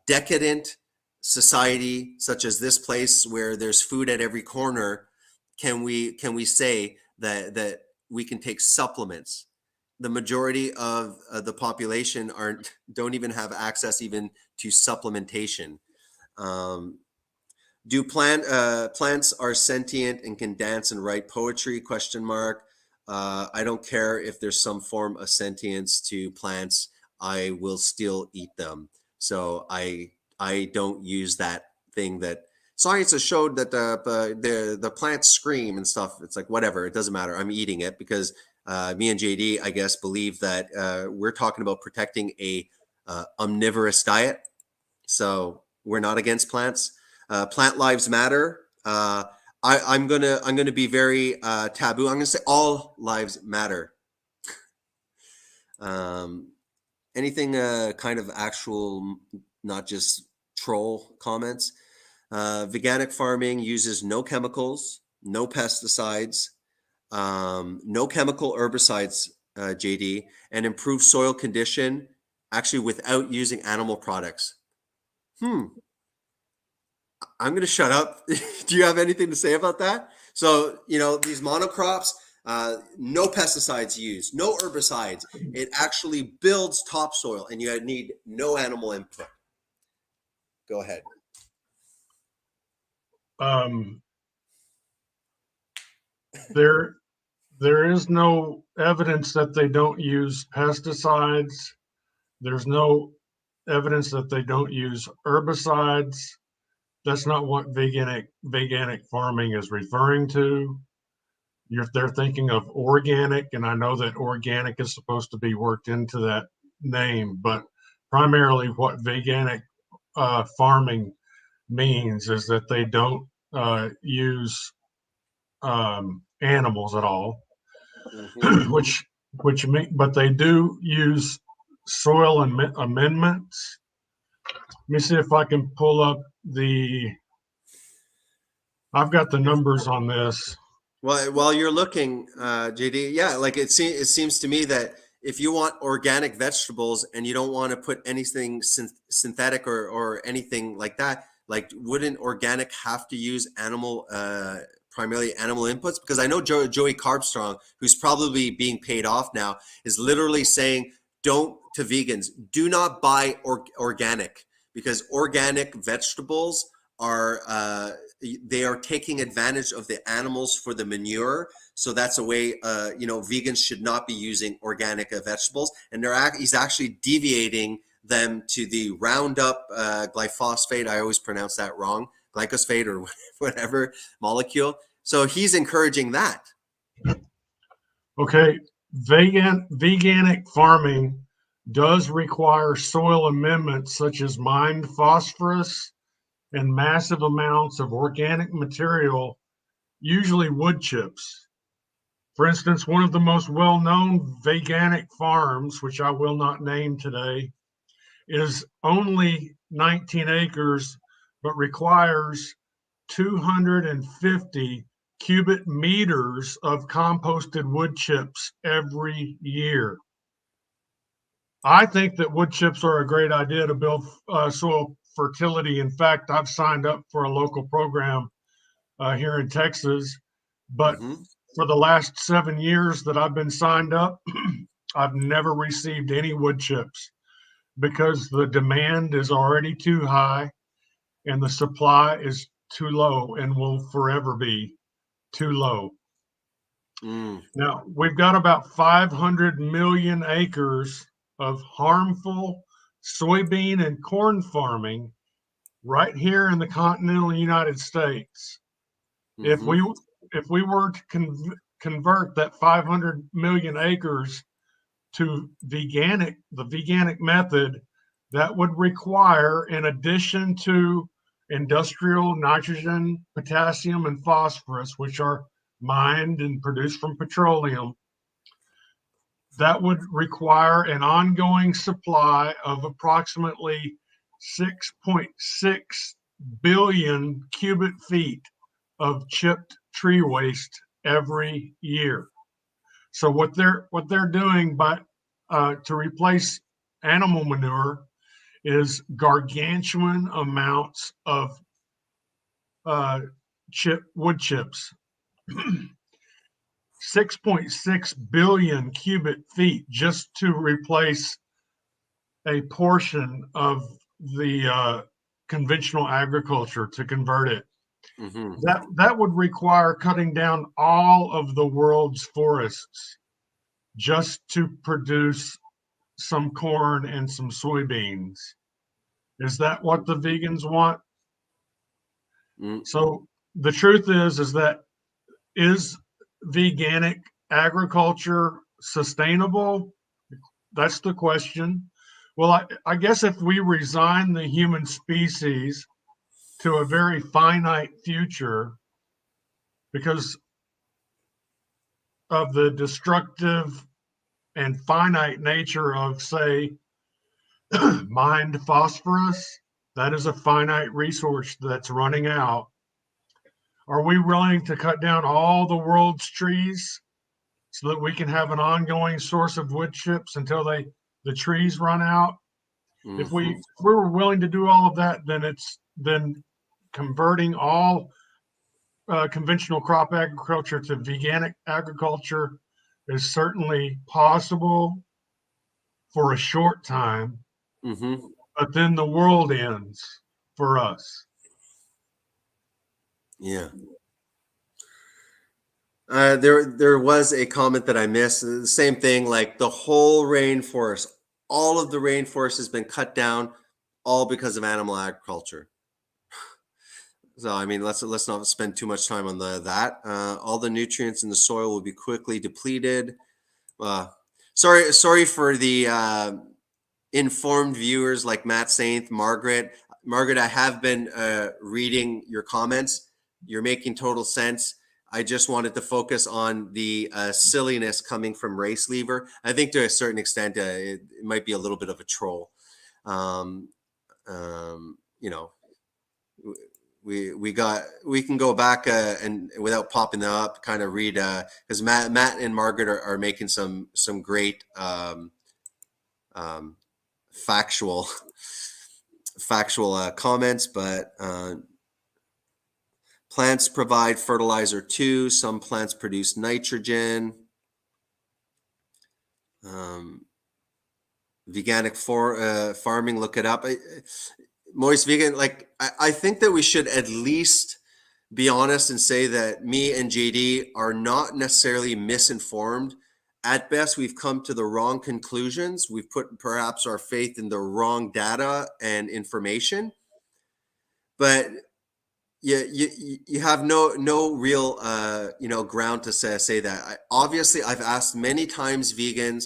decadent society such as this place, where there's food at every corner, can we say that we can take supplements. The majority of the population don't even have access even to supplementation. Do plants are sentient and can dance and write poetry? ? I don't care if there's some form of sentience to plants. I will still eat them. So I don't use that thing that science has showed that the plants scream and stuff. It's like, whatever, it doesn't matter. I'm eating it because me and JD, I guess, believe that we're talking about protecting a omnivorous diet. So we're not against plants. Plant lives matter. I'm gonna be very taboo. I'm gonna say all lives matter. Anything kind of actual, not just troll comments. Veganic farming uses no chemicals, no pesticides, no chemical herbicides, JD, and improves soil condition actually without using animal products. I'm going to shut up. Do you have anything to say about that? So, these monocrops, no pesticides used, no herbicides. It actually builds topsoil, and you need no animal input. Go ahead. There is no evidence that they don't use pesticides. There's no evidence that they don't use herbicides. That's not what veganic farming is referring to. They're thinking of organic, and I know that organic is supposed to be worked into that name, but primarily what veganic farming means is that they don't use animals at all, but they do use soil amendments. Let me see if I can pull up the I've got the numbers on this. Well, while you're looking, JD, yeah, like it seems to me that if you want organic vegetables and you don't want to put anything synthetic or anything like that, like wouldn't organic have to use primarily animal inputs? Because I know Joey Carbstrong, who's probably being paid off now, is literally saying, don't, to vegans, do not buy organic, because organic vegetables are they are taking advantage of the animals for the manure. So that's a way, vegans should not be using organic vegetables. And he's actually deviating them to the Roundup glyphosate. I always pronounce that wrong, glyphosate or whatever molecule. So he's encouraging that. Okay, veganic farming does require soil amendments such as mined phosphorus and massive amounts of organic material, usually wood chips. For instance, one of the most well-known veganic farms, which I will not name today, is only 19 acres, but requires 250 cubic meters of composted wood chips every year. I think that wood chips are a great idea to build soil fertility. In fact, I've signed up for a local program here in Texas, but for the last 7 years that I've been signed up, I've never received any wood chips because the demand is already too high and the supply is too low and will forever be too low. Now, we've got about 500 million acres of harmful soybean and corn farming right here in the continental United States. If we were to convert that 500 million acres to the veganic method, that would require, in addition to industrial nitrogen, potassium, and phosphorus, which are mined and produced from petroleum, that would require an ongoing supply of approximately 6.6 billion cubic feet of chipped tree waste every year. So what they're doing to replace animal manure is gargantuan amounts of wood chips. 6.6 billion cubic feet just to replace a portion of the conventional agriculture, to convert it. That would require cutting down all of the world's forests just to produce some corn and some soybeans. Is that what the vegans want? So the truth is that is veganic agriculture sustainable? That's the question. Well, I guess if we resign the human species to a very finite future because of the destructive and finite nature of, say, mined phosphorus, that is a finite resource that's running out. Are we willing to cut down all the world's trees so that we can have an ongoing source of wood chips until the trees run out? If we were willing to do all of that, then converting all conventional crop agriculture to veganic agriculture is certainly possible for a short time, but then the world ends for us. Yeah. There was a comment that I missed. The same thing, like the whole rainforest, all of the rainforest has been cut down, all because of animal agriculture. So I mean, let's not spend too much time on that. All the nutrients in the soil will be quickly depleted. Sorry for the informed viewers like Matt Sainth, Margaret. I have been reading your comments. You're making total sense. I just wanted to focus on the silliness coming from Race Lever. I think to a certain extent, it might be a little bit of a troll. we can go back and without popping them up, kind of read because Matt and Margaret are making some great factual comments, but plants provide fertilizer too. Some plants produce nitrogen. Veganic farming, look it up. Moist vegan, like I think that we should at least be honest and say that me and JD are not necessarily misinformed. At best, we've come to the wrong conclusions. We've put perhaps our faith in the wrong data and information, but you have no real ground to say that. Obviously, I've asked many times vegans,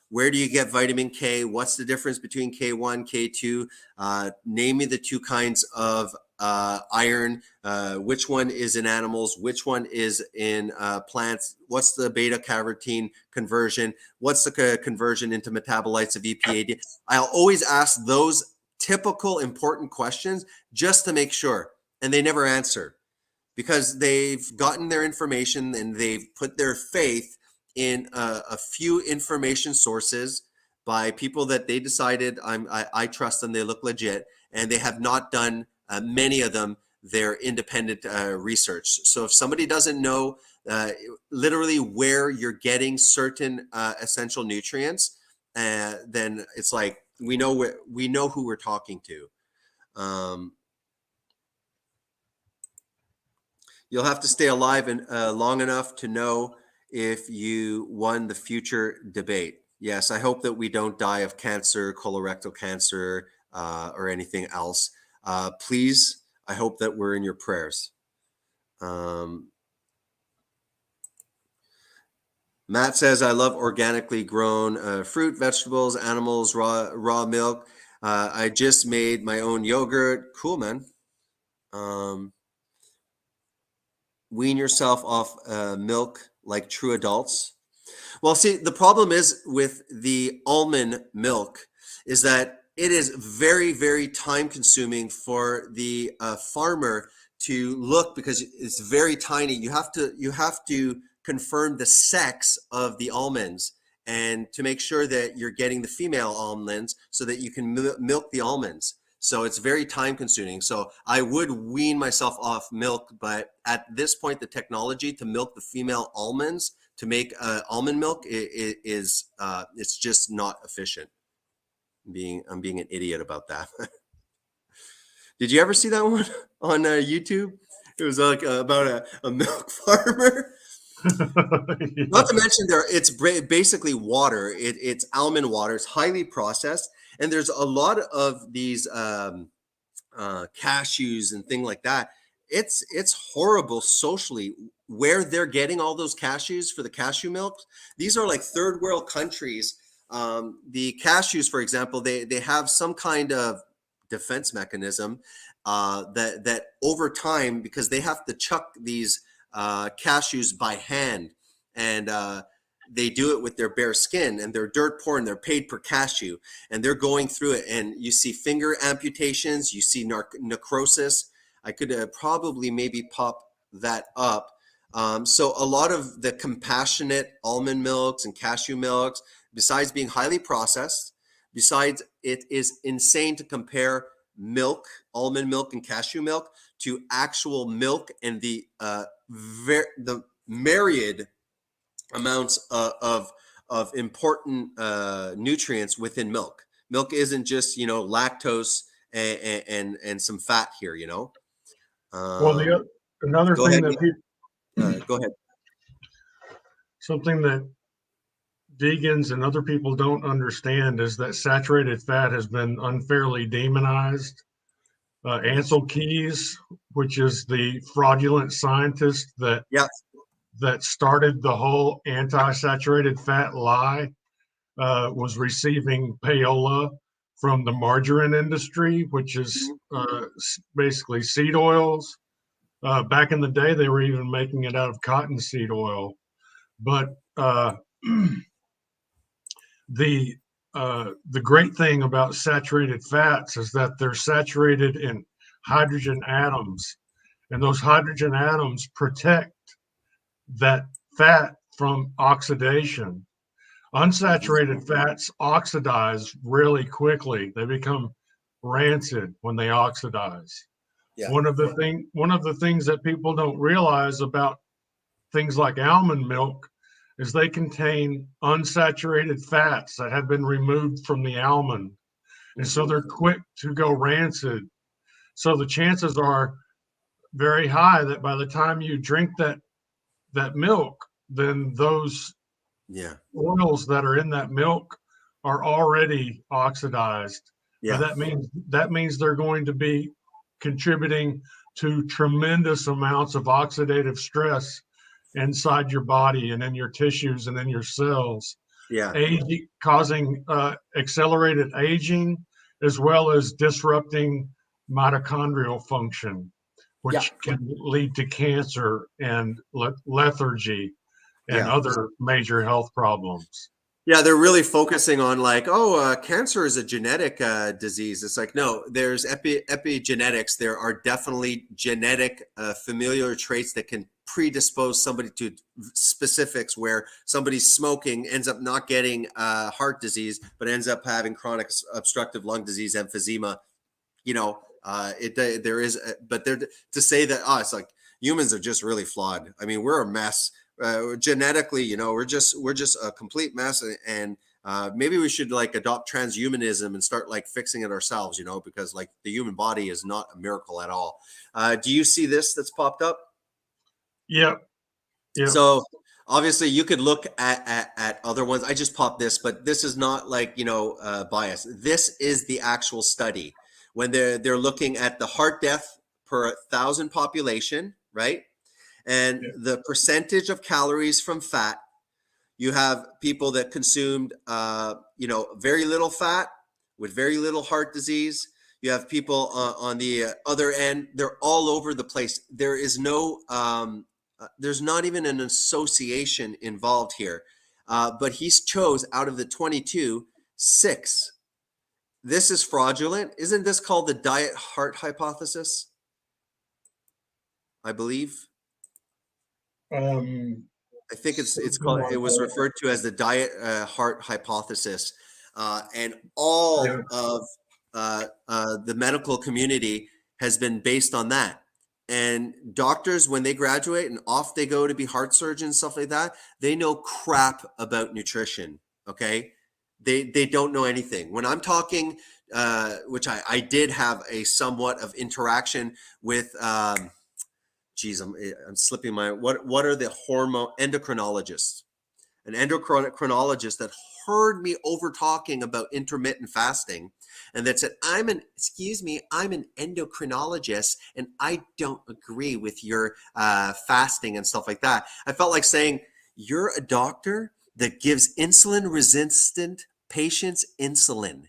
where do you get vitamin K? What's the difference between K1, K2? Name me the two kinds of iron. Which one is in animals? Which one is in plants? What's the beta carotene conversion? What's the conversion into metabolites of EPA? I'll always ask those typical important questions just to make sure, and they never answer because they've gotten their information and they've put their faith in a few information sources by people that they decided I trust them, they look legit, and they have not done many of them their independent research. So if somebody doesn't know literally where you're getting certain essential nutrients, then it's like we know who we're talking to. You'll have to stay alive and long enough to know if you won the future debate. Yes, I hope that we don't die of cancer, colorectal cancer, or anything else. Please, I hope that we're in your prayers. Matt says, I love organically grown fruit, vegetables, animals, raw milk. I just made my own yogurt. Cool, man. Wean yourself off milk like true adults. Well, see, the problem is with the almond milk is that it is very, very time consuming for the farmer to look because it's very tiny. You have to confirm the sex of the almonds and to make sure that you're getting the female almonds so that you can milk the almonds. So it's very time consuming. So I would wean myself off milk, but at this point, the technology to milk the female almonds to make almond milk is it's just not efficient. I'm being an idiot about that. Did you ever see that one on YouTube? It was like about a milk farmer. Not to mention it's basically water. It's almond water. It's highly processed. And there's a lot of these cashews and things like that. It's horrible socially where they're getting all those cashews for the cashew milk. These are like third world countries. The cashews, for example, they have some kind of defense mechanism that over time, because they have to chuck these cashews by hand, and they do it with their bare skin, and they're dirt poor and they're paid per cashew, and they're going through it, and you see finger amputations, you see necrosis. I could probably maybe pop that up. So a lot of the compassionate almond milks and cashew milks, besides being highly processed, besides it is insane to compare milk, almond milk and cashew milk to actual milk and the myriad amounts of important nutrients within milk. Milk isn't just lactose and some fat here. Well, another go thing ahead. that Go ahead. Something that vegans and other people don't understand is that saturated fat has been unfairly demonized. Ansel Keys, which is the fraudulent scientist that started the whole anti-saturated fat lie, was receiving payola from the margarine industry, which is basically seed oils. Back in the day, they were even making it out of cottonseed oil. But the great thing about saturated fats is that they're saturated in hydrogen atoms, and those hydrogen atoms protect that fat from oxidation. Unsaturated fats oxidize really quickly. They become rancid when they oxidize. Yeah. One of the things that people don't realize about things like almond milk is they contain unsaturated fats that have been removed from the almond. And so they're quick to go rancid. So the chances are very high that by the time you drink that milk, then those oils that are in that milk are already oxidized. Yeah. That means they're going to be contributing to tremendous amounts of oxidative stress inside your body and in your tissues and in your cells. Yeah. Causing accelerated aging, as well as disrupting mitochondrial function, which can lead to cancer and lethargy and other major health problems. Yeah, they're really focusing on like, cancer is a genetic disease. It's like, no, there's epigenetics. There are definitely genetic familial traits that can predispose somebody to specifics, where somebody's smoking ends up not getting heart disease, but ends up having chronic obstructive lung disease, emphysema. There is, but to say that, it's like humans are just really flawed. I mean, we're a mess. Genetically, we're just a complete mess, and maybe we should like adopt transhumanism and start like fixing it ourselves, because like the human body is not a miracle at all. Do you see this that's popped up? Yep. So obviously you could look at other ones. I just popped this, but this is not like, bias. This is the actual study when they're looking at the heart death per 1,000 population, right? And the percentage of calories from fat. You have people that consumed, very little fat with very little heart disease. You have people on the other end. They're all over the place. There is no, there's not even an association involved here. But he's chose out of the 22, 6. This is fraudulent. Isn't this called the diet heart hypothesis? I believe. I think it's called. It was referred to as the diet heart hypothesis, and all of the medical community has been based on that. And doctors, when they graduate and off they go to be heart surgeons, stuff like that, they know crap about nutrition. Okay, they don't know anything. When I'm talking, which I did have a somewhat of interaction with. I'm slipping my, what are the hormone endocrinologists? An endocrinologist that heard me over talking about intermittent fasting, and that said, I'm an endocrinologist and I don't agree with your fasting and stuff like that. I felt like saying, you're a doctor that gives insulin resistant patients insulin.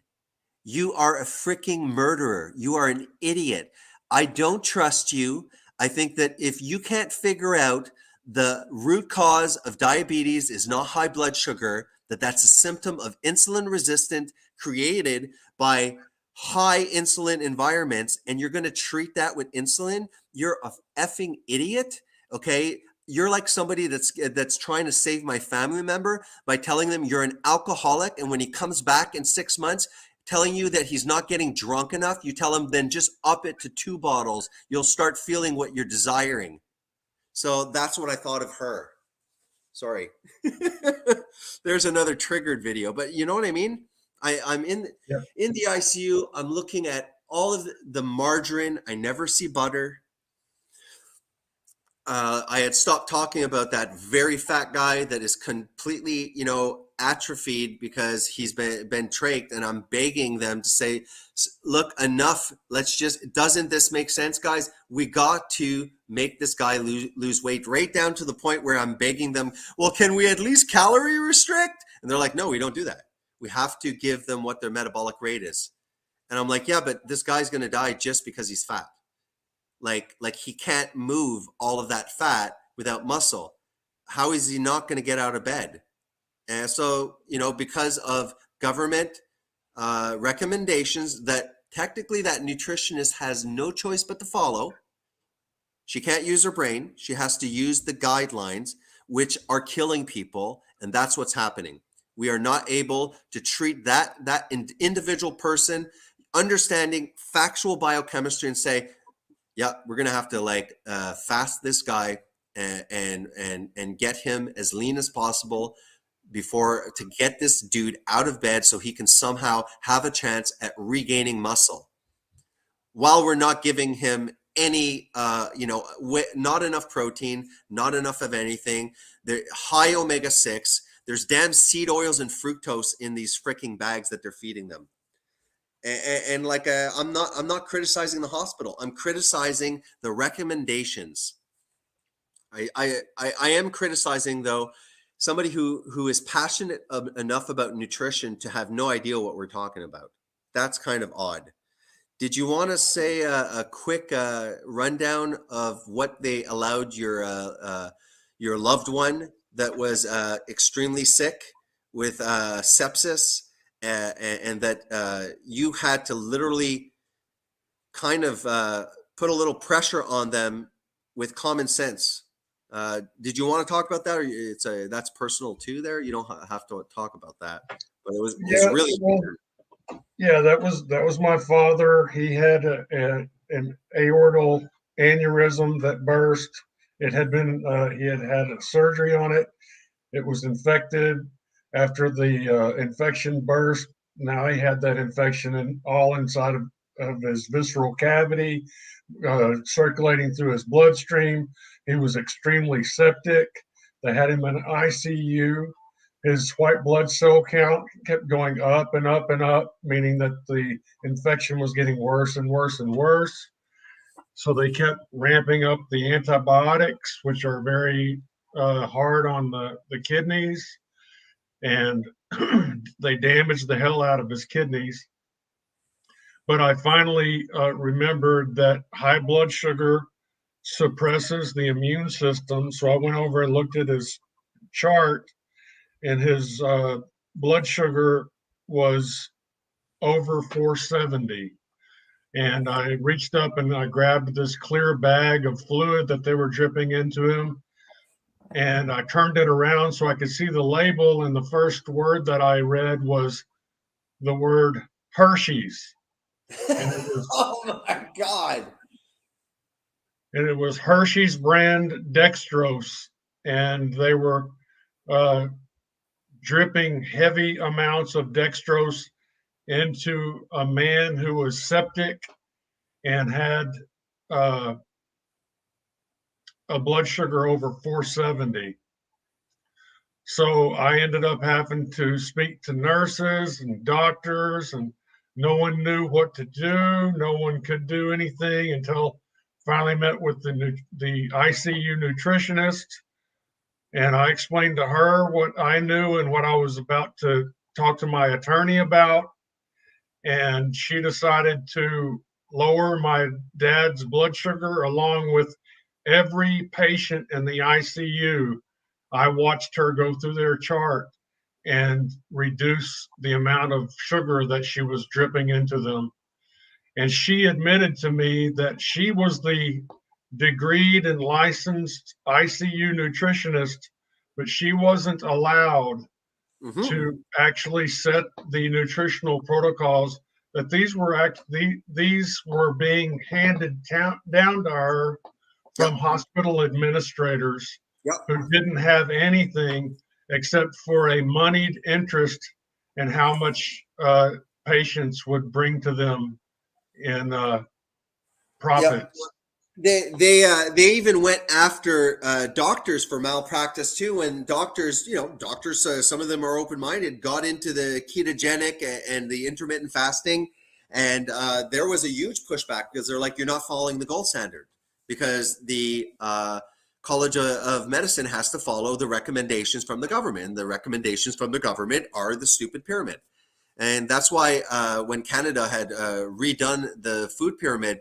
You are a freaking murderer. You are an idiot. I don't trust you. I think that if you can't figure out the root cause of diabetes is not high blood sugar, that's a symptom of insulin resistant created by high insulin environments, and you're going to treat that with insulin, you're a effing idiot. Okay. You're like somebody that's trying to save my family member by telling them you're an alcoholic. And when he comes back in 6 months, telling you that he's not getting drunk enough, you tell him then just up it to 2 bottles. You'll start feeling what you're desiring. So that's what I thought of her. Sorry. There's another triggered video, but you know what I mean? I'm in the ICU. I'm looking at all of the margarine. I never see butter. I had stopped talking about that very fat guy that is completely, atrophied because he's been trached, and I'm begging them to say, look, enough. Doesn't this make sense, guys? We got to make this guy lose weight, right down to the point where I'm begging them, well, can we at least calorie restrict? And they're like, no, we don't do that. We have to give them what their metabolic rate is. And I'm like, yeah, but this guy's going to die just because he's fat. Like he can't move all of that fat without muscle. How is he not going to get out of bed? And so, because of government recommendations that technically that nutritionist has no choice but to follow. She can't use her brain. She has to use the guidelines, which are killing people. And that's what's happening. We are not able to treat that individual person, understanding factual biochemistry, and say, yeah, we're going to have to fast this guy and get him as lean as possible to get this dude out of bed so he can somehow have a chance at regaining muscle, while we're not giving him any not enough protein, not enough of anything. They're high omega-6. There's damn seed oils and fructose in these freaking bags that they're feeding them. And I'm not criticizing the hospital. I'm criticizing the recommendations. I am criticizing, though, somebody who is passionate enough about nutrition to have no idea what we're talking about. That's kind of odd. Did you want to say a quick rundown of what they allowed your loved one that was extremely sick with sepsis, and that you had to literally kind of put a little pressure on them with common sense? Did you want to talk about that, or that's personal too? There, you don't have to talk about that, but it's really. Yeah, that was my father. He had an aortal aneurysm that burst. It had been he had a surgery on it. It was infected. After the infection burst, now he had that infection all inside of his visceral cavity, circulating through his bloodstream. He was extremely septic. They had him in ICU. His white blood cell count kept going up and up and up, meaning that the infection was getting worse and worse and worse. So they kept ramping up the antibiotics, which are very hard on the kidneys, and they damaged the hell out of his kidneys. But I finally remembered that high blood sugar suppresses the immune system. So I went over and looked at his chart, and his blood sugar was over 470. And I reached up and I grabbed this clear bag of fluid that they were dripping into him. And I turned it around so I could see the label. And the first word that I read was the word Hershey's. And it was, oh my God. And it was Hershey's brand dextrose. And they were dripping heavy amounts of dextrose into a man who was septic and had a blood sugar over 470. So I ended up having to speak to nurses and doctors, and no one knew what to do. No one could do anything until finally met with the ICU nutritionist. And I explained to her what I knew and what I was about to talk to my attorney about. And she decided to lower my dad's blood sugar along with every patient in the ICU. I watched her go through their chart and reduce the amount of sugar that she was dripping into them. And she admitted to me that she was the degreed and licensed ICU nutritionist, but she wasn't allowed to actually set the nutritional protocols. That these were being handed down to her from hospital administrators who didn't have anything except for a moneyed interest in how much patients would bring to them in profits. They even went after doctors for malpractice too, and doctors, some of them are open-minded, got into the ketogenic and the intermittent fasting, and there was a huge pushback because they're like, you're not following the gold standard, because the College of Medicine has to follow the recommendations from the government. The recommendations from the government are the stupid pyramid, and that's why when Canada had redone the food pyramid,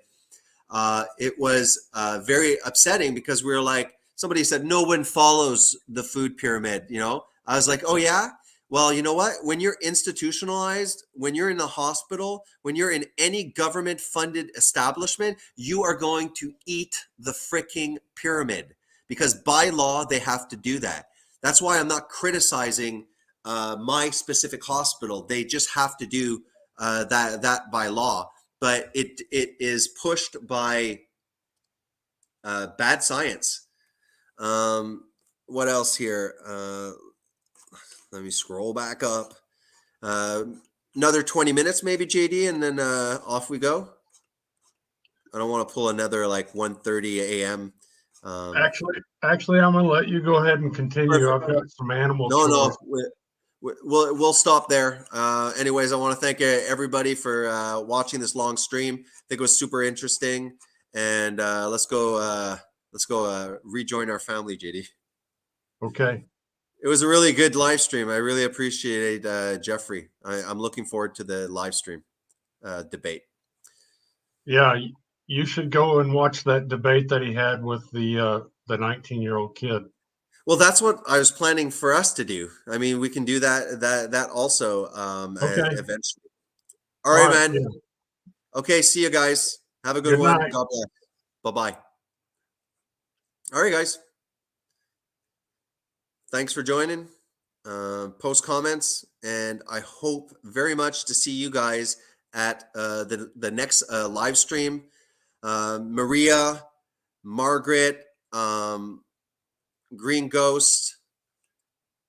it was very upsetting, because we were like, somebody said no one follows the food pyramid. I was like, oh yeah, Well, you know what? When you're institutionalized, when you're in a hospital, when you're in any government funded establishment, you are going to eat the freaking pyramid because by law, they have to do that. That's why I'm not criticizing my specific hospital. They just have to do that by law. But it is pushed by bad science. What else here? Let me scroll back up. Another 20 minutes, maybe, JD, and then off we go. I don't want to pull another like 1:30 a.m. Actually, I'm gonna let you go ahead and continue. Perfect. I've got some animal No, chores. we'll stop there. Anyways, I want to thank everybody for watching this long stream. I think it was super interesting, and let's go rejoin our family, JD. Okay. It was a really good live stream. I really appreciate Jeffrey. I'm looking forward to the live stream debate. Yeah, you should go and watch that debate that he had with the 19-year-old kid. Well, that's what I was planning for us to do. I mean, we can do that also Okay. eventually. All right, man. Yeah. Okay, see you guys. Have a good Good one. night. God bless. Bye-bye. All right, guys. Thanks for joining. Post comments, and I hope very much to see you guys at the next live stream. Maria, Margaret, Green Ghost,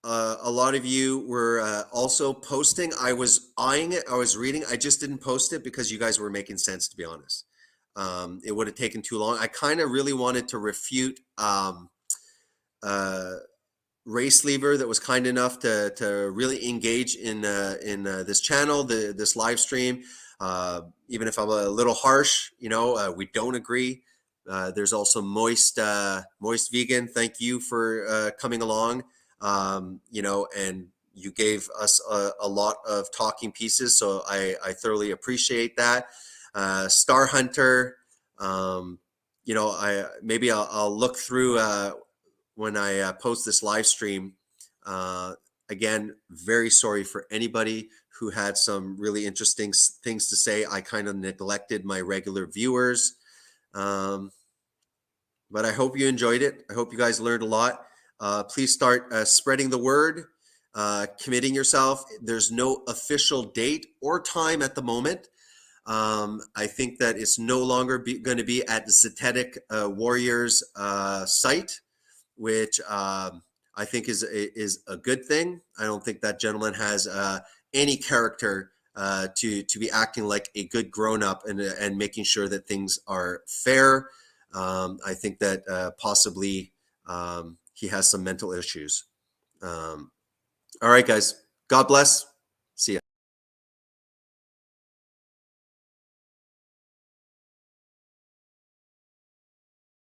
a lot of you were also posting. I was eyeing it. I was reading. I just didn't post it because you guys were making sense, to be honest. It would have taken too long. I kind of really wanted to refute Race Lever that was kind enough to really engage in this channel, this live stream. Even if I'm a little harsh, we don't agree. There's also Moist Vegan. Thank you for coming along. And you gave us a lot of talking pieces, so I thoroughly appreciate that. Star Hunter, I'll look through when I post this live stream. Again, very sorry for anybody who had some really interesting things to say. I kind of neglected my regular viewers. But I hope you enjoyed it. I hope you guys learned a lot. Please start spreading the word, committing yourself. There's no official date or time at the moment. I think that it's no longer going to be at the Zetetic Warriors site, which I think is a good thing. I don't think that gentleman has any character to be acting like a good grown-up and making sure that things are fair. I think that possibly he has some mental issues. All right, guys. God bless. See ya.